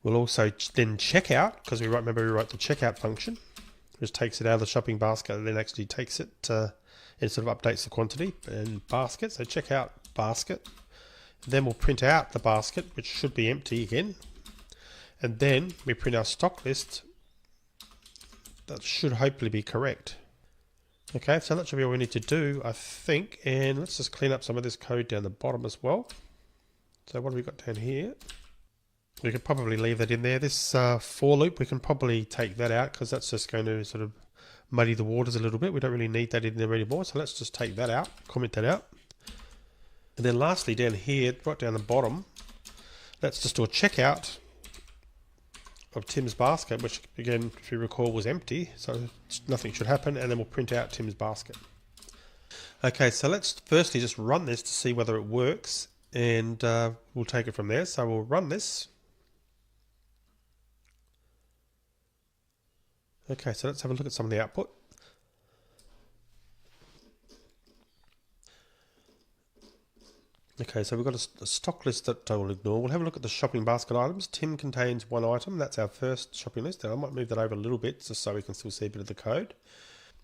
Speaker 4: We'll also then check out, because remember we wrote the checkout function, which takes it out of the shopping basket and then actually takes it and sort of updates the quantity and basket. So check out basket. Then we'll print out the basket, which should be empty again. And then we print our stock list. That should hopefully be correct. Okay, so that should be all we need to do, I think. And let's just clean up some of this code down the bottom as well. So what have we got down here? We could probably leave that in there. This for loop, we can probably take that out, because that's just going to sort of muddy the waters a little bit. We don't really need that in there anymore. So let's just take that out, comment that out. And then lastly down here, right down the bottom, let's just do a checkout of Tim's basket, which again, if you recall, was empty, so nothing should happen, and then we'll print out Tim's basket. Okay, so let's firstly just run this to see whether it works, and we'll take it from there. So we'll run this. Okay, so let's have a look at some of the output. Okay, so we've got a stock list that I will ignore. We'll have a look at the shopping basket items. Tim contains 1 item. That's our first shopping list. And I might move that over a little bit just so we can still see a bit of the code.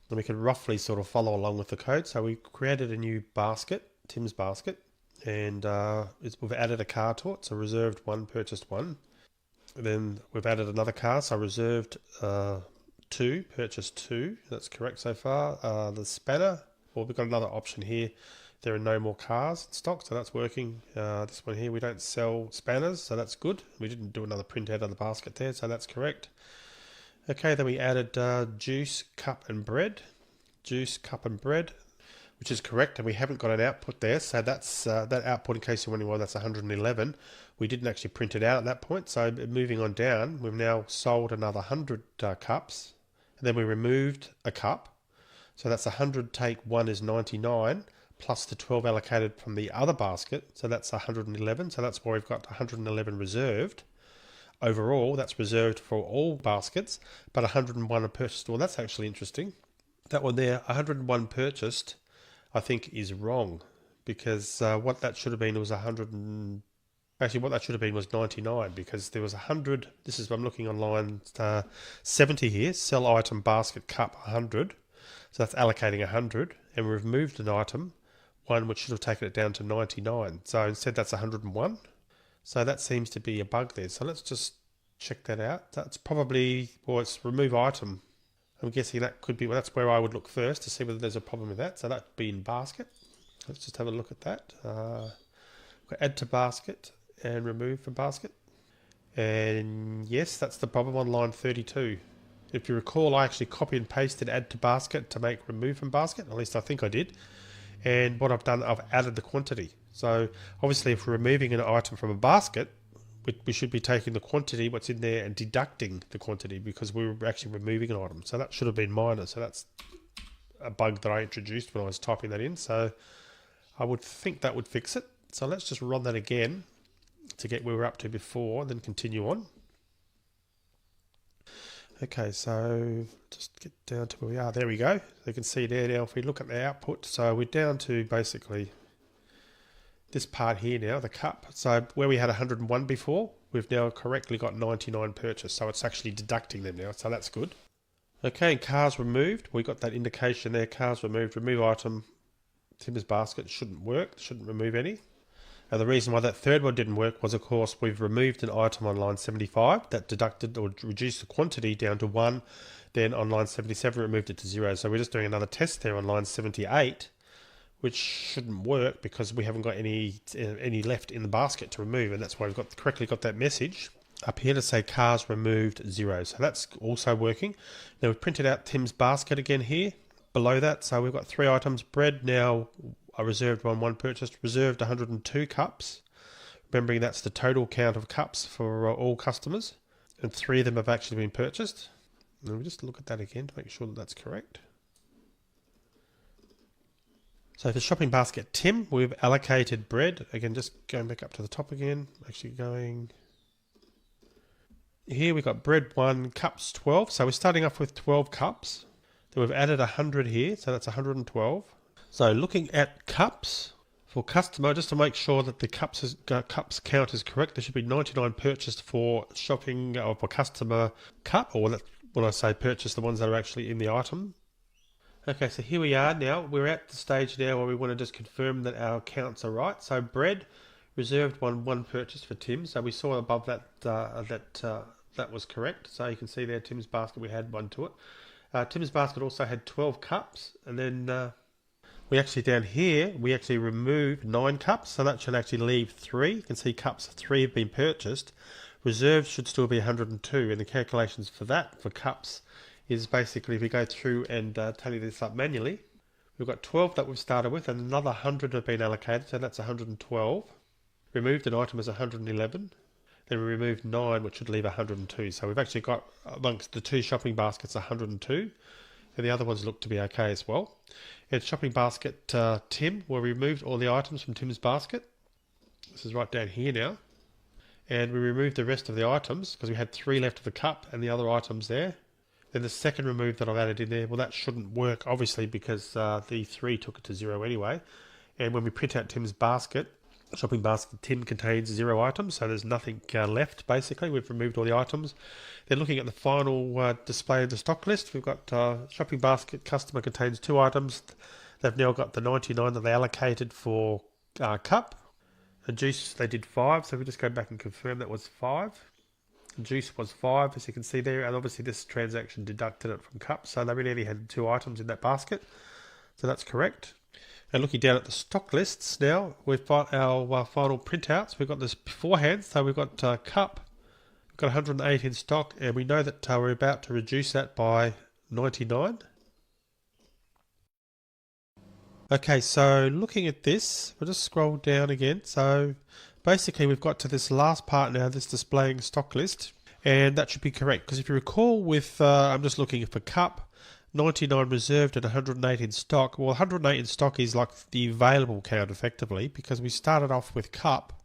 Speaker 4: And we can roughly sort of follow along with the code. So we created a new basket, Tim's basket. And we've added a car to it. So reserved 1, purchased 1. And then we've added another car. So reserved 2, purchased 2. That's correct so far. The spanner, Well, we've got another option here. There are no more cars in stock, so that's working. This one here, we don't sell spanners, so that's good. We didn't do another print out of the basket there, so that's correct. Okay, then we added juice, cup and bread. Juice, cup and bread, which is correct, and we haven't got an output there, so that's that output, in case you're wondering why that's 111. We didn't actually print it out at that point, so moving on down, we've now sold another 100 cups, and then we removed a cup. So that's 100 take 1 is 99, plus the 12 allocated from the other basket, so that's 111. So that's why we've got 111 reserved. Overall, that's reserved for all baskets, but 101 are purchased. Well, that's actually interesting. That one there, 101 purchased, I think is wrong, because what that should have been was 100 actually what that should have been was 99, because there was 100. This is, I'm looking online, 70 here, sell item basket cup 100. So that's allocating 100, and we've removed an item, one which should have taken it down to 99. So instead that's 101. So that seems to be a bug there. So let's just check that out. That's probably, well, it's remove item. I'm guessing that could be, well, that's where I would look first to see whether there's a problem with that. So that'd be in basket. Let's just have a look at that. Add to basket and remove from basket. And yes, that's the problem on line 32. If you recall, I actually copy and pasted add to basket to make remove from basket. At least I think I did. And what I've done, I've added the quantity. So obviously if we're removing an item from a basket, we should be taking the quantity, what's in there, and deducting the quantity, because we were actually removing an item. So that should have been minor. So that's a bug that I introduced when I was typing that in. So I would think that would fix it. So let's just run that again to get where we're up to before, and then continue on. Okay, so just get down to where we are. There we go. So you can see there now, if we look at the output, so we're down to basically this part here now, the cup. So where we had 101 before, we've now correctly got 99 purchased. So it's actually deducting them now, so that's good. Okay, and cars removed. We got that indication there, cars removed, remove item, Tim's basket shouldn't work, shouldn't remove any. Now the reason why that third one didn't work was, of course, we've removed an item on line 75 that deducted or reduced the quantity down to 1. Then on line 77 removed it to 0. So we're just doing another test there on line 78, which shouldn't work because we haven't got any left in the basket to remove, and that's why we've correctly got that message up here to say cars removed 0. So that's also working. Now we've printed out Tim's basket again here below that. So we've got 3 items. Bread now, I reserved one purchased, reserved 102 cups. Remembering that's the total count of cups for all customers, and 3 of them have actually been purchased. And we just look at that again to make sure that that's correct. So for shopping basket Tim, we've allocated bread. Again, just going back up to the top again, actually going here, we've got bread 1, cups 12. So we're starting off with 12 cups. Then we've added 100 here, so that's 112. So looking at cups for customer, just to make sure that the cups count is correct, there should be 99 purchased for shopping or for customer cup, or when I say purchase, the ones that are actually in the item. Okay, so here we are now. We're at the stage now where we want to just confirm that our counts are right. So bread, reserved one purchase for Tim. So we saw above that that was correct. So you can see there, Tim's basket, we had 1 to it. Tim's basket also had 12 cups, and then we actually down here, we actually removed 9 cups, so that should actually leave 3. You can see cups 3 have been purchased. Reserved should still be 102, and the calculations for that, for cups, is basically if we go through and tally this up manually, we've got 12 that we've started with, and another 100 have been allocated, so that's 112. Removed an item as 111. Then we removed 9, which should leave 102. So we've actually got, amongst the 2 shopping baskets, 102. And the other ones look to be okay as well. And shopping basket Tim, we removed all the items from Tim's basket. This is right down here now. And we removed the rest of the items because we had 3 left of the cup and the other items there. Then the second remove that I've added in there, well, that shouldn't work, obviously, because the 3 took it to 0 anyway. And when we print out Tim's basket, shopping basket Tim contains 0 items, so there's nothing left, basically. We've removed all the items. Then looking at the final display of the stock list, we've got shopping basket customer contains 2 items. They've now got the 99 that they allocated for cup. And juice, they did 5, so we just go back and confirm that was 5. And juice was 5, as you can see there, and obviously this transaction deducted it from cup, so they really only had 2 items in that basket. So that's correct. And looking down at the stock lists now, we've got our final printouts. We've got this beforehand, so we've got cup, we've got 108 in stock, and we know that we're about to reduce that by 99. Okay, so looking at this, we'll just scroll down again. So basically we've got to this last part now, this displaying stock list, and that should be correct, because if you recall with, I'm just looking for cup, 99 reserved and 108 in stock. Well, 108 in stock is like the available count effectively, because we started off with cup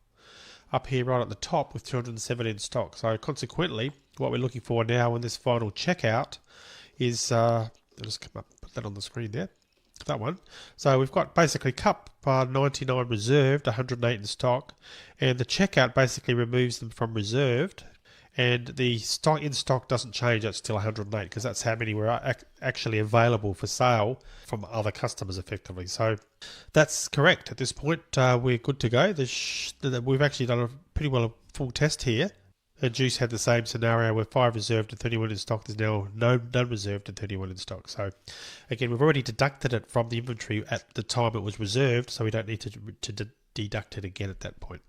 Speaker 4: up here right at the top with 207 in stock. So consequently, what we're looking for now in this final checkout is, I'll just come up, put that on the screen there, that one. So we've got basically cup 99 reserved, 108 in stock, and the checkout basically removes them from reserved. And the stock in stock doesn't change, it's still 108, because that's how many were actually available for sale from other customers effectively. So that's correct. At this point, we're good to go. We've actually done a pretty well a full test here. And Juice had the same scenario where 5 reserved and 31 in stock. There's now none reserved and 31 in stock. So again, we've already deducted it from the inventory at the time it was reserved, so we don't need to deduct it again at that point.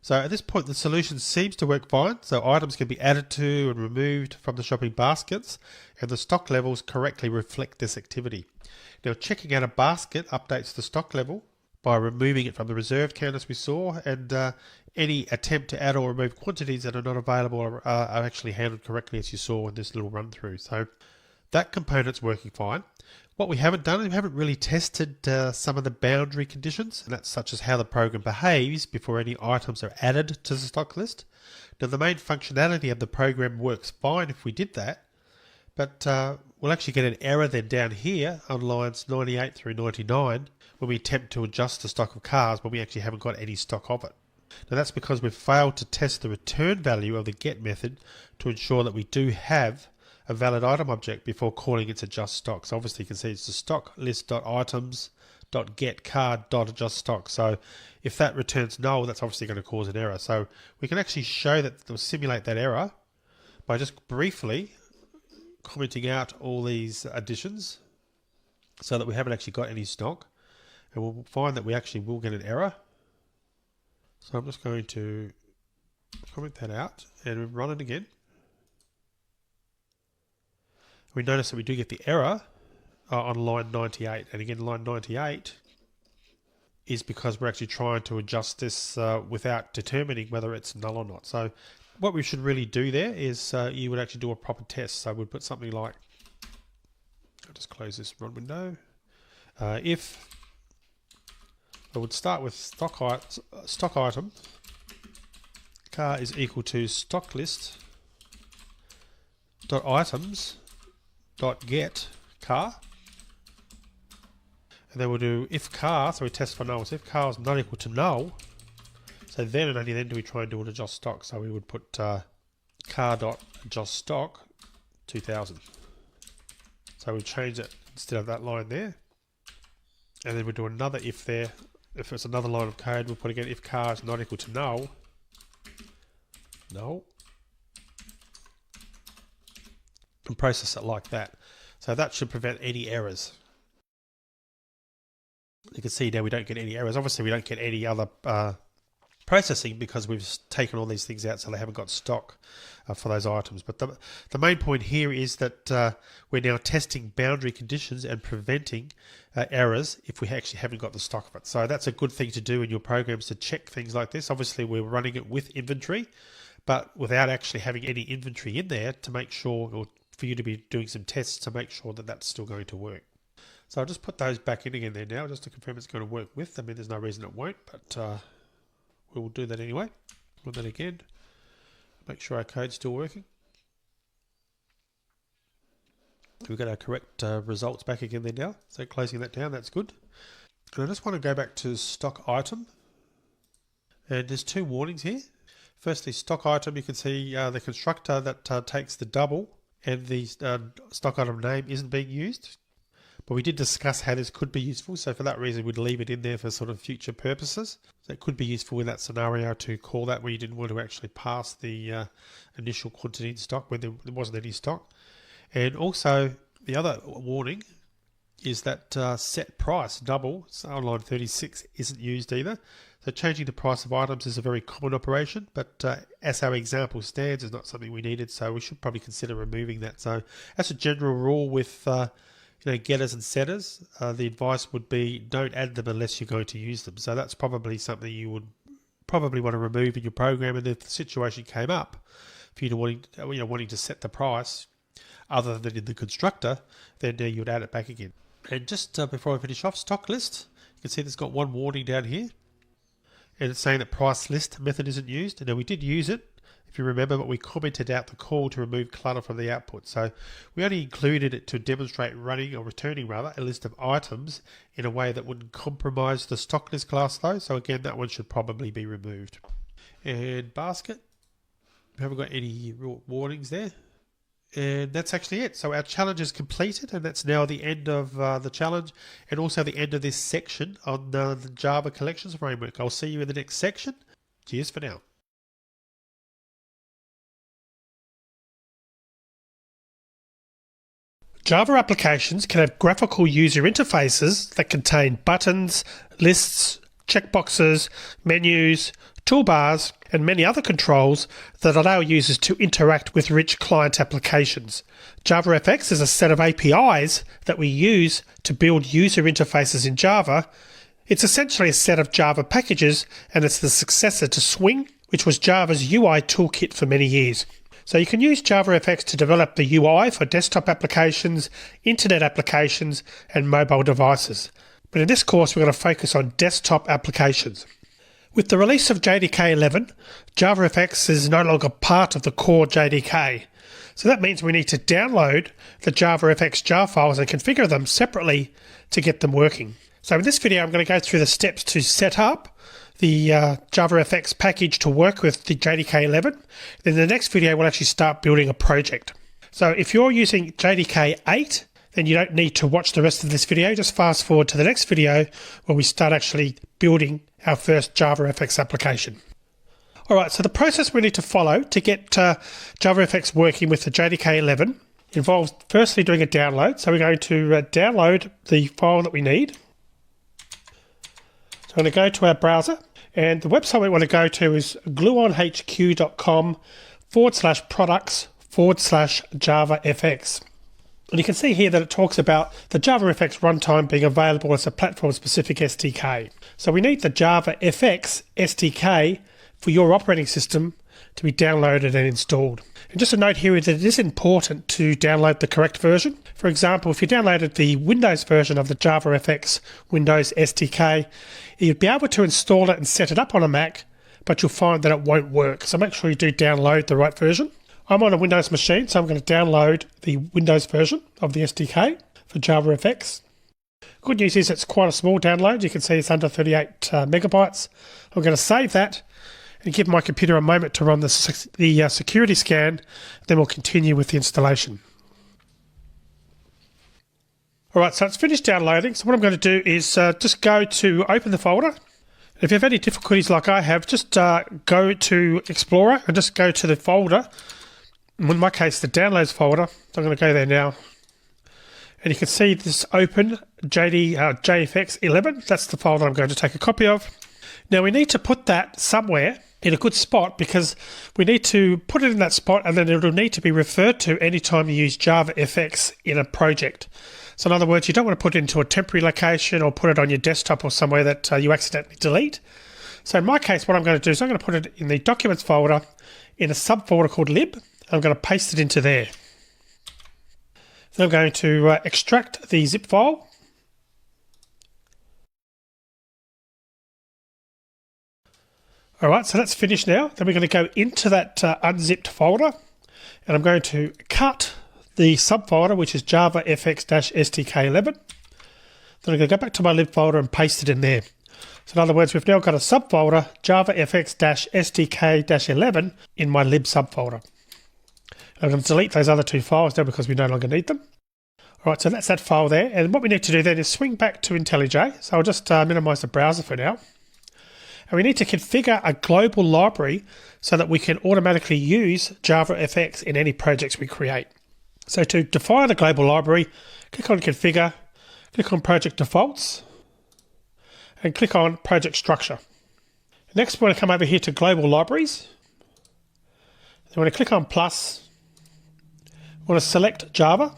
Speaker 4: So at this point, the solution seems to work fine. So items can be added to and removed from the shopping baskets, and the stock levels correctly reflect this activity. Now, checking out a basket updates the stock level by removing it from the reserved count as we saw, and any attempt to add or remove quantities that are not available are actually handled correctly as you saw in this little run through. So that component's working fine. What we haven't done is we haven't really tested some of the boundary conditions, and that's such as how the program behaves before any items are added to the stock list. Now, the main functionality of the program works fine if we did that, but we'll actually get an error then down here on lines 98 through 99 when we attempt to adjust the stock of cars when we actually haven't got any stock of it. Now, that's because we've failed to test the return value of the get method to ensure that we do have a valid item object before calling its adjust stock. So obviously you can see it's the stock list.items.getCard.adjust stock. So if that returns null, that's obviously going to cause an error. So we can actually show that, to simulate that error by just briefly commenting out all these additions so that we haven't actually got any stock. And we'll find that we actually will get an error. So I'm just going to comment that out and run it again. We notice that we do get the error on line 98. And again, line 98 is because we're actually trying to adjust this without determining whether it's null or not. So what we should really do there is you would actually do a proper test. So we'd put something like, I'll just close this run window. If I would start with stock item, car is equal to stock list dot items dot get car, and then we'll do if car, so we test for null. So if car is not equal to null, so then and only then do we try and do an adjust stock. So we would put car dot adjust stock 2000. So we'll change it instead of that line there, and then we'll do another if there. If it's another line of code, we'll put again if car is not equal to null, and process it like that. So that should prevent any errors. You can see now we don't get any errors. Obviously we don't get any other processing because we've taken all these things out, so they haven't got stock for those items. But the main point here is that we're now testing boundary conditions and preventing errors if we actually haven't got the stock of it. So that's a good thing to do in your programs, to check things like this. Obviously we're running it with inventory, but without actually having any inventory in there to make sure, or for you to be doing some tests to make sure that that's still going to work. So I'll just put those back in again there now, just to confirm it's going to work with. I mean, there's no reason it won't, but we'll do that anyway. Run that again. Make sure our code's still working. We've got our correct results back again there now. So closing that down, that's good. And I just want to go back to stock item. And there's two warnings here. Firstly, stock item, you can see the constructor that takes the double and the stock item name isn't being used. But we did discuss how this could be useful, so for that reason we'd leave it in there for sort of future purposes. So it could be useful in that scenario to call that where you didn't want to actually pass the initial quantity in stock when there wasn't any stock. And also the other warning is that set price double. So on line 36 isn't used either. So changing the price of items is a very common operation, but as our example stands, is not something we needed, so we should probably consider removing that. So that's a general rule with getters and setters. The advice would be don't add them unless you're going to use them. So that's probably something you would probably want to remove in your program, and if the situation came up for you to wanting to set the price other than in the constructor, then you would add it back again. And just before I finish off, stock list, you can see there's got one warning down here, and it's saying that price list method isn't used. And now we did use it, if you remember, but we commented out the call to remove clutter from the output. So we only included it to demonstrate running, or returning rather, a list of items in a way that wouldn't compromise the stock list class though. So again, that one should probably be removed. And basket, we haven't got any real warnings there. And that's actually it. So our challenge is completed, and that's now the end of the challenge, and also the end of this section on the Java Collections Framework. I'll see you in the next section. Cheers for now.
Speaker 2: Java applications can have graphical user interfaces that contain buttons, lists, checkboxes, menus, toolbars, and many other controls that allow users to interact with rich client applications. JavaFX is a set of APIs that we use to build user interfaces in Java. It's essentially a set of Java packages, and it's the successor to Swing, which was Java's UI toolkit for many years. So you can use JavaFX to develop the UI for desktop applications, internet applications, and mobile devices. But in this course, we're going to focus on desktop applications. With the release of JDK 11, JavaFX is no longer part of the core JDK. So that means we need to download the JavaFX jar files and configure them separately to get them working. So in this video, I'm going to go through the steps to set up the JavaFX package to work with the JDK 11. Then in the next video, we'll actually start building a project. So if you're using JDK 8, then you don't need to watch the rest of this video. Just fast forward to the next video where we start actually building our first JavaFX application. All right, so the process we need to follow to get JavaFX working with the JDK 11 involves firstly doing a download. So we're going to download the file that we need. So I'm going to go to our browser, and the website we want to go to is gluonhq.com/products/JavaFX. And you can see here that it talks about the JavaFX runtime being available as a platform-specific SDK. So we need the JavaFX SDK for your operating system to be downloaded and installed. And just a note here that it is important to download the correct version. For example, if you downloaded the Windows version of the JavaFX Windows SDK, you'd be able to install it and set it up on a Mac, but you'll find that it won't work. So make sure you do download the right version. I'm on a Windows machine, so I'm going to download the Windows version of the SDK for JavaFX. Good news is it's quite a small download. You can see it's under 38 megabytes. I'm going to save that and give my computer a moment to run the security scan. Then we'll continue with the installation. All right, so it's finished downloading. So what I'm going to do is just go to open the folder. If you have any difficulties like I have, just go to Explorer and just go to the folder. In my case, the downloads folder. So I'm going to go there now. And you can see this open JFX 11. That's the folder I'm going to take a copy of. Now we need to put that somewhere in a good spot, because we need to put it in that spot, and then it'll need to be referred to anytime you use JavaFX in a project. So in other words, you don't want to put it into a temporary location or put it on your desktop or somewhere that you accidentally delete. So in my case, what I'm going to do is I'm going to put it in the documents folder in a subfolder called lib. I'm going to paste it into there. Then I'm going to extract the zip file. All right, so that's finished now. Then we're going to go into that unzipped folder, and I'm going to cut the subfolder, which is JavaFX-SDK11. Then I'm going to go back to my lib folder and paste it in there. So in other words, we've now got a subfolder, JavaFX-SDK-11, in my lib subfolder. I'm going to delete those other two files now because we no longer need them. All right, so that's that file there. And what we need to do then is swing back to IntelliJ. So I'll just minimize the browser for now. And we need to configure a global library so that we can automatically use JavaFX in any projects we create. So to define a global library, click on Configure, Click on Project Defaults and click on Project Structure. Next, we're going to come over here to Global Libraries. Then we're going to click on plus. We want to select Java.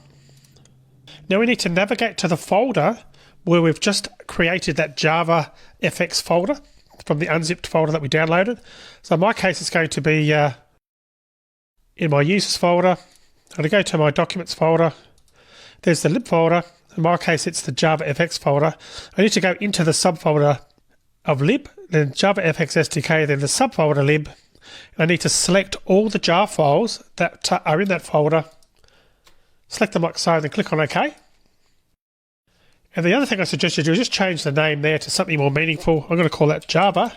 Speaker 2: Now we need to navigate to the folder where we've just created that Java FX folder from the unzipped folder that we downloaded. So in my case, it's going to be in my users folder. I'm going to go to my documents folder. There's the lib folder. In my case, it's the Java FX folder. I need to go into the subfolder of lib, then Java FX SDK, then the subfolder lib. And I need to select all the jar files that are in that folder. Select them like so, then click on OK. And the other thing I suggest you do is just change the name there to something more meaningful. I'm going to call that Java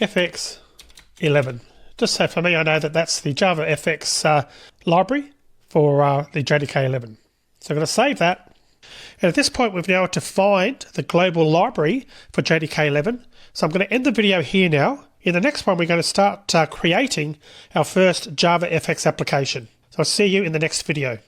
Speaker 2: FX11. Just so for me, I know that that's the Java FX library for the JDK11. So I'm going to save that. And at this point, we've now defined the global library for JDK11. So I'm going to end the video here now. In the next one, we're going to start creating our first Java FX application. So I'll see you in the next video.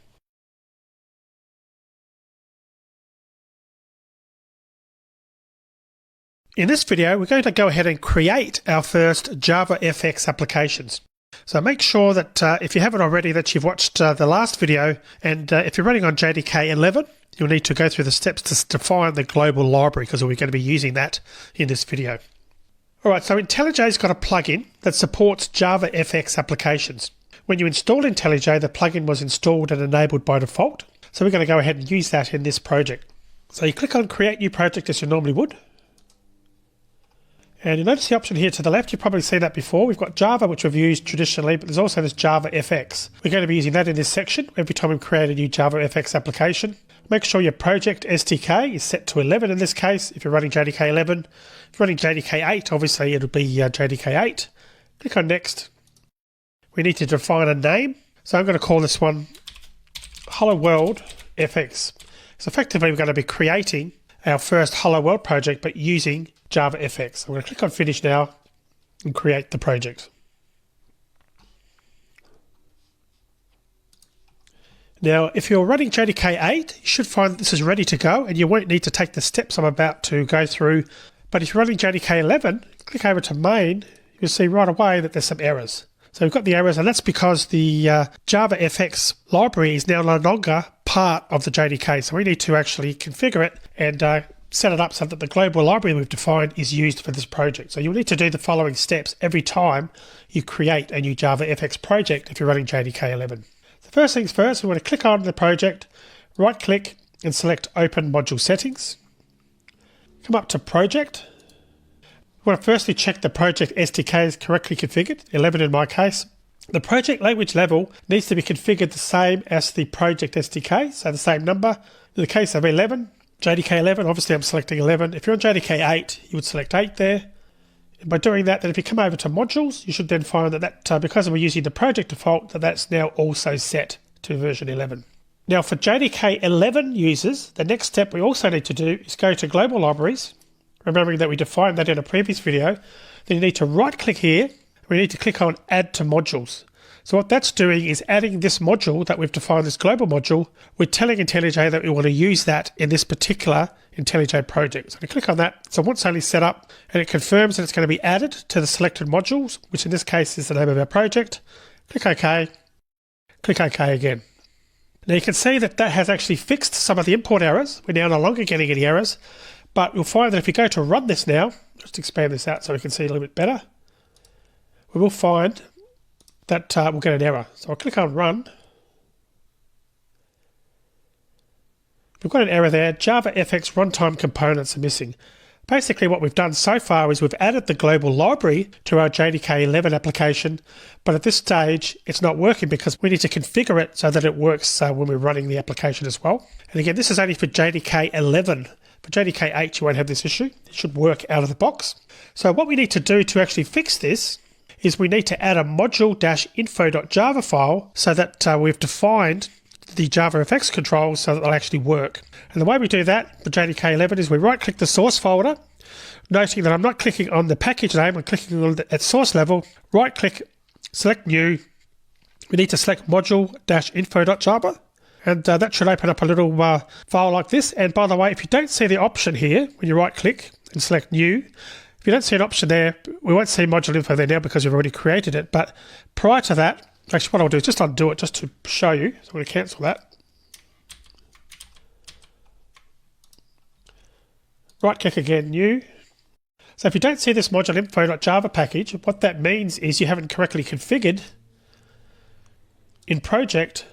Speaker 2: In this video, we're going to go ahead and create our first Java FX applications. So make sure that if you haven't already, that you've watched the last video, and if you're running on JDK 11, you'll need to go through the steps to define the global library, because we're going to be using that in this video. Alright, so IntelliJ's got a plugin that supports Java FX applications. When you install IntelliJ, the plugin was installed and enabled by default. So we're going to go ahead and use that in this project. So you click on Create New Project as you normally would. And you notice the option here to the left. You've probably seen that before. We've got Java, which we've used traditionally, but there's also this Java FX. We're going to be using that in this section every time we create a new Java FX application. Make sure your project SDK is set to 11 in this case, if you're running JDK 11. If you're running JDK 8, obviously it'll be JDK 8. Click on Next. We need to define a name. So I'm going to call this one Hello World FX. So effectively, we're going to be creating our first Hello World project, but using Java FX. I'm going to click on Finish now and create the project. Now, if you're running JDK 8, you should find that this is ready to go, and you won't need to take the steps I'm about to go through. But if you're running JDK 11, click over to Main, you'll see right away that there's some errors. So we've got the errors, and that's because the Java FX library is now no longer part of the JDK. So we need to actually configure it and set it up so that the global library we've defined is used for this project. So you'll need to do the following steps every time you create a new Java FX project if you're running JDK 11. So first things first, we want to click on the project, right click and select Open Module Settings. Come up to Project. We want to firstly check the project SDK is correctly configured, 11 in my case. The project language level needs to be configured the same as the project SDK, so the same number. In the case of 11, JDK 11, obviously I'm selecting 11. If you're on JDK 8, you would select 8 there. And by doing that, then if you come over to modules, you should then find that because we're using the project default, that's now also set to version 11. Now for JDK 11 users, the next step we also need to do is go to Global Libraries, remembering that we defined that in a previous video. Then you need to right click here. We need to click on Add to Modules. So what that's doing is adding this module that we've defined, this global module. We're telling IntelliJ that we want to use that in this particular IntelliJ project. So we click on that. So once only set up, and it confirms that it's going to be added to the selected modules, which in this case is the name of our project. Click OK. Click OK again. Now you can see that that has actually fixed some of the import errors. We're now no longer getting any errors, but you'll find that if we go to run this now, just expand this out so we can see a little bit better, we will find that we'll get an error. So I'll click on Run. We've got an error there. Java FX runtime components are missing. Basically what we've done so far is we've added the global library to our JDK 11 application, but at this stage it's not working because we need to configure it so that it works when we're running the application as well. And again, this is only for JDK 11. For JDK 8 you won't have this issue. It should work out of the box. So what we need to do to actually fix this is we need to add a module-info.java file so that we've defined the Java FX controls so that they'll actually work. And the way we do that for JDK 11 is we right-click the source folder, noting that I'm not clicking on the package name, I'm clicking on it at source level, right-click, select New. We need to select module-info.java, And that should open up a little file like this. And by the way, if you don't see the option here, when you right click and select new, if you don't see an option there, we won't see module info there now because we've already created it. But prior to that, actually what I'll do is just undo it just to show you. So I'm going to cancel that. Right click again, new. So if you don't see this module info.java package, what that means is you haven't correctly configured in project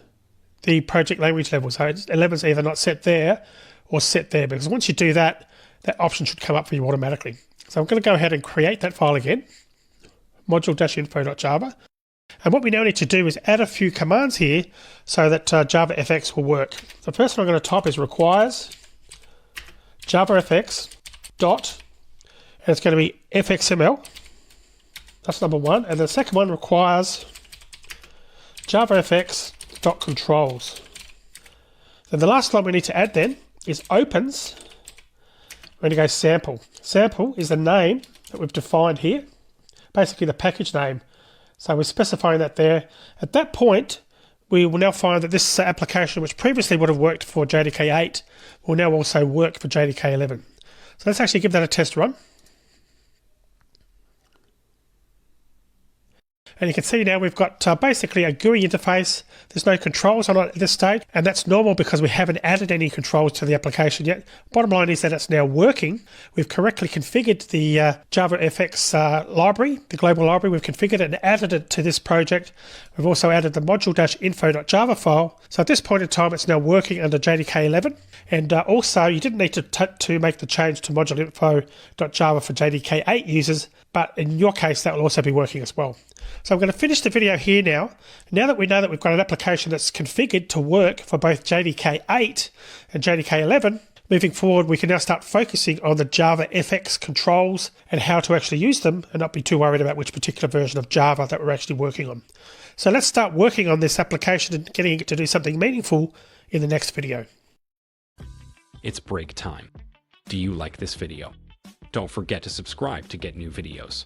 Speaker 2: the project language level. So 11's either not set there or set there, because once you do that, that option should come up for you automatically. So I'm going to go ahead and create that file again, module-info.java. And what we now need to do is add a few commands here so that JavaFX will work. The first one I'm going to type is requires JavaFX dot, and it's going to be fxml. That's number one. And the second one requires JavaFX.controls. Then the last line we need to add then is opens. We're going to go sample. Sample is the name that we've defined here, basically the package name. So we're specifying that there. At that point, we will now find that this application, which previously would have worked for JDK 8, will now also work for JDK 11. So let's actually give that a test run. And you can see now we've got basically a GUI interface. There's no controls on it at this stage, and that's normal because we haven't added any controls to the application yet. Bottom line is that it's now working. We've correctly configured the JavaFX library, the global library. We've configured it and added it to this project. We've also added the module-info.java file. So at this point in time, it's now working under JDK 11. And also, you didn't need to make the change to module-info.java for JDK 8 users, but in your case, that will also be working as well. So I'm going to finish the video here now. Now that we know that we've got an application that's configured to work for both JDK 8 and JDK 11, moving forward, we can now start focusing on the JavaFX controls and how to actually use them and not be too worried about which particular version of Java that we're actually working on. So let's start working on this application and getting it to do something meaningful in the next video.
Speaker 3: It's break time. Do you like this video? Don't forget to subscribe to get new videos.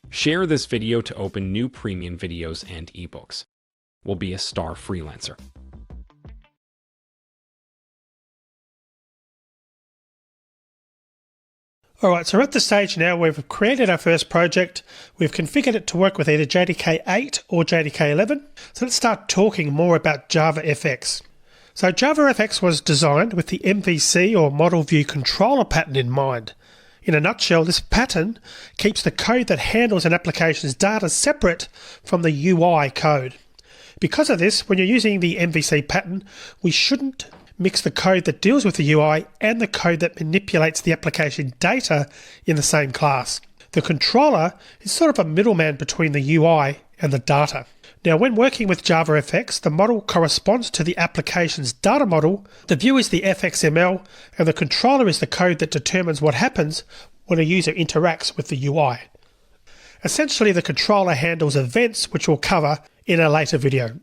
Speaker 3: Share this video to open new premium videos and ebooks. We'll be a Starfreelancer.
Speaker 2: Alright, so we're at the stage now where we've created our first project. We've configured it to work with either JDK 8 or JDK 11. So let's start talking more about JavaFX. So JavaFX was designed with the MVC or Model View Controller pattern in mind. In a nutshell, this pattern keeps the code that handles an application's data separate from the UI code. Because of this, when you're using the MVC pattern, we shouldn't mix the code that deals with the UI and the code that manipulates the application data in the same class. The controller is sort of a middleman between the UI and the data. Now, when working with JavaFX, the model corresponds to the application's data model, the view is the fxml, and the controller is the code that determines what happens when a user interacts with the UI. Essentially, the controller handles events, which we'll cover in a later video.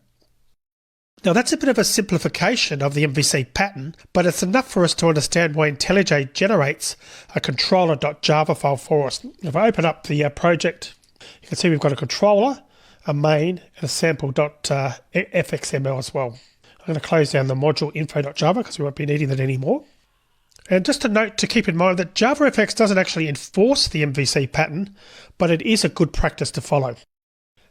Speaker 2: Now, that's a bit of a simplification of the MVC pattern, but it's enough for us to understand why IntelliJ generates a controller.java file for us. If I open up the project, you can see we've got a controller, a main, and a sample.fxml as well. I'm going to close down the module info.java because we won't be needing that anymore. And just a note to keep in mind that JavaFX doesn't actually enforce the MVC pattern, but it is a good practice to follow.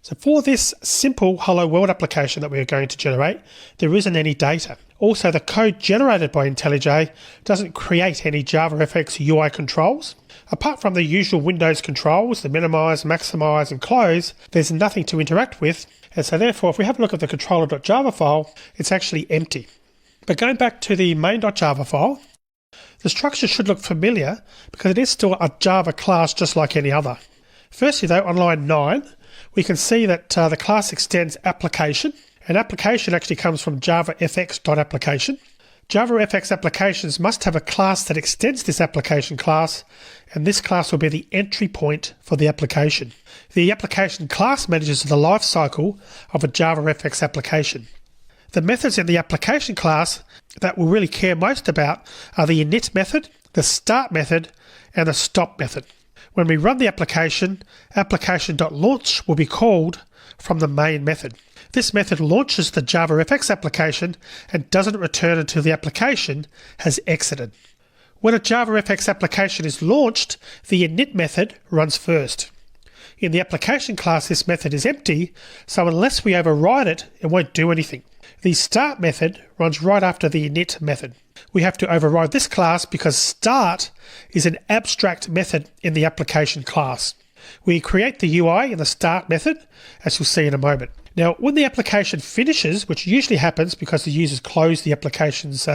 Speaker 2: So for this simple Hello World application that we're going to generate, there isn't any data. Also, the code generated by IntelliJ doesn't create any JavaFX UI controls. Apart from the usual Windows controls, the minimize, maximize, and close, there's nothing to interact with. And so therefore, if we have a look at the controller.java file, it's actually empty. But going back to the main.java file, the structure should look familiar because it is still a Java class just like any other. Firstly though, on line 9, we can see that the class extends application, and application actually comes from JavaFX.application. JavaFX applications must have a class that extends this application class, and this class will be the entry point for the application. The application class manages the life cycle of a JavaFX application. The methods in the application class that we'll really care most about are the init method, the start method, and the stop method. When we run the application, application.launch will be called from the main method. This method launches the JavaFX application and doesn't return until the application has exited. When a JavaFX application is launched, the init method runs first. In the application class, this method is empty, so unless we override it, it won't do anything. The start method runs right after the init method. We have to override this class because start is an abstract method in the application class. We create the UI in the start method, as you'll see in a moment. Now, when the application finishes, which usually happens because the users close the application's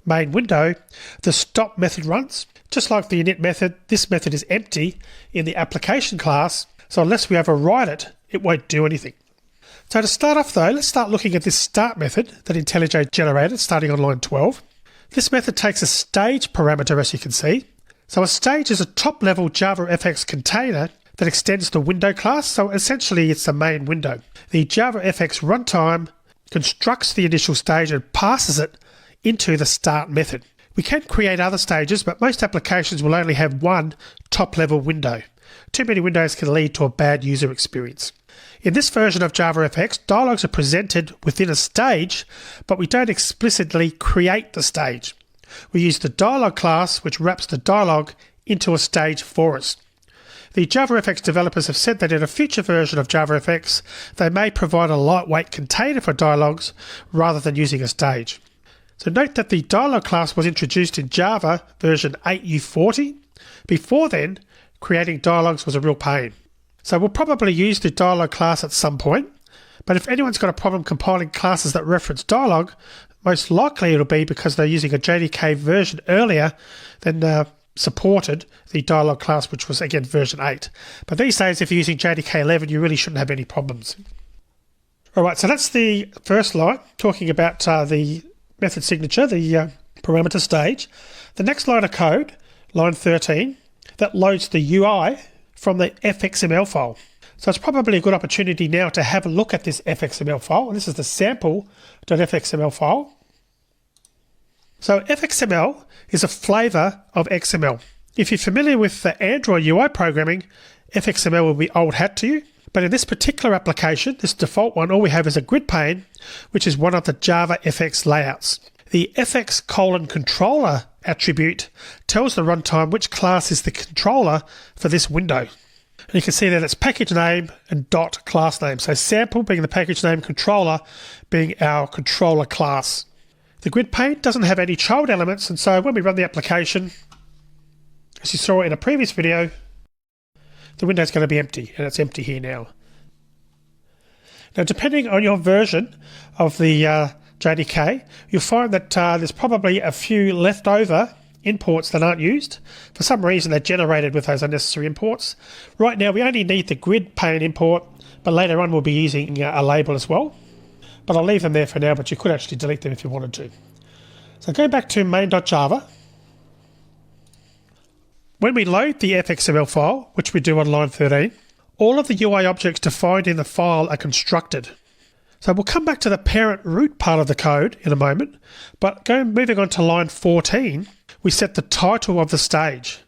Speaker 2: main window, the stop method runs. Just like the init method, this method is empty in the application class, so unless we override it, it won't do anything. So to start off though, let's start looking at this start method that IntelliJ generated starting on line 12. This method takes a stage parameter, as you can see. So a stage is a top-level JavaFX container that extends the window class, so essentially it's the main window. The JavaFX runtime constructs the initial stage and passes it into the start method. We can create other stages, but most applications will only have one top-level window. Too many windows can lead to a bad user experience. In this version of JavaFX, dialogues are presented within a stage, but we don't explicitly create the stage. We use the dialogue class, which wraps the dialogue into a stage for us. The JavaFX developers have said that in a future version of JavaFX, they may provide a lightweight container for dialogues rather than using a stage. So note that the dialogue class was introduced in Java version 8U40. Before then, creating dialogues was a real pain. So we'll probably use the dialogue class at some point, but if anyone's got a problem compiling classes that reference dialogue, most likely it'll be because they're using a JDK version earlier than supported the dialogue class, which was again version 8. But these days, if you're using JDK 11, you really shouldn't have any problems. Alright, so that's the first line, talking about the method signature, the parameter stage. The next line of code, line 13, that loads the UI from the fxml file. So it's probably a good opportunity now to have a look at this fxml file. And this is the sample.fxml file. So fxml is a flavor of XML. If you're familiar with the Android UI programming, fxml will be old hat to you. But in this particular application, this default one, all we have is a grid pane, which is one of the JavaFX layouts. The fx:controller attribute tells the runtime which class is the controller for this window. And you can see that it's package name and dot class name. So sample being the package name, controller being our controller class. The grid pane doesn't have any child elements, and so when we run the application, as you saw in a previous video, the window is going to be empty, and it's empty here now. Now, depending on your version of the JDK, you'll find that there's probably a few leftover imports that aren't used. For some reason, they're generated with those unnecessary imports. Right now, we only need the grid pane import, but later on we'll be using a label as well. But I'll leave them there for now, but you could actually delete them if you wanted to. So go back to main.java. When we load the fxml file, which we do on line 13, all of the UI objects defined in the file are constructed. So we'll come back to the parent root part of the code in a moment, but moving on to line 14, we set the title of the stage.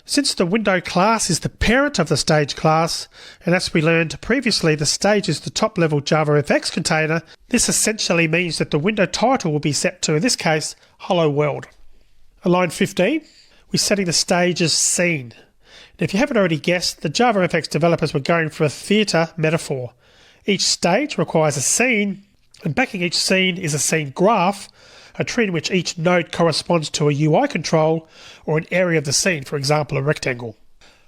Speaker 2: Since the window class is the parent of the stage class, and as we learned previously, the stage is the top-level JavaFX container, this essentially means that the window title will be set to, in this case, Hello World. On line 15, we're setting the stage as scene. And if you haven't already guessed, the JavaFX developers were going for a theatre metaphor. Each stage requires a scene, and backing each scene is a scene graph, a tree in which each node corresponds to a UI control or an area of the scene, for example, a rectangle.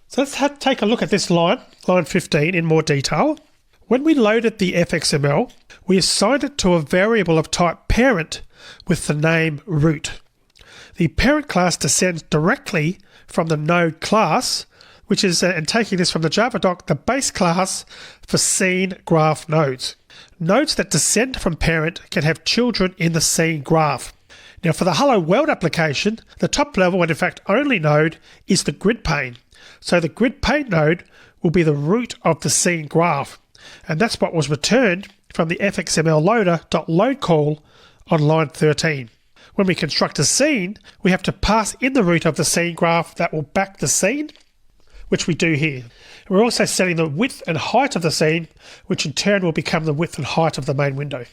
Speaker 2: So let's take a look at this line 15, in more detail. When we loaded the fxml, we assigned it to a variable of type parent with the name root. The parent class descends directly from the node class, which is, and taking this from the Java doc, the base class for scene graph nodes. Nodes that descend from parent can have children in the scene graph. Now for the Hello World application, the top level and in fact only node is the grid pane. So the grid pane node will be the root of the scene graph. And that's what was returned from the fxml loader.load call on line 13. When we construct a scene, we have to pass in the root of the scene graph that will back the scene. which we do here. We're also setting the width and height of the scene, which in turn will become the width and height of the main window.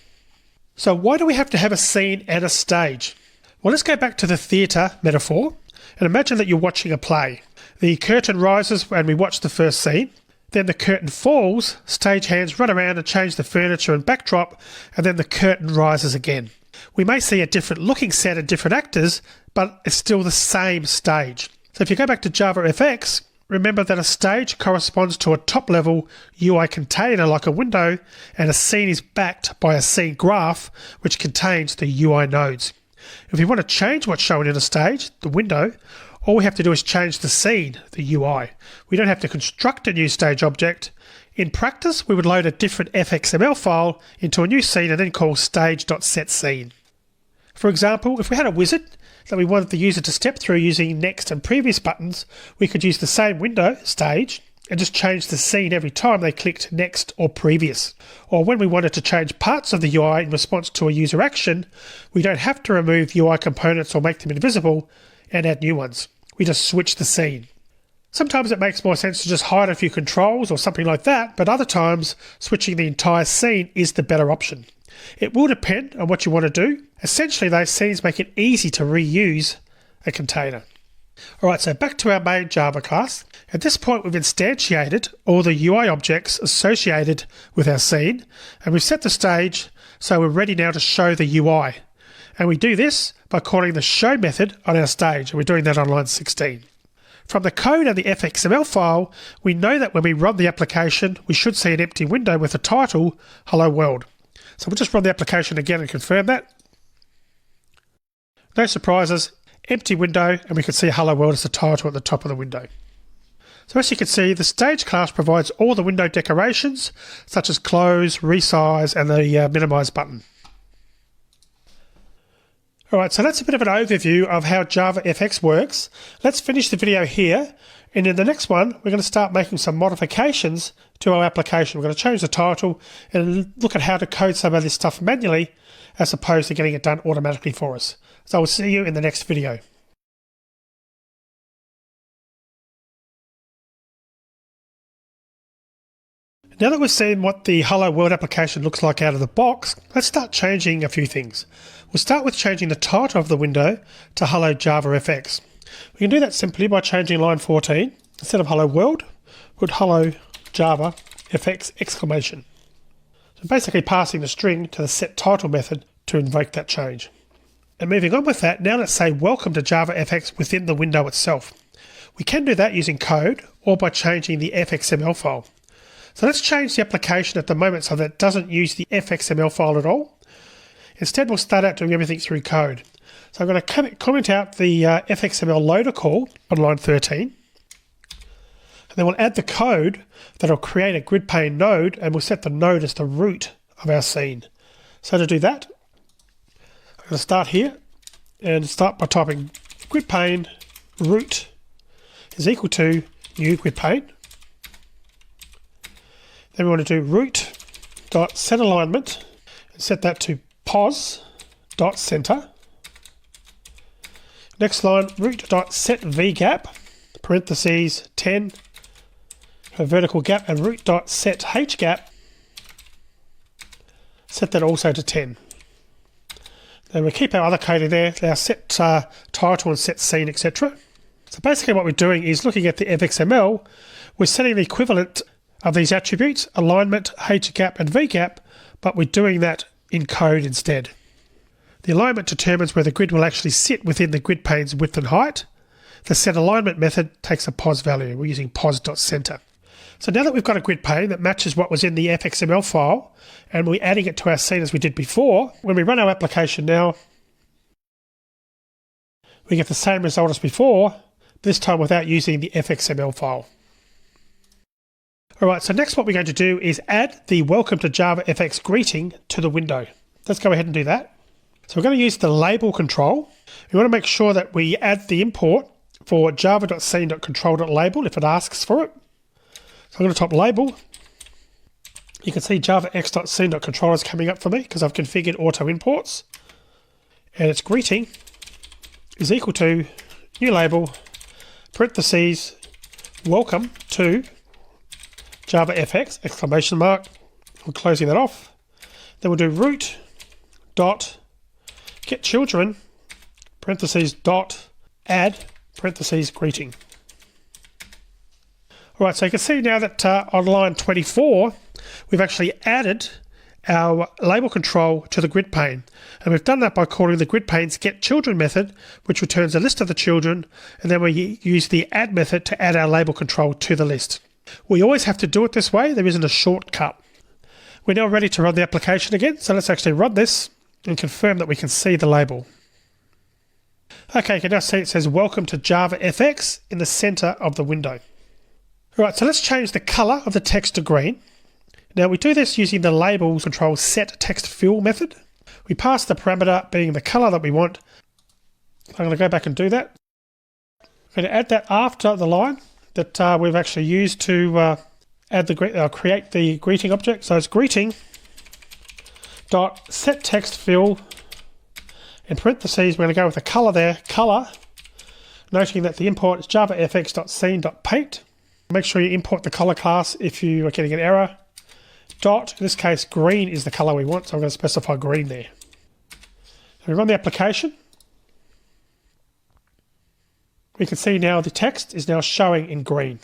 Speaker 2: So why do we have to have a scene and a stage? Well, let's go back to the theatre metaphor and imagine that you're watching a play. The curtain rises and we watch the first scene. Then the curtain falls, stagehands run around and change the furniture and backdrop, and then the curtain rises again. We may see a different looking set and different actors, but it's still the same stage. So if you go back to JavaFX, remember that a stage corresponds to a top-level UI container like a window, and a scene is backed by a scene graph, which contains the UI nodes. If we want to change what's shown in a stage, the window, all we have to do is change the scene, the UI. We don't have to construct a new stage object. In practice, we would load a different fxml file into a new scene and then call stage.setScene. For example, if we had a wizard that we wanted the user to step through using next and previous buttons, we could use the same window, stage, and just change the scene every time they clicked next or previous. Or when we wanted to change parts of the UI in response to a user action, we don't have to remove UI components or make them invisible and add new ones. We just switch the scene. Sometimes it makes more sense to just hide a few controls or something like that, but other times switching the entire scene is the better option. It will depend on what you want to do. Essentially, those scenes make it easy to reuse a container. Alright, so back to our main Java class. At this point, we've instantiated all the UI objects associated with our scene, and we've set the stage so we're ready now to show the UI. And we do this by calling the show method on our stage, and we're doing that on line 16. From the code and the fxml file, we know that when we run the application, we should see an empty window with the title, Hello World. So we'll just run the application again and confirm that. No surprises, empty window, and we can see Hello World as the title at the top of the window. So as you can see, the stage class provides all the window decorations, such as close, resize, and the minimize button. Alright, so that's a bit of an overview of how JavaFX works. Let's finish the video here, and in the next one, we're going to start making some modifications to our application. We're going to change the title and look at how to code some of this stuff manually, as opposed to getting it done automatically for us. So I will see you in the next video. Now that we've seen what the Hello World application looks like out of the box, let's start changing a few things. We'll start with changing the title of the window to Hello JavaFX. We can do that simply by changing line 14. Instead of Hello World, put Hello JavaFX exclamation. So basically passing the string to the setTitle method to invoke that change. And moving on with that, now let's say welcome to JavaFX within the window itself. We can do that using code or by changing the fxml file. So let's change the application at the moment so that it doesn't use the fxml file at all. Instead, we'll start out doing everything through code. So I'm going to comment out the fxml loader call on line 13. And then we'll add the code that will create a grid pane node, and we'll set the node as the root of our scene. So to do that, I'm going to start here and start by typing grid pane root is equal to new grid pane. Then we want to do root.setAlignment and set that to pos.center. Next line, root.setVgap, parentheses 10, a vertical gap, and root.setHgap, set that also to 10. Then we keep our other code in there, our set title and set scene, etc. So basically what we're doing is looking at the fxml, we're setting the equivalent of these attributes, alignment, hgap and vgap, but we're doing that in code instead. The alignment determines where the grid will actually sit within the grid pane's width and height. The setAlignment method takes a pos value. We're using pos.center. So now that we've got a grid pane that matches what was in the fxml file, and we're adding it to our scene as we did before, when we run our application now, we get the same result as before, this time without using the fxml file. Alright, so next what we're going to do is add the Welcome to JavaFX greeting to the window. Let's go ahead and do that. So we're going to use the label control. We want to make sure that we add the import for java.scene.control.label if it asks for it. So I'm going to type label. You can see javax.scene.control is coming up for me because I've configured auto imports. And its greeting is equal to new label, parentheses, welcome to JavaFX, exclamation mark. We're closing that off. Then we'll do root dot get children, parentheses dot add, parentheses greeting. Alright, so you can see now that on line 24, we've actually added our label control to the grid pane. And we've done that by calling the grid pane's get children method, which returns a list of the children, and then we use the add method to add our label control to the list. We always have to do it this way, there isn't a shortcut. We're now ready to run the application again, so let's actually run this and confirm that we can see the label. Okay, you can now see it says welcome to JavaFX in the center of the window. Alright, so let's change the color of the text to green. Now we do this using the label control set text fill method. We pass the parameter being the color that we want. I'm going to go back and do that. I'm going to add that after the line that we've actually used to create the greeting object. So it's greeting dot set text fill, in parentheses we're going to go with the color there, color, noting that the import is javafx.scene.paint. Make sure you import the color class if you are getting an error. Dot, in this case green is the color we want, so I'm going to specify green there. So we run the application. We can see now the text is now showing in green.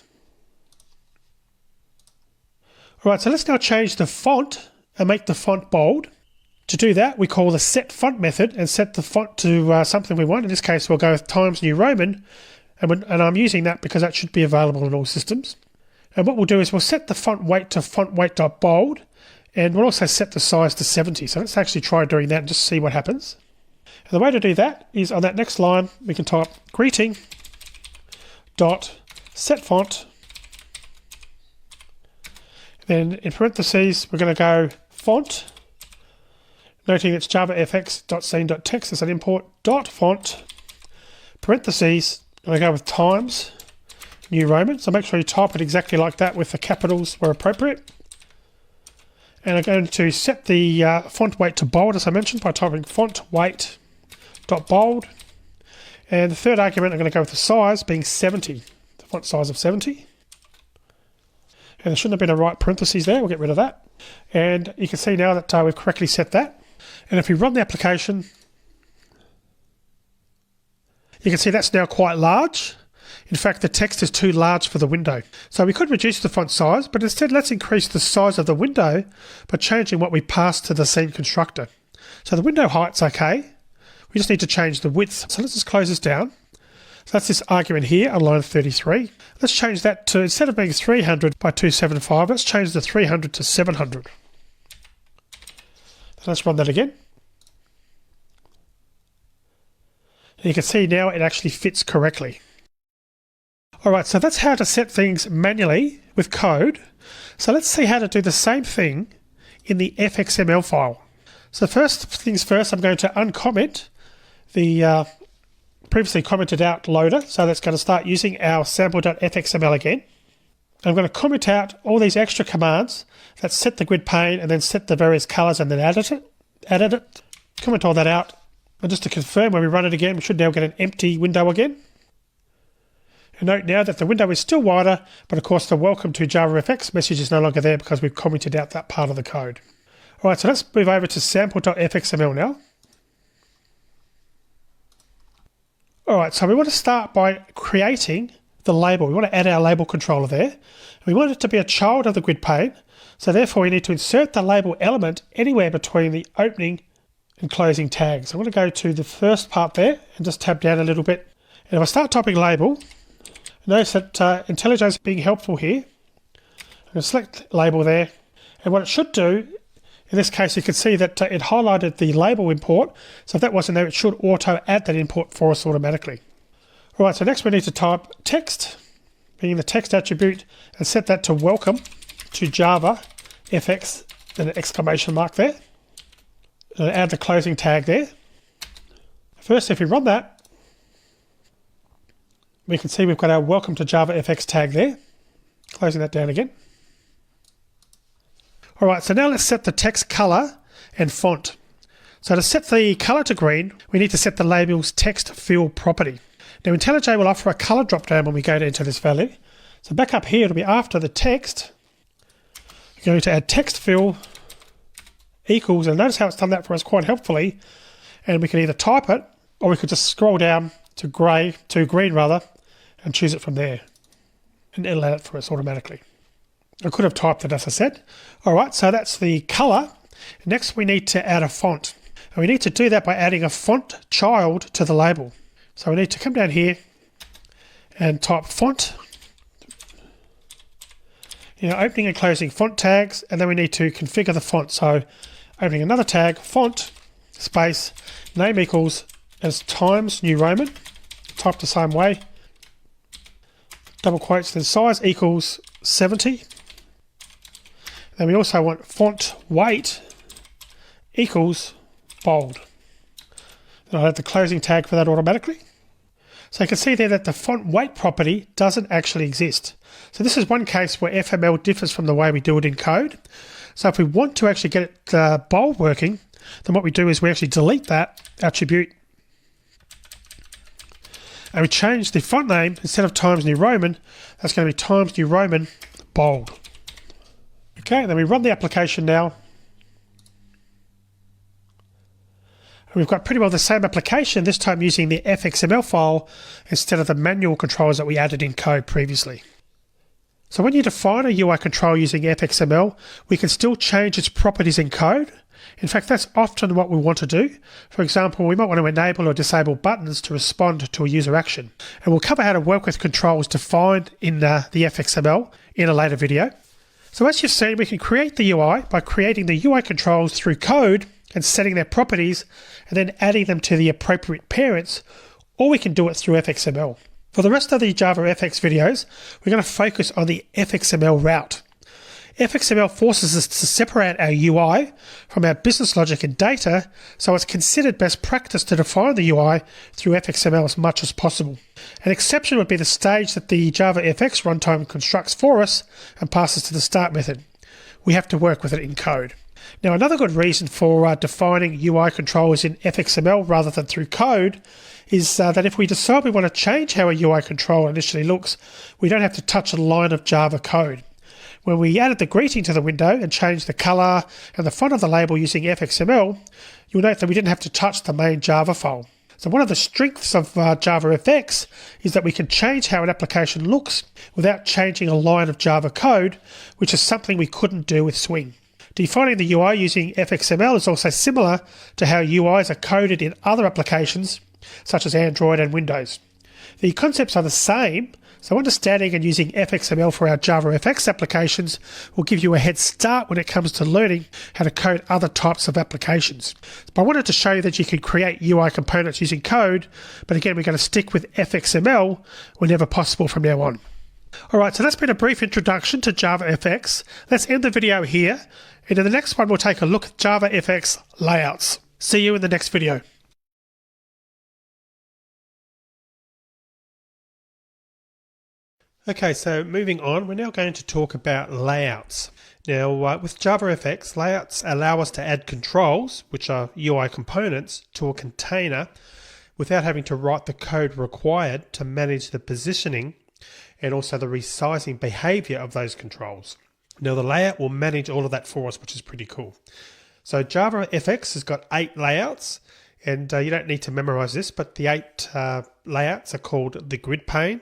Speaker 2: Alright, so let's now change the font and make the font bold. To do that, we call the set font method and set the font to something we want. In this case, we'll go with Times New Roman, and I'm using that because that should be available in all systems. And what we'll do is we'll set the font weight to font weight.bold, and we'll also set the size to 70. So let's actually try doing that and just see what happens. And the way to do that is on that next line, we can type greeting dot set font. Then in parentheses, we're going to go font, noting it's javafx.scene.text as an import, dot font, parentheses, and I go with Times New Roman. So make sure you type it exactly like that with the capitals where appropriate. And I'm going to set the font weight to bold, as I mentioned, by typing font weight.bold. And the third argument, I'm going to go with the size being 70, the font size of 70. And there shouldn't have been a right parentheses there, we'll get rid of that. And you can see now that we've correctly set that. And if we run the application, you can see that's now quite large. In fact, the text is too large for the window. So we could reduce the font size, but instead let's increase the size of the window by changing what we pass to the scene constructor. So the window height's okay. We just need to change the width. So let's just close this down. So that's this argument here on line 33. Let's change that to, instead of being 300 by 275, let's change the 300 to 700. Let's run that again. And you can see now it actually fits correctly. Alright, so that's how to set things manually with code. So let's see how to do the same thing in the fxml file. So first things first, I'm going to uncomment the previously commented out loader. So that's going to start using our sample.fxml again. I'm going to comment out all these extra commands that set the grid pane and then set the various colors and then edit it. Comment all that out. And just to confirm, when we run it again, we should now get an empty window again. And note now that the window is still wider, but of course the welcome to JavaFX message is no longer there because we've commented out that part of the code. Alright, so let's move over to sample.fxml now. Alright, so we want to start by creating the label. We want to add our label controller there. We want it to be a child of the grid pane, so therefore we need to insert the label element anywhere between the opening and closing tags. I'm going to go to the first part there and just tab down a little bit. And if I start typing label, notice that IntelliJ is being helpful here. I'm going to select label there, and what it should do, in this case you can see that it highlighted the label import, so if that wasn't there it should auto add that import for us automatically. Alright, so next we need to type text, being the text attribute, and set that to welcome to JavaFX, and an exclamation mark there. And add the closing tag there. First, if we run that, we can see we've got our welcome to JavaFX tag there. Closing that down again. Alright, so now let's set the text color and font. So to set the color to green, we need to set the label's text fill property. Now IntelliJ will offer a color drop down when we go into this value. So back up here, it'll be after the text. We're going to add text fill equals, and notice how it's done that for us quite helpfully. And we can either type it, or we could just scroll down to green and choose it from there. And it'll add it for us automatically. I could have typed it, as I said. All right, so that's the color. Next, we need to add a font. And we need to do that by adding a font child to the label. So we need to come down here and type font. Opening and closing font tags, and then we need to configure the font. So opening another tag, font, space, name equals as Times New Roman, type the same way, double quotes, then size equals 70. Then we also want font weight equals bold. Then I'll add the closing tag for that automatically. So you can see there that the font weight property doesn't actually exist. So this is one case where FML differs from the way we do it in code. So if we want to actually get it bold working, then what we do is we actually delete that attribute and we change the font name. Instead of Times New Roman, that's going to be Times New Roman bold. Okay, then we run the application now. And we've got pretty well the same application, this time using the HinXcmOax file instead of the manual controls that we added in code previously. So when you define a UI control using HinXcmOax, we can still change its properties in code. In fact, that's often what we want to do. For example, we might want to enable or disable buttons to respond to a user action. And we'll cover how to work with controls defined in the HinXcmOax in a later video. So as you've seen, we can create the UI by creating the UI controls through code and setting their properties and then adding them to the appropriate parents, or we can do it through HinXcmOax. For the rest of the JavaFX videos, we're going to focus on the HinXcmOax route. HinXcmOax forces us to separate our UI from our business logic and data, so it's considered best practice to define the UI through HinXcmOax as much as possible. An exception would be the stage that the JavaFX runtime constructs for us and passes to the start method. We have to work with it in code. Now, another good reason for defining UI controls in HinXcmOax rather than through code is that if we decide we want to change how a UI control initially looks, we don't have to touch a line of Java code. When we added the greeting to the window and changed the color and the font of the label using HinXcmOax, you'll note that we didn't have to touch the main Java file. So one of the strengths of JavaFX is that we can change how an application looks without changing a line of Java code, which is something we couldn't do with Swing. Defining the UI using HinXcmOax is also similar to how UIs are coded in other applications, such as Android and Windows. The concepts are the same, so understanding and using HinXcmOax for our JavaFX applications will give you a head start when it comes to learning how to code other types of applications. But I wanted to show you that you can create UI components using code, but again, we're going to stick with HinXcmOax whenever possible from now on. Alright, so that's been a brief introduction to JavaFX. Let's end the video here, and in the next one we'll take a look at JavaFX layouts. See you in the next video. Okay, so moving on, we're now going to talk about layouts. Now, with JavaFX, layouts allow us to add controls, which are UI components, to a container without having to write the code required to manage the positioning and also the resizing behavior of those controls. Now, the layout will manage all of that for us, which is pretty cool. So JavaFX has got 8 layouts, and you don't need to memorize this, but the 8 layouts are called the grid pane,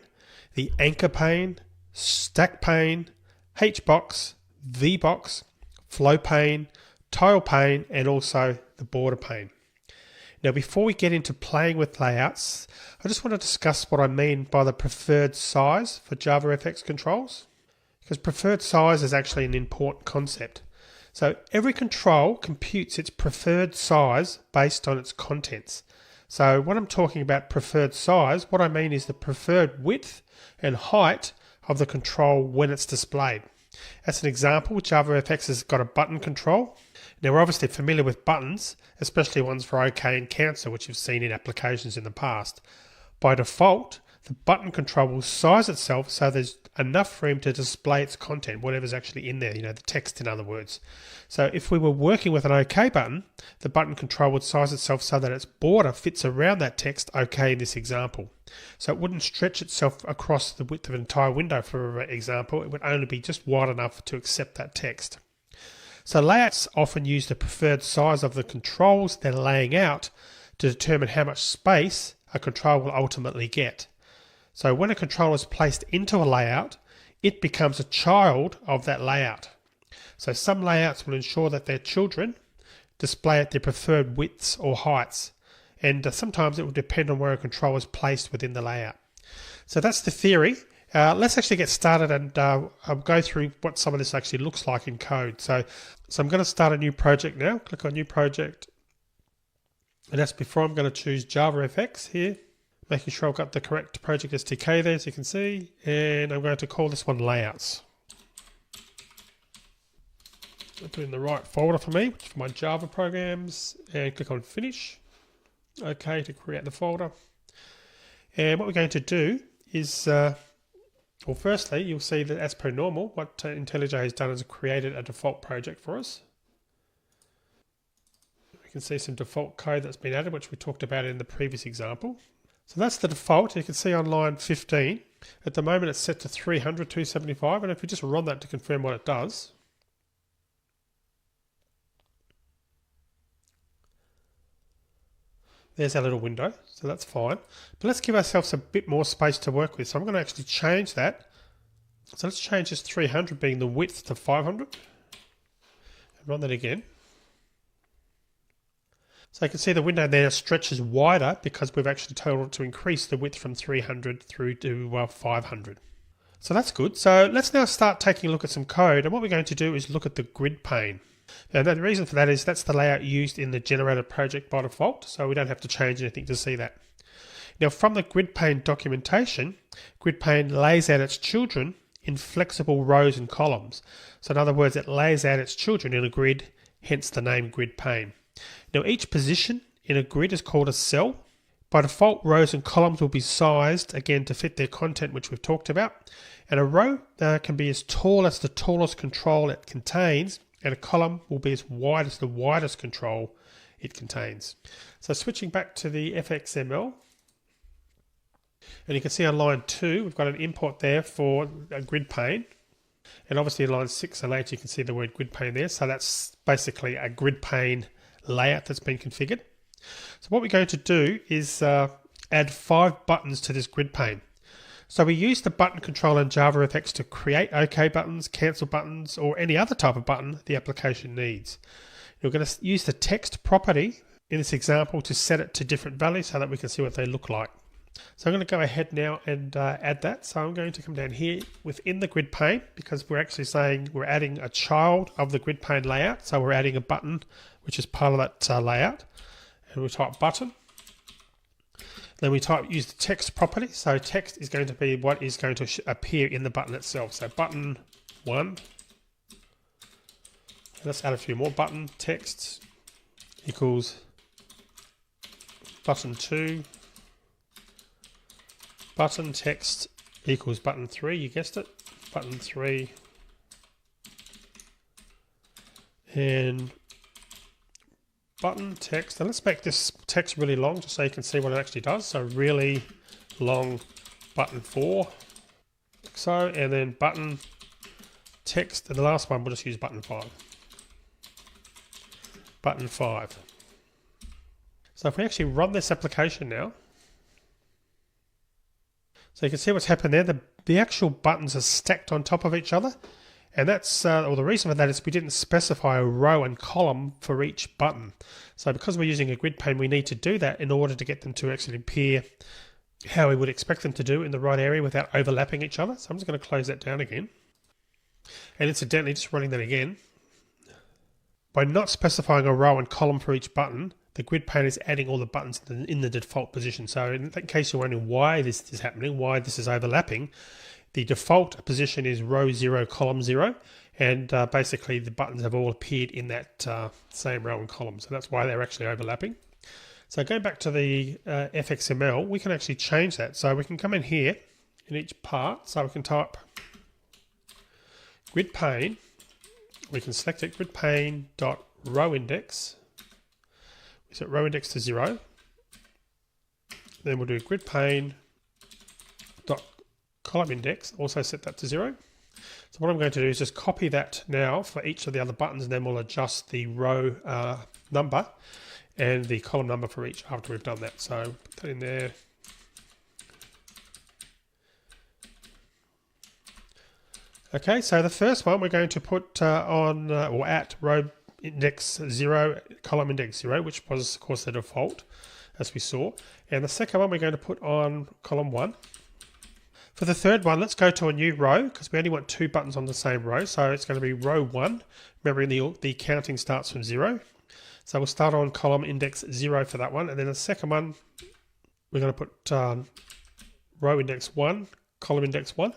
Speaker 2: the anchor pane, stack pane, HBox, VBox, flow pane, tile pane, and also the border pane. Now, before we get into playing with layouts, I just want to discuss what I mean by the preferred size for JavaFX controls, because preferred size is actually an important concept. So every control computes its preferred size based on its contents. So when I'm talking about preferred size, what I mean is the preferred width and height of the control when it's displayed. As an example, JavaFX has got a button control. Now, we're obviously familiar with buttons, especially ones for OK and cancel, which you've seen in applications in the past. By default, the button control will size itself so there's
Speaker 4: enough room to display its content, whatever's actually in there, the text in other words. So if we were working with an OK button, the button control would size itself so that its border fits around that text OK in this example. So it wouldn't stretch itself across the width of an entire window, for example. It would only be just wide enough to accept that text. So layouts often use the preferred size of the controls they're laying out to determine how much space a control will ultimately get. So when a control is placed into a layout, it becomes a child of that layout. So some layouts will ensure that their children display at their preferred widths or heights, and sometimes it will depend on where a control is placed within the layout. So that's the theory. Let's actually get started and I'll go through what some of this actually looks like in code. So I'm going to start a new project now. Click on New Project. And that's before I'm going to choose JavaFX here, making sure I've got the correct project SDK there, as you can see. And I'm going to call this one Layouts. I'll put in the right folder for me, which is for my Java programs, and click on Finish. OK, to create the folder. And what we're going to do is, well, firstly, you'll see that as per normal, what IntelliJ has done is created a default project for us. We can see some default code that's been added, which we talked about in the previous example. So that's the default. You can see on line 15. At the moment, it's set to 300, 275. And if we just run that to confirm what it does, there's our little window, so that's fine. But let's give ourselves a bit more space to work with. So I'm going to actually change that. So let's change this 300 being the width to 500. And run that again. So you can see the window there stretches wider because we've actually told it to increase the width from 300 through to 500. So that's good. So let's now start taking a look at some code. And what we're going to do is look at the grid pane. And the reason for that is that's the layout used in the generated project by default, so we don't have to change anything to see that. Now from the grid pane documentation, grid pane lays out its children in flexible rows and columns. So in other words, it lays out its children in a grid, hence the name grid pane. Now each position in a grid is called a cell. By default, rows and columns will be sized, again, to fit their content, which we've talked about. And a row can be as tall as the tallest control it contains, and a column will be as wide as the widest control it contains. So switching back to the FXML, and you can see on line 2, we've got an import there for a grid pane. And obviously in line 6 and 8, you can see the word grid pane there. So that's basically a grid pane layout that's been configured. So what we're going to do is add 5 buttons to this grid pane. So we use the button control in JavaFX to create OK buttons, cancel buttons, or any other type of button the application needs. We're going to use the text property in this example to set it to different values so that we can see what they look like. So I'm going to go ahead now and add that. So I'm going to come down here within the grid pane because we're actually saying we're adding a child of the grid pane layout. So we're adding a button which is part of that layout. And we type button. Then we use the text property. So text is going to be what is going to appear in the button itself. So button 1. Let's add a few more. Button text equals button 2. Button text equals button 3. You guessed it. Button 3. And button text, and let's make this text really long just so you can see what it actually does. So really long button 4. So, and then button text, and the last one we'll just use button 5. Button 5. So if we actually run this application now, so you can see what's happened there. The actual buttons are stacked on top of each other. And that's, or the reason for that is we didn't specify a row and column for each button. So because we're using a grid pane, we need to do that in order to get them to actually appear how we would expect them to do in the right area without overlapping each other. So I'm just going to close that down again. And incidentally, just running that again, by not specifying a row and column for each button, the grid pane is adding all the buttons in the default position. So in that case, you're wondering why this is happening, why this is overlapping. The default position is row 0, column 0, and basically the buttons have all appeared in that same row and column. So that's why they're actually overlapping. So going back to the FXML, we can actually change that. So we can come in here in each part. So we can type grid pane. We can select it, grid pane dot row index. We set row index to 0. Then we'll do grid pane dot column index, also set that to 0. So what I'm going to do is just copy that now for each of the other buttons, and then we'll adjust the row number and the column number for each after we've done that. So put that in there. Okay, so the first one we're going to put on or at row index 0, column index 0, which was of course the default as we saw. And the second one we're going to put on column 1. For the third one, let's go to a new row because we only want 2 buttons on the same row. So it's going to be row 1. Remembering the counting starts from 0. So we'll start on column index 0 for that one. And then the second one, we're going to put row index 1, column index 1.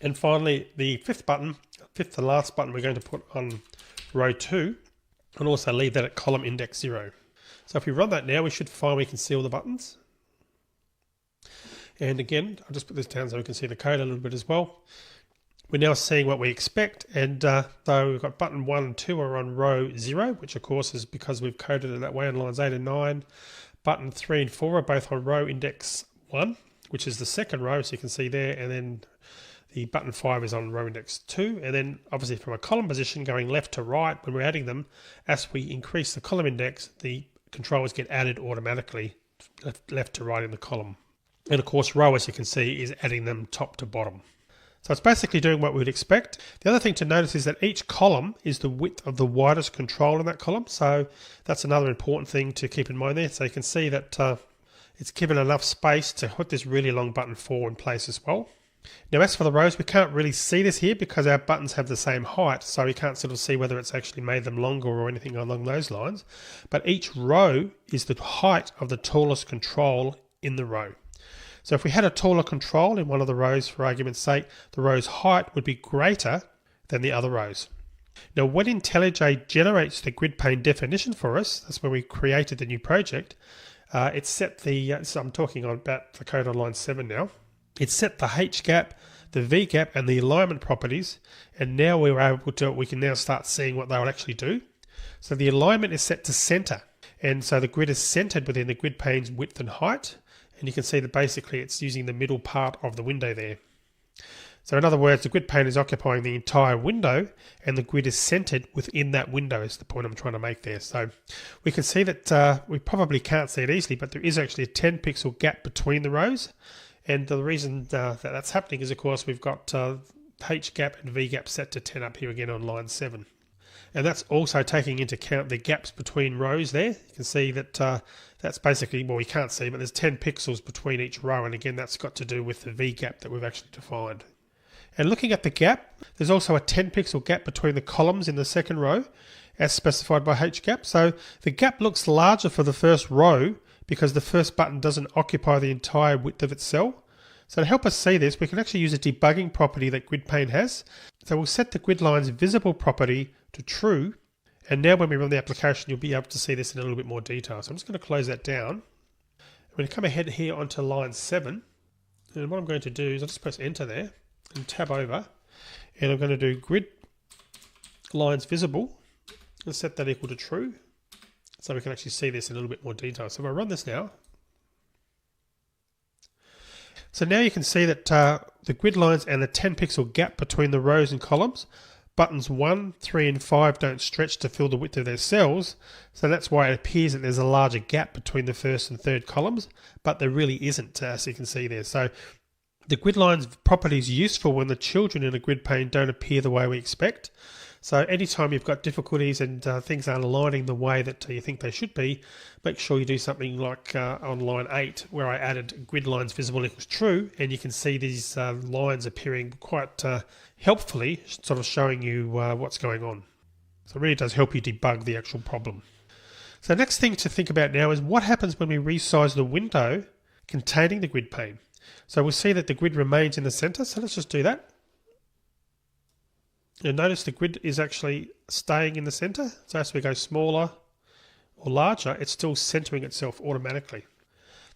Speaker 4: And finally, the fifth to last button, we're going to put on row 2 and also leave that at column index 0. So if we run that now, we should find we can see all the buttons. And again, I'll just put this down so we can see the code a little bit as well. We're now seeing what we expect, and though we've got button 1 and 2 are on row 0, which of course is because we've coded it that way on lines 8 and 9. Button 3 and 4 are both on row index 1, which is the second row, so you can see there, and then the button 5 is on row index 2, and then obviously from a column position going left to right, when we're adding them, as we increase the column index, the controls get added automatically left to right in the column. And of course row, as you can see, is adding them top to bottom. So it's basically doing what we would expect. The other thing to notice is that each column is the width of the widest control in that column. So that's another important thing to keep in mind there. So you can see that it's given enough space to put this really long button 4 in place as well. Now as for the rows, we can't really see this here because our buttons have the same height, so we can't sort of see whether it's actually made them longer or anything along those lines. But each row is the height of the tallest control in the row. So if we had a taller control in one of the rows, for argument's sake, the row's height would be greater than the other rows. Now when IntelliJ generates the grid pane definition for us, that's when we created the new project, it's set the, so I'm talking about the code on line 7 now, it's set the H gap, the V gap and the alignment properties, and now we can now start seeing what they'll actually do. So the alignment is set to center, and so the grid is centered within the grid pane's width and height. And you can see that basically it's using the middle part of the window there. So in other words, the grid pane is occupying the entire window and the grid is centered within that window is the point I'm trying to make there. So we can see that we probably can't see it easily, but there is actually a 10 pixel gap between the rows. And the reason that that's happening is, of course, we've got H gap and V gap set to 10 up here again on line 7. And that's also taking into account the gaps between rows there. You can see that that's basically, well, we can't see, but there's 10 pixels between each row. And again, that's got to do with the V gap that we've actually defined. And looking at the gap, there's also a 10 pixel gap between the columns in the second row as specified by H gap. So the gap looks larger for the first row because the first button doesn't occupy the entire width of its cell. So to help us see this, we can actually use a debugging property that grid pane has. So we'll set the grid line's visible property to true. And now when we run the application, you'll be able to see this in a little bit more detail. So I'm just going to close that down. I'm going to come ahead here onto line 7. And what I'm going to do is I'll just press enter there and tab over. And I'm going to do grid lines visible. Let's set that equal to true. So we can actually see this in a little bit more detail. So if I run this now. So now you can see that the grid lines and the 10 pixel gap between the rows and columns, buttons 1, 3 and 5 don't stretch to fill the width of their cells, so that's why it appears that there's a larger gap between the first and third columns, but there really isn't, as you can see there. So the grid line's property is useful when the children in a grid pane don't appear the way we expect. So anytime you've got difficulties and things aren't aligning the way that you think they should be, make sure you do something like on line 8 where I added grid lines visible equals true, and you can see these lines appearing quite helpfully, sort of showing you what's going on. So it really does help you debug the actual problem. So the next thing to think about now is what happens when we resize the window containing the grid pane. So we'll see that the grid remains in the center, so let's just do that. And notice the grid is actually staying in the center. So as we go smaller or larger, it's still centering itself automatically.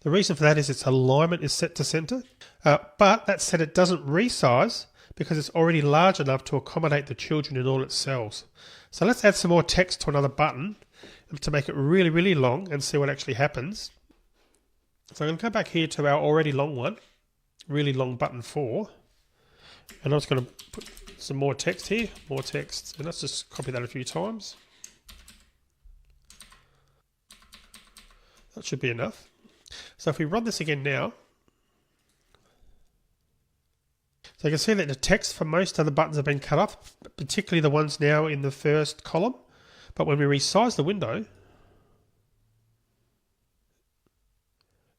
Speaker 4: The reason for that is its alignment is set to center, but that said, it doesn't resize because it's already large enough to accommodate the children in all its cells. So let's add some more text to another button to make it really, really long and see what actually happens. So I'm going to go back here to our already long one, really long button 4, and I'm just going to put some more text here, more text, and let's just copy that a few times. That should be enough. So if we run this again now, so you can see that the text for most of the buttons have been cut off, particularly the ones now in the first column. But when we resize the window,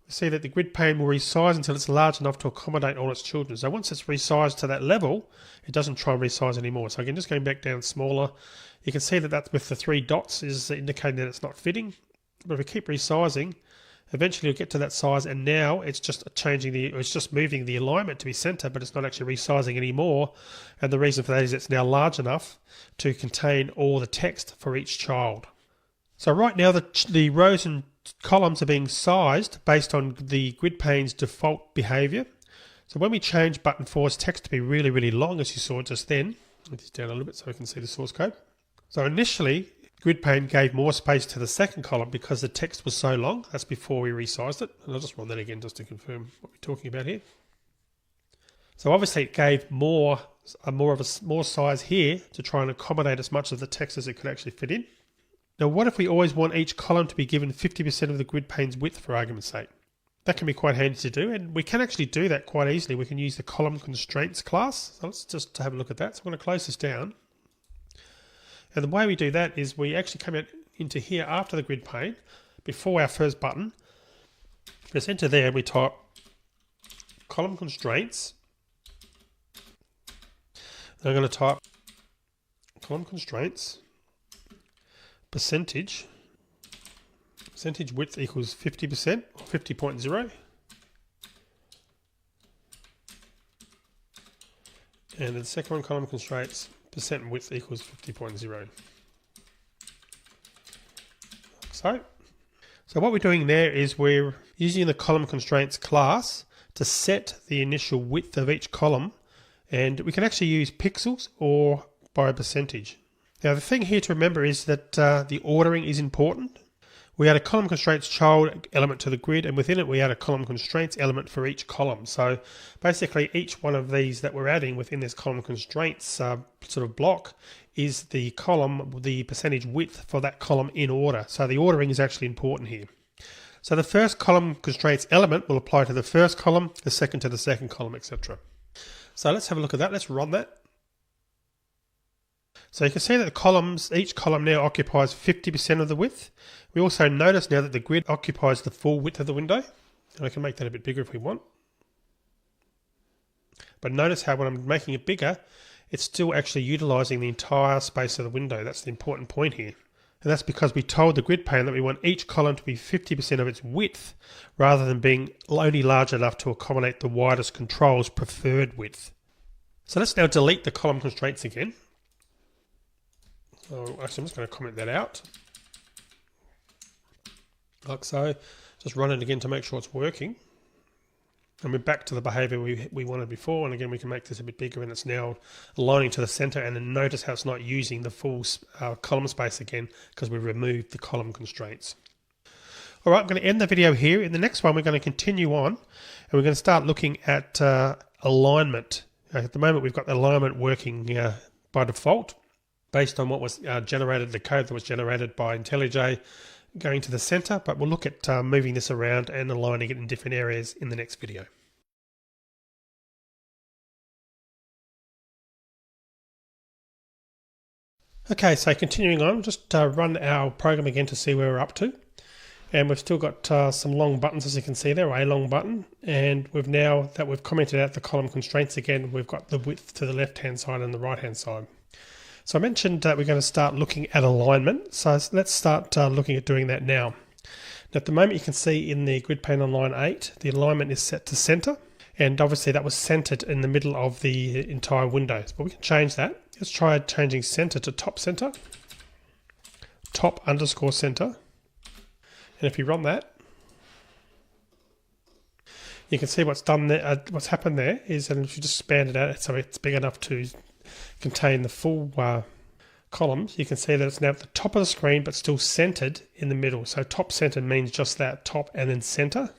Speaker 4: we see that the grid pane will resize until it's large enough to accommodate all its children. So once it's resized to that level, it doesn't try and resize anymore. So again, just going back down smaller, you can see that that's with the 3 dots is indicating that it's not fitting. But if we keep resizing, eventually you'll get to that size, and now it's just it's just moving the alignment to be center, but it's not actually resizing anymore. And the reason for that is it's now large enough to contain all the text for each child. So right now the rows and columns are being sized based on the grid pane's default behavior. So when we change button 4's text to be really, really long, as you saw just then, let this down a little bit so we can see the source code. So initially, grid pane gave more space to the second column because the text was so long. That's before we resized it. And I'll just run that again just to confirm what we're talking about here. So obviously it gave more size here to try and accommodate as much of the text as it could actually fit in. Now what if we always want each column to be given 50% of the grid pane's width, for argument's sake? That can be quite handy to do, and we can actually do that quite easily. We can use the column constraints class. So let's just have a look at that. So I'm going to close this down. And the way we do that is we actually come into here after the grid pane, before our first button, press enter there, and we type column constraints. Then I'm going to type column constraints percentage width equals 50% or 50.0. And the second one, column constraints percent width equals 50.0. So what we're doing there is we're using the column constraints class to set the initial width of each column, and we can actually use pixels or by a percentage. Now the thing here to remember is that the ordering is important. We add a column constraints child element to the grid, and within it we add a column constraints element for each column. So basically each one of these that we're adding within this column constraints sort of block is the column, the percentage width for that column in order. So the ordering is actually important here. So the first column constraints element will apply to the first column, the second to the second column, etc. So let's have a look at that. Let's run that. So you can see that the columns, each column now occupies 50% of the width. We also notice now that the grid occupies the full width of the window. And I can make that a bit bigger if we want. But notice how when I'm making it bigger, it's still actually utilizing the entire space of the window. That's the important point here. And that's because we told the grid pane that we want each column to be 50% of its width, rather than being only large enough to accommodate the widest control's preferred width. So let's now delete the column constraints again. So actually I'm just going to comment that out. Like so. Just run it again to make sure it's working. And we're back to the behavior we wanted before, and again we can make this a bit bigger, and it's now aligning to the center, and then notice how it's not using the full column space again because we've removed the column constraints. Alright, I'm going to end the video here. In the next one we're going to continue on, and we're going to start looking at alignment. At the moment we've got the alignment working by default based on what was generated, the code that was generated by IntelliJ going to the center, but we'll look at moving this around and aligning it in different areas in the next video. Okay, so continuing on, just run our program again to see where we're up to. And we've still got some long buttons, as you can see there, a long button. And we've now that we've commented out the column constraints again, we've got the width to the left-hand side and the right-hand side. So I mentioned that we're going to start looking at alignment. So let's start looking at doing that now. Now at the moment you can see in the grid pane on line 8, the alignment is set to center. And obviously that was centered in the middle of the entire window. But we can change that. Let's try changing center to top center. Top underscore center. And if you run that, You can see what's done there. What's happened there is, and if you just expand it out so it's big enough to contain the full columns, you can see that it's now at the top of the screen but still centered in the middle. So top centered means just that, top and then center.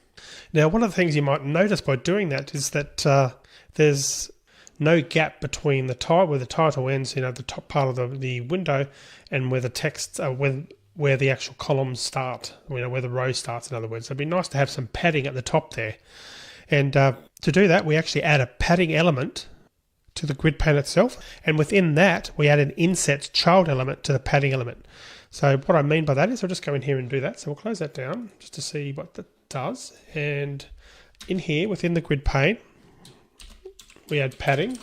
Speaker 4: Now, one of the things you might notice by doing that is that there's no gap between the title, where the title ends, the top part of the window, and where the text, where the actual columns start, where the row starts, in other words. So it'd be nice to have some padding at the top there. And to do that, we actually add a padding element to the grid pane itself, and within that, we add an inset child element to the padding element. So what I mean by that is I'll just go in here and do that. So we'll close that down just to see what that does. And in here, within the grid pane, we add padding.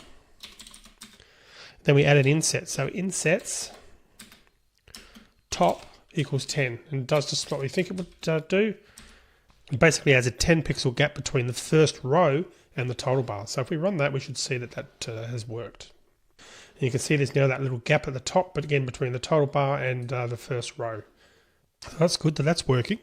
Speaker 4: Then we add an inset. So insets top equals 10, and it does just what we think it would do. It basically adds a 10 pixel gap between the first row and the title bar. So if we run that, we should see that has worked. And you can see there's now that little gap at the top, but again between the title bar and the first row. So that's good that that's working.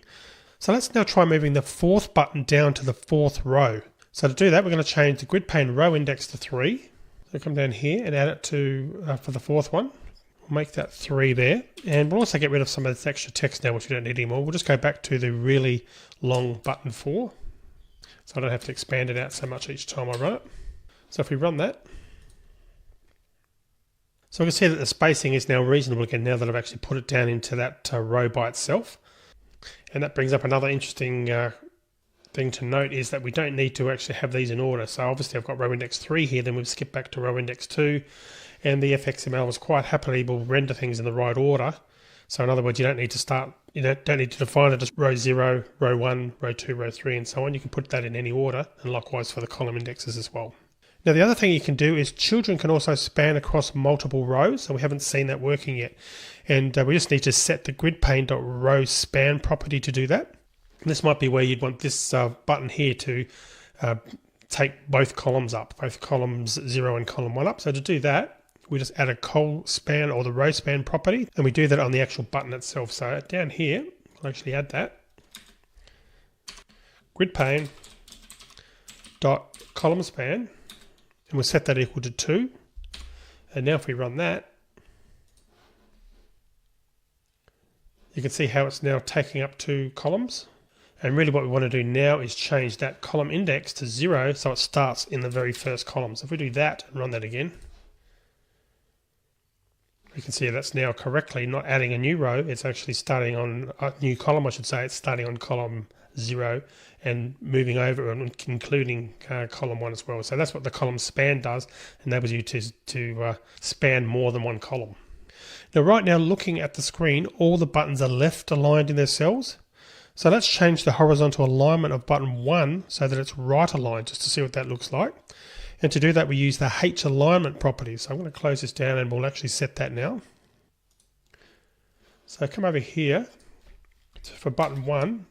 Speaker 4: So let's now try moving the fourth button down to the fourth row. So to do that, we're going to change the grid pane row index to 3. So come down here and add it to for the fourth one. We'll make that 3 there, and we'll also get rid of some of this extra text now, which we don't need anymore. We'll just go back to the really long button 4, so I don't have to expand it out so much each time I run it. So if we run that, so we can see that the spacing is now reasonable again now that I've actually put it down into that row by itself. And that brings up another interesting thing to note, is that we don't need to actually have these in order. So obviously I've got row index 3 here, then we've skipped back to row index 2, and the FXML is quite happily will render things in the right order. So in other words, you don't need to start, don't need to define it as row 0, row 1, row 2, row 3, and so on. You can put that in any order, and likewise for the column indexes as well. Now the other thing you can do is children can also span across multiple rows, so we haven't seen that working yet. And we just need to set the grid pane.row span property to do that. And this might be where you'd want this button here to take both columns up, both columns 0 and column 1 up. So to do that, we just add a col span or the row span property, and we do that on the actual button itself. So down here, we'll actually add that. Grid pane dot column span, and we'll set that equal to 2. And now if we run that, you can see how it's now taking up 2 columns. And really what we want to do now is change that column index to 0 so it starts in the very first column. So if we do that and run that again, you can see that's now correctly not adding a new row, it's actually starting on a new column, I should say. It's starting on column 0 and moving over and including column 1 as well. So that's what the column span does, enables you to span more than one column. Now right now, looking at the screen, all the buttons are left aligned in their cells. So let's change the horizontal alignment of button 1 so that it's right aligned, just to see what that looks like. And to do that, we use the H alignment property. So I'm going to close this down and we'll actually set that now. So come over here for button 1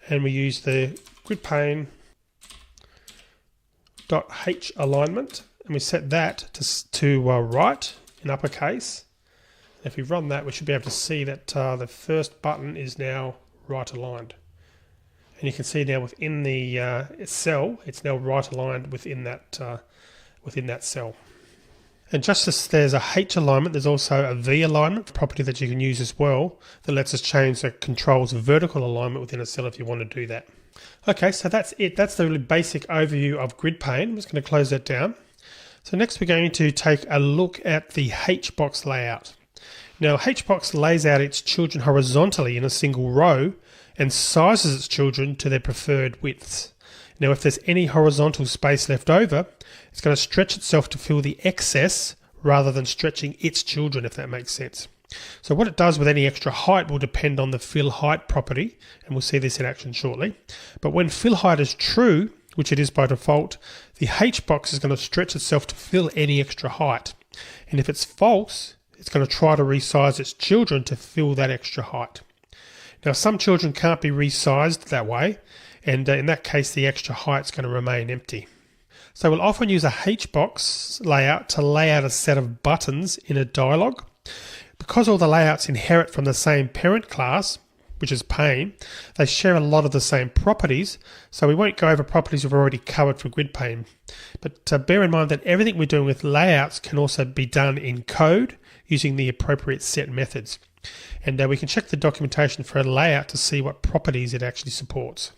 Speaker 4: and we use the grid pane .h alignment, and we set that to right in uppercase. If we run that, we should be able to see that the first button is now right aligned. And you can see now within the cell, it's now right aligned within that cell. And just as there's a H alignment, there's also a V alignment property that you can use as well that lets us change the controls vertical alignment within a cell if you want to do that. Okay, so that's it. That's the really basic overview of grid pane. I'm just going to close that down. So next we're going to take a look at the HBox layout. Now HBox lays out its children horizontally in a single row and sizes its children to their preferred widths. Now if there's any horizontal space left over, it's going to stretch itself to fill the excess rather than stretching its children, if that makes sense. So what it does with any extra height will depend on the fill height property, and we'll see this in action shortly. But when fill height is true, which it is by default, the HBox is going to stretch itself to fill any extra height. And if it's false, it's going to try to resize its children to fill that extra height. Now some children can't be resized that way, and in that case the extra height is going to remain empty. So we'll often use a HBox layout to lay out a set of buttons in a dialog. Because all the layouts inherit from the same parent class,
Speaker 2: which is pane, they share a lot of the same properties, so we won't go over properties we've already covered for grid pane. But bear in mind that everything we're doing with layouts can also be done in code using the appropriate set methods. And we can check the documentation for a layout to see what properties it actually supports.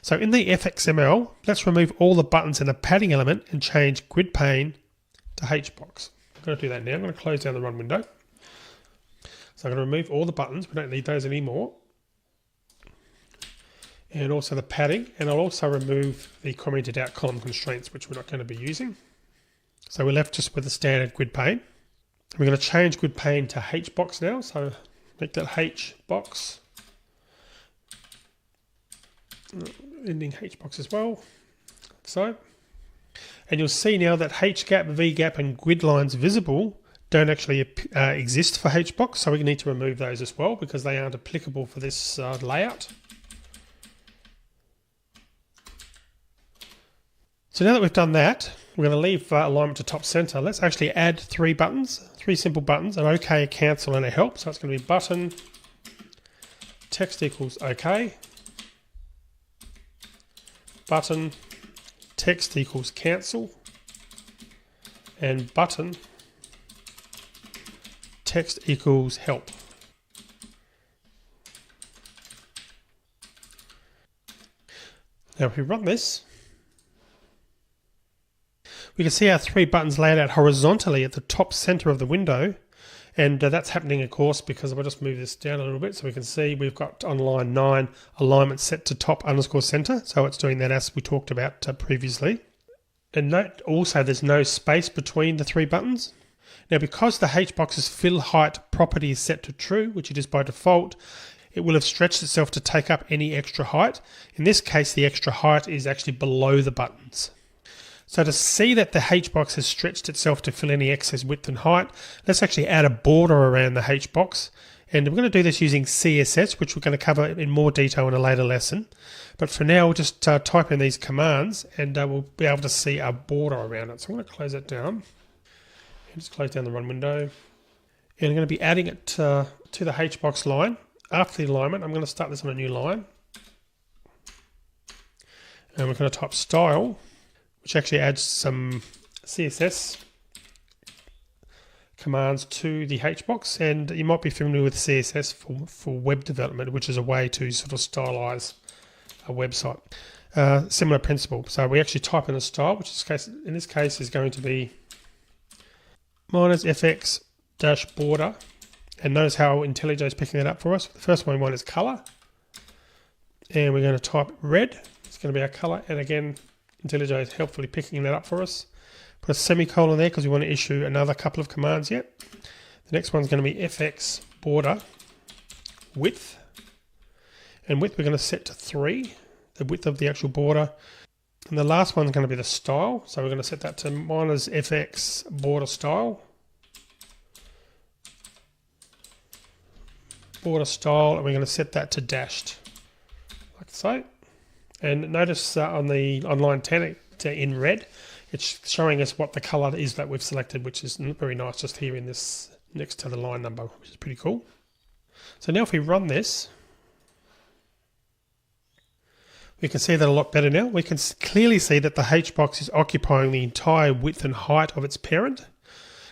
Speaker 2: So in the fxml, let's remove all the buttons in the padding element and change grid pane to HBox. I'm going to do that now. I'm going to close down the run window. So I'm going to remove all the buttons. We don't need those anymore. And also the padding. And I'll also remove the commented out column constraints, which we're not going to be using. So we're left just with the standard grid pane. We're going to change grid pane to HBox now. So make that HBox. Ending HBox as well. Like so. And you'll see now that HGap, VGap and grid lines visible don't actually exist for HBox, so we need to remove those as well because they aren't applicable for this layout. So now that we've done that, we're going to leave alignment to top center. Let's actually add three simple buttons, an OK, a cancel and a help. So it's going to be button, text equals OK, button, text equals cancel, and button, text equals help. Now if we run this, we can see our three buttons laid out horizontally at the top center of the window, and that's happening of course because if I just move this down a little bit so we can see we've got on line 9 alignment set to top underscore center, so it's doing that as we talked about previously. And note also there's no space between the three buttons. Now because the HBox's fill height property is set to true, which it is by default, it will have stretched itself to take up any extra height. In this case the extra height is actually below the buttons. So to see that the HBox has stretched itself to fill any excess width and height, let's actually add a border around the HBox. And we're going to do this using CSS, which we're going to cover in more detail in a later lesson. But for now, we'll just type in these commands and we'll be able to see a border around it. So I'm going to close that down. And just close down the run window. And I'm going to be adding it to the HBox line. After the alignment, I'm going to start this on a new line. And we're going to type style, which actually adds some CSS commands to the HBox, and you might be familiar with CSS for web development, which is a way to sort of stylize a website. Similar principle. So we actually type in a style, which in this case is going to be -fx -border, and notice how IntelliJ is picking that up for us. The first one we want is color, and we're going to type red. It's going to be our color, and again IntelliJ is helpfully picking that up for us. Put a semicolon there because we want to issue another couple of commands yet. The next one's going to be fx border width. And width we're going to set to 3, the width of the actual border. And the last one's going to be the style. So we're going to set that to -fx border style. Border style, and we're going to set that to dashed, like so. And notice on line 10 in red, it's showing us what the color is that we've selected, which is very nice just here in this next to the line number, which is pretty cool. So now if we run this, we can see that a lot better now. We can clearly see that the HBox is occupying the entire width and height of its parent.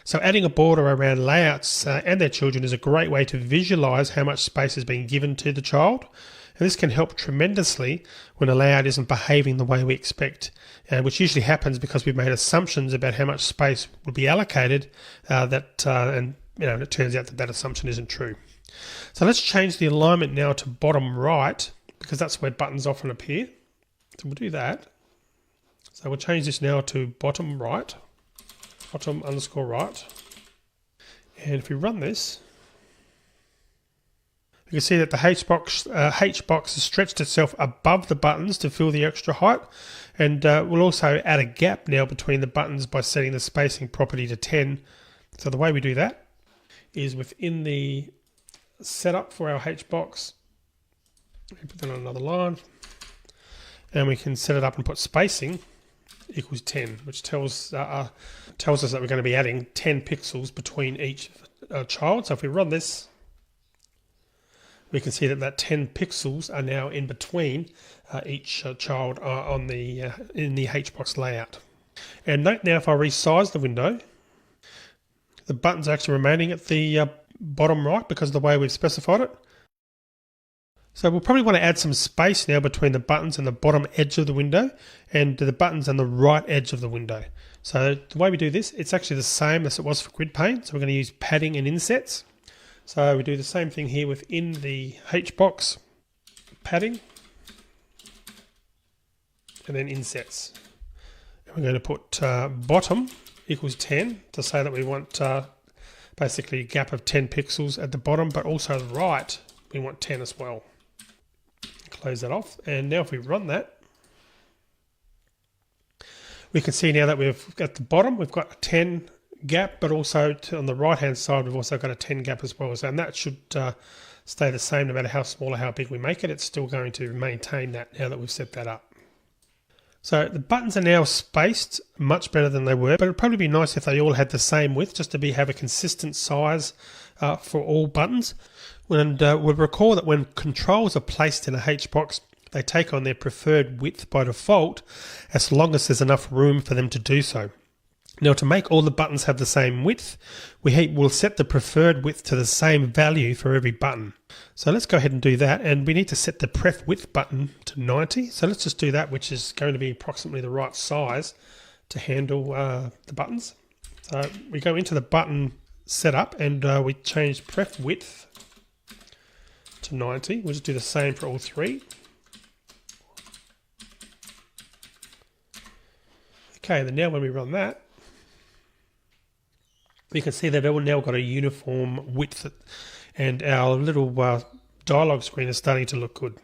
Speaker 2: So adding a border around layouts and their children is a great way to visualize how much space is being given to the child. And this can help tremendously when a layout isn't behaving the way we expect, which usually happens because we've made assumptions about how much space will be allocated, and it turns out that that assumption isn't true. So let's change the alignment now to bottom right, because that's where buttons often appear. So we'll do that. So we'll change this now to bottom right, bottom_right. And if we run this, you can see that the HBox has stretched itself above the buttons to fill the extra height, and we'll also add a gap now between the buttons by setting the spacing property to 10. So the way we do that is within the setup for our HBox, we put that on another line, and we can set it up and put spacing equals 10, which tells us that we're going to be adding 10 pixels between each child. So if we run this,
Speaker 4: we can see that 10 pixels are now in between each child on the in the HBox layout. And note now, if I resize the window, the buttons are actually remaining at the bottom right because of the way we've specified it. So we'll probably want to add some space now between the buttons and the bottom edge of the window and the buttons and the right edge of the window. So the way we do this, it's actually the same as it was for grid pane. So we're going to use padding and insets. So we do the same thing here within the HBox, padding, and then insets. And we're going to put bottom equals 10 to say that we want basically a gap of 10 pixels at the bottom, but also the right, we want 10 as well. Close that off, and now if we run that, we can see now that we've at the bottom we've got a 10 gap, but also on the right hand side we've also got a 10 gap as well. So, and that should stay the same no matter how small or how big we make it. It's still going to maintain that now that we've set that up. So the buttons are now spaced much better than they were, but it'd probably be nice if they all had the same width, just to have a consistent size for all buttons. And we'll recall that when controls are placed in a HBox, they take on their preferred width by default, as long as there's enough room for them to do so. Now, to make all the buttons have the same width, we'll set the preferred width to the same value for every button. So let's go ahead and do that, and we need to set the pref width button to 90. So let's just do that, which is going to be approximately the right size to handle the buttons. So we go into the button setup and we change pref width to 90. We'll just do the same for all three. Okay, then now when we run that, we can see they've all now got a uniform width, and our little dialog screen is starting to look good.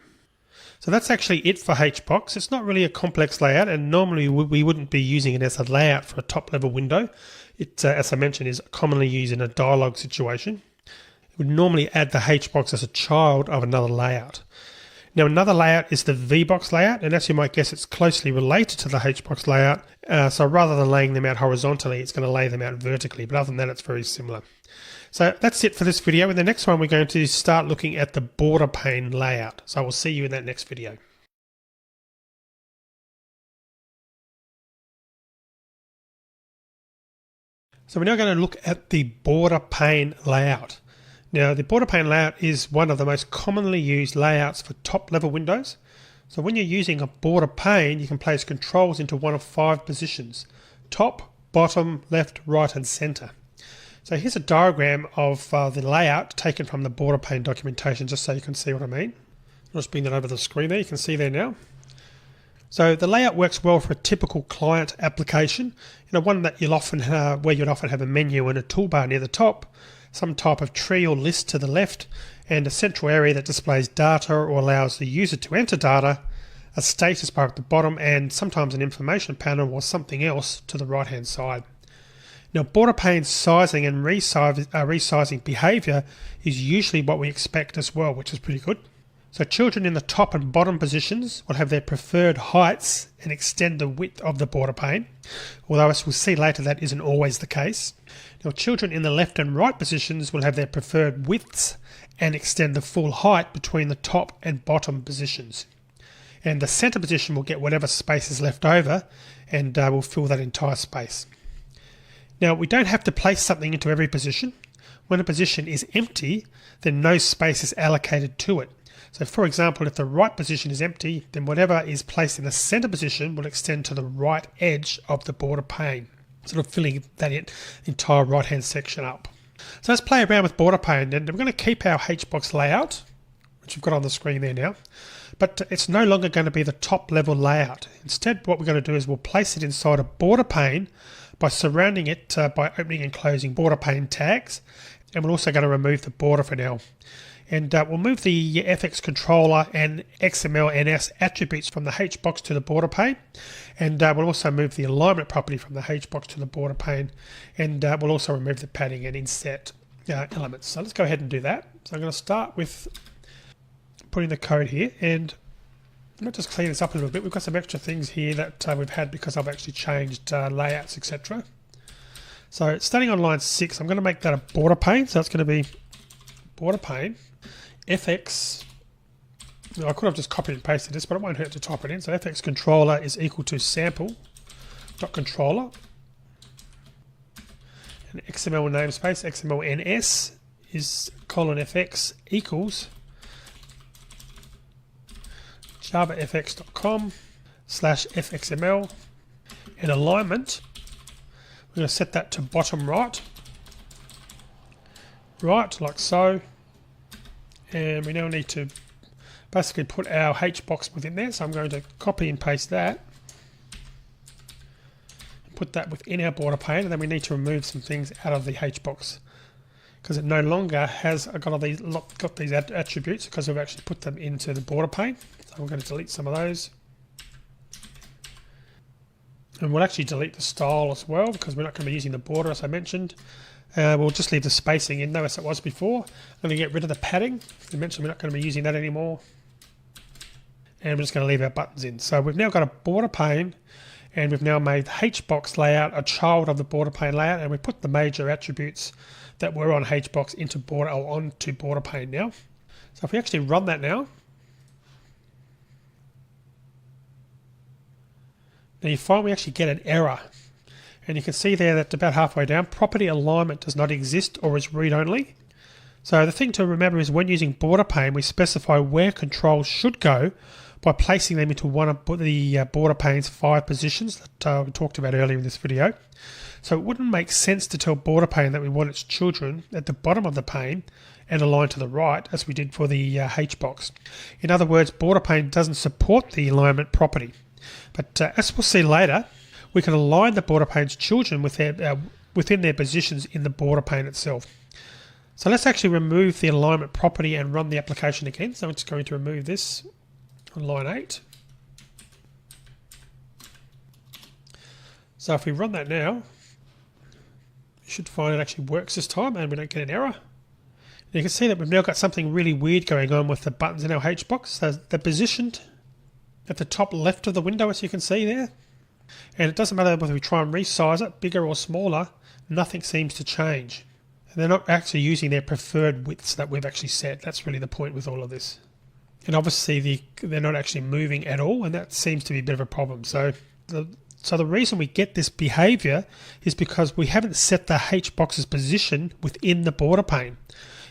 Speaker 4: So that's actually it for HBox. It's not really a complex layout, and normally we wouldn't be using it as a layout for a top level window. It, as I mentioned, is commonly used in a dialog situation. It would normally add the HBox as a child of another layout. Now, another layout is the VBox layout, and as you might guess, it's closely related to the HBox layout. So rather than laying them out horizontally, it's going to lay them out vertically. But other than that, it's very similar. So that's it for this video. In the next one, we're going to start looking at the border pane layout. So I will see you in that next video. So we're now going to look at the border pane layout. Now, the border pane layout is one of the most commonly used layouts for top level windows. So when you're using a border pane, you can place controls into one of 5 positions: top, bottom, left, right, and center. So here's a diagram of the layout taken from the border pane documentation, just so you can see what I mean. I'll just bring that over the screen there. You can see there now. So the layout works well for a typical client application, one that you'll often have, where you'd often have a menu and a toolbar near the top, some type of tree or list to the left, and a central area that displays data or allows the user to enter data, a status bar at the bottom, and sometimes an information panel or something else to the right hand side. Now, border pane sizing and resizing behavior is usually what we expect as well, which is pretty good. So children in the top and bottom positions will have their preferred heights and extend the width of the border pane, although as we'll see later, that isn't always the case. Now, children in the left and right positions will have their preferred widths and extend the full height between the top and bottom positions. And the center position will get whatever space is left over, and will fill that entire space. Now, we don't have to place something into every position. When a position is empty, then no space is allocated to it. So for example, if the right position is empty, then whatever is placed in the center position will extend to the right edge of the border pane, sort of filling that entire right hand section up. So let's play around with border pane, and we're going to keep our HBox layout, which we've got on the screen there now, but it's no longer going to be the top level layout. Instead, what we're going to do is we'll place it inside a border pane by surrounding it by opening and closing border pane tags, and we're also going to remove the border for now. And we'll move the FX controller and XML/NS attributes from the HBox to the border pane, and we'll also move the alignment property from the HBox to the border pane, and we'll also remove the padding and inset elements. So let's go ahead and do that. So I'm going to start with putting the code here, and let's just clean this up a little bit. We've got some extra things here that we've had because I've actually changed layouts, etc. So starting on line 6, I'm going to make that a border pane. So it's going to be border pane.
Speaker 2: fx, I could have just copied and pasted this, but it won't hurt to type it in. So fx controller is equal to sample.controller, and XML namespace, XML ns is :fx equals javafx.com/fxml, and alignment, we're going to set that to bottom right, like so, and we now need to basically put our HBox within there. So I'm going to copy and paste that, and put that within our border pane, and then we need to remove some things out of the HBox because it no longer has got these attributes because we've actually put them into the border pane. So we're going to delete some of those. And we'll actually delete the style as well because we're not going to be using the border as I mentioned. We'll just leave the spacing in though as it was before. I'm going to get rid of the padding. I mentioned we're not going to be using that anymore. And we're just going to leave our buttons in. So we've now got a border pane, and we've now made the HBox layout a child of the border pane layout, and we put the major attributes that were on HBox onto border pane now. So if we actually run that now, now you find we actually get an error. And you can see there that about halfway down, property alignment does not exist or is read-only. So the thing to remember is when using border pane, we specify where controls should go by placing them into one of the border pane's 5 positions that we talked about earlier in this video. So it wouldn't make sense to tell border pane that we want its children at the bottom of the pane and aligned to the right as we did for the HBox. In other words, border pane doesn't support the alignment property. But as we'll see later, we can align the border pane's children with within their positions in the border pane itself. So let's actually remove the alignment property and run the application again. So I'm just going to remove this on line 8. So if we run that now, you should find it actually works this time and we don't get an error. And you can see that we've now got something really weird going on with the buttons in our HBox. So they're positioned at the top left of the window, as you can see there. And it doesn't matter whether we try and resize it, bigger or smaller, nothing seems to change. And they're not actually using their preferred widths that we've actually set. That's really the point with all of this. And obviously they're not actually moving at all, and that seems to be a bit of a problem. So the reason we get this behavior is because we haven't set the HBox's position within the border pane.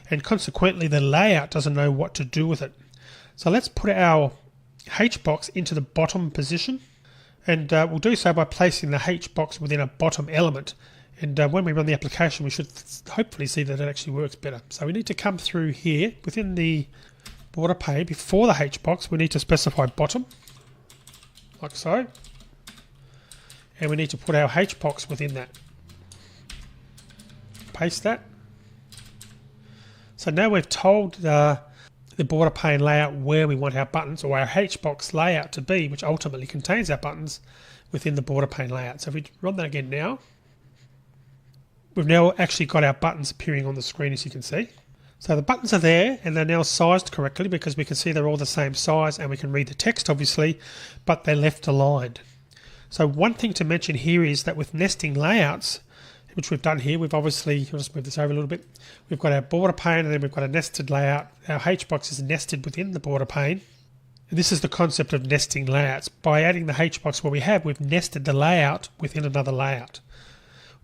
Speaker 2: And consequently, the layout doesn't know what to do with it. So let's put our HBox into the bottom position. And we'll do so by placing the HBox within a bottom element. And when we run the application, we should hopefully see that it actually works better. So we need to come through here within the border pane. Before the HBox, we need to specify bottom, like so. And we need to put our HBox within that. Paste that. So now we've told the border pane layout where we want our buttons, or our HBox layout to be, which ultimately contains our buttons within the border pane layout. So if we run that again now, we've now actually got our buttons appearing on the screen, as you can see. So the buttons are there and they're now sized correctly because we can see they're all the same size and we can read the text obviously, but they're left aligned. So one thing to mention here is that with nesting layouts, which we've done here, we've obviously, I'll just move this over a little bit. We've got our border pane and then we've got a nested layout. Our HBox is nested within the border pane. And this is the concept of nesting layouts. By adding the HBox where we've nested the layout within another layout.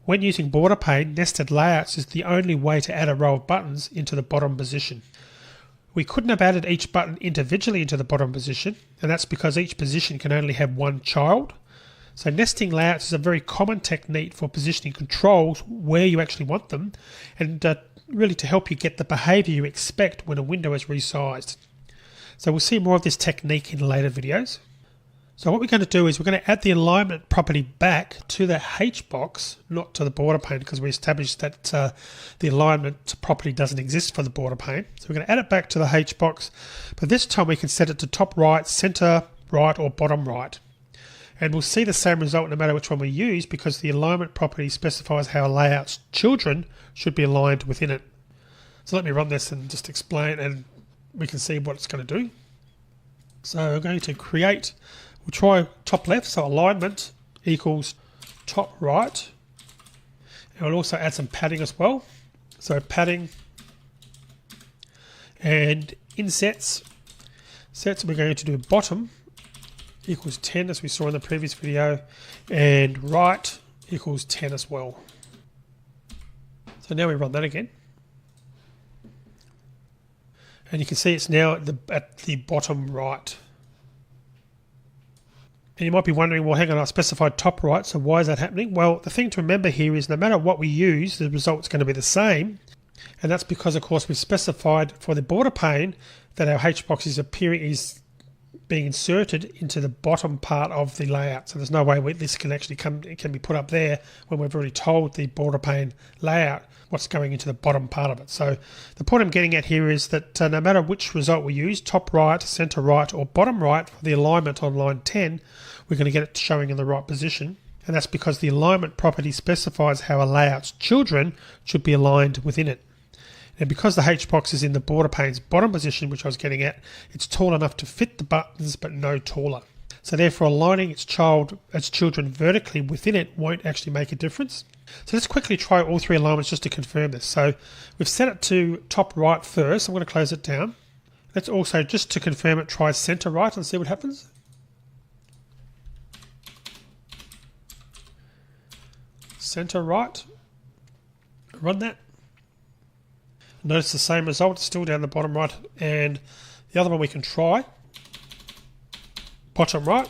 Speaker 2: When using border pane, nested layouts is the only way to add a row of buttons into the bottom position. We couldn't have added each button individually into the bottom position, and that's because each position can only have one child. So nesting layouts is a very common technique for positioning controls where you actually want them, and really to help you get the behavior you expect when a window is resized. So we'll see more of this technique in later videos. So what we're going to do is we're going to add the alignment property back to the HBox, not to the border pane, because we established that the alignment property doesn't exist for the border pane. So we're going to add it back to the HBox, but this time we can set it to top right, center right, or bottom right. And we'll see the same result no matter which one we use, because the alignment property specifies how a layout's children should be aligned within it. So let me run this and just explain, and we can see what it's going to do. So we're going to create, we'll try top left, so alignment equals top right. And we'll also add some padding as well. So padding, And in sets, we're going to do bottom equals 10 as we saw in the previous video, and right equals 10 as well. So now we run that again. And you can see it's now at the bottom right. And you might be wondering, well, hang on, I specified top right, so why is that happening? Well, the thing to remember here is no matter what we use, the result's going to be the same. And that's because, of course, we've specified for the border pane that our HBox is being inserted into the bottom part of the layout. So there's no way this can actually can be put up there when we've already told the border pane layout what's going into the bottom part of it. So the point I'm getting at here is that no matter which result we use, top right, center right, or bottom right for the alignment on line 10, we're going to get it showing in the right position. And that's because the alignment property specifies how a layout's children should be aligned within it. And because the HBox is in the border pane's bottom position, which I was getting at, it's tall enough to fit the buttons, but no taller. So therefore aligning its children vertically within it won't actually make a difference. So let's quickly try all three alignments just to confirm this. So we've set it to top right first. I'm going to close it down. Let's also, just to confirm it, try center right and see what happens. Center right. Run that. Notice the same result, it's still down the bottom right. And the other one we can try, bottom right.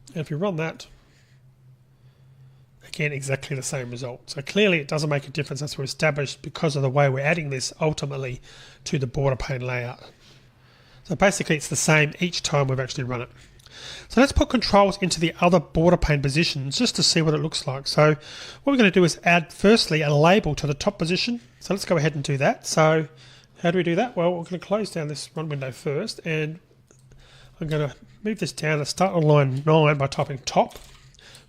Speaker 2: And if you run that, again, exactly the same result. So clearly it doesn't make a difference as we're established because of the way we're adding this ultimately to the border pane layout. So basically it's the same each time we've actually run it. So let's put controls into the other border pane positions just to see what it looks like. So what we're going to do is add firstly a label to the top position. So let's go ahead and do that. So how do we do that? Well, we're going to close down this run window first, and I'm going to move this down and start on line 9 by typing top,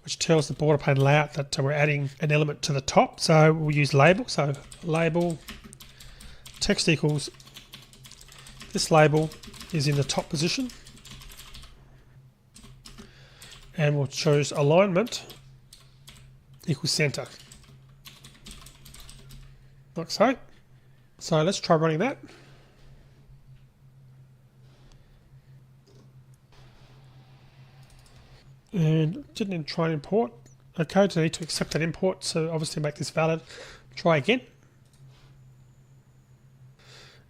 Speaker 2: which tells the border pane layout that we're adding an element to the top. So we'll use label. So label text equals this label is in the top position. And we'll choose alignment equals center. Like so. So let's try running that. And didn't try and import. Okay, so I need to accept that import, so obviously make this valid. Try again.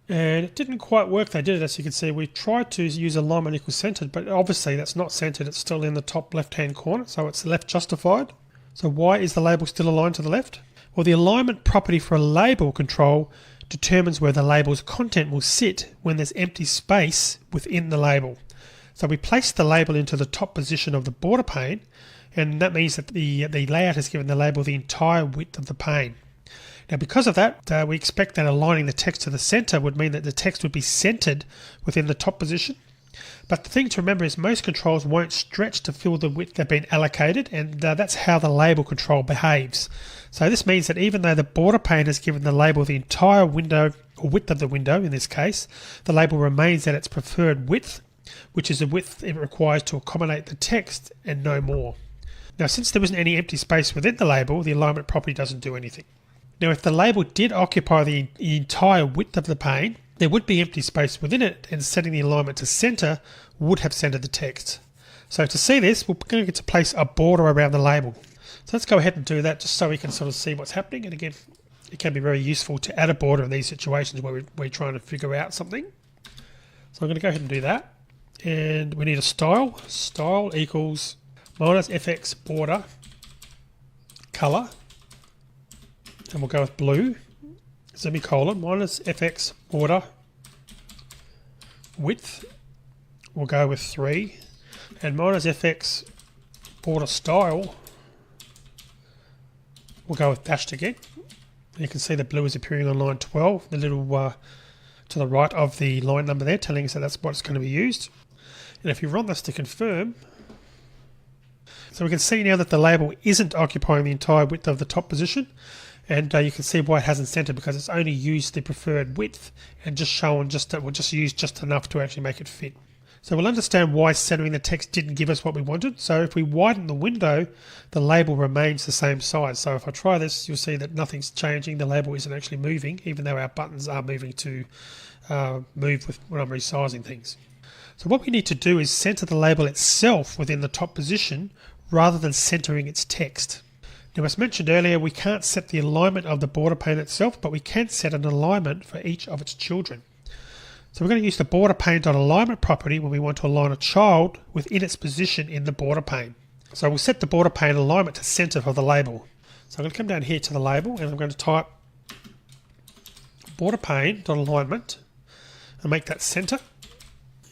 Speaker 2: And it didn't quite work, they did it, as you can see. We tried to use alignment equals centered, but obviously that's not centered, it's still in the top left hand corner, so it's left justified. So why is the label still aligned to the left? Well, the alignment property for a label control determines where the label's content will sit when there's empty space within the label. So we place the label into the top position of the border pane, and that means that the layout has given the label the entire width of the pane. Now because of that, we expect that aligning the text to the center would mean that the text would be centered within the top position. But the thing to remember is most controls won't stretch to fill the width they've been allocated, and that's how the label control behaves. So this means that even though the border pane has given the label the entire window, or width of the window in this case, the label remains at its preferred width, which is the width it requires to accommodate the text and no more. Now since there isn't any empty space within the label, the alignment property doesn't do anything. Now if the label did occupy the entire width of the pane, there would be empty space within it, and setting the alignment to center would have centered the text. So to see this, we're going to get to place a border around the label. So let's go ahead and do that just so we can sort of see what's happening. And again, it can be very useful to add a border in these situations where we're trying to figure out something. So I'm going to go ahead and do that. And we need a style. Style equals -fx border color. And we'll go with blue, semicolon, -fx border width, we'll go with 3, and -fx border style, we'll go with dashed again. And you can see the blue is appearing on line 12, the little to the right of the line number there, telling us that that's what's going to be used. And if you run this to confirm, so we can see now that the label isn't occupying the entire width of the top position. And you can see why it hasn't centered, because it's only used the preferred width and just shown that we'll just use just enough to actually make it fit. So we'll understand why centering the text didn't give us what we wanted. So if we widen the window, the label remains the same size. So if I try this, you'll see that nothing's changing. The label isn't actually moving, even though our buttons are moving to move with when I'm resizing things. So what we need to do is center the label itself within the top position rather than centering its text. Now, as mentioned earlier, we can't set the alignment of the border pane itself, but we can set an alignment for each of its children. So we're going to use the border pane.alignment property when we want to align a child within its position in the border pane. So we'll set the border pane alignment to center for the label. So I'm going to come down here to the label and I'm going to type border pane.alignment and make that center.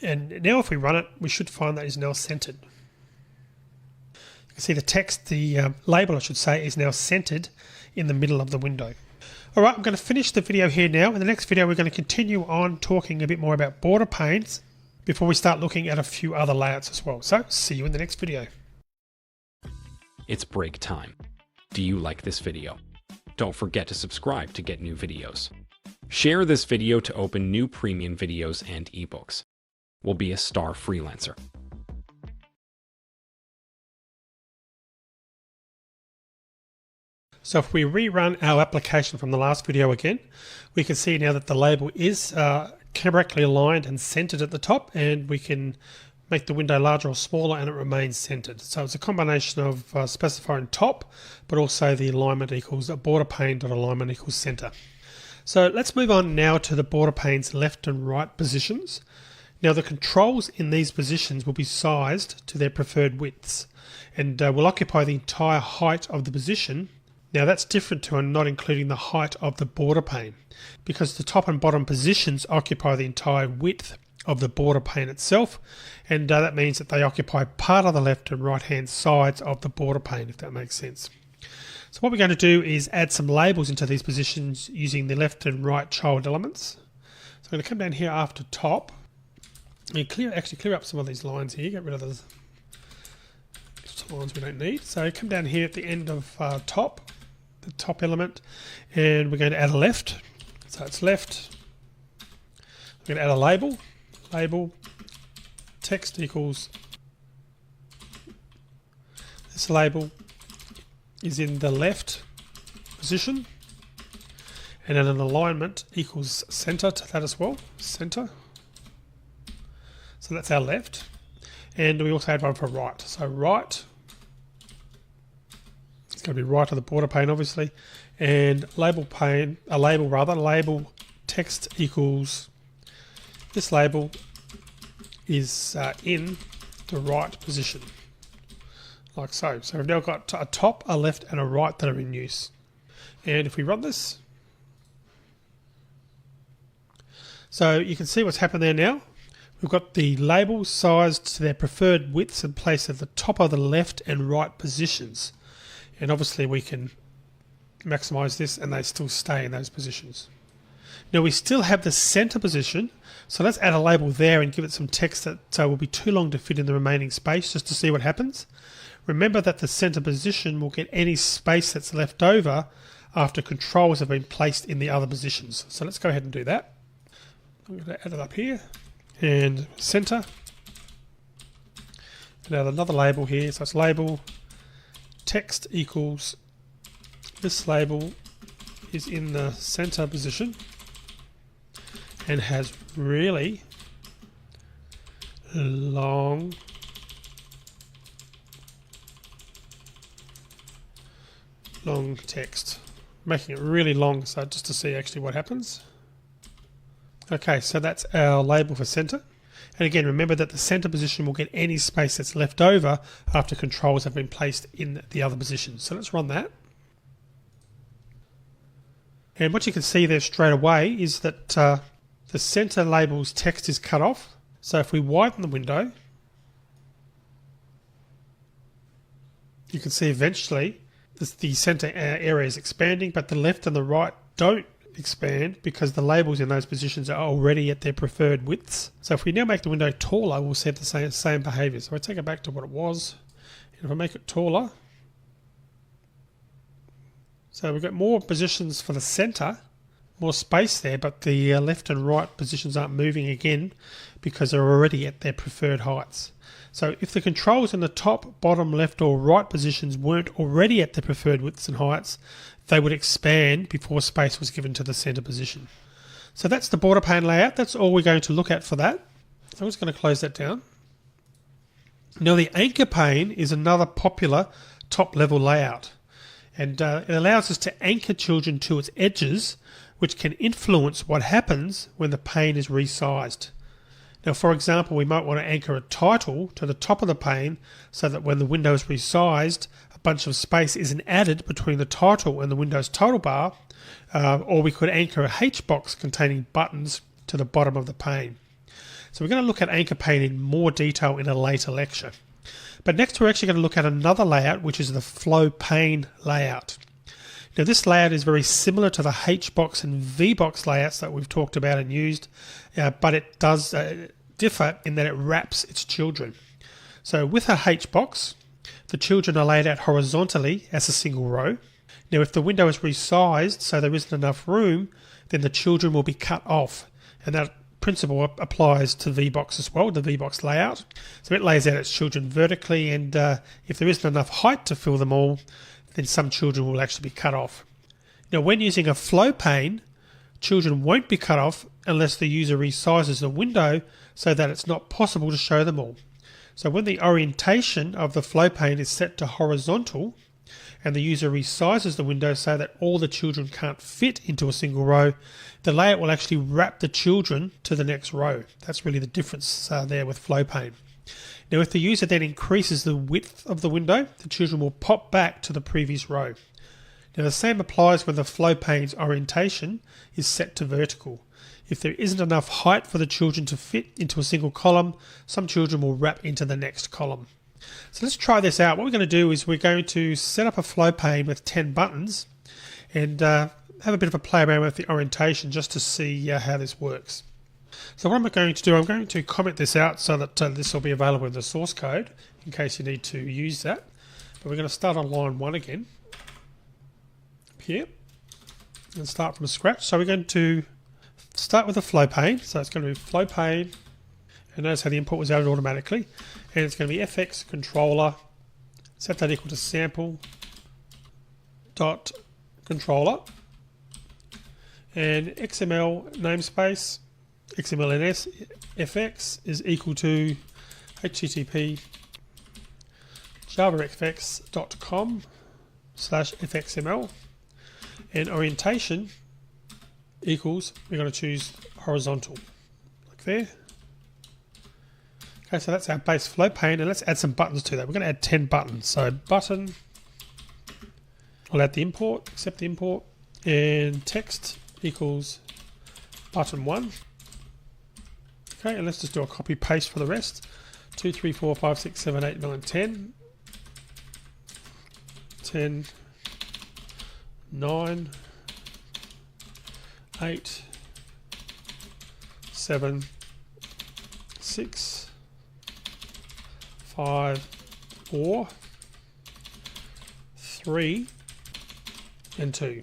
Speaker 2: And now if we run it, we should find that is now centered. You can see the text, the label I should say, is now centered in the middle of the window. Alright, I'm going to finish the video here now. In the next video we're going to continue on talking a bit more about border panes before we start looking at a few other layouts as well. So, see you in the next video.
Speaker 3: It's break time. Do you like this video? Don't forget to subscribe to get new videos. Share this video to open new premium videos and ebooks. We'll be a Starfreelancer.
Speaker 2: So if we rerun our application from the last video again, we can see now that the label is correctly aligned and centered at the top, and we can make the window larger or smaller and it remains centered. So it's a combination of specifying top, but also the alignment equals border pane.alignment equals center. So let's move on now to the border pane's left and right positions. Now the controls in these positions will be sized to their preferred widths and will occupy the entire height of the position. Now that's different to not including the height of the border pane, because the top and bottom positions occupy the entire width of the border pane itself, and that means that they occupy part of the left and right hand sides of the border pane, if that makes sense. So what we're going to do is add some labels into these positions using the left and right child elements. So I'm going to come down here after top and clear up some of these lines here, get rid of the lines we don't need. So come down here at the end of top, the top element, and we're going to add a left. So it's left. We're going to add a label. Label text equals, this label is in the left position, and then an alignment equals center to that as well. Center. So that's our left, and we also add one for right. So right. It's going to be right of the border pane, obviously, and label text equals, this label is in the right position, like so. So we've now got a top, a left, and a right that are in use. And if we run this, so you can see what's happened there now. We've got the labels sized to their preferred widths and placed at the top of the left and right positions. And obviously we can maximize this and they still stay in those positions. Now we still have the center position, so let's add a label there and give it some text that will be too long to fit in the remaining space, just to see what happens. Remember that the center position will get any space that's left over after controls have been placed in the other positions. So let's go ahead and do that. I'm going to add it up here and center. And add another label here, so it's label text equals, this label is in the center position and has really long text, making it really long, so just to see actually what happens. Okay, so that's our label for center. And again, remember that the center position will get any space that's left over after controls have been placed in the other position. So let's run that. And what you can see there straight away is that the center label's text is cut off. So if we widen the window, you can see eventually the center area is expanding, but the left and the right don't expand because the labels in those positions are already at their preferred widths. So if we now make the window taller, we'll see the same behavior. So I take it back to what it was, and if I make it taller, so we've got more positions for the center, more space there, but the left and right positions aren't moving again because they're already at their preferred heights. So if the controls in the top, bottom, left or right positions weren't already at their preferred widths and heights, they would expand before space was given to the center position. So that's the border pane layout. That's all we're going to look at for that. So I'm just going to close that down. Now the anchor pane is another popular top level layout, and it allows us to anchor children to its edges, which can influence what happens when the pane is resized. Now, for example, we might want to anchor a title to the top of the pane so that when the window is resized, a bunch of space isn't added between the title and the Windows title bar, or we could anchor a H box containing buttons to the bottom of the pane. So we're going to look at anchor pane in more detail in a later lecture. But next we're actually going to look at another layout, which is the flow pane layout. Now this layout is very similar to the HBox and VBox layouts that we've talked about and used, but it does differ in that it wraps its children. So with a HBox, the children are laid out horizontally as a single row. Now if the window is resized so there isn't enough room, then the children will be cut off, and that principle applies to VBox as well, the VBox layout. So it lays out its children vertically, and if there isn't enough height to fill them all, then some children will actually be cut off. Now when using a flow pane, children won't be cut off unless the user resizes the window so that it's not possible to show them all. So when the orientation of the flow pane is set to horizontal and the user resizes the window so that all the children can't fit into a single row, the layout will actually wrap the children to the next row. That's really the difference there with flow pane. Now if the user then increases the width of the window, the children will pop back to the previous row. Now the same applies when the flow pane's orientation is set to vertical. If there isn't enough height for the children to fit into a single column, some children will wrap into the next column. So let's try this out. What we're going to do is we're going to set up a flow pane with 10 buttons and have a bit of a play around with the orientation just to see how this works. So what I'm going to do, I'm going to comment this out so that this will be available in the source code in case you need to use that. But we're going to start on line 1 again, up here, and start from scratch. So we're going to start with a flow pane. So it's going to be flow pane, and notice how the input was added automatically. And it's going to be FX controller, set that equal to sample dot controller, and XML namespace XMLNS FX is equal to http javafx.com/fxml, and orientation equals, we're going to choose horizontal, like there. Okay, so that's our base flow pane, and let's add some buttons to that. We're going to add 10 buttons. So button, I'll add the import, accept the import, and text equals button 1. Okay, and let's just do a copy paste for the rest. 2, 3, 4, 5, 6, 7, 8, 9, 10. 10, 9, 8, 7, 6, 5, 4, 3, and 2.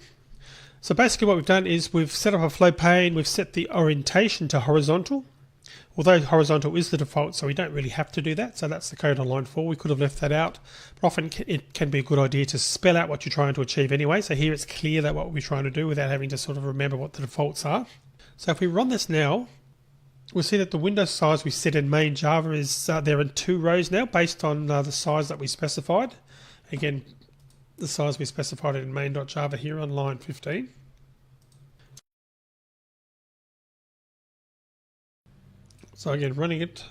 Speaker 2: So basically what we've done is we've set up a flow pane, we've set the orientation to horizontal, although horizontal is the default, so we don't really have to do that. So that's the code on line 4. We could have left that out, but often it can be a good idea to spell out what you're trying to achieve anyway. So here it's clear that what we're trying to do without having to sort of remember what the defaults are. So if we run this now, we'll see that the window size we set in main Java is there in 2 rows now based on the size that we specified. Again, the size we specified in main.java here on line 15. So again, running it,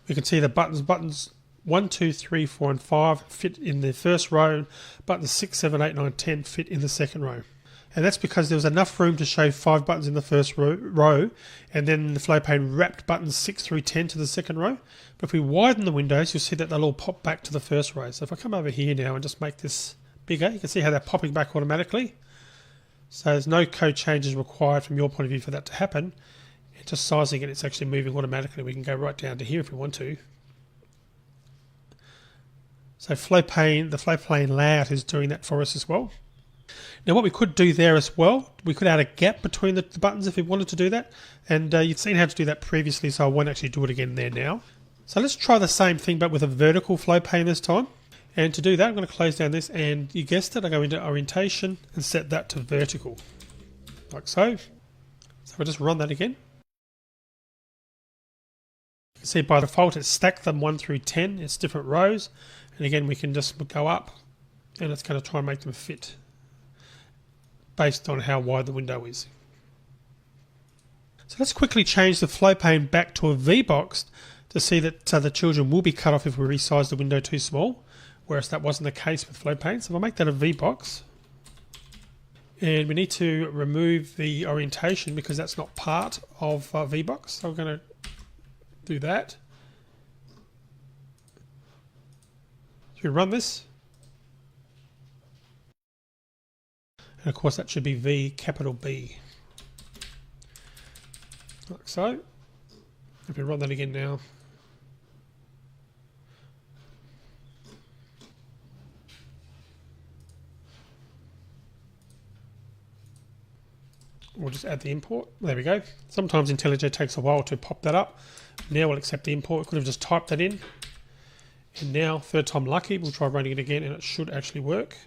Speaker 2: we can see the buttons 1, 2, 3, 4 and 5 fit in the first row, buttons 6, 7, 8, 9, 10 fit in the second row. And that's because there was enough room to show 5 buttons in the first row, and then the flow pane wrapped buttons 6 through 10 to the second row. But if we widen the windows, you'll see that they'll all pop back to the first row. So if I come over here now and just make this bigger, you can see how they're popping back automatically. So there's no code changes required from your point of view for that to happen. And just sizing it, it's actually moving automatically. We can go right down to here if we want to. So flow pane, the flow pane layout is doing that for us as well. Now what we could do there as well, we could add a gap between the buttons if we wanted to do that. And you've seen how to do that previously, so I won't actually do it again there now. So let's try the same thing but with a vertical flow pane this time. And to do that, I'm going to close down this, and you guessed it, I go into orientation and set that to vertical, like so. So we'll just run that again. You can see by default it's stacked them 1 through 10, it's different rows. And again, we can just go up, and it's going to try and make them fit based on how wide the window is. So let's quickly change the flow pane back to a V-box to see that the children will be cut off if we resize the window too small, whereas that wasn't the case with flow pane. So if I make that a V-box, and we need to remove the orientation because that's not part of V-box. So I'm going to do that. So we run this. And of course that should be V capital B. Like so. If we run that again now. We'll just add the import. There we go. Sometimes IntelliJ takes a while to pop that up. Now we'll accept the import. We could have just typed that in. And now, third time lucky, we'll try running it again and it should actually work.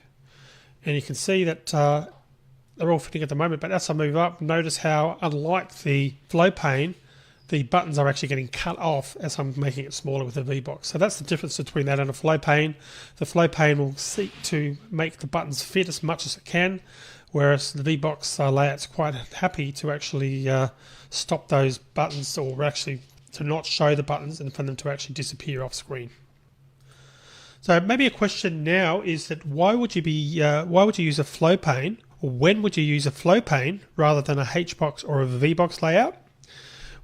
Speaker 2: And you can see that they're all fitting at the moment, but as I move up, notice how unlike the flow pane, the buttons are actually getting cut off as I'm making it smaller with the V-box. So that's the difference between that and a flow pane. The flow pane will seek to make the buttons fit as much as it can, whereas the V-box layout's quite happy to actually stop those buttons, or actually to not show the buttons and for them to actually disappear off screen. So maybe a question now is that why would you use a flow pane, or when would you use a flow pane rather than a H-box or a V-box layout?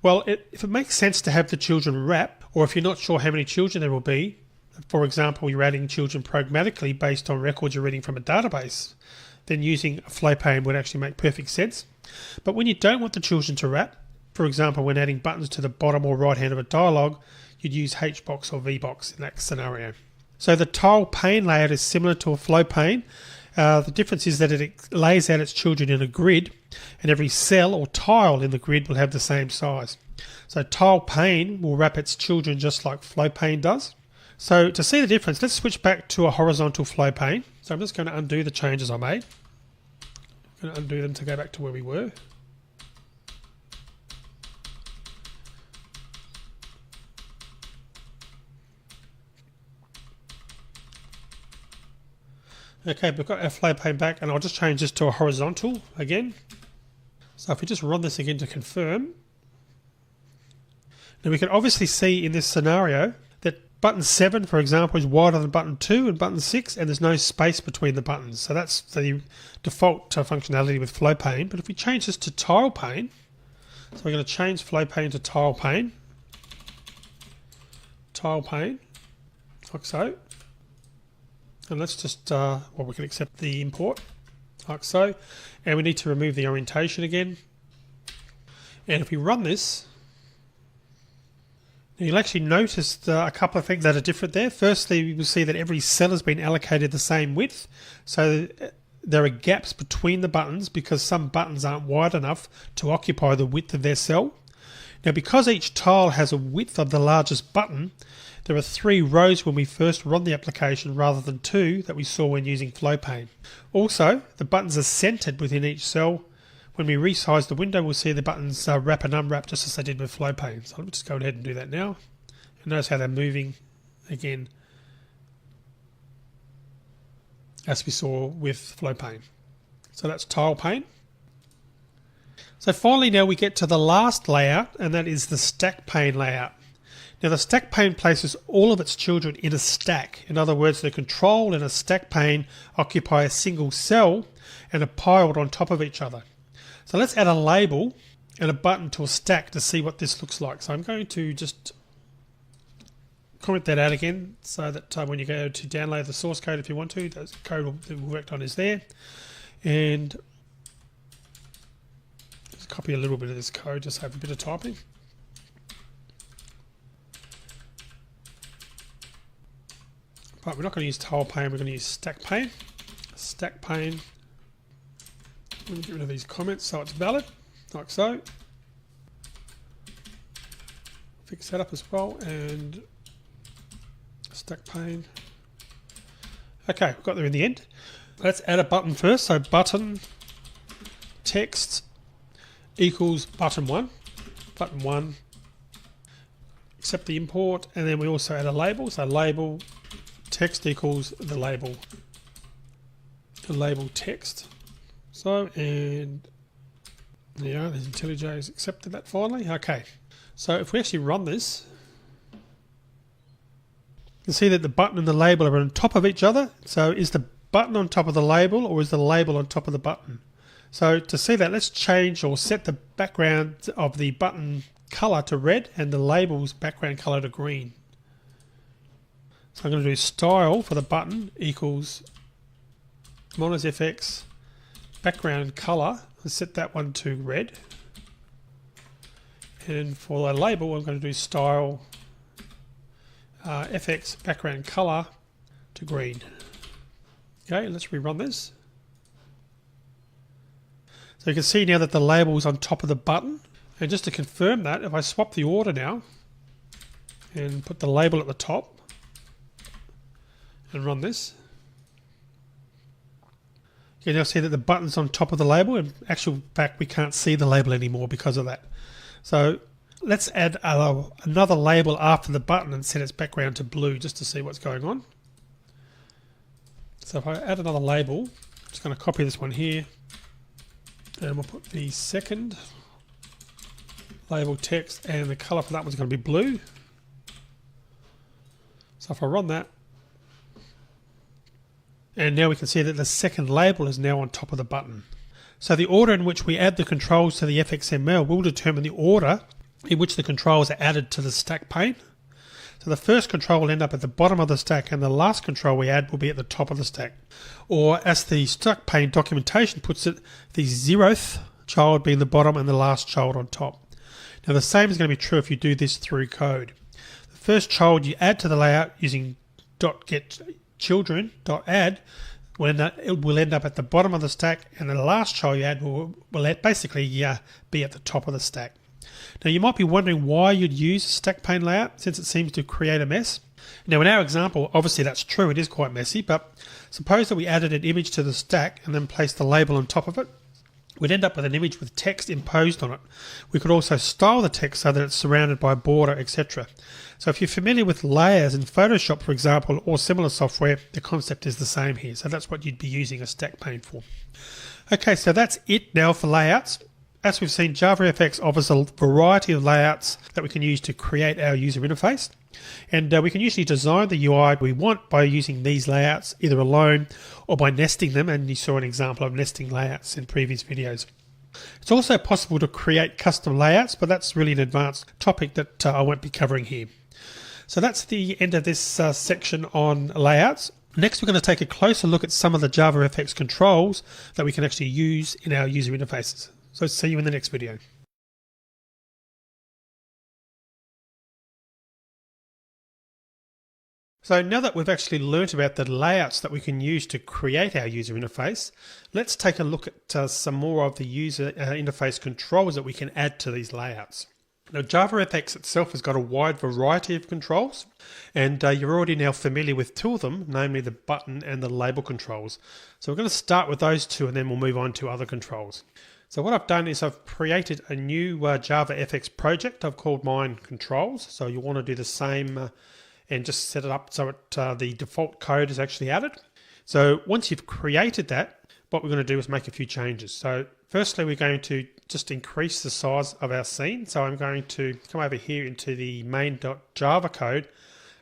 Speaker 2: Well, if it makes sense to have the children wrap, or if you're not sure how many children there will be, for example, you're adding children programmatically based on records you're reading from a database, then using a flow pane would actually make perfect sense. But when you don't want the children to wrap, for example, when adding buttons to the bottom or right hand of a dialogue, you'd use H-box or V-box in that scenario. So the tile pane layout is similar to a flow pane. The difference is that it lays out its children in a grid, and every cell or tile in the grid will have the same size. So tile pane will wrap its children just like flow pane does. So to see the difference, let's switch back to a horizontal flow pane. So I'm just going to undo the changes I made. I'm going to undo them to go back to where we were. Okay, we've got our flow pane back, and I'll just change this to a horizontal again. So if we just run this again to confirm, now we can obviously see in this scenario that button 7, for example, is wider than button 2 and button 6, and there's no space between the buttons. So that's the default functionality with flow pane. But if we change this to tile pane, so we're going to change flow pane to tile pane, like so. And let's just, we can accept the import, like so. And we need to remove the orientation again. And if we run this, you'll actually notice a couple of things that are different there. Firstly, you will see that every cell has been allocated the same width. So there are gaps between the buttons because some buttons aren't wide enough to occupy the width of their cell. Now, because each tile has a width of the largest button, there are 3 rows when we first run the application rather than 2 that we saw when using flow pane. Also, the buttons are centered within each cell. When we resize the window, we'll see the buttons wrap and unwrap just as they did with flow pane. So I'll just go ahead and do that now. And notice how they're moving again as we saw with flow pane. So that's tile pane. So finally now we get to the last layout, and that is the stack pane layout. Now the stack pane places all of its children in a stack. In other words, the control and a stack pane occupy a single cell and are piled on top of each other. So let's add a label and a button to a stack to see what this looks like. So I'm going to just comment that out again so that when you go to download the source code, if you want to, the code that we worked on is there. And just copy a little bit of this code, just have a bit of typing. But we're not going to use tile pane, we're going to use stack pane. Stack pane, Let me get rid of these comments so it's valid, like so. Fix that up as well, and stack pane. Okay, we've got there in the end. Let's add a button first. So button text equals button 1. Button 1. Accept the import, and then we also add a label. So label text equals the label. The label text. So, and yeah, there's IntelliJ has accepted that finally. Okay. So if we actually run this, you can see that the button and the label are on top of each other. So is the button on top of the label, or is the label on top of the button? So to see that, let's change or set the background of the button color to red and the label's background color to green. So I'm going to do style for the button equals -fx background color, and set that one to red. And for the label, I'm going to do style fx background color to green. Okay, let's rerun this. So you can see now that the label is on top of the button. And just to confirm that, if I swap the order now and put the label at the top and run this, you can now see that the button's on top of the label. In actual fact, we can't see the label anymore because of that. So let's add another label after the button and set its background to blue just to see what's going on. So if I add another label, I'm just going to copy this one here, and we'll put the second label text, and the color for that one's going to be blue. So if I run that, and now we can see that the second label is now on top of the button. So the order in which we add the controls to the FXML will determine the order in which the controls are added to the stack pane. So the first control will end up at the bottom of the stack, and the last control we add will be at the top of the stack. Or as the stack pane documentation puts it, the 0th child being the bottom and the last child on top. Now the same is going to be true if you do this through code. The first child you add to the layout using .getChildren.add, it will end up at the bottom of the stack, and the last child you add will basically be at the top of the stack. Now you might be wondering why you'd use a stack pane layout, since it seems to create a mess. Now in our example, obviously that's true, it is quite messy, but suppose that we added an image to the stack and then placed the label on top of it. We'd end up with an image with text imposed on it. We could also style the text so that it's surrounded by a border, etc. So if you're familiar with layers in Photoshop, for example, or similar software, the concept is the same here. So that's what you'd be using a stack pane for. Okay, so that's it now for layouts. As we've seen, JavaFX offers a variety of layouts that we can use to create our user interface. And we can usually design the UI we want by using these layouts either alone or by nesting them, and you saw an example of nesting layouts in previous videos. It's also possible to create custom layouts, but that's really an advanced topic that I won't be covering here. So that's the end of this section on layouts. Next, we're going to take a closer look at some of the JavaFX controls that we can actually use in our user interfaces. So see you in the next video. So now that we've actually learnt about the layouts that we can use to create our user interface, let's take a look at some more of the user interface controls that we can add to these layouts. Now JavaFX itself has got a wide variety of controls, and you're already now familiar with two of them, namely the button and the label controls. So we're going to start with those two and then we'll move on to other controls. So what I've done is I've created a new JavaFX project. I've called mine controls. So you want to do the same and just set it up so the default code is actually added. So once you've created that, what we're going to do is make a few changes. So firstly, we're going to just increase the size of our scene. So I'm going to come over here into the main.java code,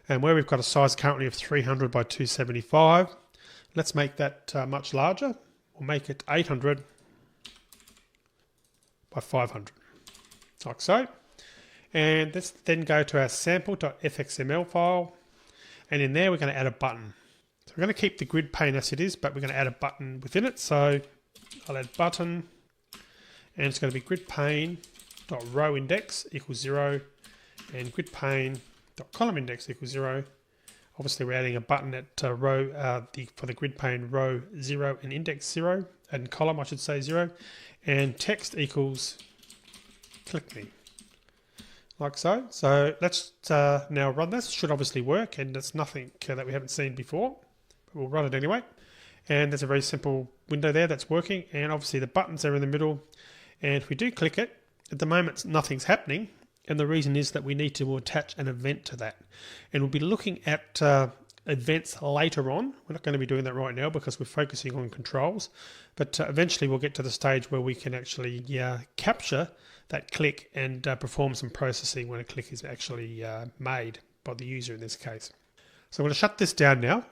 Speaker 2: and where we've got a size currently of 300 by 275, let's make that much larger. We'll make it 800 by 500, like so. And let's then go to our sample.fxml file, and in there we're going to add a button. So we're going to keep the grid pane as it is, but we're going to add a button within it. So I'll add button, and it's going to be grid pane.row index equals 0, and grid pane.column index equals 0. Obviously, we're adding a button at for the grid pane row 0 and index 0, and column I should say 0, and text equals click me, like so. So let's now run this. Should obviously work, and it's nothing that we haven't seen before, but we'll run it anyway. And there's a very simple window there that's working, and obviously the buttons are in the middle. And if we do click it, at the moment nothing's happening, and the reason is that we need to attach an event to that. And we'll be looking at events later on. We're not going to be doing that right now because we're focusing on controls, but eventually we'll get to the stage where we can actually capture that click and perform some processing when a click is actually made by the user in this case. So I'm going to shut this down now.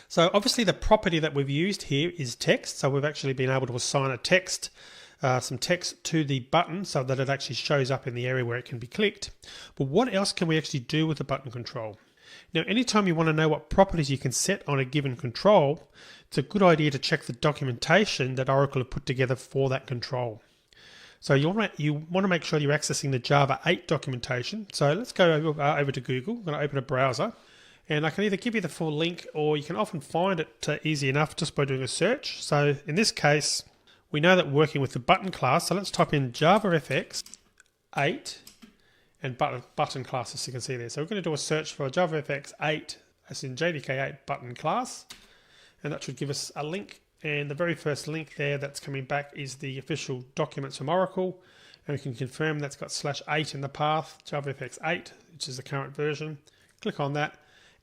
Speaker 2: So obviously the property that we've used here is text. So we've actually been able to assign a text, some text to the button so that it actually shows up in the area where it can be clicked. But what else can we actually do with the button control? Now, anytime you want to know what properties you can set on a given control, it's a good idea to check the documentation that Oracle have put together for that control. So you want to make sure you're accessing the Java 8 documentation. So let's go over to Google. I'm going to open a browser. And I can either give you the full link, or you can often find it easy enough just by doing a search. So in this case, we know that we're working with the button class. So let's type in JavaFX 8 and button class, as you can see there. So we're going to do a search for JavaFX 8, as in JDK 8 button class. And that should give us a link. And the very first link there that's coming back is the official documents from Oracle. And we can confirm that's got /8 in the path, JavaFX 8, which is the current version. Click on that.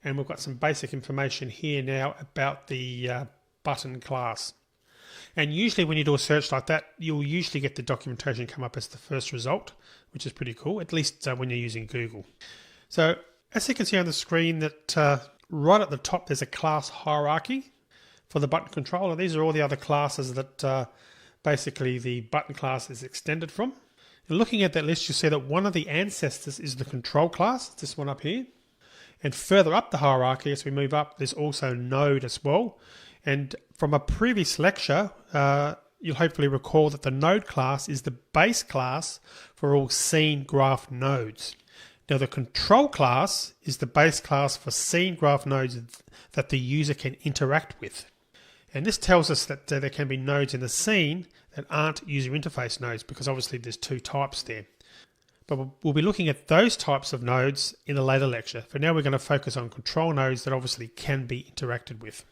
Speaker 2: And we've got some basic information here now about the button class. And usually when you do a search like that, you'll usually get the documentation come up as the first result, which is pretty cool, at least when you're using Google. So as you can see on the screen, that right at the top there's a class hierarchy for the button controller. These are all the other classes that basically the button class is extended from. And looking at that list, you see that one of the ancestors is the control class, this one up here. And further up the hierarchy, as we move up, there's also node as well. And from a previous lecture, you'll hopefully recall that the node class is the base class for all scene graph nodes. Now the control class is the base class for scene graph nodes that the user can interact with. And this tells us that there can be nodes in the scene that aren't user interface nodes, because obviously there's two types there. But we'll be looking at those types of nodes in a later lecture. For now, we're going to focus on control nodes that obviously can be interacted with.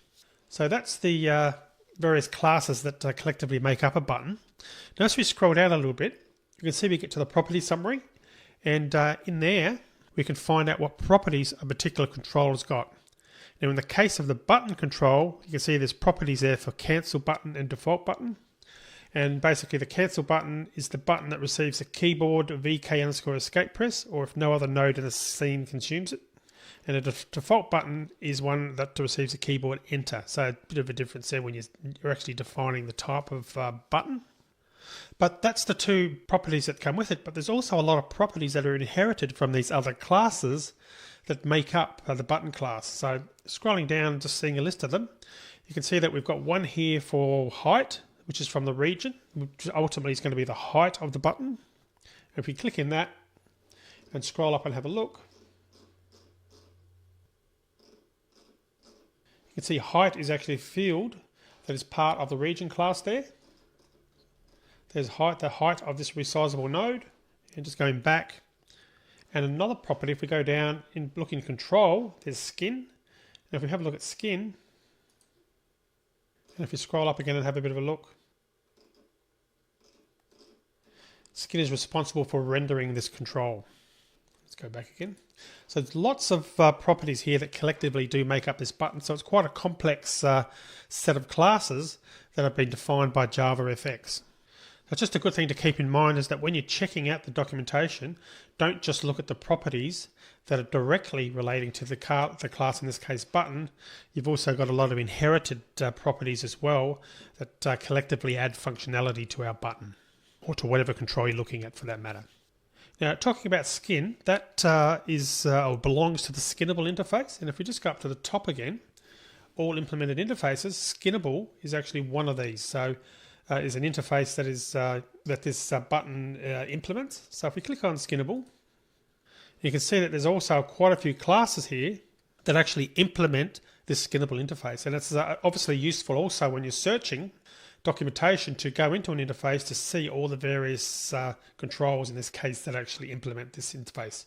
Speaker 2: So that's the various classes that collectively make up a button. Now, as we scroll down a little bit, you can see we get to the property summary. And in there, we can find out what properties a particular controller's got. Now, in the case of the button control, you can see there's properties there for cancel button and default button. And basically the cancel button is the button that receives a keyboard VK_escape press, or if no other node in the scene consumes it. And a default button is one that receives a keyboard enter. So a bit of a difference there when you're actually defining the type of button. But that's the two properties that come with it. But there's also a lot of properties that are inherited from these other classes that make up the button class. So scrolling down, just seeing a list of them, you can see that we've got one here for height, which is from the region, which ultimately is going to be the height of the button. If we click in that and scroll up and have a look, you can see height is actually a field that is part of the region class there. There's height, the height of this resizable node, and just going back. And another property, if we go down and look in control, there's skin. And if we have a look at skin, and if we scroll up again and have a bit of a look, skin is responsible for rendering this control. Let's go back again. So there's lots of properties here that collectively do make up this button. So it's quite a complex set of classes that have been defined by JavaFX. That's just a good thing to keep in mind, is that when you're checking out the documentation, don't just look at the properties that are directly relating to the class, in this case button. You've also got a lot of inherited properties as well that collectively add functionality to our button, or to whatever control you're looking at for that matter. Now, talking about skin, that belongs to the skinnable interface. And if we just go up to the top again, all implemented interfaces, skinnable is actually one of these. So is an interface that is that this button implements. So if we click on skinnable, You can see that there's also quite a few classes here that actually implement this skinnable interface. And it's obviously useful also when you're searching documentation to go into an interface to see all the various controls in this case that actually implement this interface.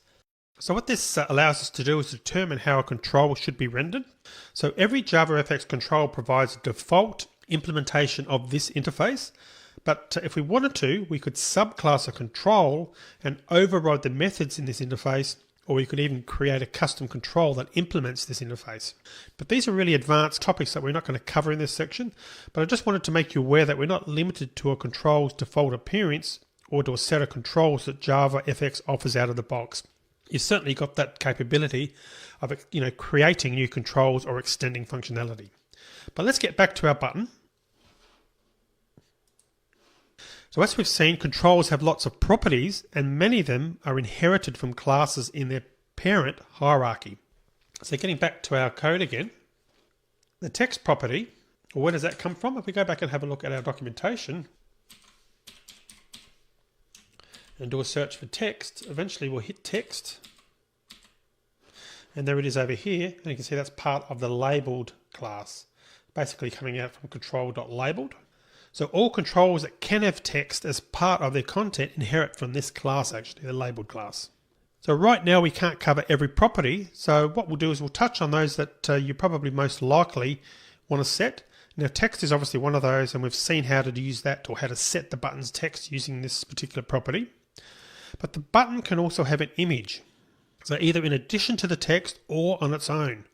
Speaker 2: So what this allows us to do is determine how a control should be rendered. So every JavaFX control provides a default implementation of this interface, but if we wanted to, we could subclass a control and override the methods in this interface, or we could even create a custom control that implements this interface. But these are really advanced topics that we're not going to cover in this section, but I just wanted to make you aware that we're not limited to a control's default appearance or to a set of controls that JavaFX offers out of the box. You've certainly got that capability of creating new controls or extending functionality. But let's get back to our button. So as we've seen, controls have lots of properties and many of them are inherited from classes in their parent hierarchy. So getting back to our code again, the text property, where does that come from? If we go back and have a look at our documentation and do a search for text, eventually we'll hit text. And there it is over here. And you can see that's part of the labeled class, basically coming out from control.labeled. So all controls that can have text as part of their content inherit from this class, actually, the labeled class. So right now we can't cover every property. So what we'll do is we'll touch on those that you probably most likely want to set. Now text is obviously one of those, and we've seen how to use that or how to set the button's text using this particular property. But the button can also have an image. So either in addition to the text or on its own.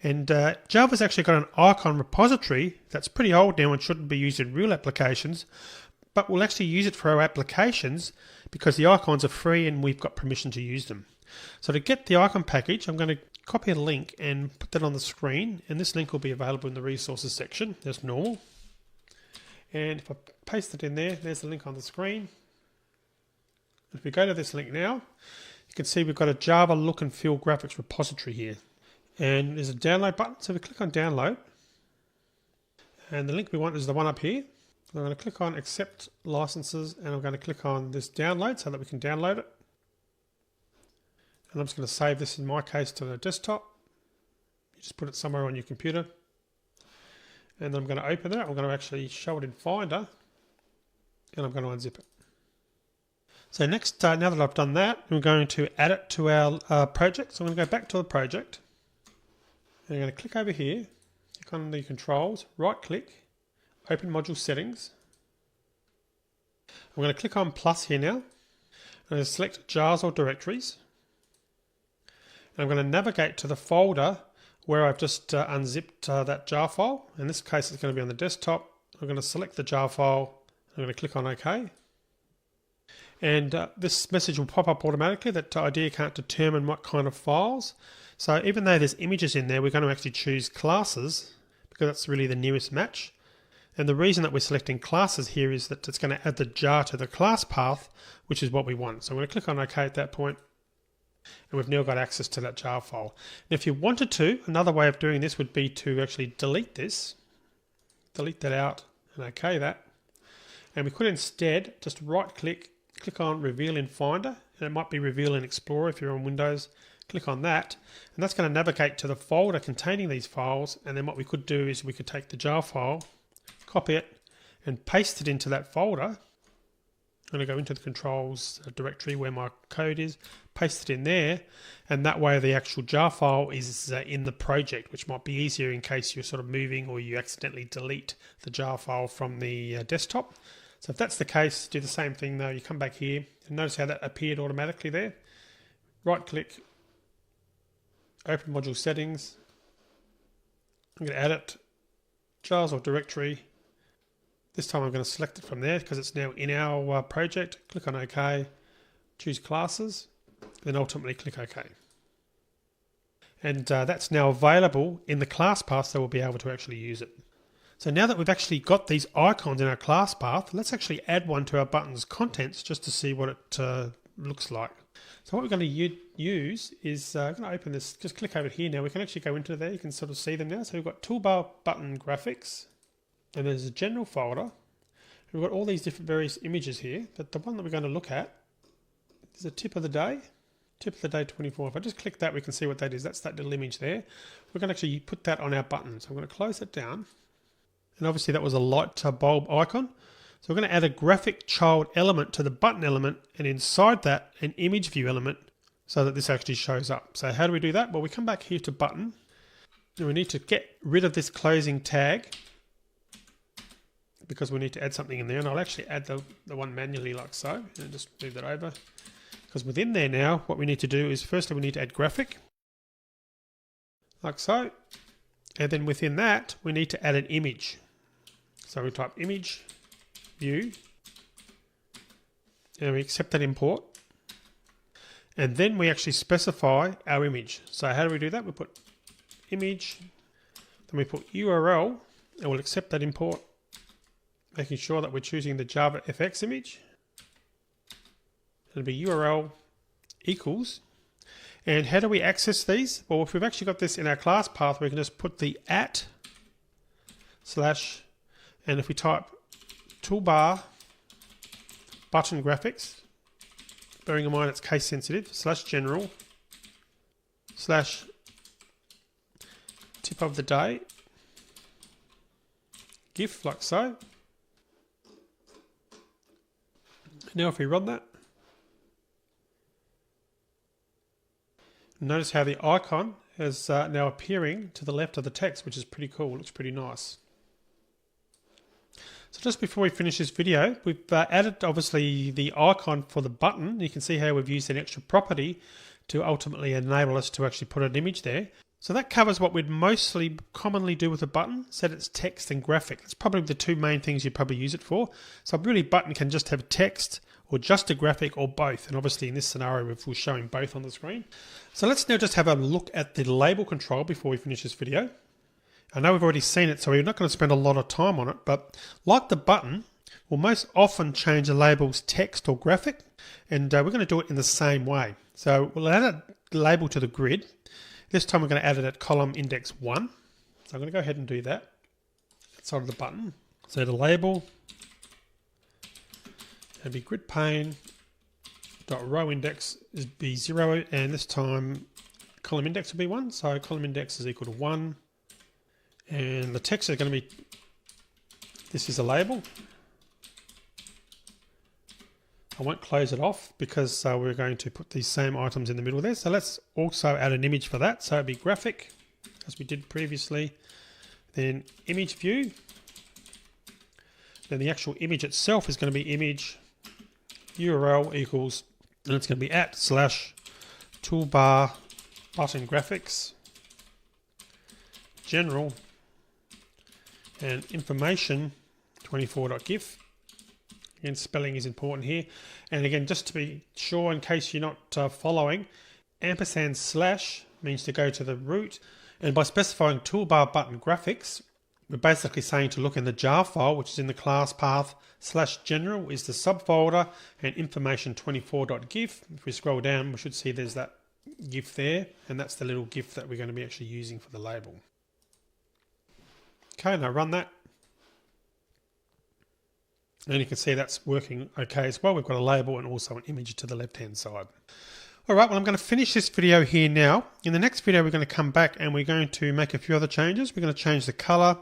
Speaker 2: And Java's actually got an icon repository that's pretty old now and shouldn't be used in real applications, but we'll actually use it for our applications because the icons are free and we've got permission to use them. So to get the icon package, I'm going to copy a link and put that on the screen, and this link will be available in the resources section as normal. And if I paste it in there, there's the link on the screen. If we go to this link now, you can see we've got a Java look and feel graphics repository here. And there's a download button, so we click on download. And the link we want is the one up here. I'm going to click on accept licenses, and I'm going to click on this download so that we can download it. And I'm just going to save this in my case to the desktop. You just put it somewhere on your computer. And then I'm going to open it. I'm going to actually show it in Finder. And I'm going to unzip it. So next, now that I've done that, I'm going to add it to our project. So I'm going to go back to the project. And I'm going to click over here, click on the controls, right click, open module settings. I'm going to click on plus here now. I'm going to select jars or directories. And I'm going to navigate to the folder where I've just unzipped that jar file. In this case, it's going to be on the desktop. I'm going to select the jar file. I'm going to click on OK. And this message will pop up automatically that IDEA can't determine what kind of files. So even though there's images in there, we're going to actually choose classes because that's really the nearest match. And the reason that we're selecting classes here is that it's going to add the jar to the class path, which is what we want. So I'm going to click on OK at that point, and we've now got access to that jar file. And if you wanted to, another way of doing this would be to actually delete this, delete that out, and OK that. And we could instead just right click, click on Reveal in Finder, and it might be Reveal in Explorer if you're on Windows. Click on that, and that's going to navigate to the folder containing these files. And then what we could do is we could take the jar file, copy it, and paste it into that folder. I'm going to go into the controls directory where my code is, paste it in there, and that way the actual jar file is in the project, which might be easier in case you're sort of moving or you accidentally delete the jar file from the desktop. So if that's the case, do the same thing though. You come back here and notice how that appeared automatically there. Right click, open module settings. I'm going to add it, jars or directory. This time I'm going to select it from there because it's now in our project. Click on OK, choose classes, then ultimately click OK. And that's now available in the class path, so we'll be able to actually use it. So now that we've actually got these icons in our class path, let's actually add one to our button's contents just to see what it looks like. So what we're going to use is, I'm going to open this, just click over here now. We can actually go into there, you can sort of see them now. So we've got toolbar button graphics, and there's a general folder. We've got all these different various images here, but the one that we're going to look at is the tip of the day. Tip of the day 24. If I just click that, we can see what that is. That's that little image there. We're going to actually put that on our button. So I'm going to close it down. And obviously that was a light bulb icon. So we're going to add a graphic child element to the button element, and inside that an image view element, so that this actually shows up. So how do we do that? Well, we come back here to button, and we need to get rid of this closing tag because we need to add something in there. And I'll actually add the one manually like so, and just move that over. Because within there now, what we need to do is firstly we need to add graphic, like so. And then within that, we need to add an image. So we type image, view, and we accept that import. And then we actually specify our image. So how do we do that? We put image, then we put URL, and we'll accept that import, making sure that we're choosing the Java FX image. It'll be URL equals. And how do we access these? Well, if we've actually got this in our class path, we can just put the @ / and if we type toolbar button graphics, bearing in mind it's case sensitive, /general /tip of the day GIF, like so. Now if we run that, notice how the icon is now appearing to the left of the text, which is pretty cool. It looks pretty nice. So just before we finish this video, we've added obviously the icon for the button. You can see how we've used an extra property to ultimately enable us to actually put an image there. So that covers what we'd mostly commonly do with a button, set its text and graphic. That's probably the two main things you'd probably use it for. So really button can just have text or just a graphic or both. And obviously in this scenario, we're showing both on the screen. So let's now just have a look at the label control before we finish this video. I know we've already seen it, so we're not going to spend a lot of time on it, but like the button, we'll most often change a label's text or graphic, and we're going to do it in the same way. So we'll add a label to the grid. This time we're going to add it at column index 1. So I'm going to go ahead and do that outside of the button. So the label, it'll be grid pane dot row index is be 0, and this time column index will be 1. So column index is equal to 1. And the text is going to be, this is a label. I won't close it off because we're going to put these same items in the middle there. So let's also add an image for that. So it'd be graphic, as we did previously. Then image view. Then the actual image itself is going to be image URL equals, and it's going to be @ / toolbar button graphics general and information 24.gif. Again, spelling is important here. And again, just to be sure, in case you're not following, ampersand / means to go to the root. And by specifying toolbar button graphics, we're basically saying to look in the jar file, which is in the class path / general is the subfolder, and information 24.gif. If we scroll down, we should see there's that GIF there, and that's the little GIF that we're going to be actually using for the label. Okay, now run that. And you can see that's working okay as well. We've got a label and also an image to the left-hand side. All right, well, I'm going to finish this video here now. In the next video, we're going to come back and we're going to make a few other changes. We're going to change the color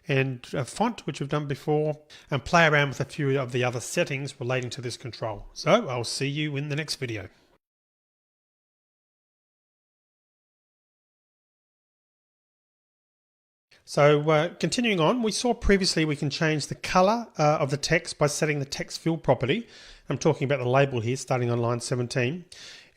Speaker 2: and font, which we've done before, and play around with a few of the other settings relating to this control. So I'll see you in the next video. So continuing on, we saw previously we can change the color of the text by setting the text fill property. I'm talking about the label here starting on line 17.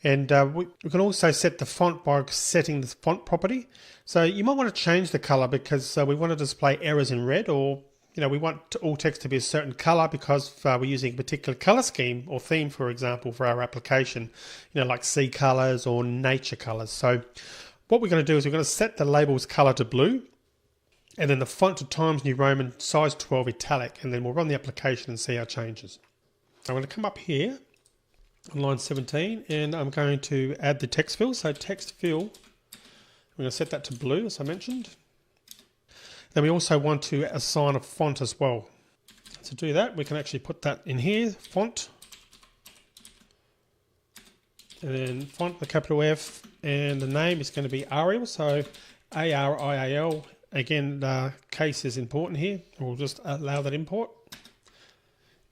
Speaker 2: And we can also set the font by setting the font property. So you might want to change the color because we want to display errors in red, or we want all text to be a certain color because we're using a particular color scheme or theme, for example, for our application, like sea colors or nature colors. So what we're going to do is we're going to set the label's color to blue, and then the font to Times New Roman size 12 italic, and then we'll run the application and see our changes. I'm going to come up here on line 17 and I'm going to add the text fill. So text fill, I'm going to set that to blue as I mentioned. Then we also want to assign a font as well. To do that, we can actually put that in here, font.
Speaker 4: And then font, the capital F, and the name is going to be Arial, so Arial. Again, case is important here. We'll just allow that import.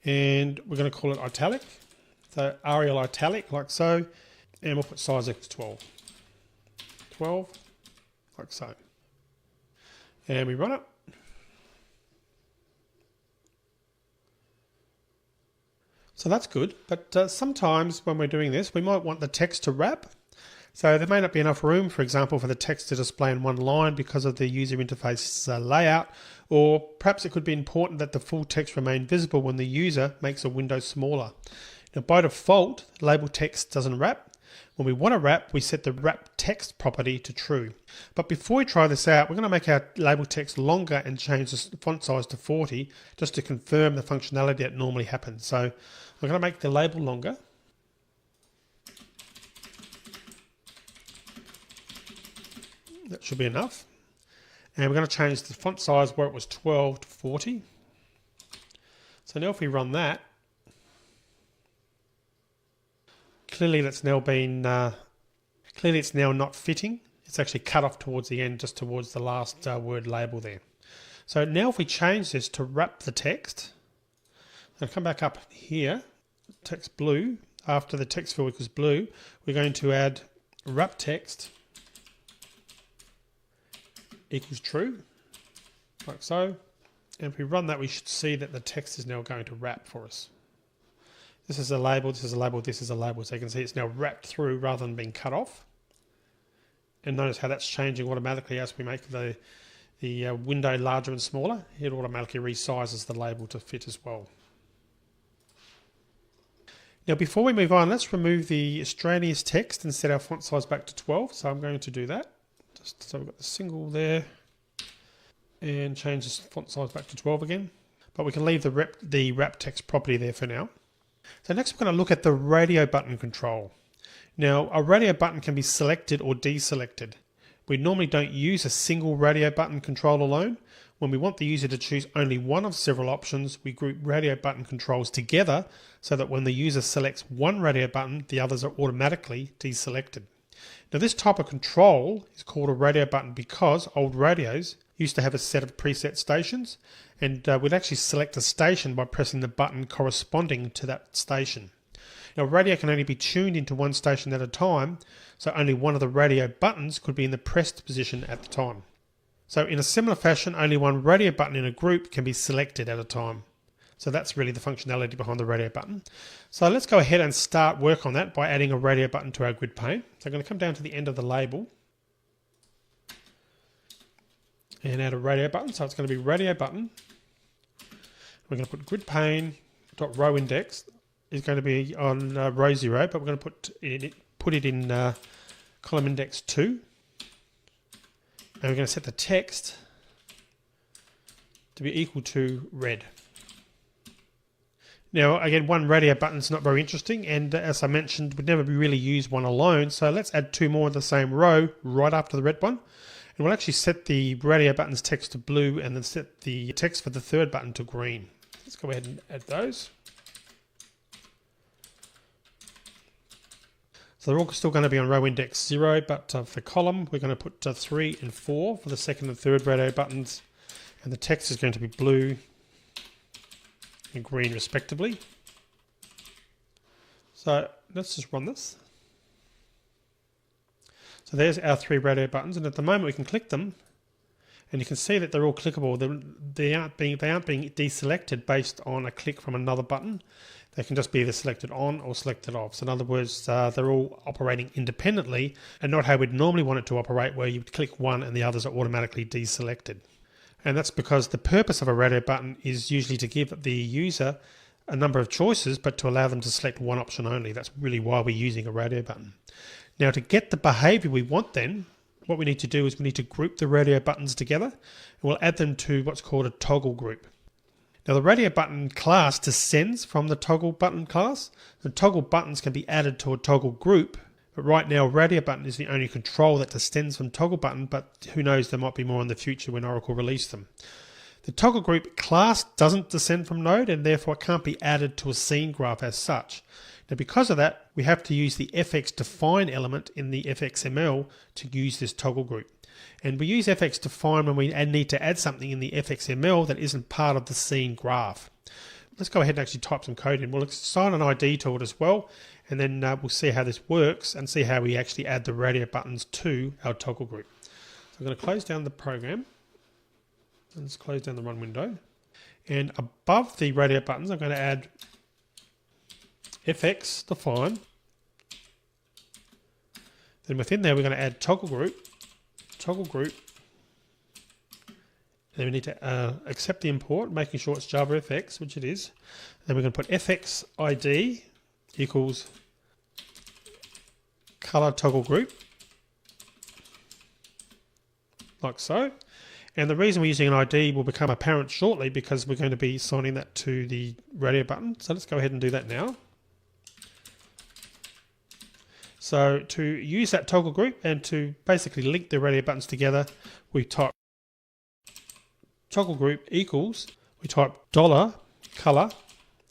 Speaker 4: And we're going to call it italic. So Arial italic, like so. And we'll put size equals 12. 12, like so. And we run it. So that's good, but sometimes when we're doing this, we might want the text to wrap. So there may not be enough room, for example, for the text to display in one line because of the user interface layout, or perhaps it could be important that the full text remain visible when the user makes a window smaller. Now, by default, label text doesn't wrap. When we want to wrap, we set the wrap text property to true. But before we try this out, we're going to make our label text longer and change the font size to 40 just to confirm the functionality that normally happens. So I'm going to make the label longer. That should be enough. And we're going to change the font size where it was 12 to 40. So now if we run that, clearly it's now not fitting. It's actually cut off towards the end, just towards the last word label there. So now if we change this to wrap the text, I'll come back up here, text blue, after the text field equals blue, we're going to add wrap text equals true, like so. And if we run that, we should see that the text is now going to wrap for us. This is a label, this is a label, this is a label. So you can see it's now wrapped through rather than being cut off. And notice how that's changing automatically as we make the window larger and smaller. It automatically resizes the label to fit as well. Now before we move on, let's remove the extraneous text and set our font size back to 12. So I'm going to do that. Just so we've got the single there. And change this font size back to 12 again. But we can leave the wrap text property there for now. So next we're going to look at the radio button control. Now a radio button can be selected or deselected. We normally don't use a single radio button control alone. When we want the user to choose only one of several options, we group radio button controls together so that when the user selects one radio button, the others are automatically deselected. Now this type of control is called a radio button because old radios used to have a set of preset stations, and we'd actually select a station by pressing the button corresponding to that station. Now radio can only be tuned into one station at a time, so only one of the radio buttons could be in the pressed position at the time. So in a similar fashion, only one radio button in a group can be selected at a time. So that's really the functionality behind the radio button. So let's go ahead and start work on that by adding a radio button to our grid pane. So I'm going to come down to the end of the label and add a radio button. So it's going to be radio button. We're going to put grid pane dot row index is going to be on row 0, but we're going to put it in column index 2. And we're going to set the text to be equal to red. Now, again, one radio button is not very interesting, and as I mentioned, we'd never really use one alone, so let's add 2 more in the same row right after the red one. And we'll actually set the radio button's text to blue and then set the text for the third button to green. Let's go ahead and add those. So they're all still going to be on row index 0, but for column, we're going to put 3 and 4 for the second and third radio buttons, and the text is going to be blue and green respectively. So let's just run this. So there's our 3 radio buttons, and at the moment we can click them, and you can see that they're all clickable. They aren't being deselected based on a click from another button. They can just be either selected on or selected off. So in other words, they're all operating independently and not how we'd normally want it to operate, where you would click one and the others are automatically deselected. And that's because the purpose of a radio button is usually to give the user a number of choices, but to allow them to select one option only. That's really why we're using a radio button. Now, to get the behavior we want then, what we need to do is we need to group the radio buttons together, and we'll add them to what's called a toggle group. Now, the radio button class descends from the toggle button class. The toggle buttons can be added to a toggle group, but right now radio button is the only control that descends from toggle button, but who knows, there might be more in the future when Oracle release them. The toggle group class doesn't descend from node, and therefore it can't be added to a scene graph as such. Now, because of that,
Speaker 2: we have to use the FX define element in the FXML to use this toggle group. And we use FX define when we need to add something in the FXML that isn't part of the scene graph. Let's go ahead and actually type some code in. We'll assign an ID to it as well, and then we'll see how this works and see how we actually add the radio buttons to our toggle group. So I'm going to close down the program. Let's close down the run window. And above the radio buttons, I'm going to add FX define. Then within there, we're going to add toggle group. And then we need to accept the import, making sure it's JavaFX, which it is. Then we're going to put FX ID equals color toggle group, like so. And the reason we're using an ID will become apparent shortly because we're going to be assigning that to the radio button. So let's go ahead and do that now. So to use that toggle group and to basically link the radio buttons together, we type toggle group equals, we type $color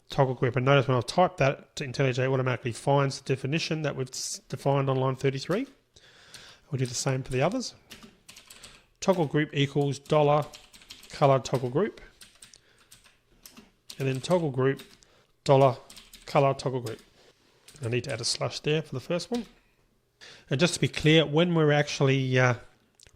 Speaker 2: toggle group. And notice when I've typed that, IntelliJ automatically finds the definition that we've defined on line 33. We'll do the same for the others. Toggle group equals $color toggle group. And then toggle group $color toggle group. I need to add a slash there for the first one. And just to be clear, when we're actually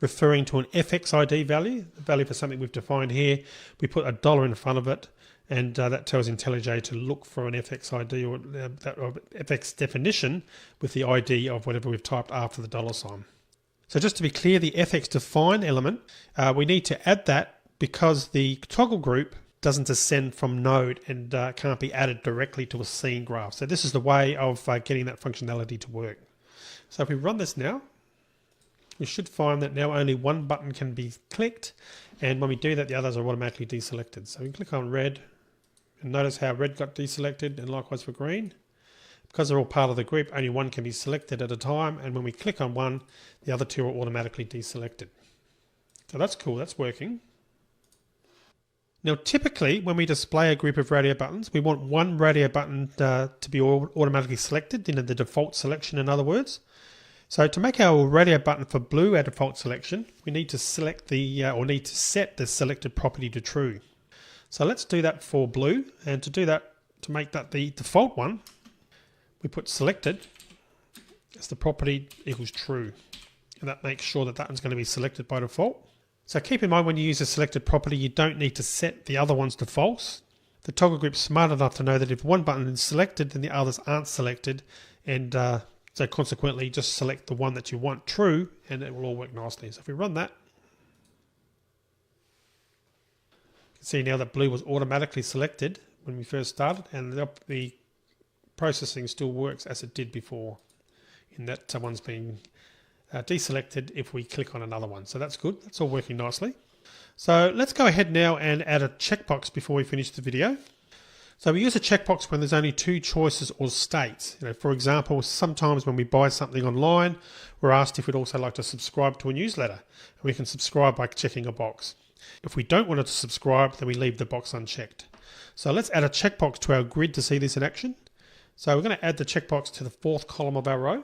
Speaker 2: referring to an FX ID value, the value for something we've defined here, we put a dollar in front of it, and that tells IntelliJ to look for an FX ID or FX definition with the ID of whatever we've typed after the dollar sign. So just to be clear, the FX define element, we need to add that because the toggle group doesn't ascend from node and can't be added directly to a scene graph. So this is the way of getting that functionality to work. So if we run this now, we should find that now only one button can be clicked, and when we do that, the others are automatically deselected. So we can click on red, and notice how red got deselected, and likewise for green. Because they're all part of the group, only one can be selected at a time, and when we click on one, the other two are automatically deselected. So that's cool, that's working. Now typically when we display a group of radio buttons, we want one radio button to be automatically selected, the default selection in other words. So to make our radio button for blue our default selection, we need to select the set the selected property to true. So let's do that for blue, and to do that, to make that the default one, we put selected as the property equals true, and that makes sure that that one's going to be selected by default. So keep in mind when you use a selected property, you don't need to set the other ones to false. The toggle group's smart enough to know that if one button is selected, then the others aren't selected, and so consequently just select the one that you want true, and it will all work nicely. So if we run that, you can see now that blue was automatically selected when we first started, and the processing still works as it did before, in that someone's being deselected if we click on another one. So that's good. That's all working nicely. So let's go ahead now and add a checkbox before we finish the video. So we use a checkbox when there's only two choices or states. For example, sometimes when we buy something online, we're asked if we'd also like to subscribe to a newsletter. And we can subscribe by checking a box. If we don't want to subscribe, then we leave the box unchecked. So let's add a checkbox to our grid to see this in action. So we're going to add the checkbox to the fourth column of our row.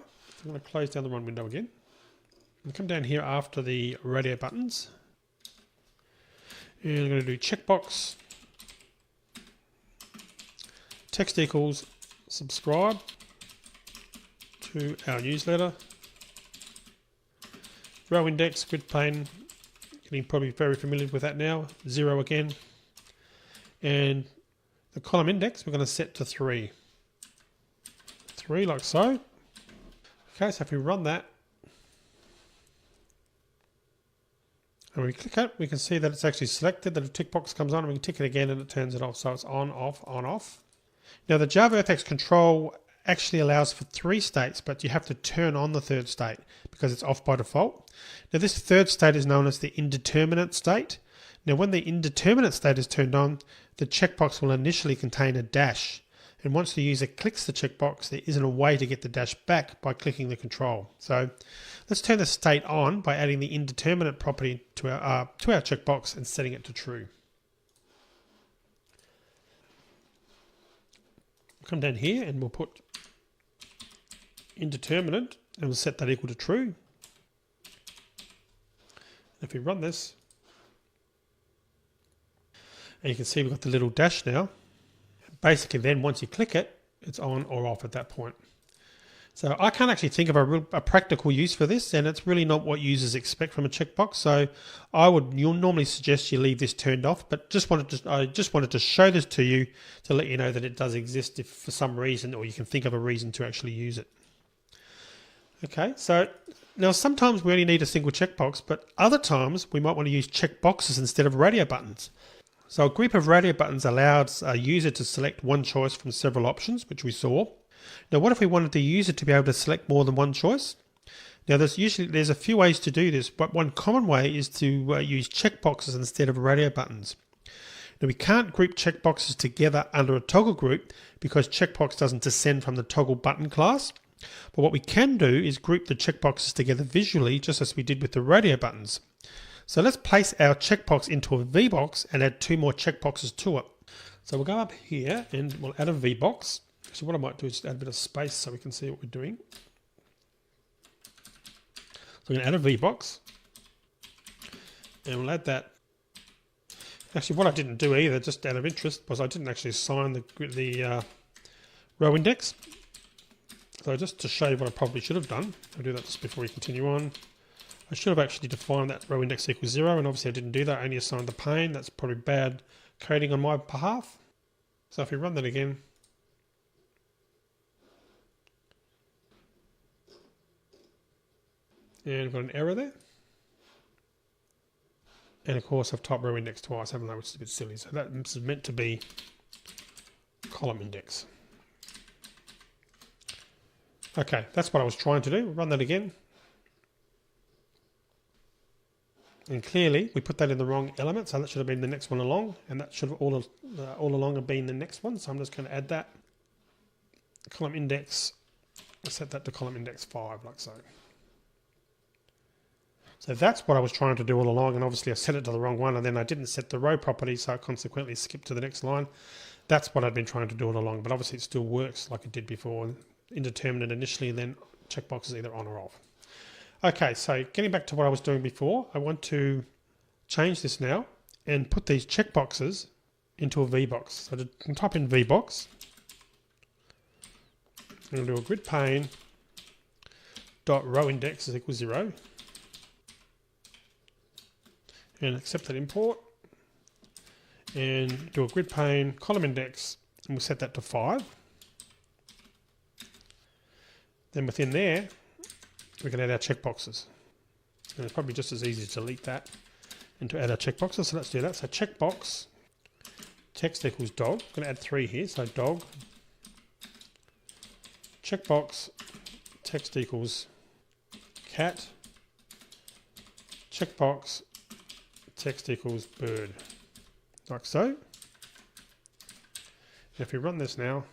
Speaker 2: I'm going to close down the run window again. And come down here after the radio buttons. And I'm going to do checkbox. Text equals subscribe to our newsletter. Row index, grid pane, getting probably very familiar with that now. 0 again. And the column index we're going to set to 3. 3 like so. Okay, so if we run that, and when we click it, we can see that it's actually selected, that a tick box comes on, and we can tick it again and it turns it off. So it's on, off, on, off. Now the JavaFX control actually allows for 3 states, but you have to turn on the third state because it's off by default. Now this third state is known as the indeterminate state. Now when the indeterminate state is turned on, the checkbox will initially contain a dash. And once the user clicks the checkbox, there isn't a way to get the dash back by clicking the control. So let's turn the state on by adding the indeterminate property to our checkbox and setting it to true. Come down here and we'll put indeterminate, and we'll set that equal to true. If we run this, and you can see we've got the little dash now. Basically then once you click it, it's on or off at that point. So I can't actually think of a practical use for this, and it's really not what users expect from a checkbox. So you'll normally suggest you leave this turned off, but I just wanted to show this to you to let you know that it does exist if for some reason, or you can think of a reason to actually use it. Okay, so now sometimes we only need a single checkbox, but other times we might want to use checkboxes instead of radio buttons. So a group of radio buttons allows a user to select one choice from several options, which we saw. Now what if we wanted the user to be able to select more than one choice? Now there's a few ways to do this, but one common way is to use checkboxes instead of radio buttons. Now we can't group checkboxes together under a toggle group because checkbox doesn't descend from the toggle button class. But what we can do is group the checkboxes together visually, just as we did with the radio buttons. So let's place our checkbox into a VBox and add 2 more checkboxes to it. So we'll go up here and we'll add a VBox. So what I might do is just add a bit of space so we can see what we're doing. So we're going to add a VBox. And we'll add that. Actually, what I didn't do either, just out of interest, was I didn't actually assign the row index. So just to show you what I probably should have done, I'll do that just before we continue on. I should have actually defined that row index equals 0, and obviously I didn't do that. I only assigned the pane. That's probably bad coding on my behalf. So if we run that again, and we've got an error there. And of course I've typed row index twice, haven't I, which is a bit silly. So that is meant to be column index. Okay, that's what I was trying to do. We'll run that again. And clearly we put that in the wrong element, so that should have been the next one along, and that should have all along have been the next one. So I'm just going to add that column index. I'll set that to column index 5, like so. So that's what I was trying to do all along, and obviously I set it to the wrong one, and then I didn't set the row property, so I consequently skipped to the next line. That's what I'd been trying to do all along, but obviously it still works like it did before. Indeterminate initially, and then checkbox is either on or off. Okay, so getting back to what I was doing before, I want to change this now and put these checkboxes into a VBox. So to type in VBox, I'm going to do a grid pane dot row index is equals 0, and accept that import, and do a grid pane column index, and we'll set that to 5. Then within there, we can add our checkboxes. And it's probably just as easy to delete that and to add our checkboxes. So let's do that. So checkbox text equals dog. I'm going to add 3 here. So dog. Checkbox text equals cat. Checkbox text equals bird. Like so. And if we run this now,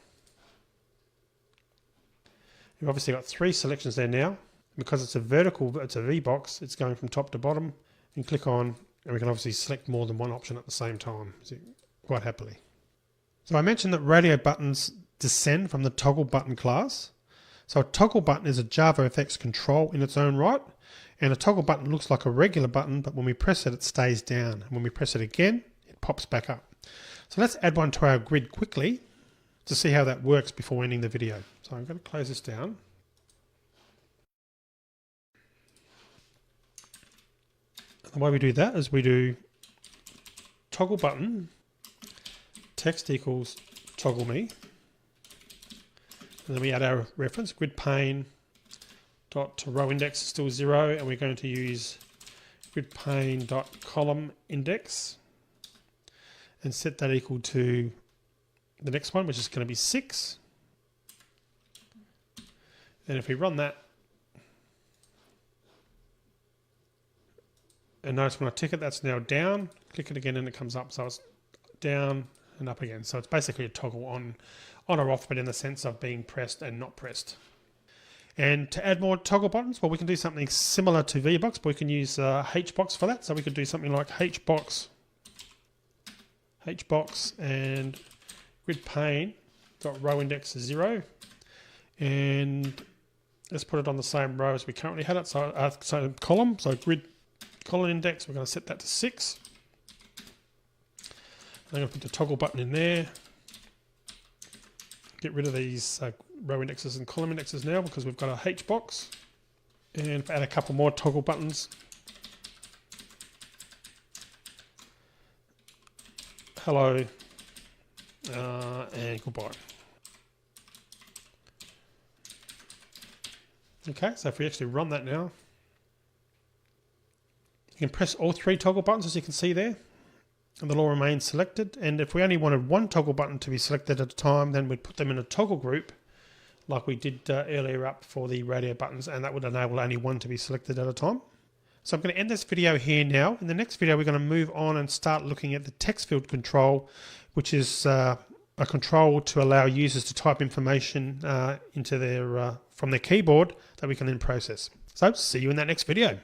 Speaker 2: we've obviously got 3 selections there now. Because it's a vertical, it's a VBox, it's going from top to bottom, and click on, and we can obviously select more than one option at the same time, quite happily. So I mentioned that radio buttons descend from the toggle button class. So a toggle button is a JavaFX control in its own right, and a toggle button looks like a regular button, but when we press it, it stays down. And when we press it again, it pops back up. So let's add one to our grid quickly to see how that works before ending the video. So I'm going to close this down. The way we do that is we do toggle button text equals toggle me, and then we add our reference grid pane dot row index is still 0, and we're going to use grid pane dot column index and set that equal to the next one, which is going to be 6. And if we run that, and notice when I tick it, that's now down. Click it again and it comes up. So it's down and up again. So it's basically a toggle on or off, but in the sense of being pressed and not pressed. And to add more toggle buttons, well, we can do something similar to VBox, but we can use HBox for that. So we could do something like HBox and grid pane dot row index is 0, and let's put it on the same row as we currently had it. So column, so grid column index, we're going to set that to 6. I'm going to put the toggle button in there. Get rid of these row indexes and column indexes now because we've got a H box. And add a couple more toggle buttons. Hello and goodbye. Okay, so if we actually run that now, you can press all 3 toggle buttons as you can see there, and they'll all remain selected. And if we only wanted one toggle button to be selected at a time, then we'd put them in a toggle group like we did earlier up for the radio buttons, and that would enable only one to be selected at a time. So I'm going to end this video here now. In the next video, we're going to move on and start looking at the text field control, which is a control to allow users to type information into their from their keyboard that we can then process. So see you in that next video.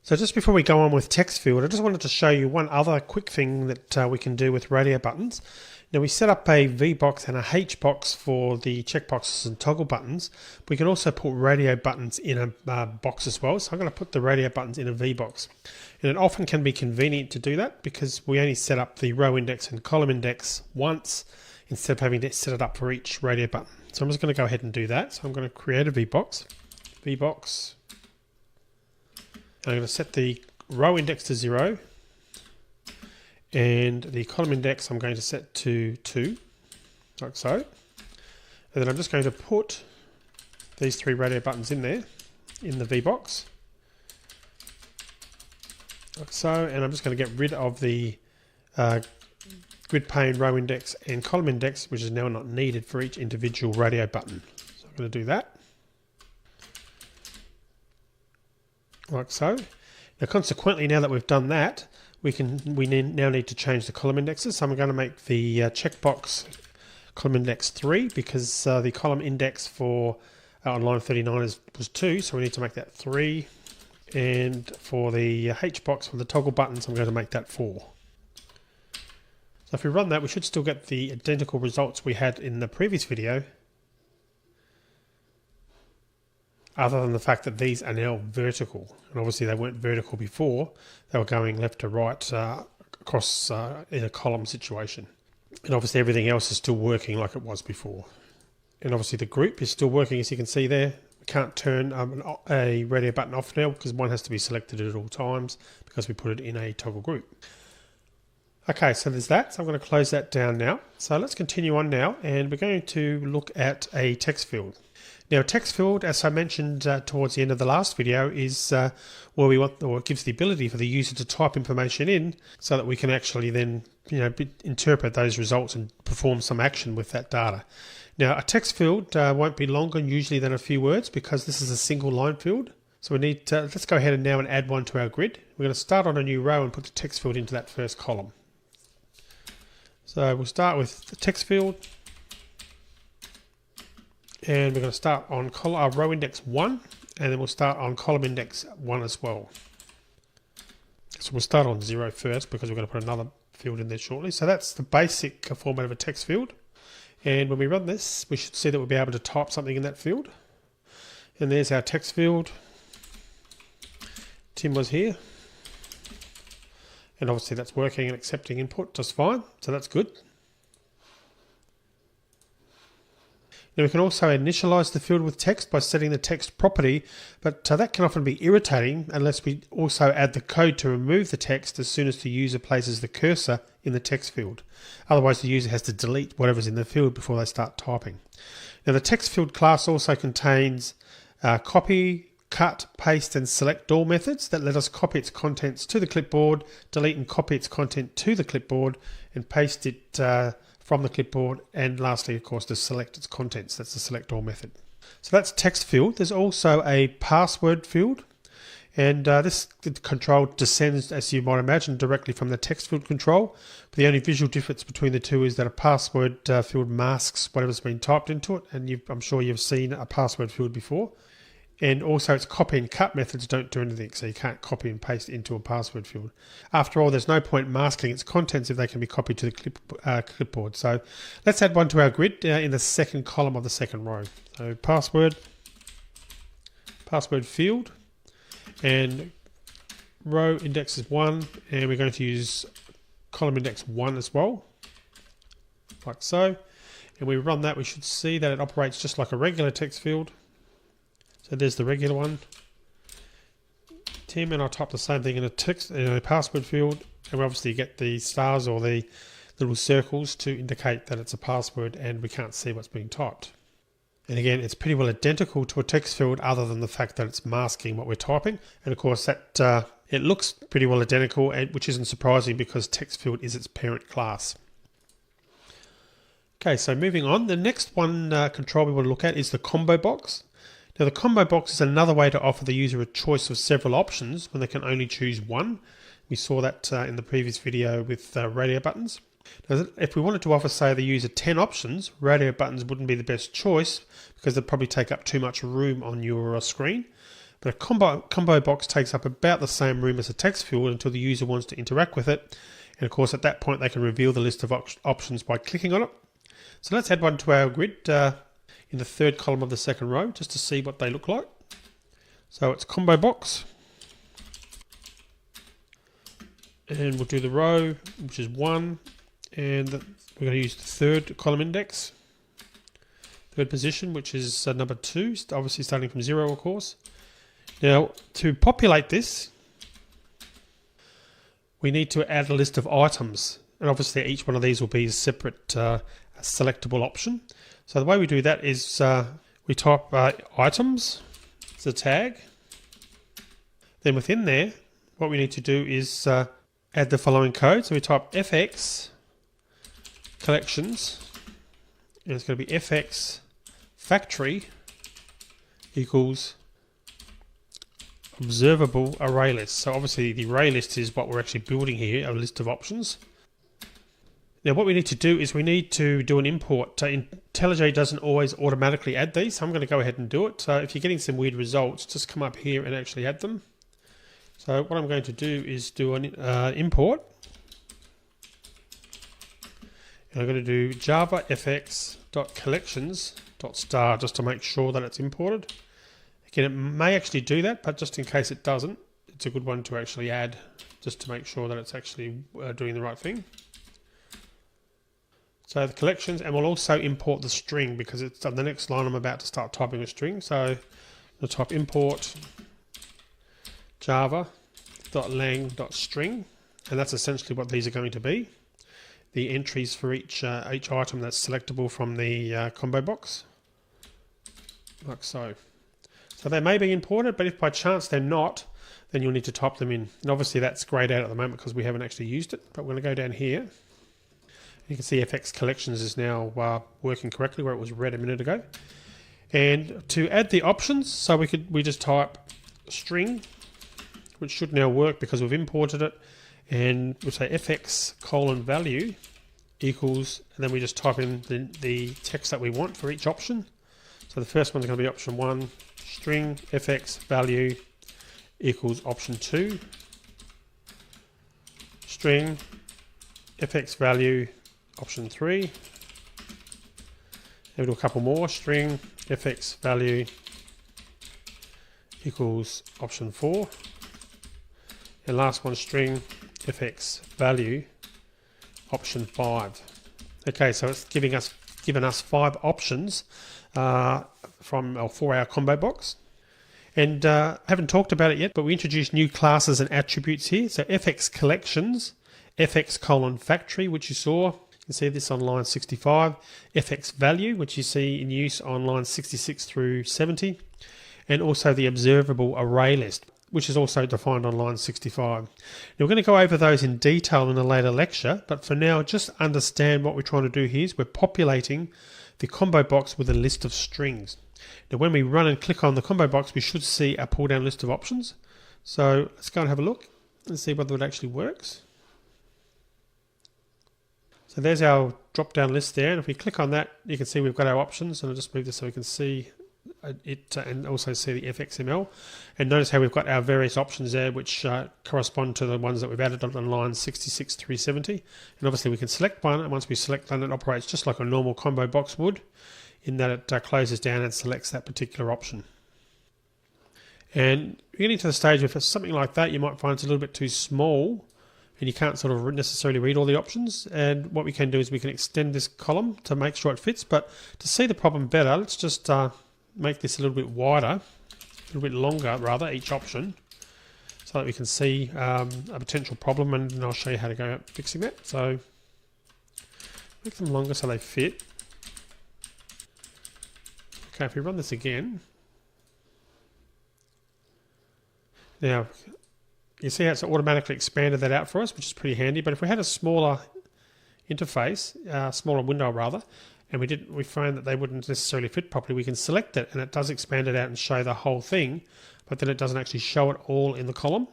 Speaker 2: So just before we go on with text field, I just wanted to show you one other quick thing that we can do with radio buttons. Now we set up a V box and a H box for the checkboxes and toggle buttons. We can also put radio buttons in a box as well. So I'm going to put the radio buttons in a V box. And it often can be convenient to do that because we only set up the row index and column index once instead of having to set it up for each radio button. So I'm just going to go ahead and do that. So I'm going to create a V box. V box. I'm going to set the row index to 0 and the column index I'm going to set to 2, like so. And then I'm just going to put these 3 radio buttons in there, in the V box, like so. And I'm just going to get rid of the grid pane, row index and column index, which is now not needed for each individual radio button. So I'm going to do that. Like so. Now consequently, now that we've done that, we now need to change the column indexes. So I'm going to make the checkbox column index 3 because the column index for on line 39 was 2, so we need to make that 3. And for the H box for the toggle buttons, I'm going to make that 4. So if we run that, we should still get the identical results we had in the previous video, other than the fact that these are now vertical. And obviously they weren't vertical before, they were going left to right across in a column situation. And obviously everything else is still working like it was before. And obviously the group is still working, as you can see there. We can't turn a radio button off now because one has to be selected at all times because we put it in a toggle group. Okay, so there's that. So I'm going to close that down now. So let's continue on now, and we're going to look at a text field. Now, text field, as I mentioned towards the end of the last video, is where we want, or it gives the ability for the user to type information in so that we can actually then, interpret those results and perform some action with that data. Now, a text field won't be longer usually than a few words because this is a single line field. So we need to, let's go ahead and now add one to our grid. We're going to start on a new row and put the text field into that first column. So we'll start with the text field. And we're going to start on row index 1, and then we'll start on column index 1 as well. So we'll start on 0 first because we're going to put another field in there shortly. So that's the basic format of a text field. And when we run this, we should see that we'll be able to type something in that field. And there's our text field. Tim was here. And obviously that's working and accepting input just fine. So that's good. Now we can also initialize the field with text by setting the text property, but that can often be irritating unless we also add the code to remove the text as soon as the user places the cursor in the text field. Otherwise the user has to delete whatever's in the field before they start typing. Now the text field class also contains copy, cut, paste and select all methods that let us copy its contents to the clipboard, delete and copy its content to the clipboard, and paste it from the clipboard, and lastly of course to select its contents. That's the select all method. So that's text field. There's also a password field, and this control descends, as you might imagine, directly from the text field control. But the only visual difference between the two is that a password field masks whatever's been typed into it, and I'm sure you've seen a password field before. And also its copy and cut methods don't do anything, so you can't copy and paste into a password field. After all, there's no point masking its contents if they can be copied to the clipboard. So let's add one to our grid in the second column of the second row. So password field, and row index is 1, and we're going to use column index 1 as well, like so. And we run that, we should see that it operates just like a regular text field. So there's the regular one. Tim, and I'll type the same thing in a password field, and we obviously get the stars or the little circles to indicate that it's a password and we can't see what's being typed. And again, it's pretty well identical to a text field other than the fact that it's masking what we're typing. And of course that it looks pretty well identical, which isn't surprising because text field is its parent class. Okay, so moving on, the next one control we want to look at is the combo box. Now the combo box is another way to offer the user a choice of several options when they can only choose one. We saw that in the previous video with radio buttons. Now, if we wanted to offer, say, the user 10 options, radio buttons wouldn't be the best choice because they'd probably take up too much room on your screen. But a combo box takes up about the same room as a text field until the user wants to interact with it. And of course at that point they can reveal the list of options by clicking on it. So let's add one to our grid in the third column of the second row just to see what they look like. So it's combo box, and we'll do the row, which is 1, and we're going to use the third column index, third position, which is number 2, obviously starting from 0, of course. Now to populate this, we need to add a list of items, and obviously each one of these will be a separate selectable option. So the way we do that is we type items, it's a tag. Then within there, what we need to do is add the following code. So we type fx collections, and it's going to be fx factory equals observable array list. So obviously the array list is what we're actually building here, a list of options. Now what we need to do is we need to do an import. IntelliJ doesn't always automatically add these, so I'm going to go ahead and do it. So if you're getting some weird results, just come up here and actually add them. So what I'm going to do is do an import. And I'm going to do java fx.collections.star just to make sure that it's imported. Again, it may actually do that, but just in case it doesn't, it's a good one to actually add just to make sure that it's actually doing the right thing. So the collections, and we'll also import the string because it's on the next line I'm about to start typing a string. So I'll type import java.lang.string, and that's essentially what these are going to be. The entries for each item that's selectable from the combo box, like so. So they may be imported, but if by chance they're not, then you'll need to type them in. And obviously that's grayed out at the moment because we haven't actually used it, but we're going to go down here. You can see FX collections is now working correctly where it was red a minute ago. And to add the options, so we just type string, which should now work because we've imported it, and we'll say fx:value equals, and then we just type in the text that we want for each option. So the first one's going to be option 1, string fx:value equals option 2, string fx:value option 3, and we'll do a couple more, string fx:value equals option 4, and last one, string fx:value option 5. Okay, so it's given us 5 options for our combo box. And I haven't talked about it yet, but we introduced new classes and attributes here. So fx collections, fx:factory, which you saw. You can see this on line 65. fx value, which you see in use on lines 66 through 70. And also the observable array list, which is also defined on line 65. Now we're going to go over those in detail in a later lecture, but for now, just understand what we're trying to do here is we're populating the combo box with a list of strings. Now when we run and click on the combo box, we should see a pull down list of options. So let's go and have a look and see whether it actually works. So there's our drop down list there, and if we click on that, you can see we've got our options, and I'll just move this so we can see it and also see the FXML. And notice how we've got our various options there, which correspond to the ones that we've added on line 66 through 70. And obviously we can select one, and once we select one, it operates just like a normal combo box would, in that it closes down and selects that particular option. And getting to the stage where if it's something like that, you might find it's a little bit too small and you can't sort of necessarily read all the options. And what we can do is we can extend this column to make sure it fits. But to see the problem better, let's just make this a little bit wider, a little bit longer rather, each option, so that we can see a potential problem, and I'll show you how to go about fixing that. So make them longer so they fit. Okay, if we run this again, now you see how it's automatically expanded that out for us, which is pretty handy. But if we had a smaller interface, smaller window rather, and we found that they wouldn't necessarily fit properly, we can select it and it does expand it out and show the whole thing, but then it doesn't actually show it all in the column.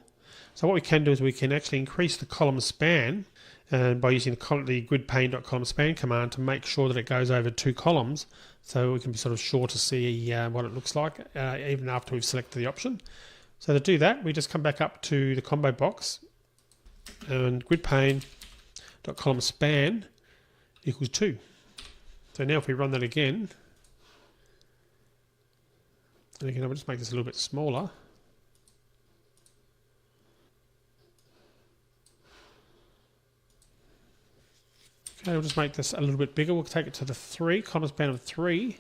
Speaker 2: So what we can do is we can actually increase the column span by using the gridpane.column span command to make sure that it goes over 2 columns, so we can be sort of sure to see what it looks like even after we've selected the option. So to do that, we just come back up to the combo box and gridpane.column span equals 2. So now if we run that again, and again I'll just make this a little bit smaller. Okay, we'll just make this a little bit bigger. We'll take it to the 3, column span of 3.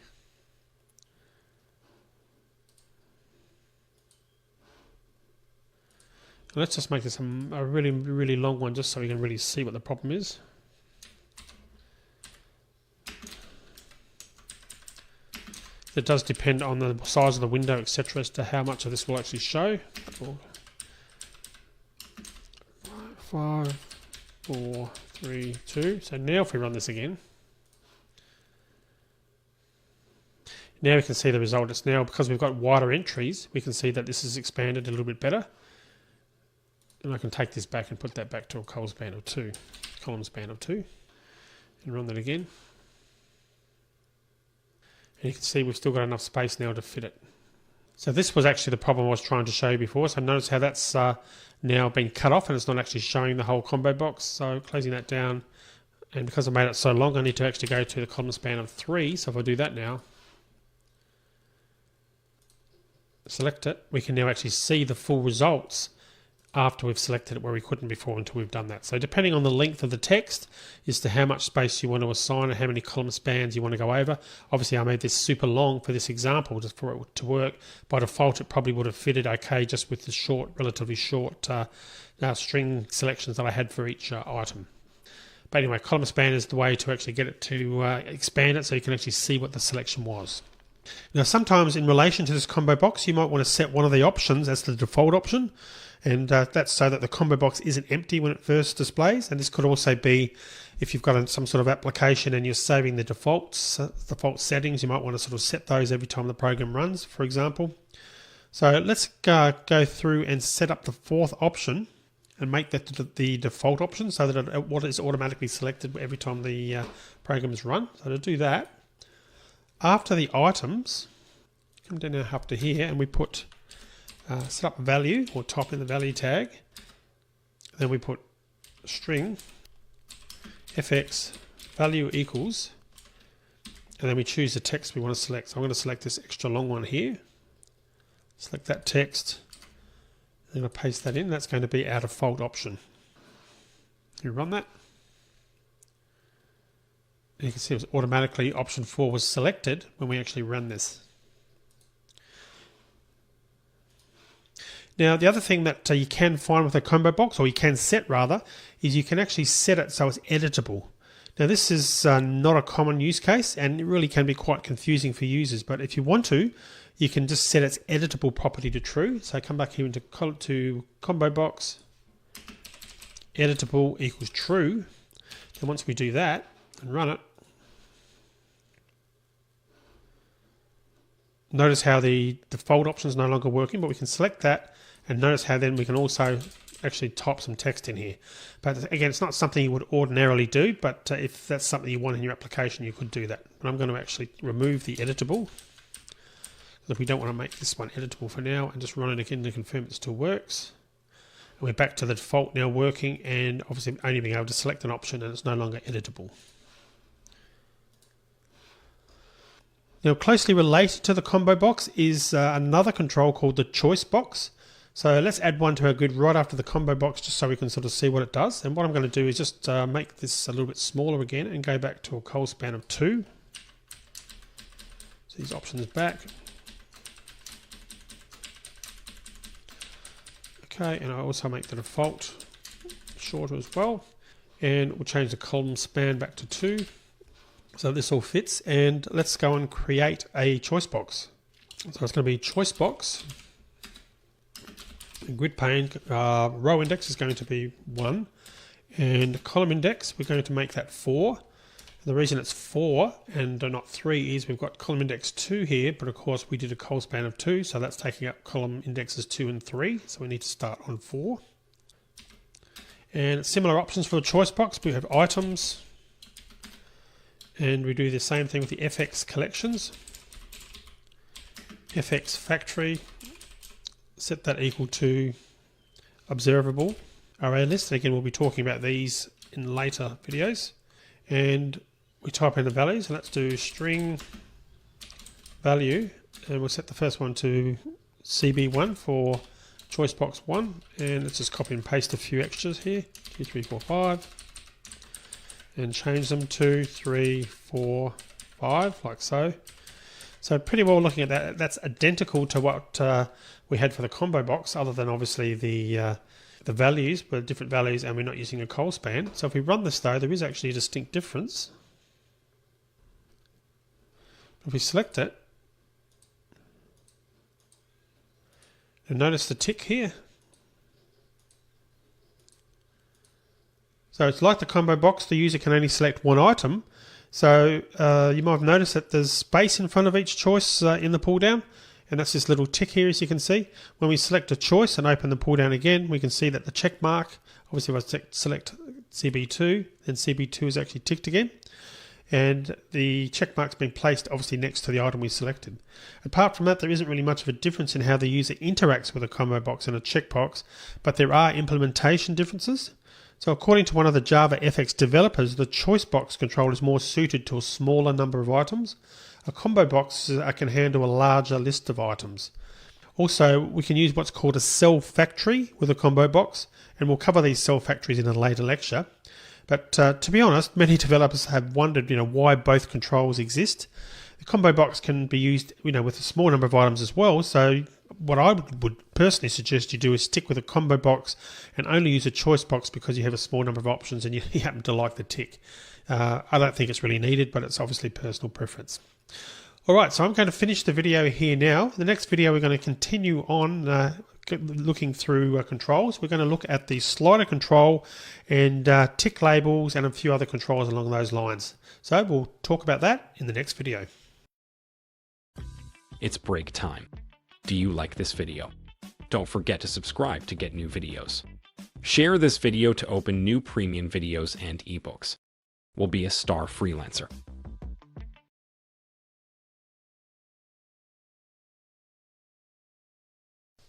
Speaker 2: Let's just make this a really, really long one, just so we can really see what the problem is. It does depend on the size of the window, etc., as to how much of this will actually show. 5, 4, 3, 2. So now if we run this again, now we can see the result. It's now, because we've got wider entries, we can see that this is expanded a little bit better. And I can take this back and put that back to a column span of 2, and run that again. And you can see we've still got enough space now to fit it. So this was actually the problem I was trying to show you before. So notice how that's now been cut off and it's not actually showing the whole combo box. So closing that down, and because I made it so long, I need to actually go to the column span of 3. So if I do that now, select it, we can now actually see the full results after we've selected it, where we couldn't before until we've done that. So depending on the length of the text as to how much space you want to assign and how many column spans you want to go over. Obviously I made this super long for this example just for it to work. By default it probably would have fitted okay just with the short, relatively short string selections that I had for each item. But anyway, column span is the way to actually get it to expand it so you can actually see what the selection was. Now sometimes in relation to this combo box you might want to set one of the options as the default option, and that's so that the combo box isn't empty when it first displays. And this could also be if you've got some sort of application and you're saving the default settings, you might want to sort of set those every time the program runs, for example. So let's go through and set up the 4th option and make that the default option so that what is automatically selected every time the program is run. So to do that, after the items, come down now up to here and we put set up value, or type in the value tag. Then we put string fx value equals, and then we choose the text we want to select. So I'm going to select this extra long one here. Select that text. I'm going to paste that in. That's going to be our default option. You run that. And you can see it was automatically option 4 was selected when we actually ran this. Now the other thing that you can find with a combo box, or you can set rather, is you can actually set it so it's editable. Now this is not a common use case and it really can be quite confusing for users, but if you want to, you can just set its editable property to true. So come back here into combo box, editable equals true. Then once we do that and run it, notice how the default option is no longer working, but we can select that. And notice how then we can also actually type some text in here. But again, it's not something you would ordinarily do, but if that's something you want in your application, you could do that. But I'm going to actually remove the editable. If we don't want to make this one editable for now, and just run it again to confirm it still works. And we're back to the default now working, and obviously only being able to select an option and it's no longer editable. Now, closely related to the combo box is another control called the choice box. So let's add one to our grid right after the combo box, just so we can sort of see what it does. And what I'm going to do is just make this a little bit smaller again and go back to a col span of 2. So these options back. Okay, and I also make the default shorter as well. And we'll change the column span back to 2. So this all fits, and let's go and create a choice box. So it's going to be choice box. Grid pane, row index is going to be 1, and column index, we're going to make that 4. The reason it's 4 and not 3 is we've got column index 2 here, but of course we did a col span of 2, so that's taking up column indexes 2 and 3, so we need to start on 4. And similar options for the choice box, we have items, and we do the same thing with the FX collections. FX factory, set that equal to observable array list. And again, we'll be talking about these in later videos. And we type in the values, and let's do string value, and we'll set the first one to CB1 for choice box 1, and let's just copy and paste a few extras here, 2, 3, 4, 5, and change them 2, 3, 4, 5, like so. So pretty well looking at that, that's identical to what we had for the combo box, other than obviously the values were different values and we're not using a col span. So if we run this though, there is actually a distinct difference. If we select it, and notice the tick here. So it's like the combo box, the user can only select one item. So you might have noticed that there's space in front of each choice in the pull down, and that's this little tick here, as you can see. When we select a choice and open the pull down again, we can see that the check mark, obviously if I select CB2, then CB2 is actually ticked again, and the check mark's been placed obviously next to the item we selected. Apart from that, there isn't really much of a difference in how the user interacts with a combo box and a checkbox, but there are implementation differences. So according to one of the Java FX developers, the choice box control is more suited to a smaller number of items. A combo box can handle a larger list of items. Also, we can use what's called a cell factory with a combo box, and we'll cover these cell factories in a later lecture. But to be honest, many developers have wondered, why both controls exist. The combo box can be used, with a small number of items as well. So what I would personally suggest you do is stick with a combo box and only use a choice box because you have a small number of options and you happen to like the tick. I don't think it's really needed, but it's obviously personal preference. Alright, so I'm going to finish the video here now. In the next video we're going to continue on looking through controls. We're going to look at the slider control and tick labels and a few other controls along those lines. So we'll talk about that in the next video.
Speaker 3: It's break time. Do you like this video? Don't forget to subscribe to get new videos. Share this video to open new premium videos and ebooks. We'll be a Starfreelancer.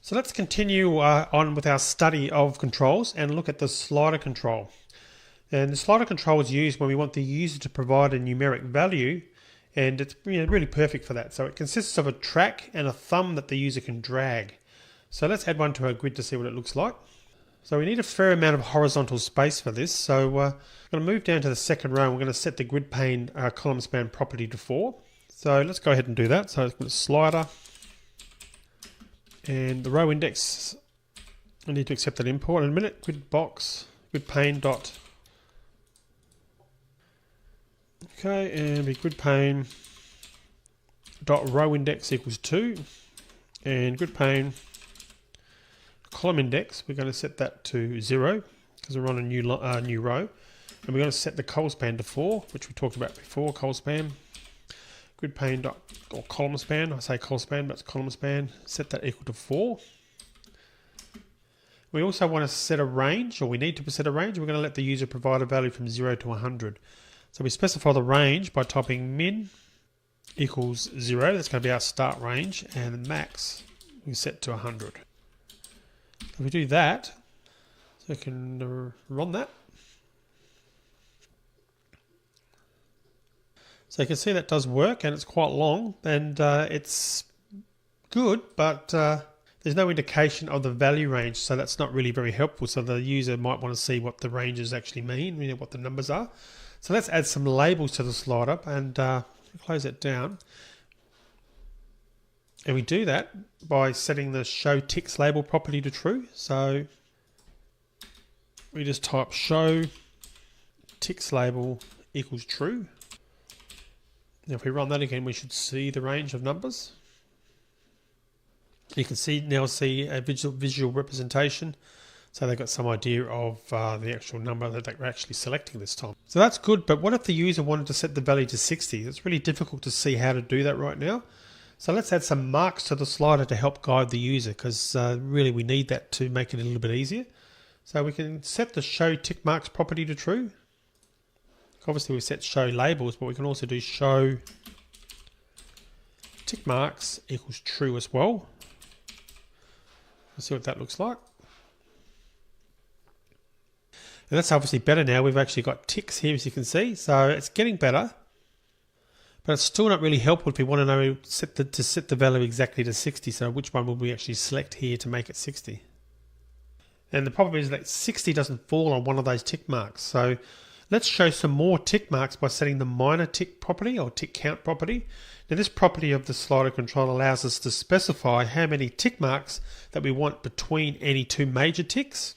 Speaker 2: So let's continue on with our study of controls and look at the slider control. And the slider control is used when we want the user to provide a numeric value, and it's really perfect for that. So it consists of a track and a thumb that the user can drag. So let's add one to our grid to see what it looks like. So we need a fair amount of horizontal space for this. So I'm going to move down to the second row and we're going to set the grid pane column span property to 4. So let's go ahead and do that. So it's got a slider. And the row index, I need to accept that import in a minute. Grid box, grid pane dot. Okay, and be grid pane dot row index equals 2, and grid pane column index, we're going to set that to 0 because we're on a new row, and we're going to set the col span to 4, which we talked about before. Col span, grid pane dot or column span. I say col span, but it's column span. Set that equal to 4. We also want to set a range, or we need to set a range. We're going to let the user provide a value from 0 to 100. So we specify the range by typing min equals 0. That's going to be our start range, and the max we set to 100. If we do that, so we can run that. So you can see that does work, and it's quite long, and it's good, but there's no indication of the value range, so that's not really very helpful. So the user might want to see what the ranges actually mean, what the numbers are. So let's add some labels to the slider and close it down. And we do that by setting the show ticks label property to true. So we just type show ticks label equals true. Now if we run that again, we should see the range of numbers. You can now see a visual representation, so they've got some idea of the actual number that they're actually selecting this time. So that's good, but what if the user wanted to set the value to 60? It's really difficult to see how to do that right now. So let's add some marks to the slider to help guide the user, because really we need that to make it a little bit easier. So we can set the show tick marks property to true. Obviously we set show labels, but we can also do show tick marks equals true as well. Let's see what that looks like. And that's obviously better now. We've actually got ticks here, as you can see. So it's getting better, but it's still not really helpful if we want to know to set the value exactly to 60. So which one will we actually select here to make it 60? And the problem is that 60 doesn't fall on one of those tick marks. So let's show some more tick marks by setting the minor tick property or tick count property. Now this property of the slider control allows us to specify how many tick marks that we want between any two major ticks.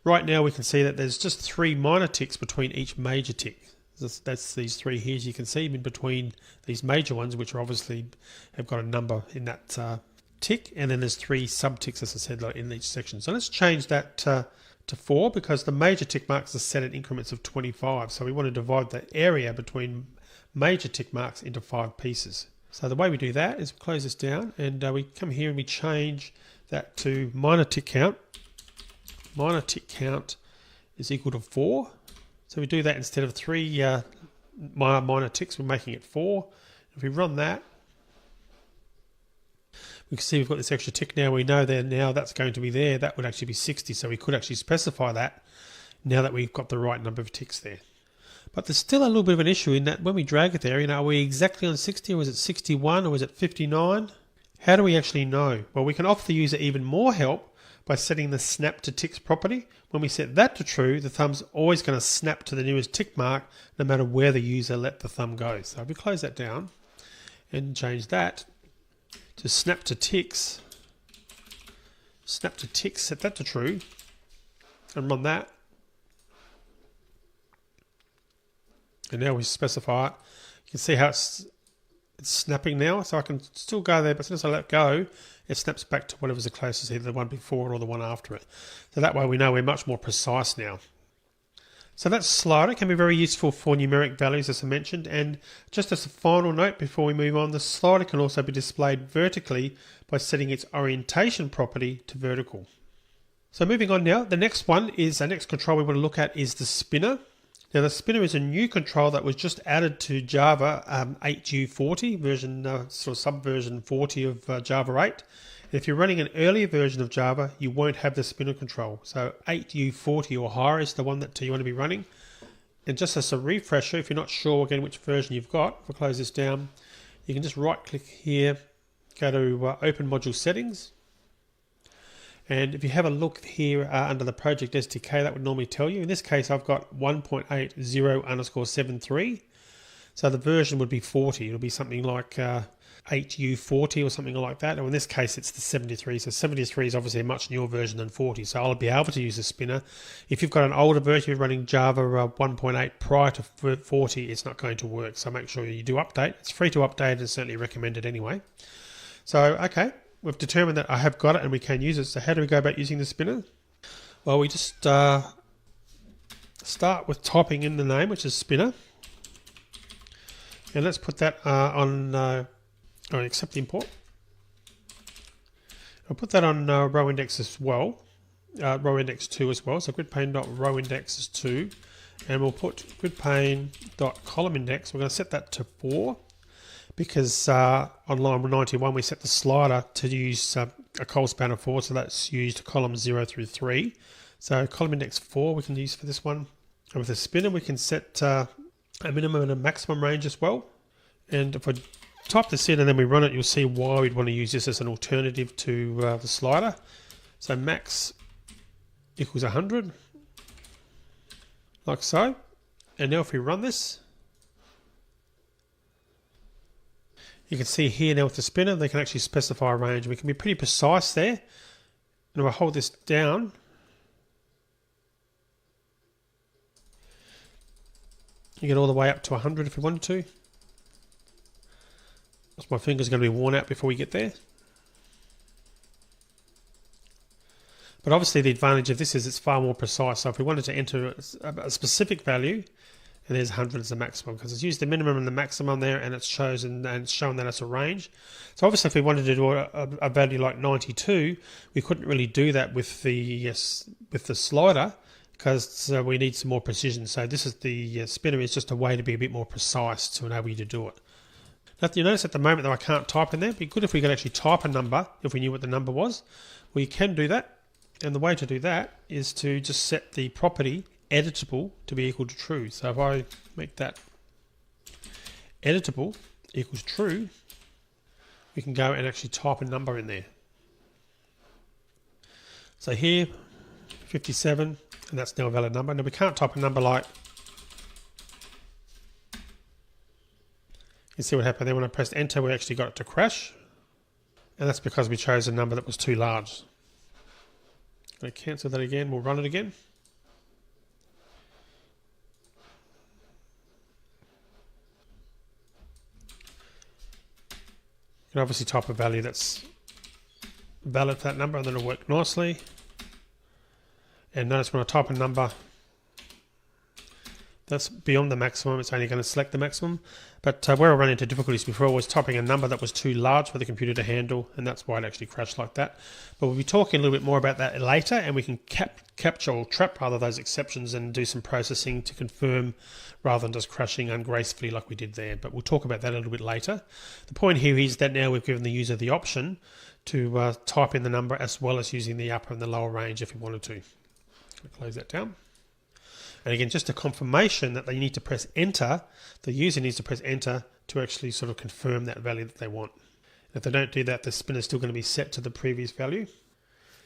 Speaker 2: Right now we can see that there's just 3 minor ticks between each major tick. That's these 3 here, as you can see, in between these major ones, which are obviously have got a number in that tick, and then there's 3 sub-ticks, as I said, like in each section. So let's change that to 4, because the major tick marks are set in increments of 25. So we want to divide the area between major tick marks into 5 pieces. So the way we do that is we close this down, and we come here and we change that to minor tick count. Minor tick count is equal to 4. So we do that instead of 3 minor ticks, we're making it 4. If we run that, we can see we've got this extra tick now. We know that now that's going to be there. That would actually be 60. So we could actually specify that now that we've got the right number of ticks there. But there's still a little bit of an issue in that when we drag it there, are we exactly on 60, or is it 61, or is it 59? How do we actually know? Well, we can offer the user even more help by setting the snap to ticks property. When we set that to true, the thumb's always going to snap to the newest tick mark no matter where the user let the thumb go. So if we close that down and change that to snap to ticks, set that to true, and run that. And now we specify it. You can see how it's snapping now, so I can still go there, but as soon as I let go, it snaps back to whatever's the closest, either the one before or the one after it. So that way we know we're much more precise now. So that slider can be very useful for numeric values, as I mentioned, and just as a final note before we move on, the slider can also be displayed vertically by setting its orientation property to vertical. So moving on now, the next control we want to look at is the spinner. Now the spinner is a new control that was just added to Java 8U40, subversion 40 of Java 8. And if you're running an earlier version of Java, you won't have the spinner control. So 8U40 or higher is the one that you want to be running. And just as a refresher, if you're not sure again which version you've got, if I close this down, you can just right click here, go to Open Module Settings. And if you have a look here under the project SDK, that would normally tell you. In this case, I've got 1.80_73. So the version would be 40. It'll be something like 8U40 or something like that. And in this case, it's the 73. So 73 is obviously a much newer version than 40. So I'll be able to use the spinner. If you've got an older version, you're running Java 1.8 prior to 40, it's not going to work. So make sure you do update. It's free to update and certainly recommended anyway. So, okay. We've determined that I have got it and we can use it. So how do we go about using the spinner? Well, we just start with typing in the name, which is spinner. And let's put that on accept the import. I'll put that on row index as well, row index 2 as well. So gridpane.rowindex is 2. And we'll put gridpane.column index. We're going to set that to 4. because on line 91 we set the slider to use a col spanner 4, so that's used columns 0 through 3. So column index 4 we can use for this one. And with the spinner we can set a minimum and a maximum range as well. And if I type this in and then we run it, you'll see why we'd want to use this as an alternative to the slider. So max equals 100, like so. And now if we run this, you can see here now with the spinner, they can actually specify a range. We can be pretty precise there. And if I hold this down, you get all the way up to 100 if we wanted to. My finger's going to be worn out before we get there. But obviously the advantage of this is it's far more precise. So if we wanted to enter a specific value, and there's 100 as the maximum, because it's used the minimum and the maximum there, and it's shown that it's a range. So obviously if we wanted to do a value like 92, we couldn't really do that with the slider, because we need some more precision. So this is the spinner is just a way to be a bit more precise to enable you to do it. Now you notice at the moment that I can't type in there. It'd be good if we could actually type a number, if we knew what the number was. Well, you can do that, and the way to do that is to just set the property editable to be equal to true. So if I make that editable equals true, we can go and actually type a number in there. So here 57, and that's now a valid number. Now we can't type a number like, you see what happened there when I pressed enter, we actually got it to crash, and that's because we chose a number that was too large. I'm going to cancel that again, we'll run it again. You can obviously type a value that's valid for that number, and then it'll work nicely. And notice when I type a number that's beyond the maximum, it's only going to select the maximum. But where I ran into difficulties before was typing a number that was too large for the computer to handle, and that's why it actually crashed like that. But we'll be talking a little bit more about that later, and we can capture or trap rather those exceptions and do some processing to confirm rather than just crashing ungracefully like we did there. But we'll talk about that a little bit later. The point here is that now we've given the user the option to type in the number as well as using the upper and the lower range if we wanted to. Close that down. And again, just a confirmation that they need to press enter, the user needs to press enter to actually sort of confirm that value that they want. If they don't do that, the spinner is still going to be set to the previous value.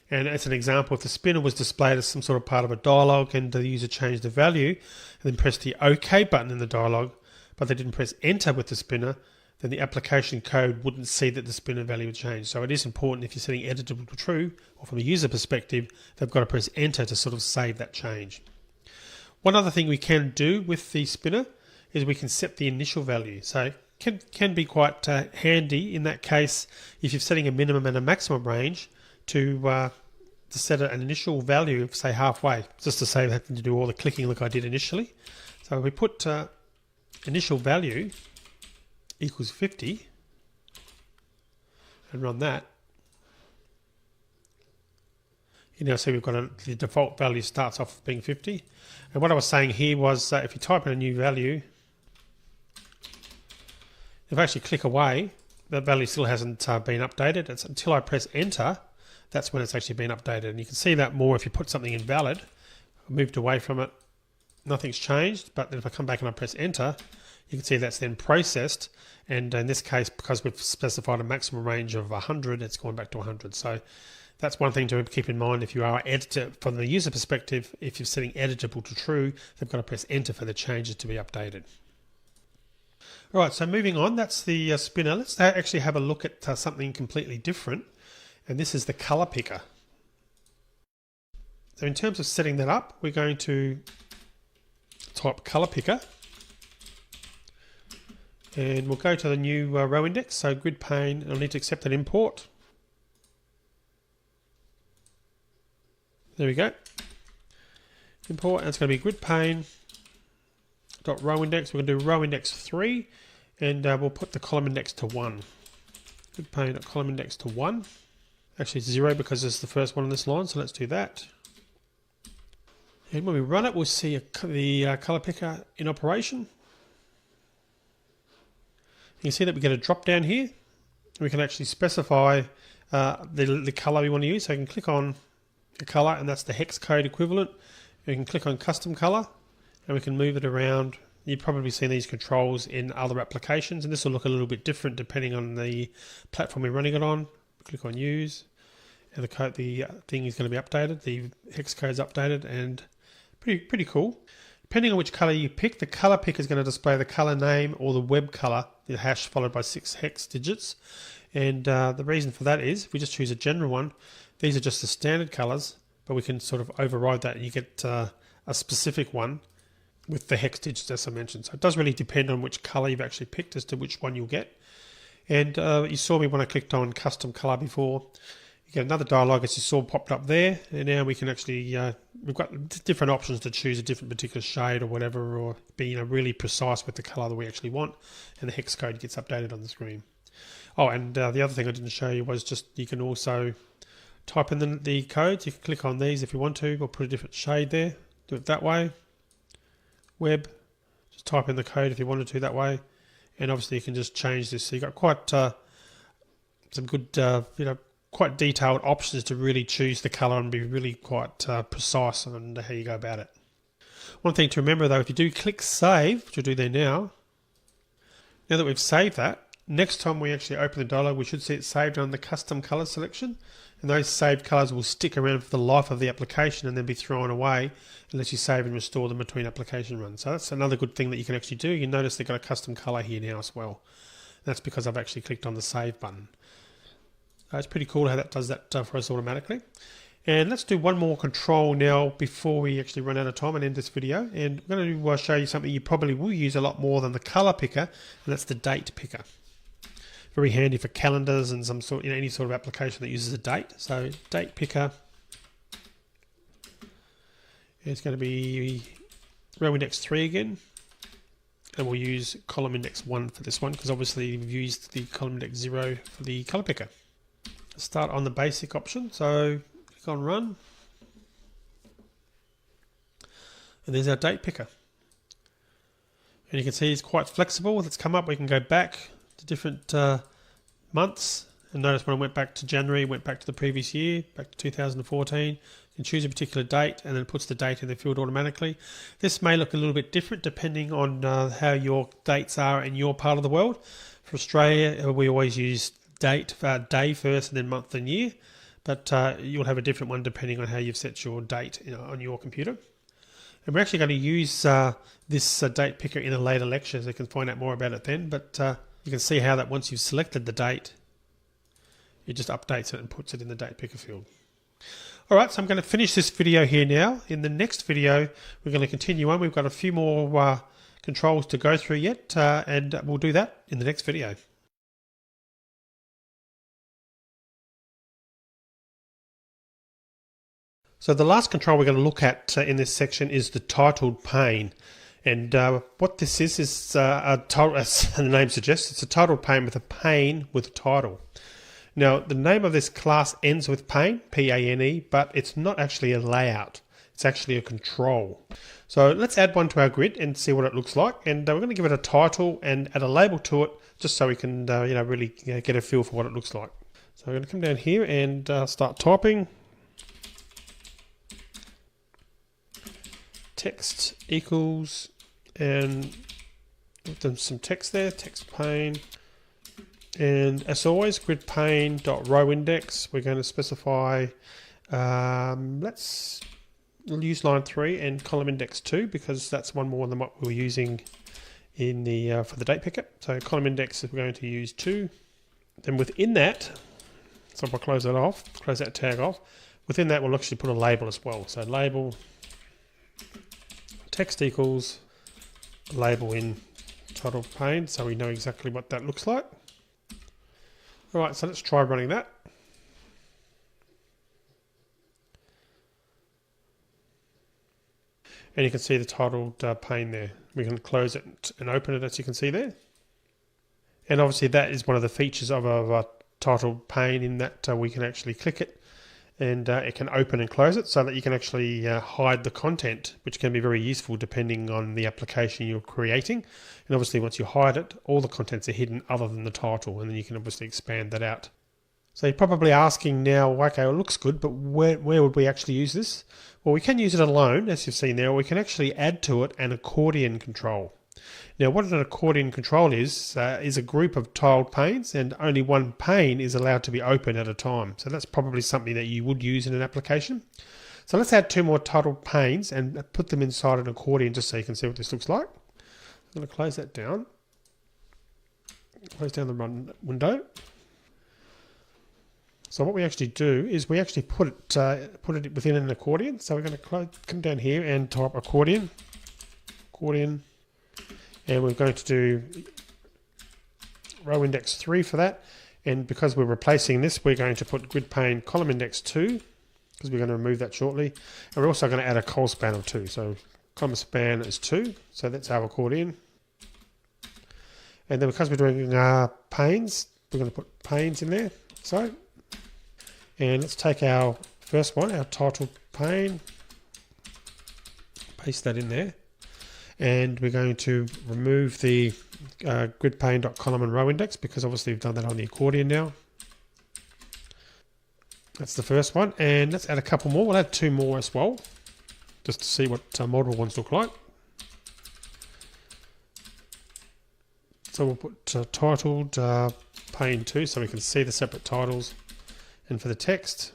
Speaker 2: And as an example, if the spinner was displayed as some sort of part of a dialog and the user changed the value and then pressed the OK button in the dialog, but they didn't press enter with the spinner, then the application code wouldn't see that the spinner value would change. So it is important if you're setting editable to true, or from a user perspective, they've got to press enter to sort of save that change. One other thing we can do with the spinner is we can set the initial value. So it can be quite handy in that case if you're setting a minimum and a maximum range to set an initial value of say halfway, just to save having to do all the clicking like I did initially. So we put initial value equals 50 and run that. You now see we've got the default value starts off being 50. And what I was saying here was if you type in a new value, if I actually click away, that value still hasn't been updated. It's until I press enter, that's when it's actually been updated. And you can see that more if you put something invalid. I moved away from it, nothing's changed, but then if I come back and I press enter, you can see that's then processed. And in this case, because we've specified a maximum range of 100, it's gone back to 100. So that's one thing to keep in mind if you are editor from the user perspective. If you're setting editable to true, they've got to press enter for the changes to be updated. All right, so moving on, that's the spinner. Let's actually have a look at something completely different, and this is the color picker. So in terms of setting that up, we're going to type color picker, and we'll go to the new row index. So grid pane, I'll need to accept an import. There we go. Import, and it's going to be grid pane dot row index. We're going to do row index 3, and we'll put the column index to 1. Grid pane dot column index to 1. Actually, it's 0 because it's the first one on this line, so let's do that. And when we run it, we'll see the color picker in operation. You can see that we get a drop down here. We can actually specify the color we want to use. So you can click on the color, and that's the hex code equivalent. We can click on custom color, and we can move it around. You've probably seen these controls in other applications, and this will look a little bit different depending on the platform we're running it on. Click on use, and the thing is going to be updated. The hex code is updated, and pretty cool. Depending on which color you pick, the color picker is going to display the color name or the web color, the hash followed by 6 hex digits. And the reason for that is, if we just choose a general one, these are just the standard colors, but we can sort of override that and you get a specific one with the hex digits as I mentioned. So it does really depend on which color you've actually picked as to which one you'll get. And you saw me when I clicked on custom color before. You get another dialog as you saw popped up there, and now we can actually we've got different options to choose a different particular shade or whatever, or be really precise with the color that we actually want, and the hex code gets updated on the screen. Oh, and the other thing I didn't show you was just you can also type in the codes. You can click on these if you want to, or put a different shade there. Do it that way. Web, just type in the code if you wanted to that way, and obviously you can just change this. So you've got quite some good quite detailed options to really choose the color and be really quite precise on how you go about it. One thing to remember though, if you do click save, which we'll do there now that we've saved that, next time we actually open the dialog, we should see it saved on the custom color selection, and those saved colors will stick around for the life of the application and then be thrown away unless you save and restore them between application runs. So that's another good thing that you can actually do. You notice they've got a custom color here now as well. That's because I've actually clicked on the save button. It's pretty cool how that does that for us automatically. And let's do one more control now before we actually run out of time and end this video. And I'm going to show you something you probably will use a lot more than the color picker, and that's the date picker. Very handy for calendars and some sort, any sort of application that uses a date. So date picker. It's going to be row index 3 again. And we'll use column index 1 for this one, because obviously we've used the column index 0 for the color picker. Start on the basic option, so click on run, and there's our date picker, and you can see it's quite flexible. Let's come up, we can go back to different months, and notice when I went back to January, went back to the previous year, back to 2014. You can choose a particular date and then it puts the date in the field automatically. This may look a little bit different depending on how your dates are in your part of the world. For Australia, we always use day first and then month and year, but you'll have a different one depending on how you've set your date on your computer. And we're actually going to use this date picker in a later lecture, so you can find out more about it then, but you can see how that once you've selected the date, it just updates it and puts it in the date picker field. Alright, so I'm going to finish this video here now. In the next video we're going to continue on. We've got a few more controls to go through yet, and we'll do that in the next video. So the last control we're going to look at in this section is the titled pane. And what this is a title, as the name suggests, it's a titled pane with a pane with a title. Now the name of this class ends with pane, P-A-N-E, but it's not actually a layout. It's actually a control. So let's add one to our grid and see what it looks like. And we're going to give it a title and add a label to it, just so we can really get a feel for what it looks like. So we're going to come down here and start typing. Text equals, and give them some text there, text pane, and as always, grid pane dot row index. We're going to specify, let's use line 3 and column index 2, because that's one more than what we were using in the for the date picker. So column index we're going to use 2. Then within that, so if I close that off, close that tag off, within that we'll actually put a label as well. So label text equals label in title pane, so we know exactly what that looks like. Alright, so let's try running that. And you can see the titled pane there. We can close it and open it, as you can see there. And obviously that is one of the features of a titled pane, in that we can actually click it
Speaker 4: and it can open and close it so that you can actually hide the content, which can be very useful depending on the application you're creating. And obviously once you hide it, all the contents are hidden other than the title, and then you can obviously expand that out. So you're probably asking now, okay, well, it looks good, but where would we actually use this? Well, we can use it alone, as you've seen there, or we can actually add to it an accordion control. Now, what an accordion control is a group of tiled panes, and only one pane is allowed to be open at a time. So that's probably something that you would use in an application. So let's add 2 more tiled panes and put them inside an accordion just so you can see what this looks like. I'm going to close that down. Close down the run window. So what we actually do is we actually put it within an accordion. So we're going to come down here and type accordion, and we're going to do row index 3 for that. And because we're replacing this, we're going to put grid pane column index 2, because we're going to remove that shortly. And we're also going to add a col span of 2. So column span is 2. So that's our accordion. And then because we're doing panes, we're going to put panes in there. So. And let's take our first one, our title pane, paste that in there, and we're going to remove the grid pane.column and row index, because obviously we've done that on the accordion now. That's the first one, and let's add a couple more. We'll add 2 more as well, just to see what model ones look like. So we'll put titled pane 2 so we can see the separate titles. And for the text,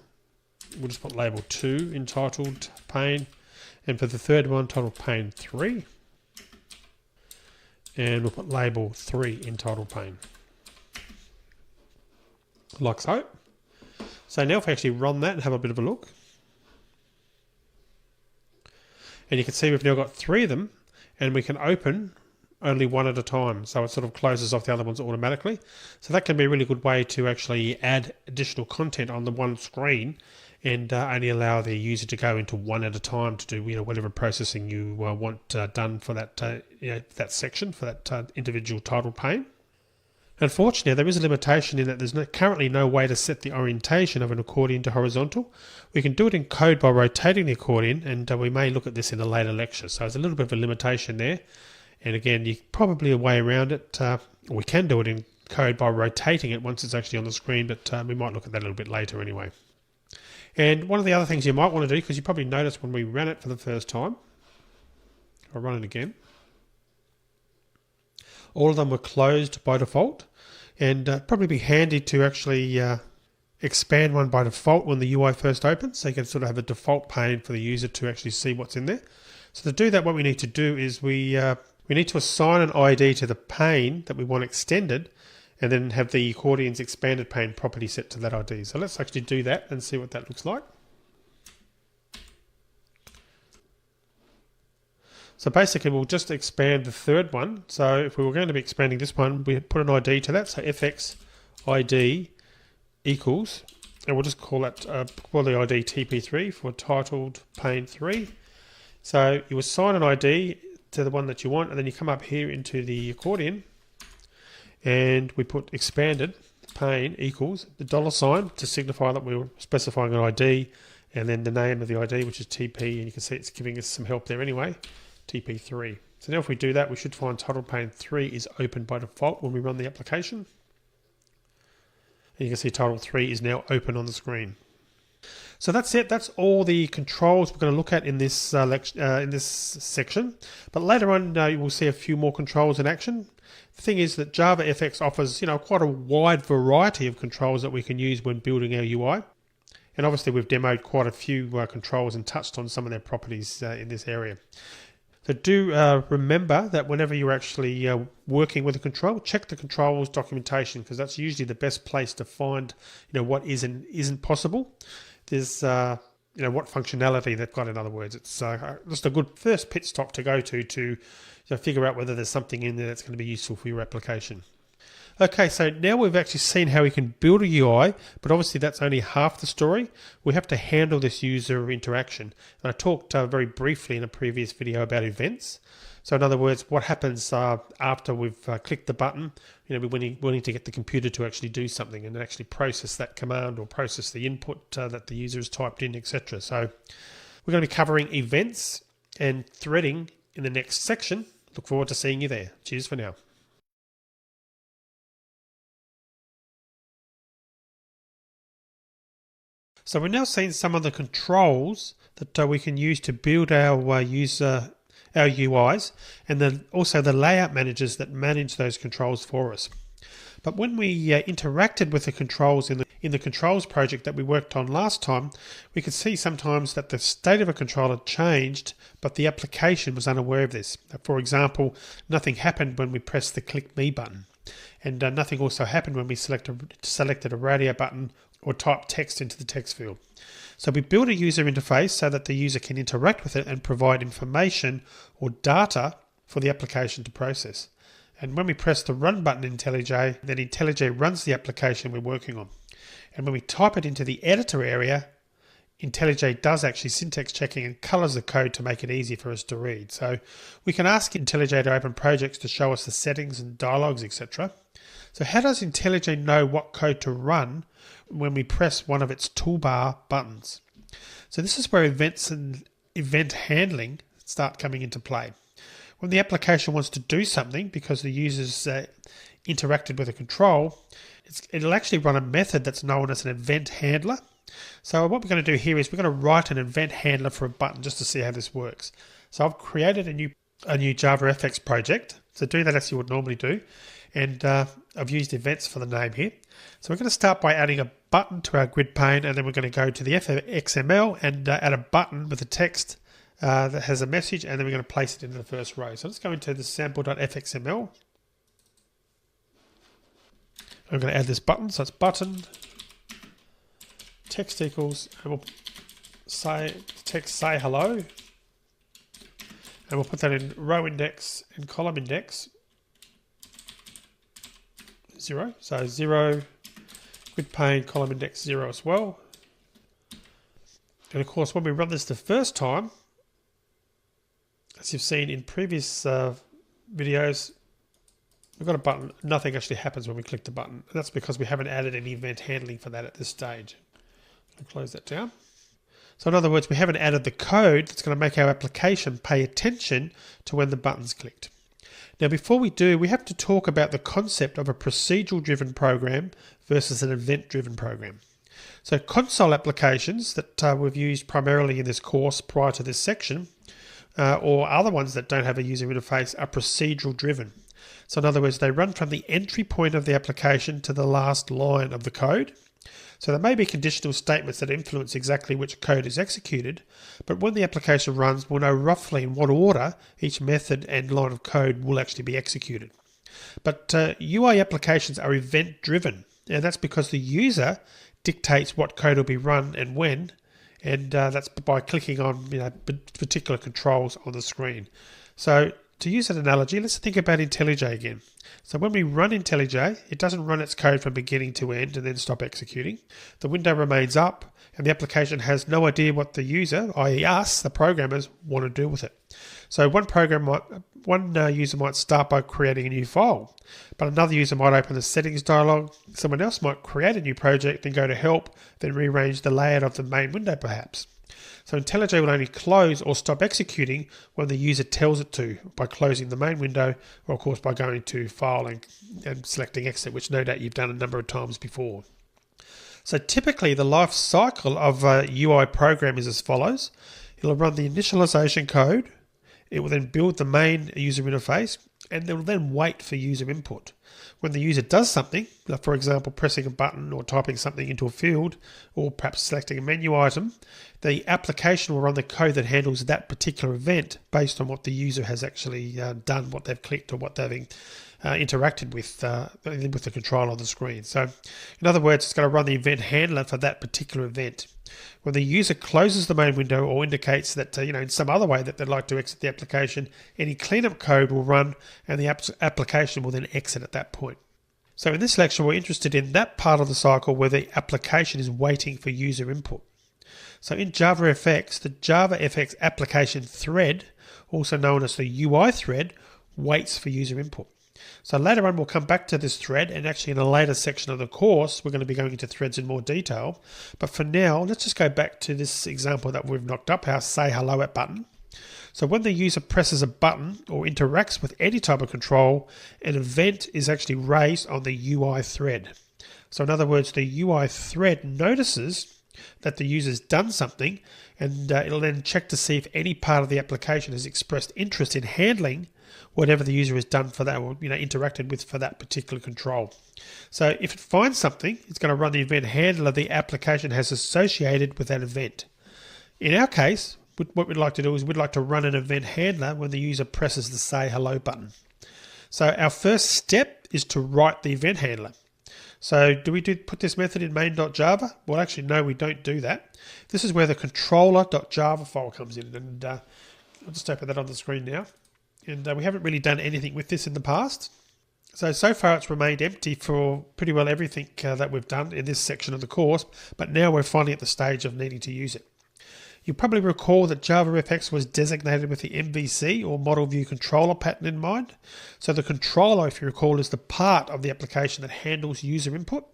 Speaker 4: we'll just put label 2 entitled pane. And for the third one, titled pane 3. And we'll put label 3 entitled pane. Like so. So now if I actually run that and have a bit of a look. And you can see we've now got 3 of them, and we can open only one at a time, so it sort of closes off the other ones automatically. So that can be a really good way to actually add additional content on the one screen, and only allow the user to go into one at a time to do whatever processing you want done for that that section, for that individual title pane. Unfortunately, there is a limitation in that there's currently no way to set the orientation of an accordion to horizontal. We can do it in code by rotating the accordion, and we may look at this in a later lecture. So there's a little bit of a limitation there. And again, you probably a way around it. We can do it in code by rotating it once it's actually on the screen, but we might look at that a little bit later anyway. And one of the other things you might want to do, because you probably noticed when we ran it for the first time, I'll run it again. All of them were closed by default, and probably be handy to actually expand one by default when the UI first opens, so you can sort of have a default pane for the user to actually see what's in there. So to do that, what we need to do is we need to assign an ID to the pane that we want extended, and then have the accordion's expanded pane property set to that ID. So let's actually do that and see what that looks like. So basically we'll just expand the third one. So if we were going to be expanding this one, we put an ID to that. So fx ID equals, and we'll just call that call the ID TP3 for titled pane 3. So you assign an ID to the one that you want, and then you come up here into the accordion, and we put expanded pane equals the $ to signify that we were specifying an ID, and then the name of the ID, which is TP, and you can see it's giving us some help there anyway, TP3. So now if we do that, we should find title pane 3 is open by default when we run the application. And you can see title 3 is now open on the screen. So that's it. That's all the controls we're going to look at in this section. But later on, you will see a few more controls in action. The thing is that JavaFX offers, quite a wide variety of controls that we can use when building our UI. And obviously, we've demoed quite a few controls and touched on some of their properties in this area. So do remember that whenever you're actually working with a control, check the controls documentation, because that's usually the best place to find, what is and isn't possible. There's, what functionality they've got. In other words, it's just a good first pit stop to go to figure out whether there's something in there that's going to be useful for your application. Okay, so now we've actually seen how we can build a UI, but obviously that's only half the story. We have to handle this user interaction. And I talked very briefly in a previous video about events. So in other words, what happens after we've clicked the button? We need to get the computer to actually do something and actually process that command or process the input that the user has typed in, etc. So we're going to be covering events and threading in the next section. Look forward to seeing you there. Cheers for now. So we're now seeing some of the controls that we can use to build our our UIs, and then also the layout managers that manage those controls for us. But when we interacted with the controls in the controls project that we worked on last time, we could see sometimes that the state of a control had changed, but the application was unaware of this. For example, nothing happened when we pressed the Click Me button, and nothing also happened when we selected a radio button or type text into the text field. So we build a user interface so that the user can interact with it and provide information or data for the application to process. And when we press the Run button in IntelliJ, then IntelliJ runs the application we're working on. And when we type it into the editor area, IntelliJ does actually syntax checking and colors the code to make it easy for us to read. So we can ask IntelliJ to open projects to show us the settings and dialogues, etc. So how does IntelliJ know what code to run when we press one of its toolbar buttons? So this is where events and event handling start coming into play. When the application wants to do something because the user's interacted with a control, it'll actually run a method that's known as an event handler. So what we're going to do here is we're going to write an event handler for a button just to see how this works. So I've created a new JavaFX project. So do that as you would normally do. And I've used events for the name here. So we're going to start by adding a button to our grid pane, and then we're going to go to the XML and add a button with a text that has a message, and then we're going to place it into the first row. So let's go into the sample.fxml. I'm going to add this button. So it's button text equals, and we'll say text say hello, and we'll put that in row index and column index 0. So 0, grid pane, column index 0 as well. And of course, when we run this the first time, as you've seen in previous videos, we've got a button. Nothing actually happens when we click the button. And that's because we haven't added any event handling for that at this stage. I'll close that down. So in other words, we haven't added the code that's going to make our application pay attention to when the button's clicked. Now, before we do, we have to talk about the concept of a procedural-driven program versus an event-driven program. So console applications that we've used primarily in this course prior to this section, or other ones that don't have a user interface, are procedural-driven. So in other words, they run from the entry point of the application to the last line of the code. So there may be conditional statements that influence exactly which code is executed, but when the application runs, we'll know roughly in what order each method and line of code will actually be executed. But UI applications are event-driven, and that's because the user dictates what code will be run and when, and that's by clicking on particular controls on the screen. So to use an analogy, let's think about IntelliJ again. So when we run IntelliJ, it doesn't run its code from beginning to end and then stop executing. The window remains up, and the application has no idea what the user, i.e. us, the programmers, want to do with it. So one user might start by creating a new file, but another user might open the settings dialog. Someone else might create a new project, then go to help, then rearrange the layout of the main window perhaps. So IntelliJ will only close or stop executing when the user tells it to, by closing the main window, or of course by going to File and selecting Exit, which no doubt you've done a number of times before. So typically the life cycle of a UI program is as follows. It'll run the initialization code, it will then build the main user interface, and it will then wait for user input. When the user does something, like for example pressing a button or typing something into a field, or perhaps selecting a menu item, the application will run the code that handles that particular event based on what the user has actually done, what they've clicked or what they've interacted with the control on the screen. So in other words, it's going to run the event handler for that particular event. When the user closes the main window or indicates that in some other way that they'd like to exit the application, any cleanup code will run and the application will then exit at that point.
Speaker 2: So in this lecture, we're interested in that part of the cycle where the application is waiting for user input. So in JavaFX, the JavaFX application thread, also known as the UI thread, waits for user input. So later on, we'll come back to this thread, and actually in a later section of the course, we're going to be going into threads in more detail. But for now, let's just go back to this example that we've knocked up, our say hello at button. So when the user presses a button or interacts with any type of control, an event is actually raised on the UI thread. So in other words, the UI thread notices that the user's done something, and it'll then check to see if any part of the application has expressed interest in handling whatever the user has done for that, or interacted with for that particular control. So if it finds something, it's going to run the event handler the application has associated with that event. In our case, what we'd like to do is we'd like to run an event handler when the user presses the say hello button. So our first step is to write the event handler. So do we put this method in main.java? Well, actually, no, we don't do that. This is where the controller.java file comes in. And I'll just open that on the screen now. And we haven't really done anything with this in the past. So far it's remained empty for pretty well everything that we've done in this section of the course. But now we're finally at the stage of needing to use it. You probably recall that JavaFX was designated with the MVC or Model View Controller pattern in mind. So the controller, if you recall, is the part of the application that handles user input.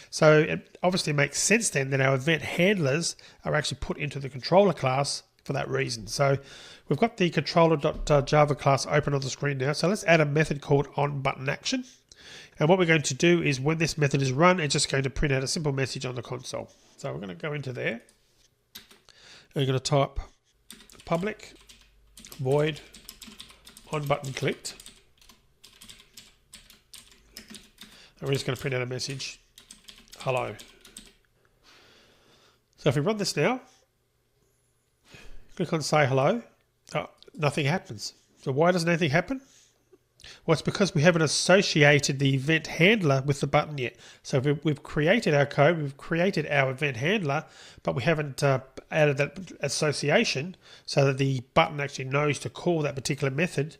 Speaker 2: So it obviously makes sense then that our event handlers are actually put into the controller class for that reason. So we've got the controller.java class open on the screen now. So let's add a method called onButtonAction. And what we're going to do is when this method is run, it's just going to print out a simple message on the console. So we're going to go into there. We're going to type public void onButtonClicked. And we're just going to print out a message, hello. So if we run this now, click on say hello, nothing happens. So why doesn't anything happen? Well, it's because we haven't associated the event handler with the button yet. So we've created our code, we've created our event handler, but we haven't added that association so that the button actually knows to call that particular method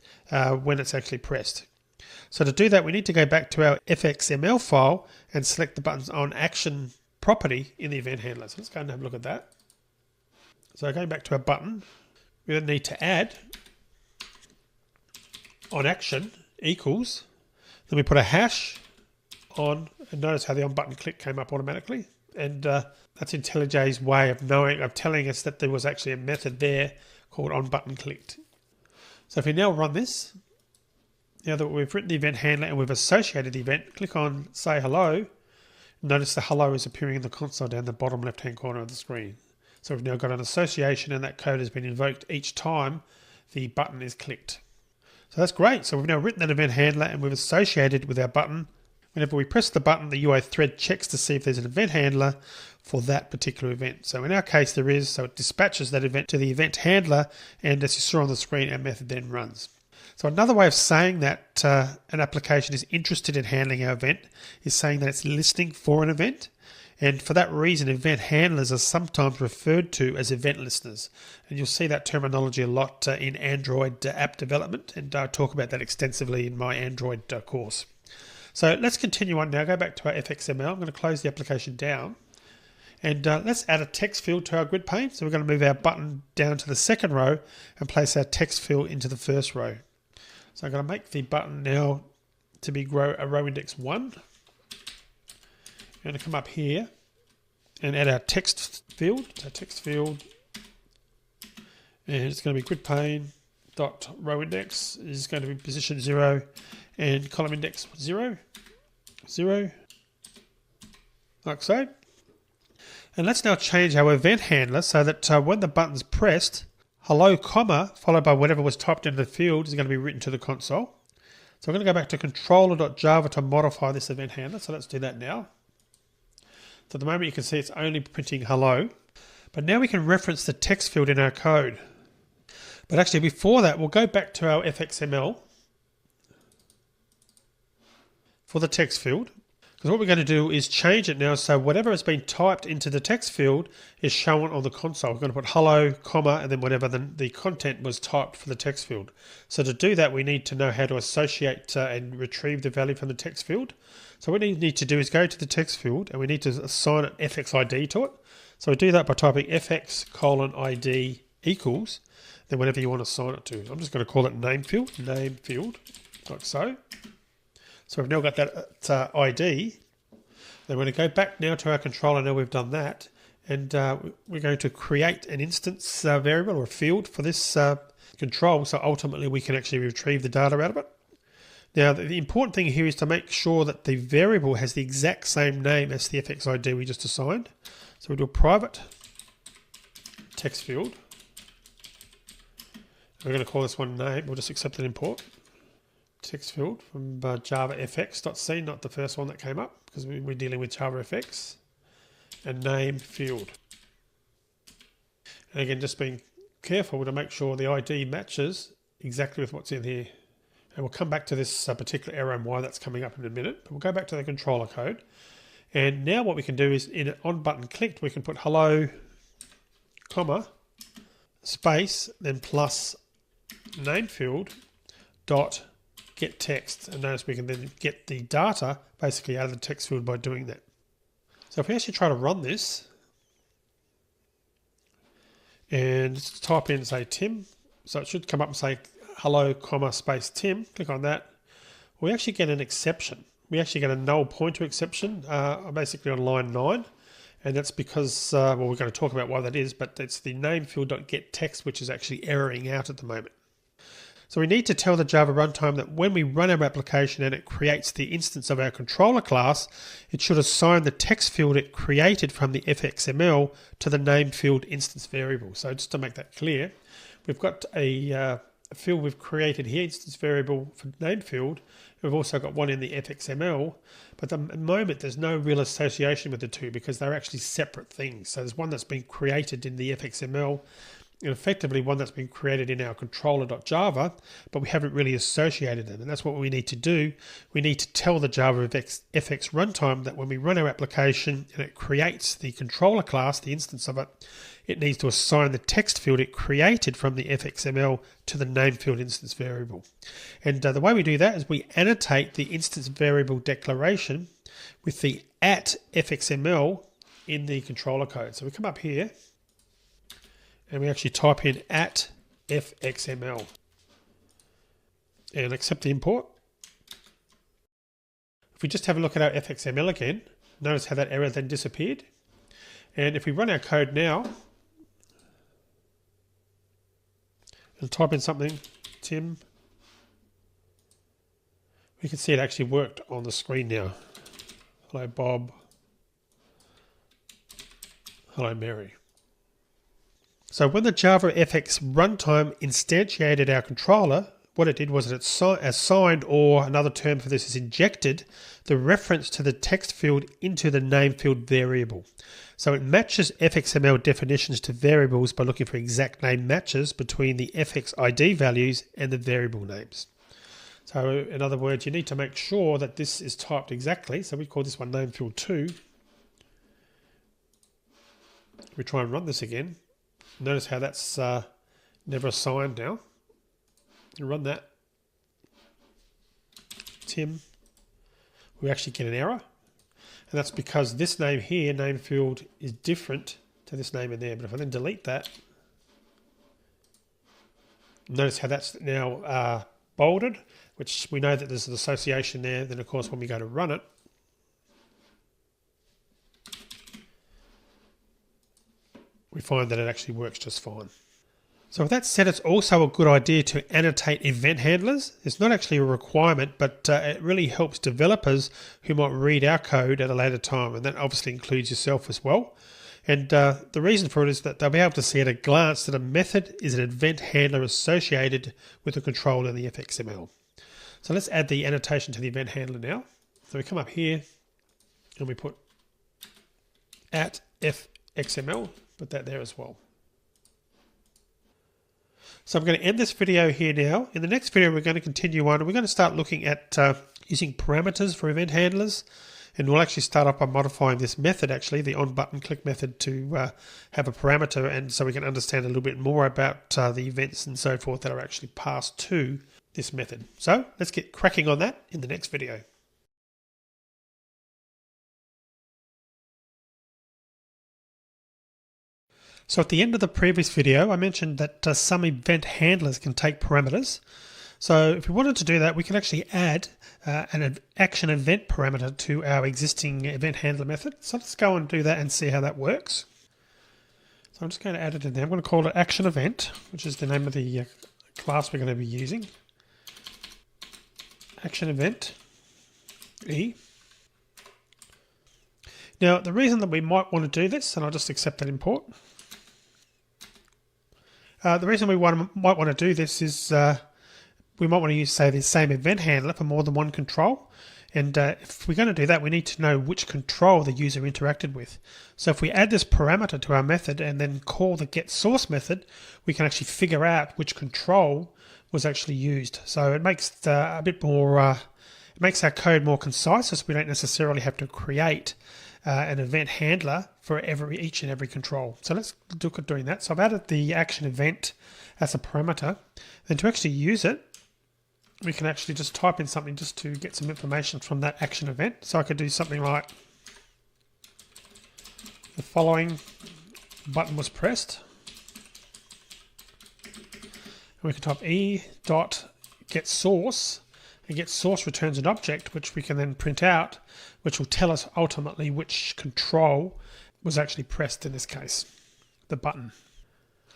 Speaker 2: when it's actually pressed. So to do that, we need to go back to our HinXcml file and select the button's onAction property in the event handler. So let's go and have a look at that. So going back to our button, we then need to add onAction equals, then we put a hash on, and notice how the onButtonClick came up automatically. And that's IntelliJ's way of telling us that there was actually a method there called onButtonClicked. So if we now run this, now that we've written the event handler and we've associated the event, click on say hello. Notice the hello is appearing in the console down the bottom left-hand corner of the screen. So we've now got an association, and that code has been invoked each time the button is clicked. So that's great. So we've now written that event handler and we've associated with our button. Whenever we press the button, the UI thread checks to see if there's an event handler for that particular event. So in our case, there is. So it dispatches that event to the event handler, and as you saw on the screen, our method then runs. So another way of saying that an application is interested in handling our event is saying that it's listening for an event. And for that reason, event handlers are sometimes referred to as event listeners. And you'll see that terminology a lot in Android app development, and I talk about that extensively in my Android course. So let's continue on now. Go back to our HinXcmL. I'm going to close the application down. And let's add a text field to our grid pane. So we're going to move our button down to the second row and place our text field into the first row. So I'm going to make the button now to be a row index 1. We're going to come up here and add our text field. So text field, and it's going to be grid pane dot row index is going to be position 0 and column index 0, 0, like so. And let's now change our event handler so that when the button's pressed, hello comma followed by whatever was typed into the field is going to be written to the console. So I'm going to go back to controller.java to modify this event handler. So let's do that now. So at the moment you can see it's only printing hello, but now we can reference the text field in our code. But actually before that, we'll go back to our HinXcmL for the text field,
Speaker 4: Because what we're going to do is change it now so whatever has been typed into the text field is shown on the console. We're going to put hello, comma, and then whatever the content was typed for the text field. So to do that, we need to know how to associate and retrieve the value from the text field. So what we need to do is go to the text field and we need to assign an FX ID to it. So we do that by typing FX:ID equals, then whatever you want to assign it to. I'm just going to call it name field, like so. So we've now got that ID. Then we're going to go back now to our controller. Now we've done that, and we're going to create an instance variable or a field for this control. So ultimately we can actually retrieve the data out of it. Now the important thing here is to make sure that the variable has the exact same name as the FX ID we just assigned. So we do a private text field. We're going to call this one name. We'll just accept an import. Text field from Java fx.c, not the first one that came up because we're dealing with Java FX, and name field. And again, just being careful to make sure the ID matches exactly with what's in here. And we'll come back to this particular error and why that's coming up in a minute. But we'll go back to the controller code. And now what we can do is in an on button clicked, we can put hello, comma, space, then plus name field dot get text, and notice we can then get the data basically out of the text field by doing that. So if we actually try to run this and type in, say, Tim, so it should come up and say hello, comma, space Tim, click on that, we actually get an exception. We actually get a null pointer exception basically on line 9, and that's because, well, we're going to talk about why that is, but it's the name field.getText which is actually erroring out at the moment. So we need to tell the Java runtime that when we run our application and it creates the instance of our controller class, it should assign the text field it created from the fxml to the name field instance variable. So just to make that clear, we've got a field we've created here, instance variable for name field. We've also got one in the fxml, but at the moment there's no real association with the two because they're actually separate things. So there's one that's been created in the fxml, and effectively one that's been created in our controller.java, but we haven't really associated them. And that's what we need to do. We need to tell the Java FX runtime that when we run our application and it creates the controller class, the instance of it, it needs to assign the text field it created from the fxml to the name field instance variable. And the way we do that is we annotate the instance variable declaration with the @fxml in the controller code. So we come up here and we actually type in @fxml and accept the import. If we just have a look at our fxml again, notice how that error then disappeared. And if we run our code now and type in something, Tim, we can see it actually worked on the screen now. Hello Bob, hello Mary. So when the Java FX runtime instantiated our controller, what it did was it assigned, or another term for this is injected, the reference to the text field into the name field variable. So it matches fxml definitions to variables by looking for exact name matches between the FX ID values and the variable names. So in other words, you need to make sure that this is typed exactly. So we call this one name field 2. We try and run this again. Notice how that's never assigned now. You run that. Tim. We actually get an error. And that's because this name here, name field, is different to this name in there. But if I then delete that, notice how that's now bolded, which we know that there's an association there. Then, of course, when we go to run it, we find that it actually works just fine. So with that said, it's also a good idea to annotate event handlers. It's not actually a requirement, but it really helps developers who might read our code at a later time, and that obviously includes yourself as well. And the reason for it is that they'll be able to see at a glance that a method is an event handler associated with a controller in the fxml. So let's add the annotation to the event handler now. So we come up here and we put @fxml, put that there as well. So I'm going to end this video here now. In the next video, we're going to continue on and we're going to start looking at using parameters for event handlers
Speaker 2: And we'll actually start up by modifying this method, actually, the on button click method, to have a parameter, and so we can understand a little bit more about the events and so forth that are actually passed to this method. So let's get cracking on that in the next video. So at the end of the previous video, I mentioned that some event handlers can take parameters. So if we wanted to do that, we can actually add an action event parameter to our existing event handler method. So let's go and do that and see how that works. So I'm just going to add it in there. I'm going to call it action event, which is the name of the class we're going to be using. Action event E. Now the reason that we might want to do this, and I'll just accept that import. The reason we might want to do this is we might want to use, say, the same event handler for more than one control. And if we're going to do that, we need to know which control the user interacted with. So if we add this parameter to our method and then call the getSource method, we can actually figure out which control was actually used. So it makes a bit more, it makes our code more concise, so we don't necessarily have to create an event handler for each and every control. So let's look at doing that. So I've added the action event as a parameter. Then to actually use it, we can actually just type in something just to get some information from that action event. So I could do something like the following button was pressed. And we can type e.getSource, and getSource returns an object which we can then print out, which will tell us ultimately which control was actually pressed in this case, the button.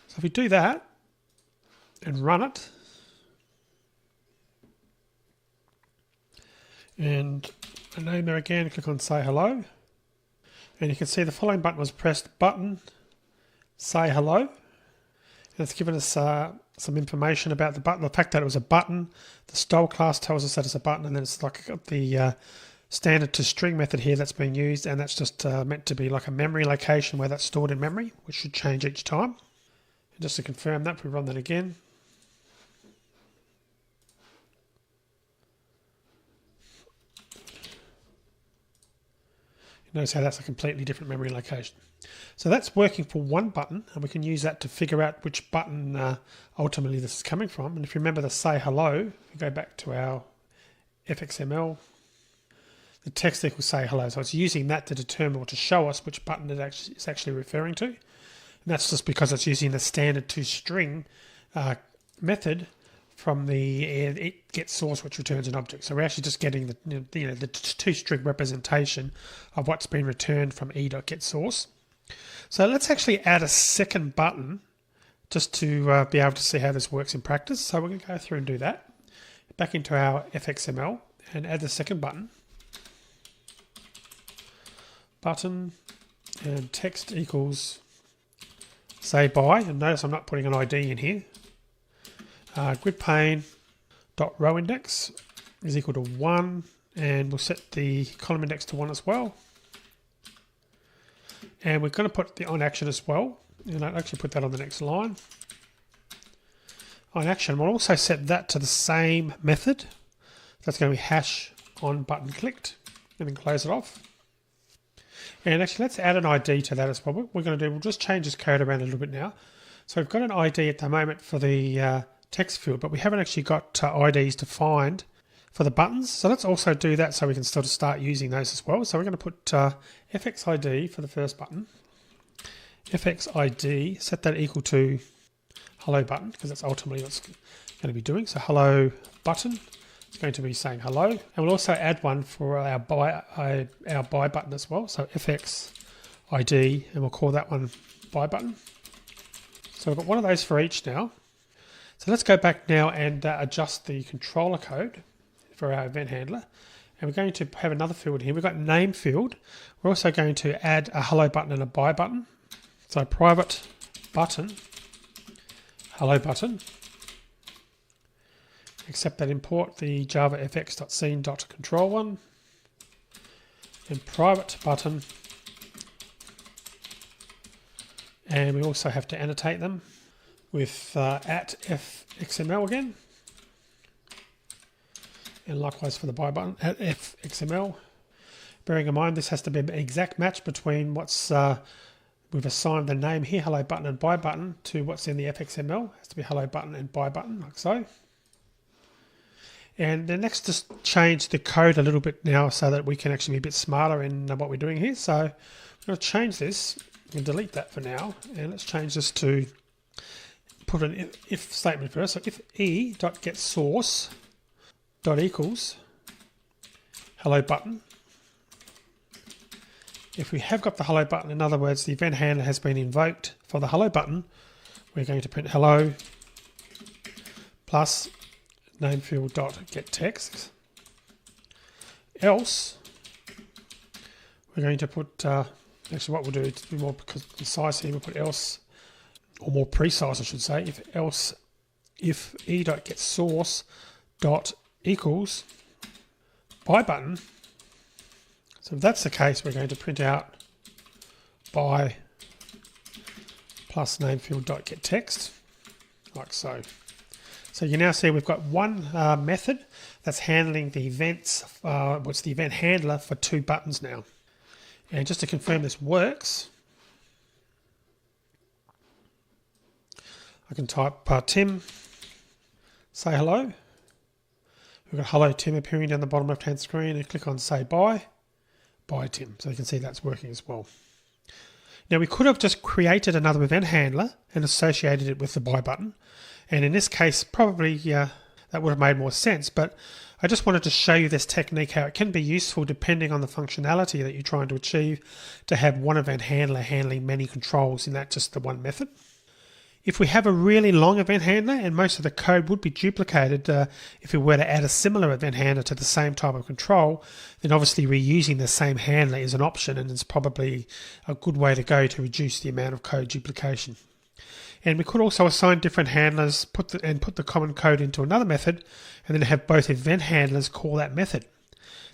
Speaker 2: So if we do that and run it, and a name there again, click on say hello, and you can see the following button was pressed, button, say hello, and it's given us some information about the button, the fact that it was a button. The style class tells us that it's a button, and then it's like the standard to string method here that's being used, and that's just meant to be like a memory location where that's stored in memory, which should change each time. And just to confirm that, if we run that again, notice how that's a completely different memory location. So that's working for one button, and we can use that to figure out which button ultimately this is coming from. And if you remember the say hello, if we go back to our fxml, the text equals say hello. So it's using that to determine or to show us which button it is actually referring to. And that's just because it's using the standard toString method from the getSource, which returns an object. So we're actually just getting the toString representation of what's been returned from e.getSource. So let's actually add a second button just to be able to see how this works in practice. So we're going to go through and do that. Back into our fxml and add the second button. Button and text equals say by, and notice I'm not putting an ID in here. Grid pane dot row index is equal to 1, and we'll set the column index to 1 as well. And we're going to put the on action as well, and I'll actually put that on the next line. On action, we'll also set that to the same method. That's going to be hash on button clicked, and then close it off. And actually, let's add an ID to that as well. What we're going to do, we'll just change this code around a little bit now. So we've got an ID at the moment for the text field, but we haven't actually got IDs defined for the buttons. So let's also do that so we can start using those as well. So we're going to put fxid for the first button. fxid, set that equal to hello button, because that's ultimately what's going to be doing. So hello button is going to be saying hello. And we'll also add one for our buy button as well. So fxid, and we'll call that one buy button. So we've got one of those for each now. So let's go back now and adjust the controller code for our event handler. And we're going to have another field here. We've got name field. We're also going to add a hello button and a buy button. So private button, hello button. Accept that import the java fx.scene.control one. And private button. And we also have to annotate them with at fxml again. And likewise for the buy button at fxml. bearing in mind this has to be an exact match between what's we've assigned the name here, hello button and buy button, to what's in the fxml. It has to be hello button and buy button, like so. And then next, just change the code a little bit now so that we can actually be a bit smarter in what we're doing here. So I'm going to change this and delete that for now. And let's change this to put an if statement first. So if e.getSource.equals hello button. If we have got the hello button, in other words, the event handler has been invoked for the hello button, we're going to print hello plus namefield.getText. Else, we're going to put, actually what we'll do to be more concise here, we'll put else, or more precise I should say, if e.getSource.equals buy button. So if that's the case, we're going to print out buy plus namefield.getText, like so. So you now see we've got one method that's handling the events, what's the event handler for two buttons now. And just to confirm this works, I can type Tim, say hello. We've got hello Tim appearing down the bottom left hand screen, and click on say bye Tim. So you can see that's working as well. Now we could have just created another event handler and associated it with the buy button. And in this case, probably that would have made more sense, but I just wanted to show you this technique, how it can be useful depending on the functionality that you're trying to achieve, to have one event handler handling many controls in that just the one method. If we have a really long event handler, and most of the code would be duplicated if we were to add a similar event handler to the same type of control, then obviously reusing the same handler is an option, and it's probably a good way to go to reduce the amount of code duplication. And we could also assign different handlers, put the common code into another method, and then have both event handlers call that method.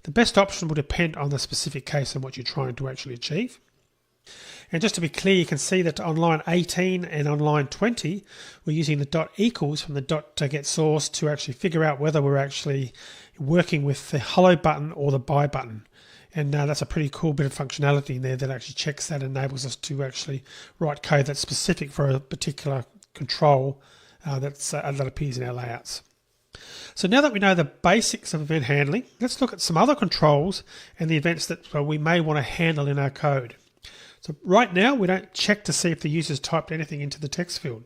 Speaker 2: The best option will depend on the specific case and what you're trying to actually achieve. And just to be clear, you can see that on line 18 and on line 20, we're using the dot equals from the dot to get source to actually figure out whether we're actually working with the hello button or the buy button. And that's a pretty cool bit of functionality in there that actually checks that and enables us to actually write code that's specific for a particular control that appears in our layouts. So now that we know the basics of event handling, let's look at some other controls and the events that we may want to handle in our code. So right now, we don't check to see if the user's typed anything into the text field.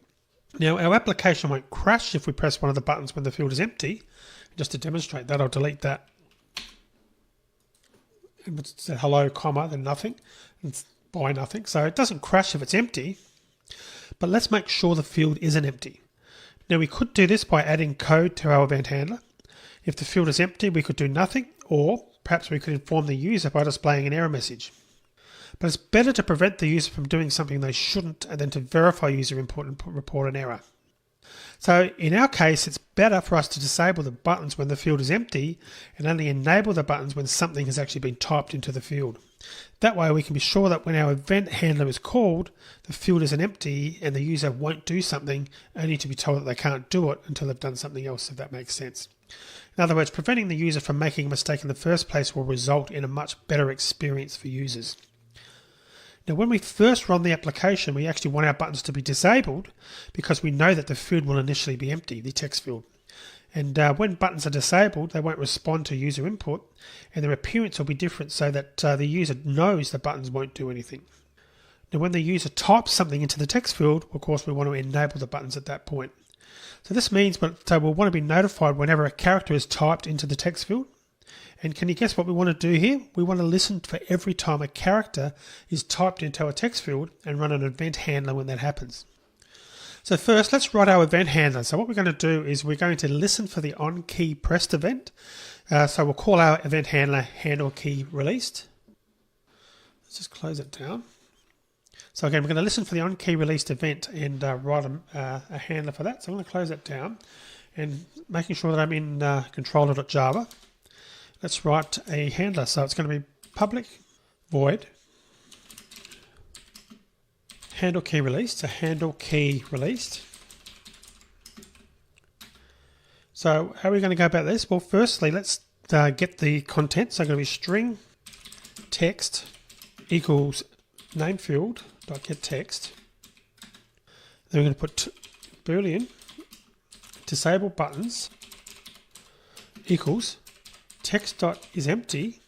Speaker 2: Now, our application won't crash if we press one of the buttons when the field is empty. Just to demonstrate that, I'll delete that. It said hello, comma, then nothing, and buy nothing. So it doesn't crash if it's empty, but let's make sure the field isn't empty. Now we could do this by adding code to our event handler. If the field is empty, we could do nothing, or perhaps we could inform the user by displaying an error message. But it's better to prevent the user from doing something they shouldn't and then to verify user input and report an error. So in our case, it's better for us to disable the buttons when the field is empty and only enable the buttons when something has actually been typed into the field. That way we can be sure that when our event handler is called, the field isn't empty and the user won't do something only to be told that they can't do it until they've done something else, if that makes sense. In other words, preventing the user from making a mistake in the first place will result in a much better experience for users. Now, when we first run the application, we actually want our buttons to be disabled because we know that the field will initially be empty, the text field. And when buttons are disabled, they won't respond to user input and their appearance will be different so that the user knows the buttons won't do anything. Now, when the user types something into the text field, of course, we want to enable the buttons at that point. So this means that we'll want to be notified whenever a character is typed into the text field. And can you guess what we want to do here? We want to listen for every time a character is typed into a text field and run an event handler when that happens. So first, let's write our event handler. So what we're going to do is we're going to listen for the on key pressed event. So we'll call our event handler handle key released. Let's just close it down. So again, we're going to listen for the on key released event and write a handler for that. So I'm going to close that down and making sure that I'm in controller.java. Let's write a handler. So it's going to be public void handle key released. So handle key released. So how are we going to go about this? Well, firstly, let's get the content. So I'm going to be string text equals name field dot get text. Then we're going to put boolean disable buttons equals text dot is empty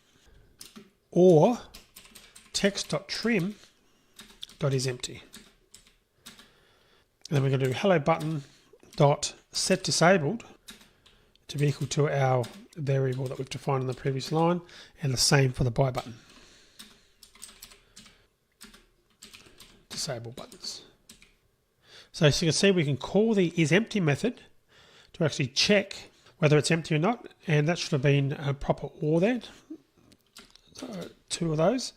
Speaker 2: or text dot trim dot is empty. And then we're going to do hello button dot set disabled to be equal to our variable that we've defined in the previous line, and the same for the buy button. Disable buttons. So as you can see, we can call the isEmpty method to actually check whether it's empty or not, and that should have been a proper OR there. So 2 of those.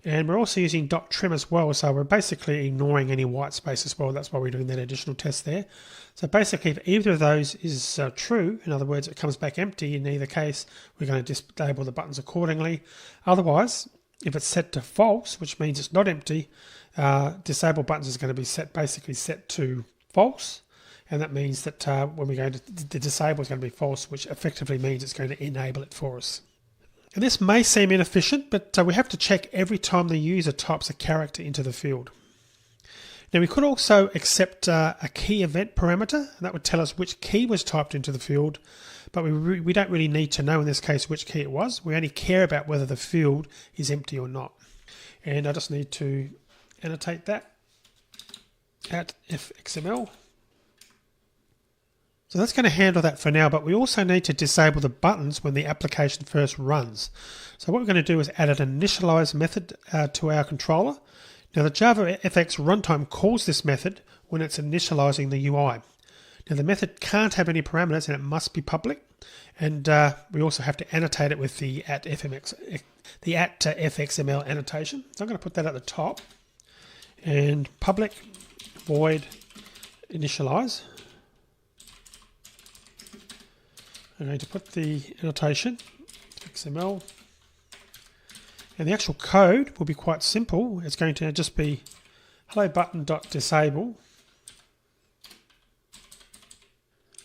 Speaker 2: And we're also using .trim as well, so we're basically ignoring any white space as well. That's why we're doing that additional test there. So basically, if either of those is true, in other words, it comes back empty, in either case, we're going to disable the buttons accordingly. Otherwise, if it's set to false, which means it's not empty, disable buttons is going to be basically set to false. And that means that when we go to the disable is going to be false, which effectively means it's going to enable it for us. And this may seem inefficient, but we have to check every time the user types a character into the field. Now we could also accept a key event parameter, and that would tell us which key was typed into the field, but we don't really need to know in this case which key it was. We only care about whether the field is empty or not. And I just need to annotate that at fxml. So that's going to handle that for now, but we also need to disable the buttons when the application first runs. So what we're going to do is add an initialize method to our controller. Now the Java FX runtime calls this method when it's initializing the UI. Now the method can't have any parameters and it must be public. And we also have to annotate it with the @fxml annotation. So I'm going to put that at the top. And public void initialize. I'm going to put the annotation, XML, and the actual code will be quite simple. It's going to just be hello button.disable,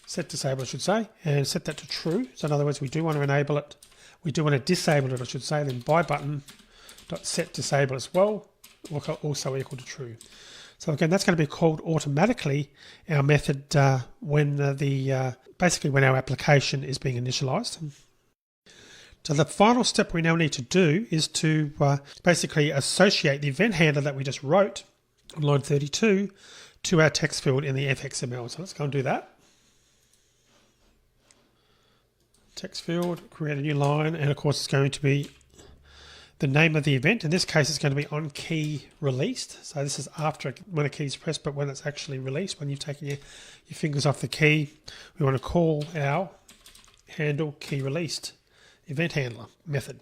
Speaker 2: set disable I should say, and set that to true. So in other words, we do want to enable it, we do want to disable it I should say, then buy button.set disable as well, also equal to true. So again, that's going to be called automatically, our method, basically when our application is being initialized. So the final step we now need to do is to basically associate the event handler that we just wrote on line 32 to our text field in the fxml. So let's go and do that. Text field, create a new line, and of course it's going to be the name of the event. In this case, it's going to be on key released. So this is after when a key is pressed, but when it's actually released, when you've taken your fingers off the key, we want to call our handle key released event handler method.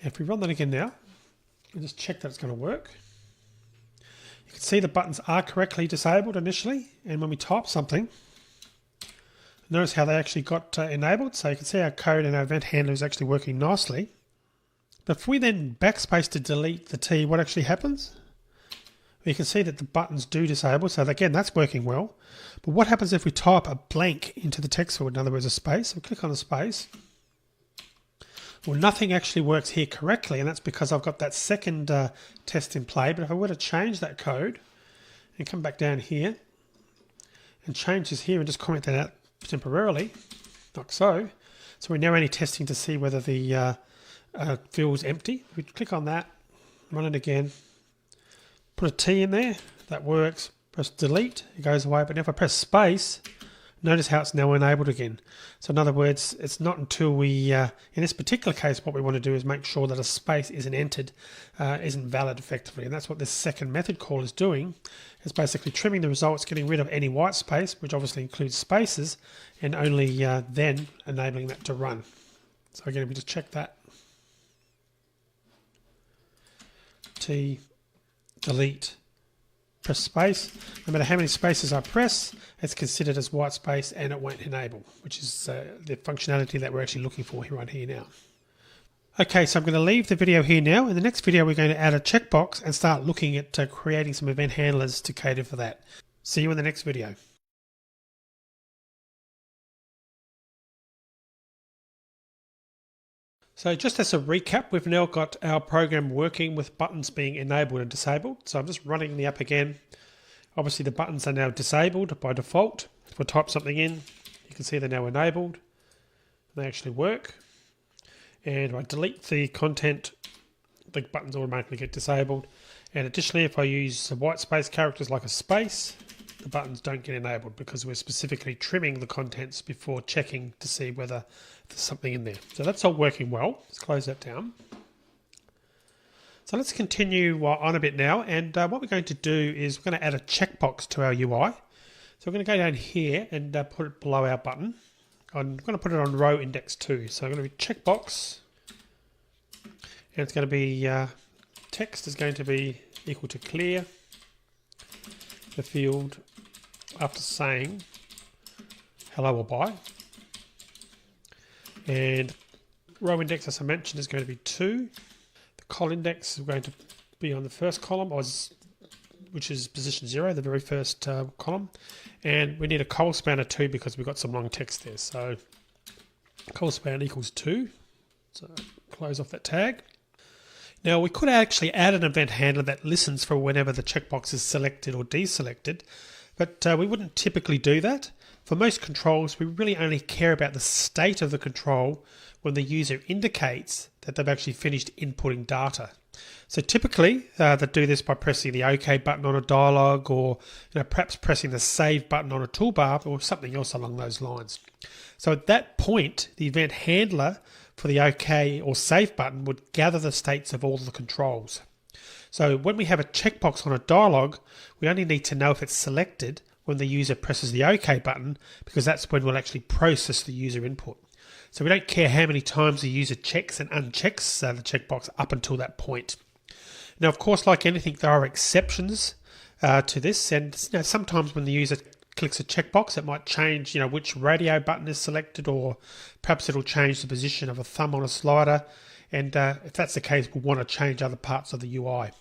Speaker 2: And if we run that again now, we'll just check that it's going to work. You can see the buttons are correctly disabled initially, and when we type something, notice how they actually got enabled. So you can see our code and our event handler is actually working nicely. But if we then backspace to delete the T, what actually happens? We can see that the buttons do disable, so again, that's working well. But what happens if we type a blank into the text field, in other words, a space? So click on the space. Well, nothing actually works here correctly, and that's because I've got that second test in play. But if I were to change that code and come back down here and change this here and just comment that out temporarily, like so. So we're now only testing to see whether the field's empty. We click on that, run it again, put a T in there, that works, press delete, it goes away. But if I press space, notice how it's now enabled again. So in other words, it's not until we, in this particular case, what we want to do is make sure that a space isn't entered, isn't valid effectively. And that's what this second method call is doing. It's basically trimming the results, getting rid of any white space, which obviously includes spaces, and only then enabling that to run. So again, if we just check that, T, delete, press space. No matter how many spaces I press, it's considered as white space and it won't enable, which is the functionality that we're actually looking for right here now. Okay, so I'm going to leave the video here now. In the next video, we're going to add a checkbox and start looking at creating some event handlers to cater for that. See you in the next video. So just as a recap, we've now got our program working with buttons being enabled and disabled. So I'm just running the app again. Obviously the buttons are now disabled by default. If I type something in, you can see they're now enabled. They actually work. And if I delete the content, the buttons automatically get disabled. And additionally, if I use white space characters like a space, the buttons don't get enabled because we're specifically trimming the contents before checking to see whether there's something in there. So that's all working well. Let's close that down. So let's continue on a bit now. And what we're going to do is we're going to add a checkbox to our UI. So we're going to go down here and put it below our button. I'm going to put it on row index 2. So I'm going to be checkbox. And it's going to be text is going to be equal to clear the field after saying hello or bye. And row index, as I mentioned, is going to be 2. The col index is going to be on the first column, which is position 0, the very first column. And we need a col span of 2 because we've got some long text there. So col span equals 2. So close off that tag. Now we could actually add an event handler that listens for whenever the checkbox is selected or deselected, but we wouldn't typically do that. For most controls, we really only care about the state of the control when the user indicates that they've actually finished inputting data. So typically, they do this by pressing the OK button on a dialog, or perhaps pressing the Save button on a toolbar, or something else along those lines. So at that point, the event handler for the OK or Save button would gather the states of all the controls. So when we have a checkbox on a dialog, we only need to know if it's selected when the user presses the OK button, because that's when we'll actually process the user input. So we don't care how many times the user checks and unchecks the checkbox up until that point. Now, of course, like anything, there are exceptions to this, and sometimes when the user clicks a checkbox, it might change, which radio button is selected, or perhaps it'll change the position of a thumb on a slider. And if that's the case, we'll want to change other parts of the UI.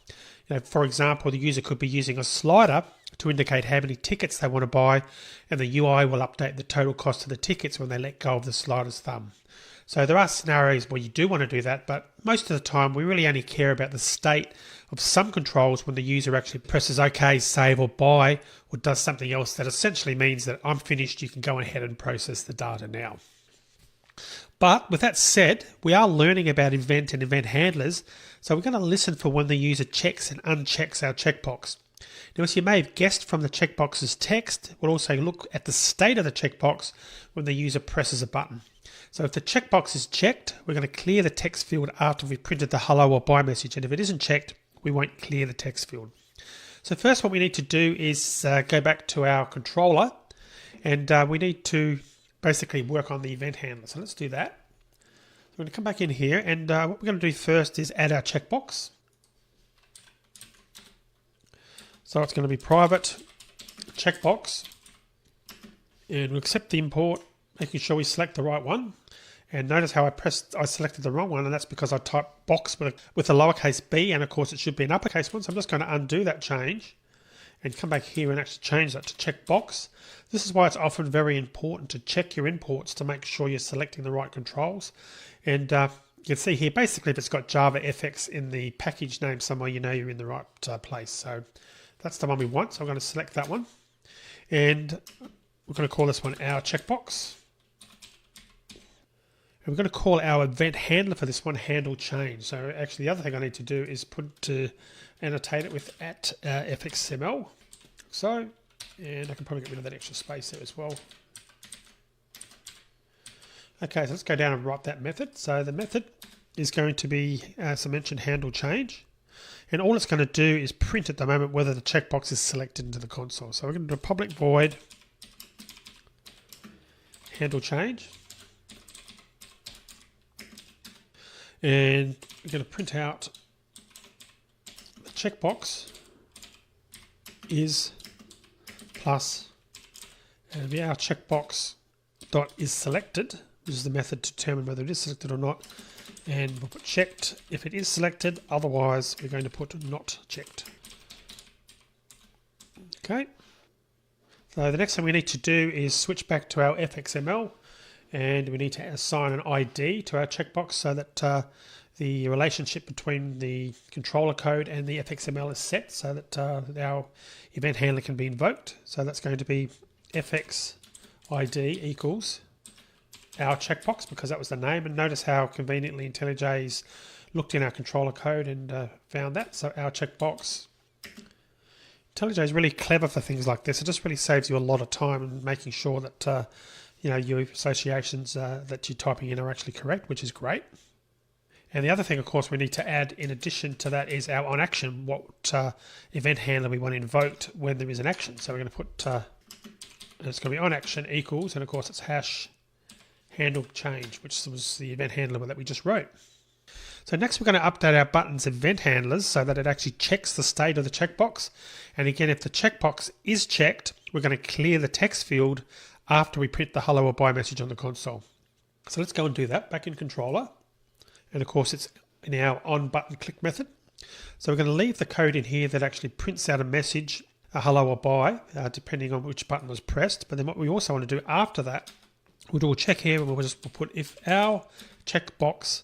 Speaker 2: For example, the user could be using a slider to indicate how many tickets they want to buy, and the UI will update the total cost of the tickets when they let go of the slider's thumb. So there are scenarios where you do want to do that, but most of the time we really only care about the state of some controls when the user actually presses OK, save or buy, or does something else that essentially means that I'm finished, you can go ahead and process the data now. But with that said, we are learning about event and event handlers, so we're going to listen for when the user checks and unchecks our checkbox. Now, as you may have guessed from the checkbox's text, we'll also look at the state of the checkbox when the user presses a button. So if the checkbox is checked, we're going to clear the text field after we've printed the hello or bye message, and if it isn't checked, we won't clear the text field. So first what we need to do is go back to our controller, and we need to basically work on the event handler. So let's do that. So we're going to come back in here, and what we're going to do first is add our checkbox. So it's going to be private checkbox, and we'll accept the import, making sure we select the right one. And notice how I selected the wrong one, and that's because I typed box with a lowercase b, and of course it should be an uppercase one. So I'm just going to undo that change and come back here and actually change that to checkbox. This is why it's often very important to check your imports to make sure you're selecting the right controls. And you can see here, basically, if it's got Java FX in the package name somewhere, you know you're in the right place. So that's the one we want. So I'm going to select that one. And we're going to call this one our checkbox. And we're going to call our event handler for this one handle change. So actually the other thing I need to do is annotate it with @fxml. So, and I can probably get rid of that extra space there as well. Okay, so let's go down and write that method. So the method is going to be, as I mentioned, handle change. And all it's going to do is print at the moment whether the checkbox is selected into the console. So we're going to do a public void handle change. And we're going to print out the checkbox is plus, and it'll be our checkbox dot is selected, which is the method to determine whether it is selected or not. And we'll put checked if it is selected, otherwise we're going to put not checked. Okay. So the next thing we need to do is switch back to our FXML, and we need to assign an ID to our checkbox so that the relationship between the controller code and the fxml is set so that our event handler can be invoked. So that's going to be fx ID equals our checkbox, because that was the name. And notice how conveniently IntelliJ's looked in our controller code and found that. So our checkbox. IntelliJ is really clever for things like this. It just really saves you a lot of time in making sure that your associations that you're typing in are actually correct, which is great. And the other thing, of course, we need to add in addition to that is our onAction, what event handler we want invoked when there is an action. So we're going to put, it's going to be onAction equals, and of course it's hash handle change, which was the event handler that we just wrote. So next we're going to update our button's event handlers so that it actually checks the state of the checkbox. And again, if the checkbox is checked, we're going to clear the text field after we print the hello or bye message on the console. So let's go and do that back in controller. And of course it's in our on button click method. So we're going to leave the code in here that actually prints out a message, a hello or bye, depending on which button was pressed. But then what we also want to do after that, we'll do a check here, and we'll put if our checkbox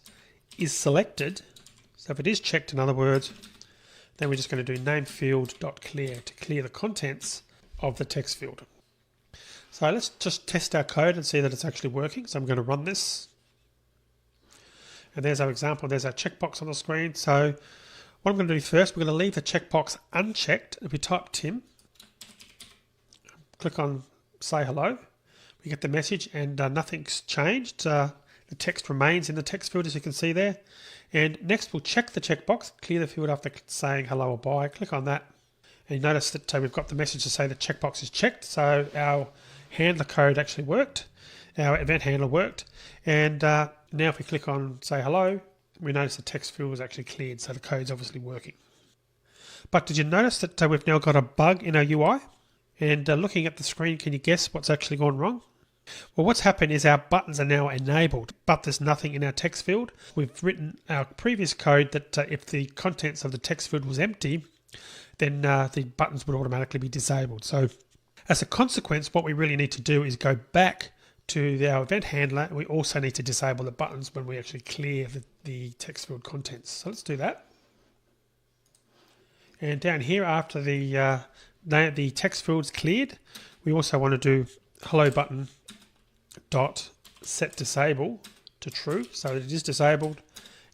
Speaker 2: is selected. So if it is checked, in other words, then we're just going to do name field.clear to clear the contents of the text field. So let's just test our code and see that it's actually working. So I'm going to run this. And there's our example. There's our checkbox on the screen. So what I'm going to do first, we're going to leave the checkbox unchecked. If we type Tim, click on say hello, we get the message and nothing's changed. The text remains in the text field, as you can see there. And next we'll check the checkbox, clear the field after saying hello or bye. Click on that. And you notice that we've got the message to say the checkbox is checked. So our handler code actually worked. Our event handler worked. And now if we click on say hello, we notice the text field was actually cleared. So the code's obviously working. But did you notice that we've now got a bug in our UI? And looking at the screen, can you guess what's actually gone wrong? Well, what's happened is our buttons are now enabled, but there's nothing in our text field. We've written our previous code that if the contents of the text field was empty, then the buttons would automatically be disabled. So as a consequence, what we really need to do is go back to our event handler. We also need to disable the buttons when we actually clear the text field contents. So let's do that. And down here, after the text field's cleared, we also want to do hello button dot set disable to true, so that it is disabled,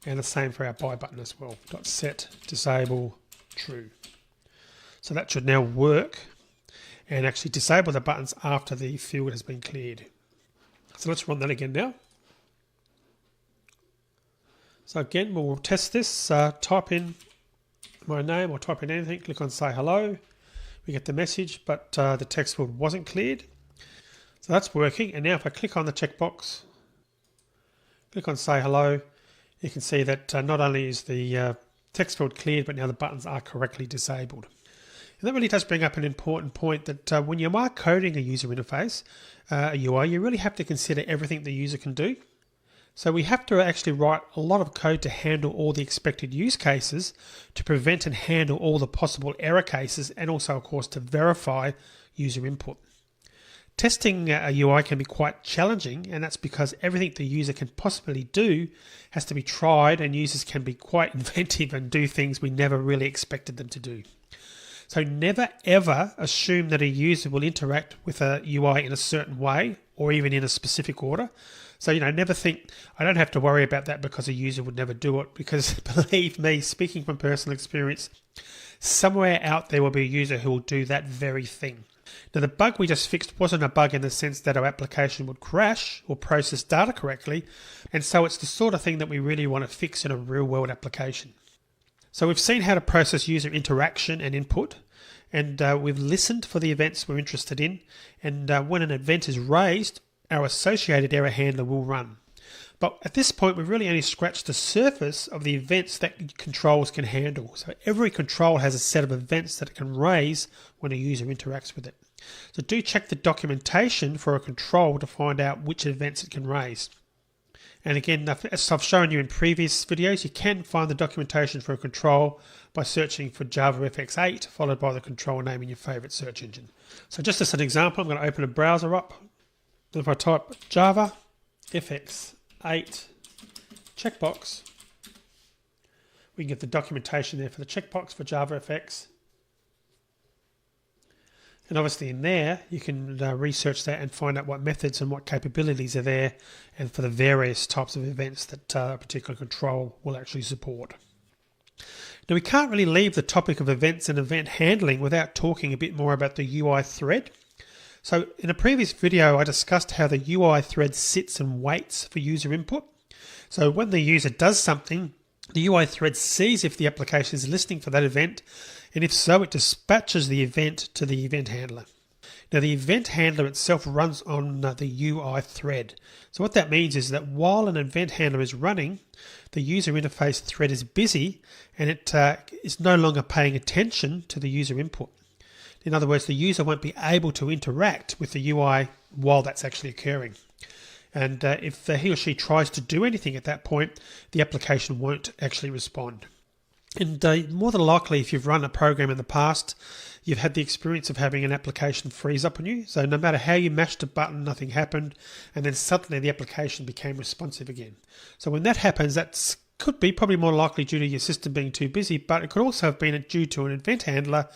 Speaker 2: and the same for our buy button as well, dot set disable true. So that should now work and actually disable the buttons after the field has been cleared. So let's run that again now. So again, we'll test this. Type in my name or type in anything, click on say hello. We get the message, but the text field wasn't cleared. So that's working. And now if I click on the checkbox, click on say hello, you can see that not only is the text field cleared, but now the buttons are correctly disabled. And that really does bring up an important point that when you are coding a user interface, a UI, you really have to consider everything the user can do. So we have to actually write a lot of code to handle all the expected use cases, to prevent and handle all the possible error cases, and also, of course, to verify user input. Testing a UI can be quite challenging, and that's because everything the user can possibly do has to be tried, and users can be quite inventive and do things we never really expected them to do. So never ever assume that a user will interact with a UI in a certain way or even in a specific order. So, never think, I don't have to worry about that because a user would never do it, because believe me, speaking from personal experience, somewhere out there will be a user who will do that very thing. Now, the bug we just fixed wasn't a bug in the sense that our application would crash or process data correctly, and so it's the sort of thing that we really want to fix in a real-world application. So we've seen how to process user interaction and input, and we've listened for the events we're interested in, and when an event is raised, our associated error handler will run. But at this point, we've really only scratched the surface of the events that controls can handle. So every control has a set of events that it can raise when a user interacts with it. So do check the documentation for a control to find out which events it can raise. And again, as I've shown you in previous videos, you can find the documentation for a control by searching for Java FX8, followed by the control name in your favorite search engine. So just as an example, I'm going to open a browser up. If I type Java FX8 checkbox. We can get the documentation there for the checkbox for JavaFX. And obviously in there, you can research that and find out what methods and what capabilities are there, and for the various types of events that a particular control will actually support. Now we can't really leave the topic of events and event handling without talking a bit more about the UI thread. So in a previous video, I discussed how the UI thread sits and waits for user input. So when the user does something, the UI thread sees if the application is listening for that event, and if so, it dispatches the event to the event handler. Now the event handler itself runs on the UI thread. So what that means is that while an event handler is running, the user interface thread is busy, and it is no longer paying attention to the user input. In other words, the user won't be able to interact with the UI while that's actually occurring. And if he or she tries to do anything at that point, the application won't actually respond. And more than likely, if you've run a program in the past, you've had the experience of having an application freeze up on you. So no matter how you mashed a button, nothing happened, and then suddenly the application became responsive again. So when that happens, that could be probably more likely due to your system being too busy, but it could also have been due to an event handler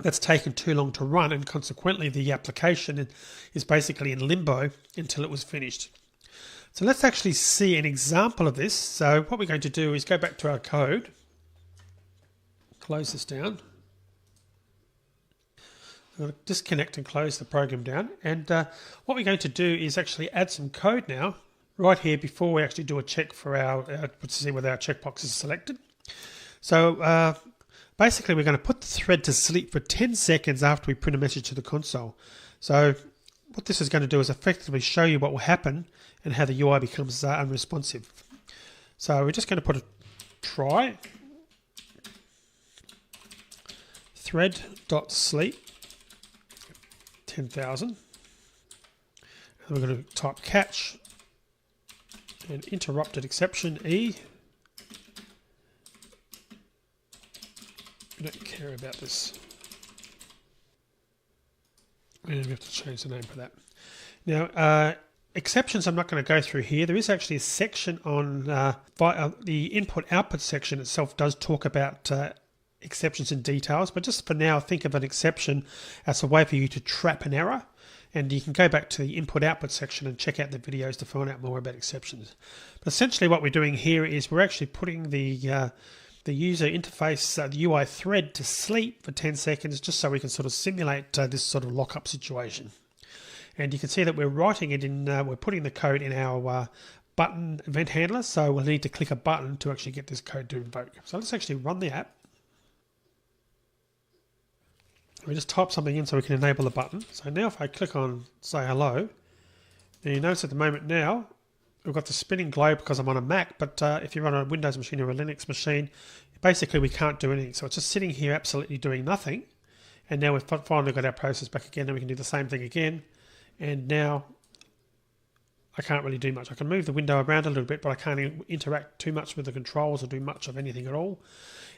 Speaker 2: that's taken too long to run, and consequently the application is basically in limbo until it was finished. So let's actually see an example of this. So what we're going to do is go back to our code, close this down. I'm going to disconnect and close the program down. And what we're going to do is actually add some code now, right here, before we actually do a check for to see whether our checkbox is selected. So basically, we're going to put the thread to sleep for 10 seconds after we print a message to the console. So what this is going to do is effectively show you what will happen and how the UI becomes unresponsive. So we're just going to put a try thread.sleep 10,000. And we're going to type catch and interrupted exception E. We don't care about this. And we have to change the name for that. Now, exceptions I'm not going to go through here. There is actually a section on the input-output section itself does talk about exceptions and details, but just for now, think of an exception as a way for you to trap an error. And you can go back to the input-output section and check out the videos to find out more about exceptions. But essentially what we're doing here is we're actually putting the user interface, the UI thread, to sleep for 10 seconds, just so we can sort of simulate this sort of lockup situation. And you can see that we're writing it in, we're putting the code in our button event handler, so we'll need to click a button to actually get this code to invoke. So let's actually run the app. We just type something in so we can enable the button. So now if I click on say hello, then you notice at the moment now we've got the spinning globe because I'm on a Mac, but if you're on a Windows machine or a Linux machine, basically we can't do anything. So it's just sitting here absolutely doing nothing. And now we've finally got our process back again, and we can do the same thing again. And now I can't really do much. I can move the window around a little bit, but I can't interact too much with the controls or do much of anything at all.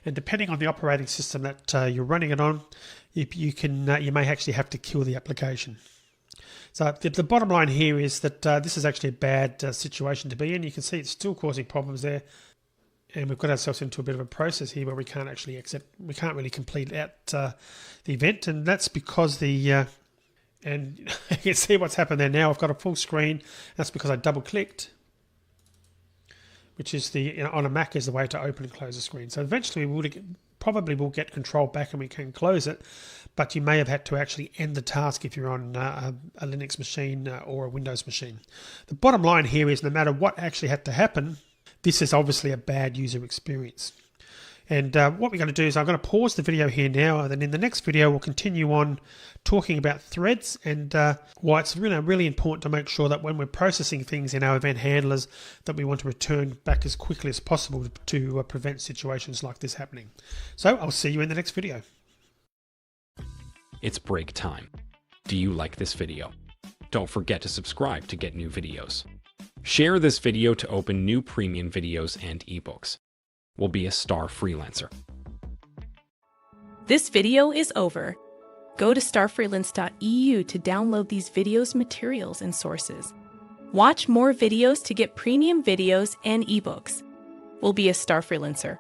Speaker 2: And depending on the operating system that you're running it on, you may actually have to kill the application. So the bottom line here is that this is actually a bad situation to be in. You can see it's still causing problems there, and we've got ourselves into a bit of a process here where we can't actually we can't really complete out the event, and that's because and you can see what's happened there now. I've got a full screen. That's because I double clicked, which is on a Mac is the way to open and close a screen. So eventually we'll probably get control back and we can close it, but you may have had to actually end the task if you're on a Linux machine or a Windows machine. The bottom line here is no matter what actually had to happen, this is obviously a bad user experience. And what we're going to do is I'm going to pause the video here now, and then in the next video we'll continue on talking about threads and why it's really important to make sure that when we're processing things in our event handlers that we want to return back as quickly as possible to prevent situations like this happening. So I'll see you in the next video.
Speaker 3: It's break time. Do you like this video? Don't forget to subscribe to get new videos. Share this video to open new premium videos and ebooks. Will be a Starfreelancer.
Speaker 5: This video is over. Go to starfreelance.eu to download these videos, materials, and sources. Watch more videos to get premium videos and ebooks. We'll be a Starfreelancer.